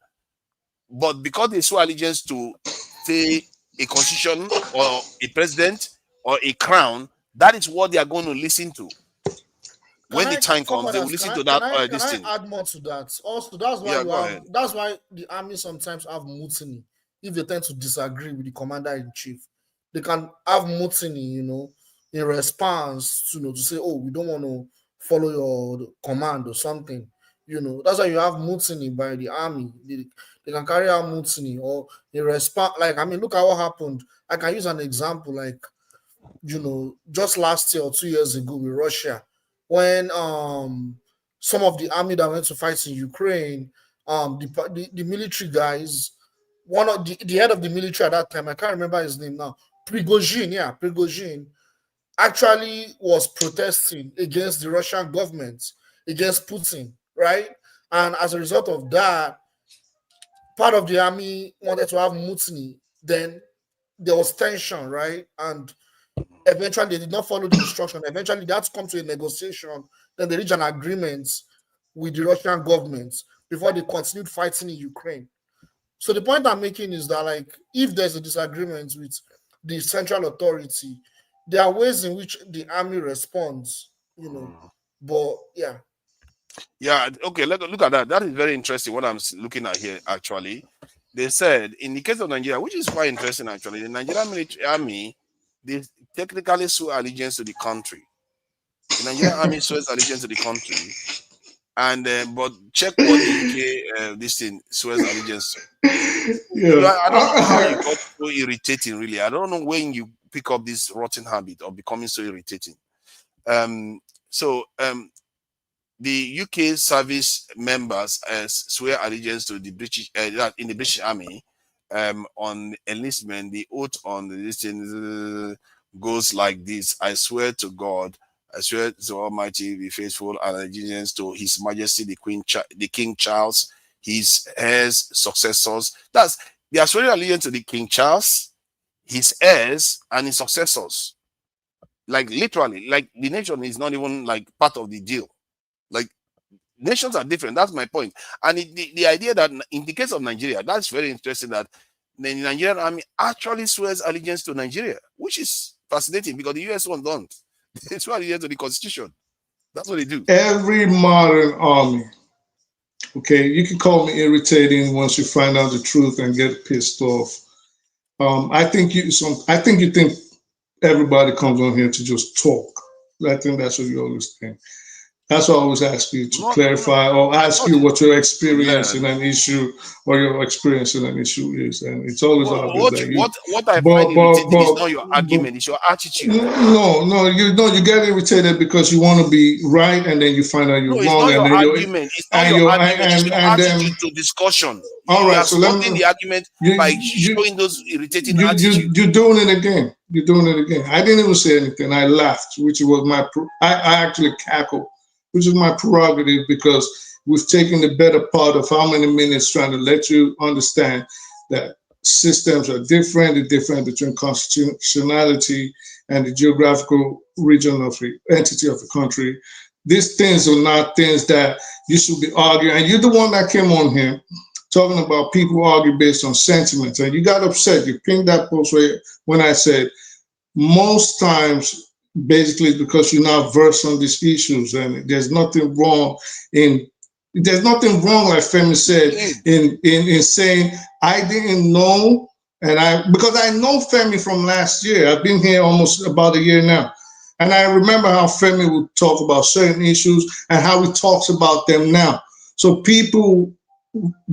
but because they swear allegiance to, say, a constitution or a president or a crown, that is what they are going to listen to. When the time comes, they will listen to that. Can I add more to that? Also, that's why that's why the army sometimes have mutiny if they tend to disagree with the commander-in-chief. they can have mutiny, you know, in response to, you know, to say, oh, we don't want to follow your command or something. You know, that's why you have mutiny by the army. They can carry out mutiny or in response. Like, I mean, look at what happened. I can use an example, like, you know, just last year or 2 years ago with Russia, when some of the army that went to fight in Ukraine, the military guys, one of the head of the military at that time, I can't remember his name now, Prigozhin actually was protesting against the Russian government, against Putin, right? And as a result of that, part of the army wanted to have mutiny. Then there was tension, right? And eventually they did not follow the instruction. Eventually they had to come to a negotiation. Then they reached an agreement with the Russian government before they continued fighting in Ukraine. So the point I'm making is that, like, if there's a disagreement with the central authority, there are ways in which the army responds, you know. But yeah. Yeah, okay, look at that. That is very interesting what I'm looking at here, actually. They said, in the case of Nigeria, which is quite interesting, actually, the Nigerian military army, they technically swear allegiance to the country. The Nigerian army swears allegiance to the country. And but check what the UK this thing swears allegiance to. Yeah. I don't know how you got so irritating, really. I don't know when you pick up this rotten habit of becoming so irritating. The UK service members swear allegiance to the British in the British Army on enlistment. The oath on this thing goes like this: I swear to God, I swear to Almighty, be faithful and allegiance to His Majesty the King Charles, his heirs, successors. They are swearing allegiance to the King Charles, his heirs, and his successors. Like literally, like the nation is not even like part of the deal. Like nations are different. That's my point. And the idea that in the case of Nigeria, that's very interesting that the Nigerian army actually swears allegiance to Nigeria, which is fascinating because the US one don't. They swear allegiance to the Constitution. That's what they do. Every modern army. Okay, you can call me irritating once you find out the truth and get pissed off. I think you think everybody comes on here to just talk. I think that's what you always think. That's why I always ask you to clarify or ask you what your experience in an issue or your experience in an issue is. And it's always obvious that you... What I find irritating is not your argument, it's your attitude. No, you get irritated because you want to be right and then you find out you're wrong. It's not your argument. It's not your argument. It's your attitude to discussion. All right, so let me... the argument by showing those irritating attitudes. You're doing it again. You're doing it again. I didn't even say anything. I laughed, which was I actually cackled, which is my prerogative because we've taken the better part of how many minutes trying to let you understand that systems are different, the difference between constitutionality and the geographical region of the entity of the country. These things are not things that you should be arguing. And you're the one that came on here talking about people argue based on sentiments. And you got upset. You pinged that post when I said most times, basically because you're not versed on these issues, and there's nothing wrong, like Femi said, in saying I didn't know, because I know Femi from last year. I've been here almost about a year now, and I remember how Femi would talk about certain issues and how he talks about them now. So people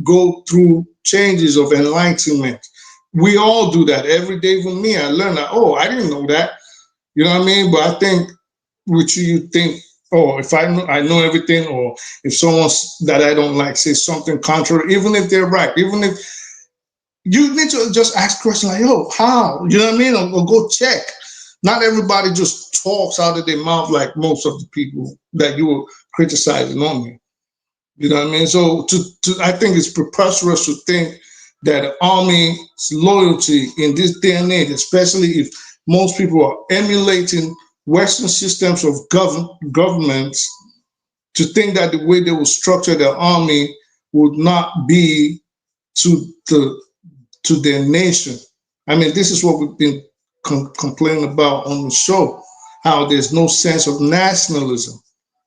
go through changes of enlightenment. We all do that every day. For me, I learn that. Oh, I didn't know that. You know what I mean? But I think with you think, oh, if I know everything, or if someone that I don't like says something contrary, even if they're right, even if you need to just ask questions like, oh, how? You know what I mean? Or go check. Not everybody just talks out of their mouth like most of the people that you were criticizing on me. You know what I mean? So I think it's preposterous to think that the army's loyalty in this day and age, especially if most people are emulating Western systems of governments, to think that the way they will structure their army would not be to their nation. I mean, this is what we've been complaining about on the show, how there's no sense of nationalism.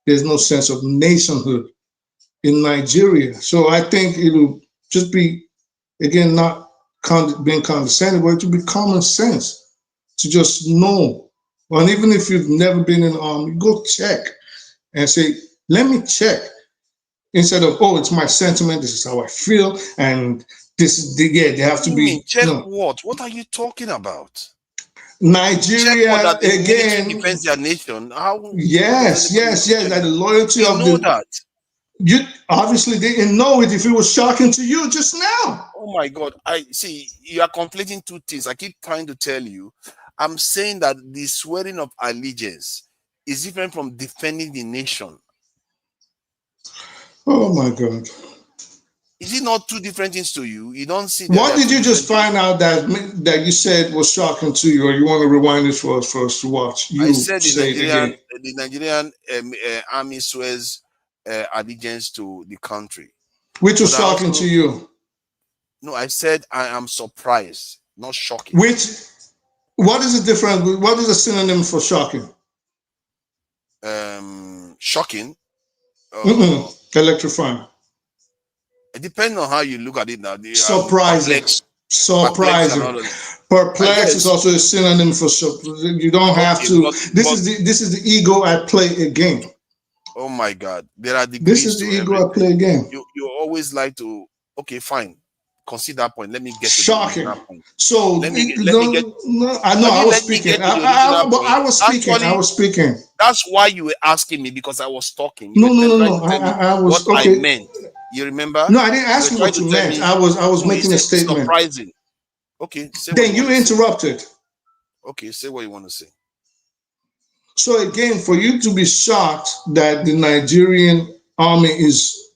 There's no sense of nationhood in Nigeria. So I think it will just be, again, not being condescending, but it will be common sense. to just know. And even if you've never been in the army, go check and say, let me check. Instead of, oh, it's my sentiment, this is how I feel, and this is the, yeah, they have to be. Check no. what? What are you talking about? Nigeria Check that the again. military defends their nation. How? Yes, that the loyalty You of know the. that. You obviously didn't know it if it was shocking to you just now. Oh my God! I see you are conflating two things. I keep trying to tell you. I'm saying that the swearing of allegiance is different from defending the nation. Oh my God! Is it not two different things to you? You don't see. What did you just find out that you said was shocking to you, or you want to rewind it for us to watch? You I said say the Nigerian army swears allegiance to the country. Which was shocking to you? No, I said I am surprised, not shocking. What is the difference? What is the synonym for shocking? Shocking. Electrifying. It depends on how you look at it now. Surprising. Perplex is also a synonym for you don't have to. This is the ego at play again. Oh my God, there are degrees. This is the ego at play again. You always like to. Okay, fine. Consider that point. Let me get shocking. To that point. So let me get. No, I know. I was speaking. I was speaking. That's why you were asking me, because I was talking. No. I was what okay. I meant. You remember? No, I didn't ask you what you meant. I was making a statement. Surprising. Okay. Then you interrupted. Okay, say what you want to say. So again, for you to be shocked that the Nigerian army is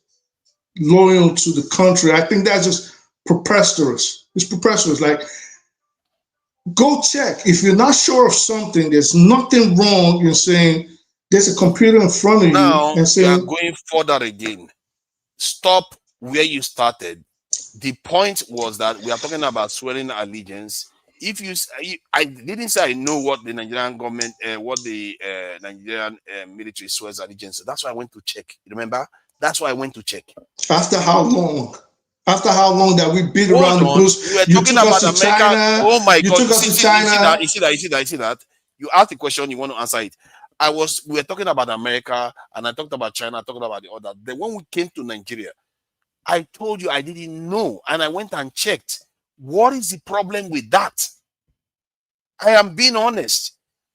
loyal to the country, I think that's just preposterous. It's preposterous. Like, go check. If you're not sure of something, there's nothing wrong in saying there's a computer in front of you and saying, you are going further again. Stop where you started. The point was that we are talking about swearing allegiance. If I didn't say I know what the Nigerian government, what the Nigerian military swears allegiance. That's why I went to check. Remember? That's why I went to check. After how long? After how long that we beat around the bush? We were talking about America. China. Oh my God! You took us to China. You see that? You asked the question. You want to answer it. We were talking about America, and I talked about China. I talked about the other. Then when we came to Nigeria, I told you I didn't know, and I went and checked. What is the problem with that? I am being honest.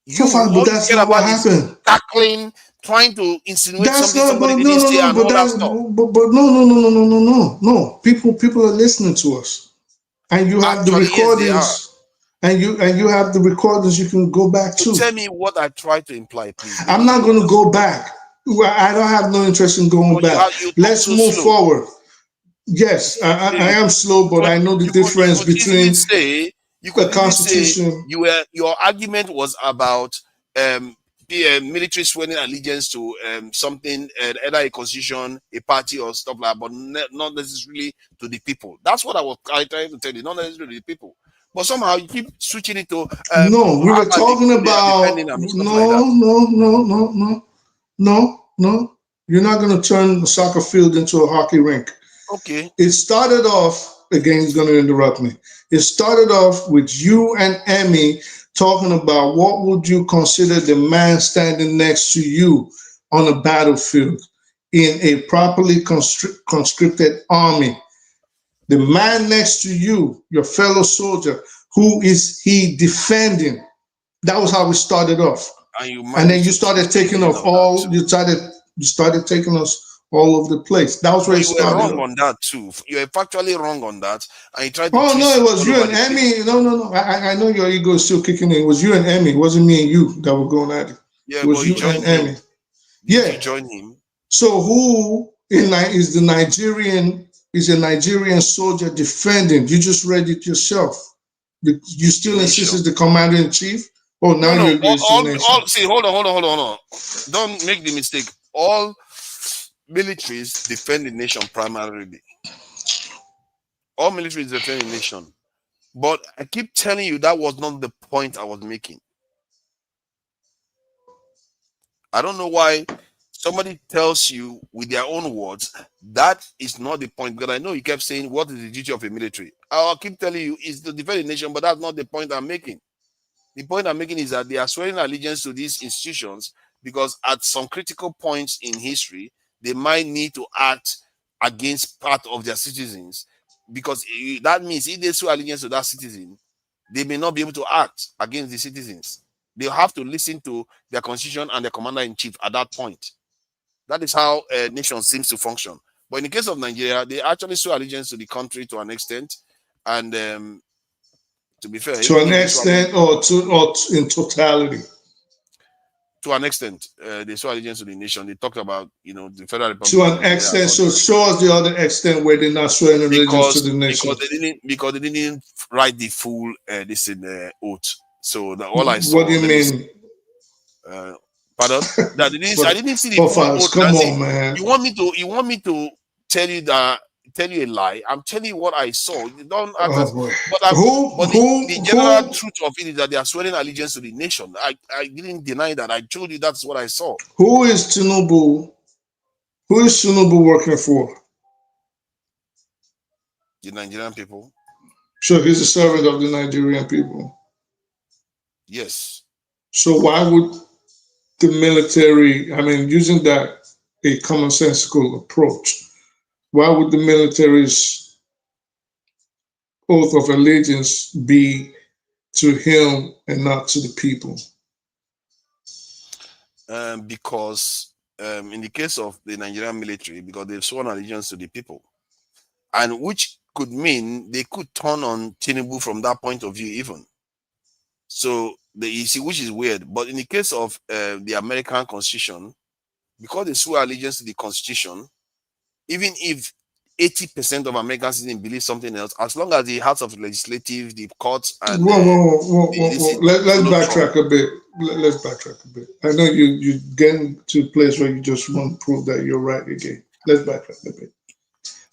So far, but that's not what happened. Tackling, trying to insinuate that's something not, somebody didn't say, and all that stuff. But no. People are listening to us, and you have the recordings. Yes, and you have the recordings you can go back to. Tell me what I tried to imply, please. I'm not going to go back. I don't have no interest in going back. Let's move forward. Yes, I am slow, but I know the difference between the Constitution. Your argument was about the military swearing allegiance to something, either a constitution, a party, or stuff like that, but not necessarily to the people. That's what I was trying to tell you, not necessarily to the people. But somehow you keep switching it to. No, we were talking about. No. You're not going to turn the soccer field into a hockey rink. Okay. It started off, again, he's going to interrupt me. It started off with you and Emmy talking about what would you consider the man standing next to you on a battlefield in a properly conscripted army. The man next to you, your fellow soldier, who is he defending? That was how we started off. And then you started taking off all, you started taking us all over the place. That was where it started. You were wrong on that too. You were factually wrong on that. And you tried to it was you and Emmy. No. I know your ego is still kicking in. It was you and Emmy. It wasn't me and you that were going at it. Yeah, it was you and Emmy. Yeah. You join him. So who is a Nigerian soldier defending? You just read it yourself. You still insist is the commander in chief? Oh, now you're see, hold on. Don't make the mistake. All militaries defend the nation primarily. All militaries defend the nation. But I keep telling you that was not the point I was making. I don't know why somebody tells you with their own words that is not the point. Because I know you kept saying, what is the duty of a military? I'll keep telling you, it's to defend the nation, but that's not the point I'm making. The point I'm making is that they are swearing allegiance to these institutions because at some critical points in history, they might need to act against part of their citizens, because that means if they swear allegiance to that citizen, they may not be able to act against the citizens. They have to listen to their constitution and their commander-in-chief at that point. That is how a nation seems to function. But in the case of Nigeria, they actually swear allegiance to the country to an extent, and to be fair, to an extent, or in totality. To an extent, they swear allegiance to the nation. They talked about, the federal republic. To an extent, so show us the other extent where they're not swearing allegiance to the nation. Because they didn't write the full oath. So all I saw. What do you mean? Pardon? I didn't see the full oath. Come on, man. You want me to tell you a lie? I'm telling you what I saw. You don't act the general truth of it is that they are swearing allegiance to the nation. I didn't deny that. I told you that's what I saw. Who is Tinubu working for? The Nigerian people. So he's a servant of the Nigerian people. Yes. So why would the military, using that a commonsensical approach, why would the military's oath of allegiance be to him and not to the people? Because in the case of the Nigerian military, because they've sworn allegiance to the people, and which could mean they could turn on Tinubu from that point of view even. So you see, which is weird. But in the case of the American Constitution, because they swear allegiance to the Constitution, even if 80% of American citizens believe something else, as long as the House of Legislative, the courts, and let's backtrack a bit. Let's backtrack a bit. I know you're getting to a place where you just want to prove that you're right again. Let's backtrack a bit.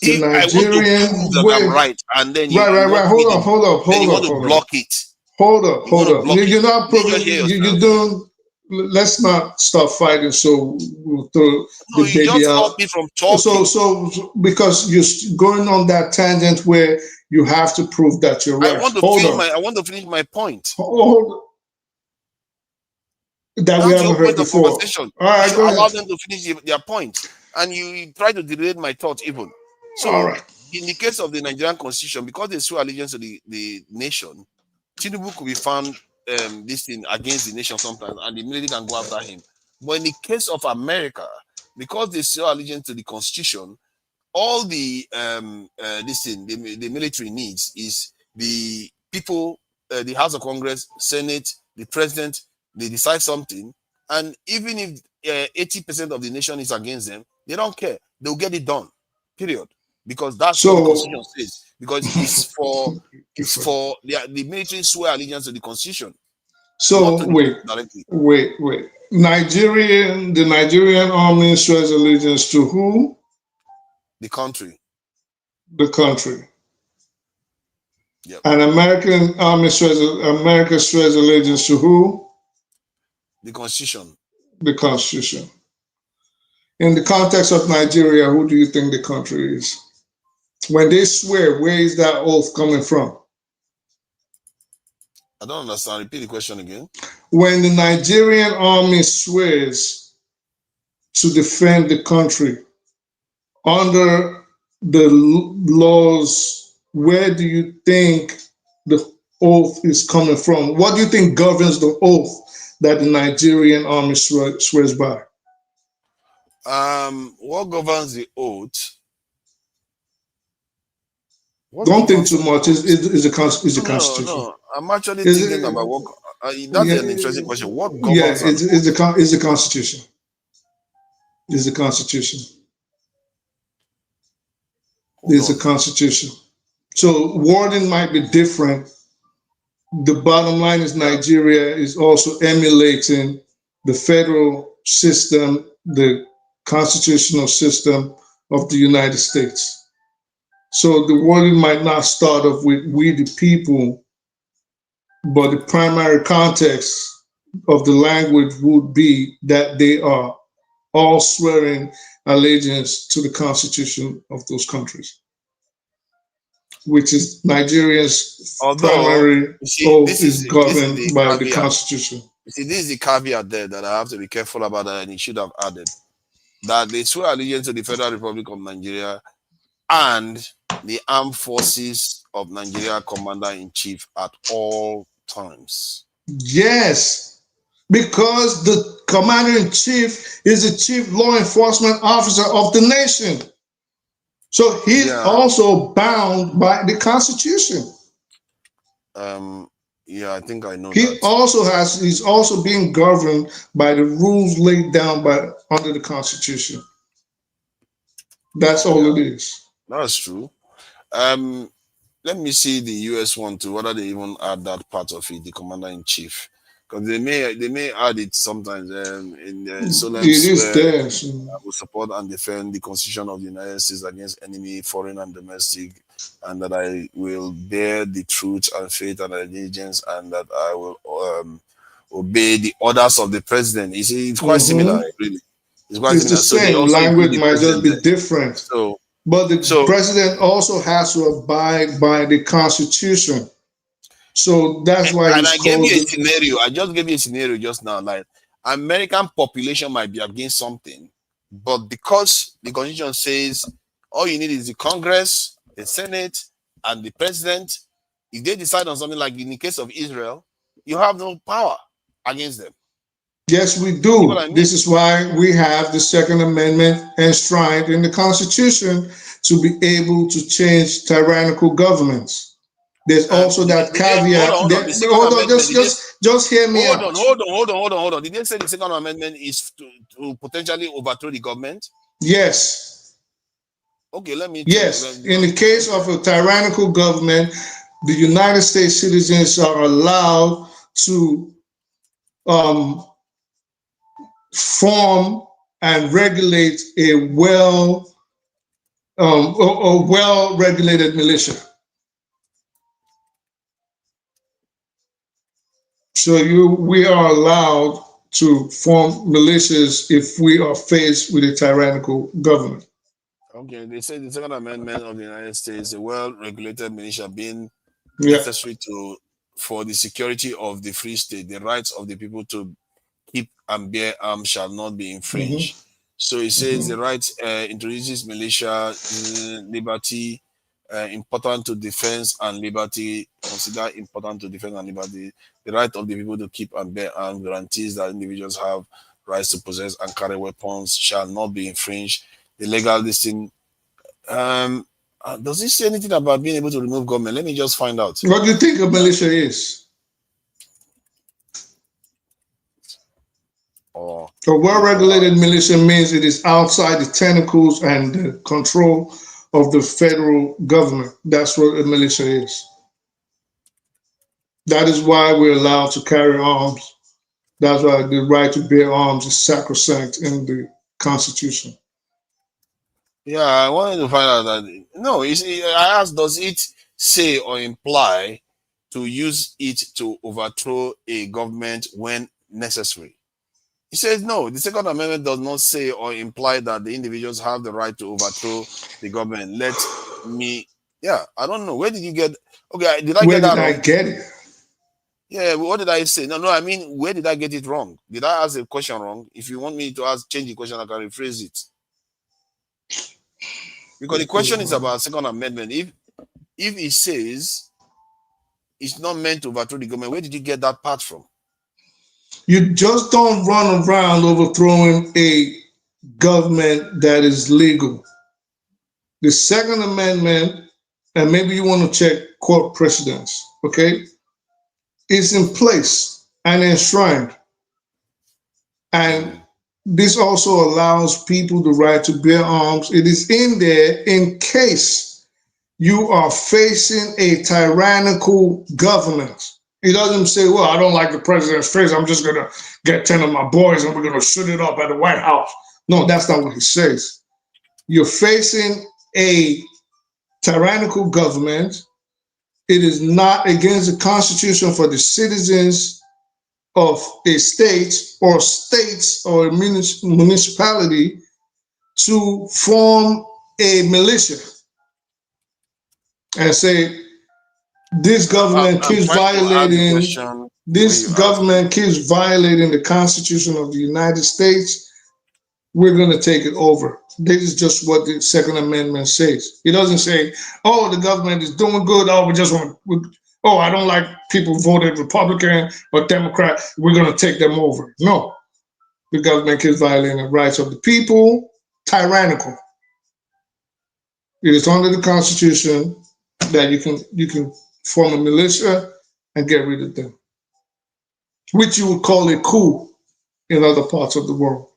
The if Nigerian, I want to prove that I'm right, and then right. Hold up. You want to block it. Hold up. You're not proving. You're doing. Let's not start fighting. So we'll throw the baby just out. Stop me from talking. So because you're going on that tangent where you have to prove that you're right. I want to finish my point. That we haven't heard before. All right, go ahead. Allow them to finish their point, and you try to derail my thoughts even. So, all right. In the case of the Nigerian Constitution, because they swear allegiance to the nation, Tinubu could be found this thing against the nation sometimes, and the military can go after him. But in the case of America, because they swear allegiance to the Constitution, all the the military needs is the people, the House of Congress, Senate, the president. They decide something, and even if 80% of the nation is against them, they don't care. They'll get it done. Period. Because that's what the Constitution says. Because it's for the military swear allegiance to the Constitution. So wait. The Nigerian army swears allegiance to who? The country. The country. Yep. And America swears allegiance to who? The Constitution. The Constitution. In the context of Nigeria, who do you think the country is? When they swear, where is that oath coming from? I don't understand. Repeat the question again. When the Nigerian army swears to defend the country under the laws, where do you think the oath is coming from? What do you think governs the oath that the Nigerian army swears by? What governs the oath? Don't think too much. Is the Constitution? No. I'm actually thinking about what. That's an interesting question. What governs? Yeah, is the Constitution? Is the Constitution? Is the Constitution? So wording might be different. The bottom line is Nigeria is also emulating the federal system, the constitutional system of the United States. So the wording might not start off with "we the people," but the primary context of the language would be that they are all swearing allegiance to the constitution of those countries. which is Nigeria's Although, primary you see, oath this is is governed the by the caveat. Constitution. You see, this is the caveat there that I have to be careful about, that, and he should have added that they swear allegiance to the Federal Republic of Nigeria and the armed forces of Nigeria commander-in-chief at all times. Yes, because the commander-in-chief is the chief law enforcement officer of the nation. So he's also bound by the Constitution. Yeah, I think I know He that. he's also being governed by the rules laid down under the Constitution. That's all it is. That's true. Let me see the US one too, whether they even add that part of it, the commander-in-chief. Because they may add it sometimes in the solemn swear. I will support and defend the Constitution of the United States against enemy, foreign and domestic, and that I will bear the truth and faith and allegiance, and that I will obey the orders of the president. You see, it's quite similar, really. It's quite similar. The same language might just be different. But the president also has to abide by the Constitution. So that's why I gave you a scenario. I just gave you a scenario just now. Like, American population might be against something, but because the Constitution says all you need is the Congress, the Senate, and the president, if they decide on something, like in the case of Israel, you have no power against them. Yes, we do. This is why we have the Second Amendment enshrined in the Constitution to be able to change tyrannical governments. There's also that caveat. Hold on, just hear me out. Hold on. Did they say the Second Amendment is to potentially overthrow the government? Yes. Okay, let me. Yes. In the case of a tyrannical government, the United States citizens are allowed to form and regulate a well-regulated militia. So we are allowed to form militias if we are faced with a tyrannical government. Okay, they say the Second Amendment of the United States, a well-regulated militia being necessary for the security of the free state, the rights of the people to keep and bear arms shall not be infringed. So it says the right introduces militia, liberty, important to defense and liberty, consider important to defend and liberty. The right of the people to keep and bear arms guarantees that individuals have rights to possess and carry weapons shall not be infringed. The legal listing. Does it say anything about being able to remove government? Let me just find out. What do you think a militia is? A well-regulated militia means it is outside the tentacles and the control of the federal government. That's what a militia is. That is why we're allowed to carry arms. That's why the right to bear arms is sacrosanct in the Constitution. Yeah, I wanted to find out that. No, you see, I asked, does it say or imply to use it to overthrow a government when necessary? He says no. The Second Amendment does not say or imply that the individuals have the right to overthrow the government. I don't know. Where did you get? Okay, did I get that wrong? Where did I get it? Yeah, what did I say? No, I mean, where did I get it wrong? Did I ask the question wrong? If you want me to change the question, I can rephrase it. Because the question is about Second Amendment. If it says it's not meant to overthrow the government, where did you get that part from? You just don't run around overthrowing a government that is legal. The Second Amendment, and maybe you want to check court precedents, okay? It's in place and enshrined. And this also allows people the right to bear arms. It is in there in case you are facing a tyrannical government. It doesn't say, well, I don't like the president's face. I'm just going to get 10 of my boys and we're going to shoot it up at the White House. No, that's not what he says. You're facing a tyrannical government. It is not against the Constitution for the citizens of a state or a municipality to form a militia. and say this government I'm keeps trying to ask the violating question where this you asked me. government keeps violating the Constitution of the United States, we're going to take it over. This is just what the Second Amendment says. It doesn't say, oh, the government is doing good. Oh, oh, I don't like people voted Republican or Democrat. We're going to take them over. No, the government keeps violating the rights of the people, tyrannical. It is under the Constitution that you can form a militia and get rid of them, which you would call a coup in other parts of the world.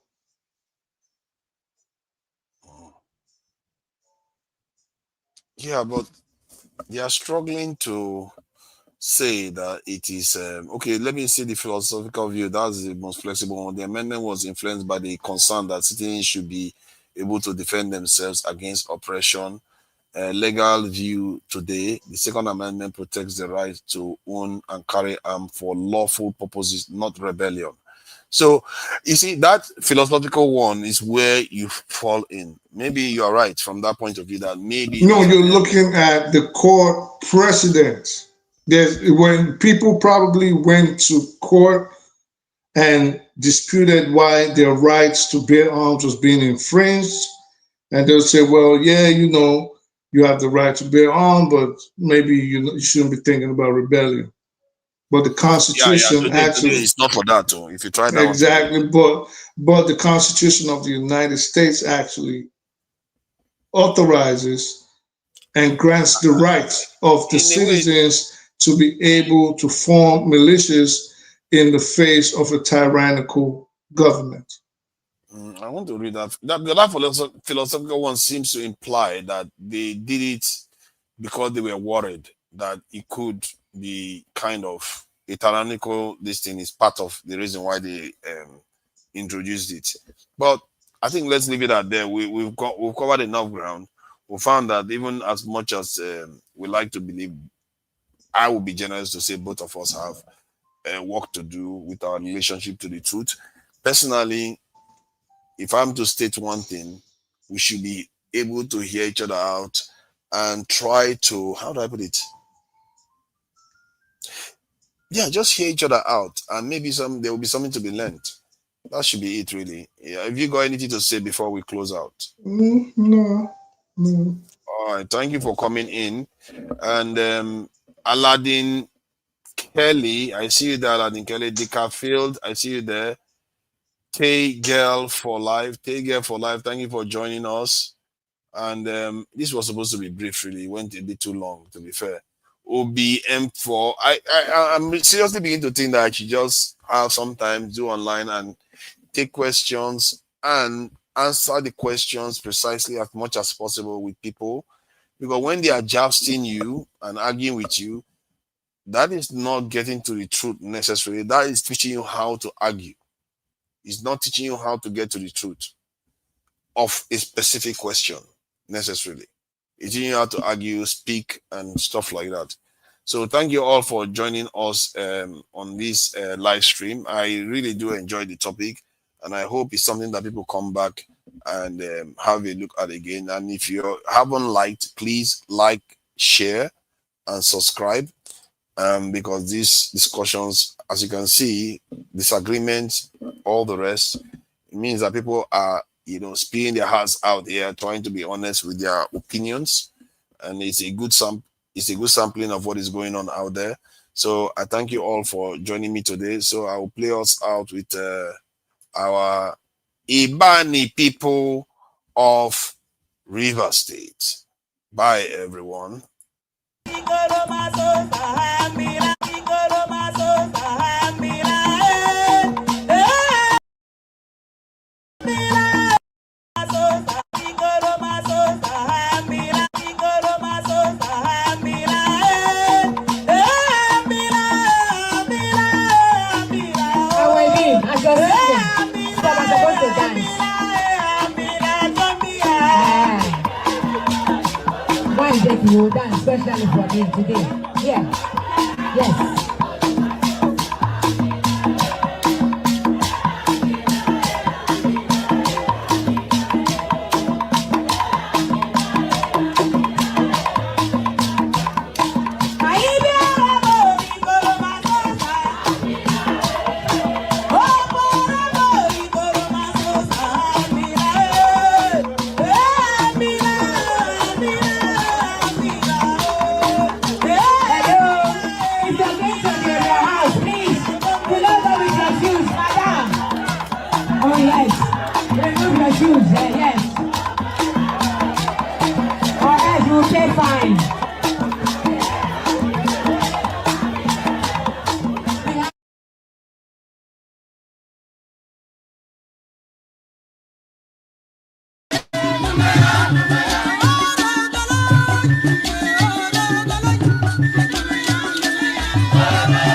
Yeah, but they are struggling to say that it is okay. Let me see the philosophical view. That's the most flexible one. The amendment was influenced by the concern that citizens should be able to defend themselves against oppression. Legal view today, the Second Amendment protects the right to own and carry arms for lawful purposes, not rebellion. So, you see, that philosophical one is where you fall in. Maybe you are right from that point of view that maybe. No, you're looking at the court precedents. When people probably went to court and disputed why their rights to bear arms was being infringed, and they'll say, well, yeah, you have the right to bear arms, but maybe you shouldn't be thinking about rebellion. But the Constitution actually, it's not for that too. If you try that exactly, but the Constitution of the United States actually authorizes and grants the rights of the citizens to be able to form militias in the face of a tyrannical government. I want to read that. That philosophical one seems to imply that they did it because they were worried that it could be kind of a tyrannical. This thing is part of the reason why they introduced it. But I think let's leave it at there. We've covered enough ground. We found that even as much as we like to believe, I will be generous to say both of us have work to do with our relationship to the truth. Personally, if I'm to state one thing, we should be able to hear each other out and try to, how do I put it? Yeah, just hear each other out, and maybe there will be something to be learned. That should be it, really. Yeah. Have you got anything to say before we close out? No. All right. Thank you for coming in. And Aladdin Kelly, I see you there, Aladdin Kelly. Dickerfield, I see you there. Tay Girl for Life. Tay Girl for Life, thank you for joining us. And this was supposed to be brief, really. It went a bit too long, to be fair. OBM4. I'm seriously beginning to think that I should just have sometimes do online and take questions and answer the questions precisely as much as possible with people. Because when they are jousting you and arguing with you, that is not getting to the truth necessarily. That is teaching you how to argue. It's not teaching you how to get to the truth of a specific question necessarily. It's teaching you how to argue, speak, and stuff like that. So thank you all for joining us on this live stream. I really do enjoy the topic, and I hope it's something that people come back and have a look at again. And if you haven't liked, please like, share, and subscribe, because these discussions, as you can see, disagreements, all the rest, it means that people are, spilling their hearts out here, trying to be honest with their opinions, and it's a good sampling of what is going on out there. So I thank you all for joining me today. So I will play us out with our Ibani people of River State. Bye, everyone. You will dance especially for me today. Yeah. Yes. Amen.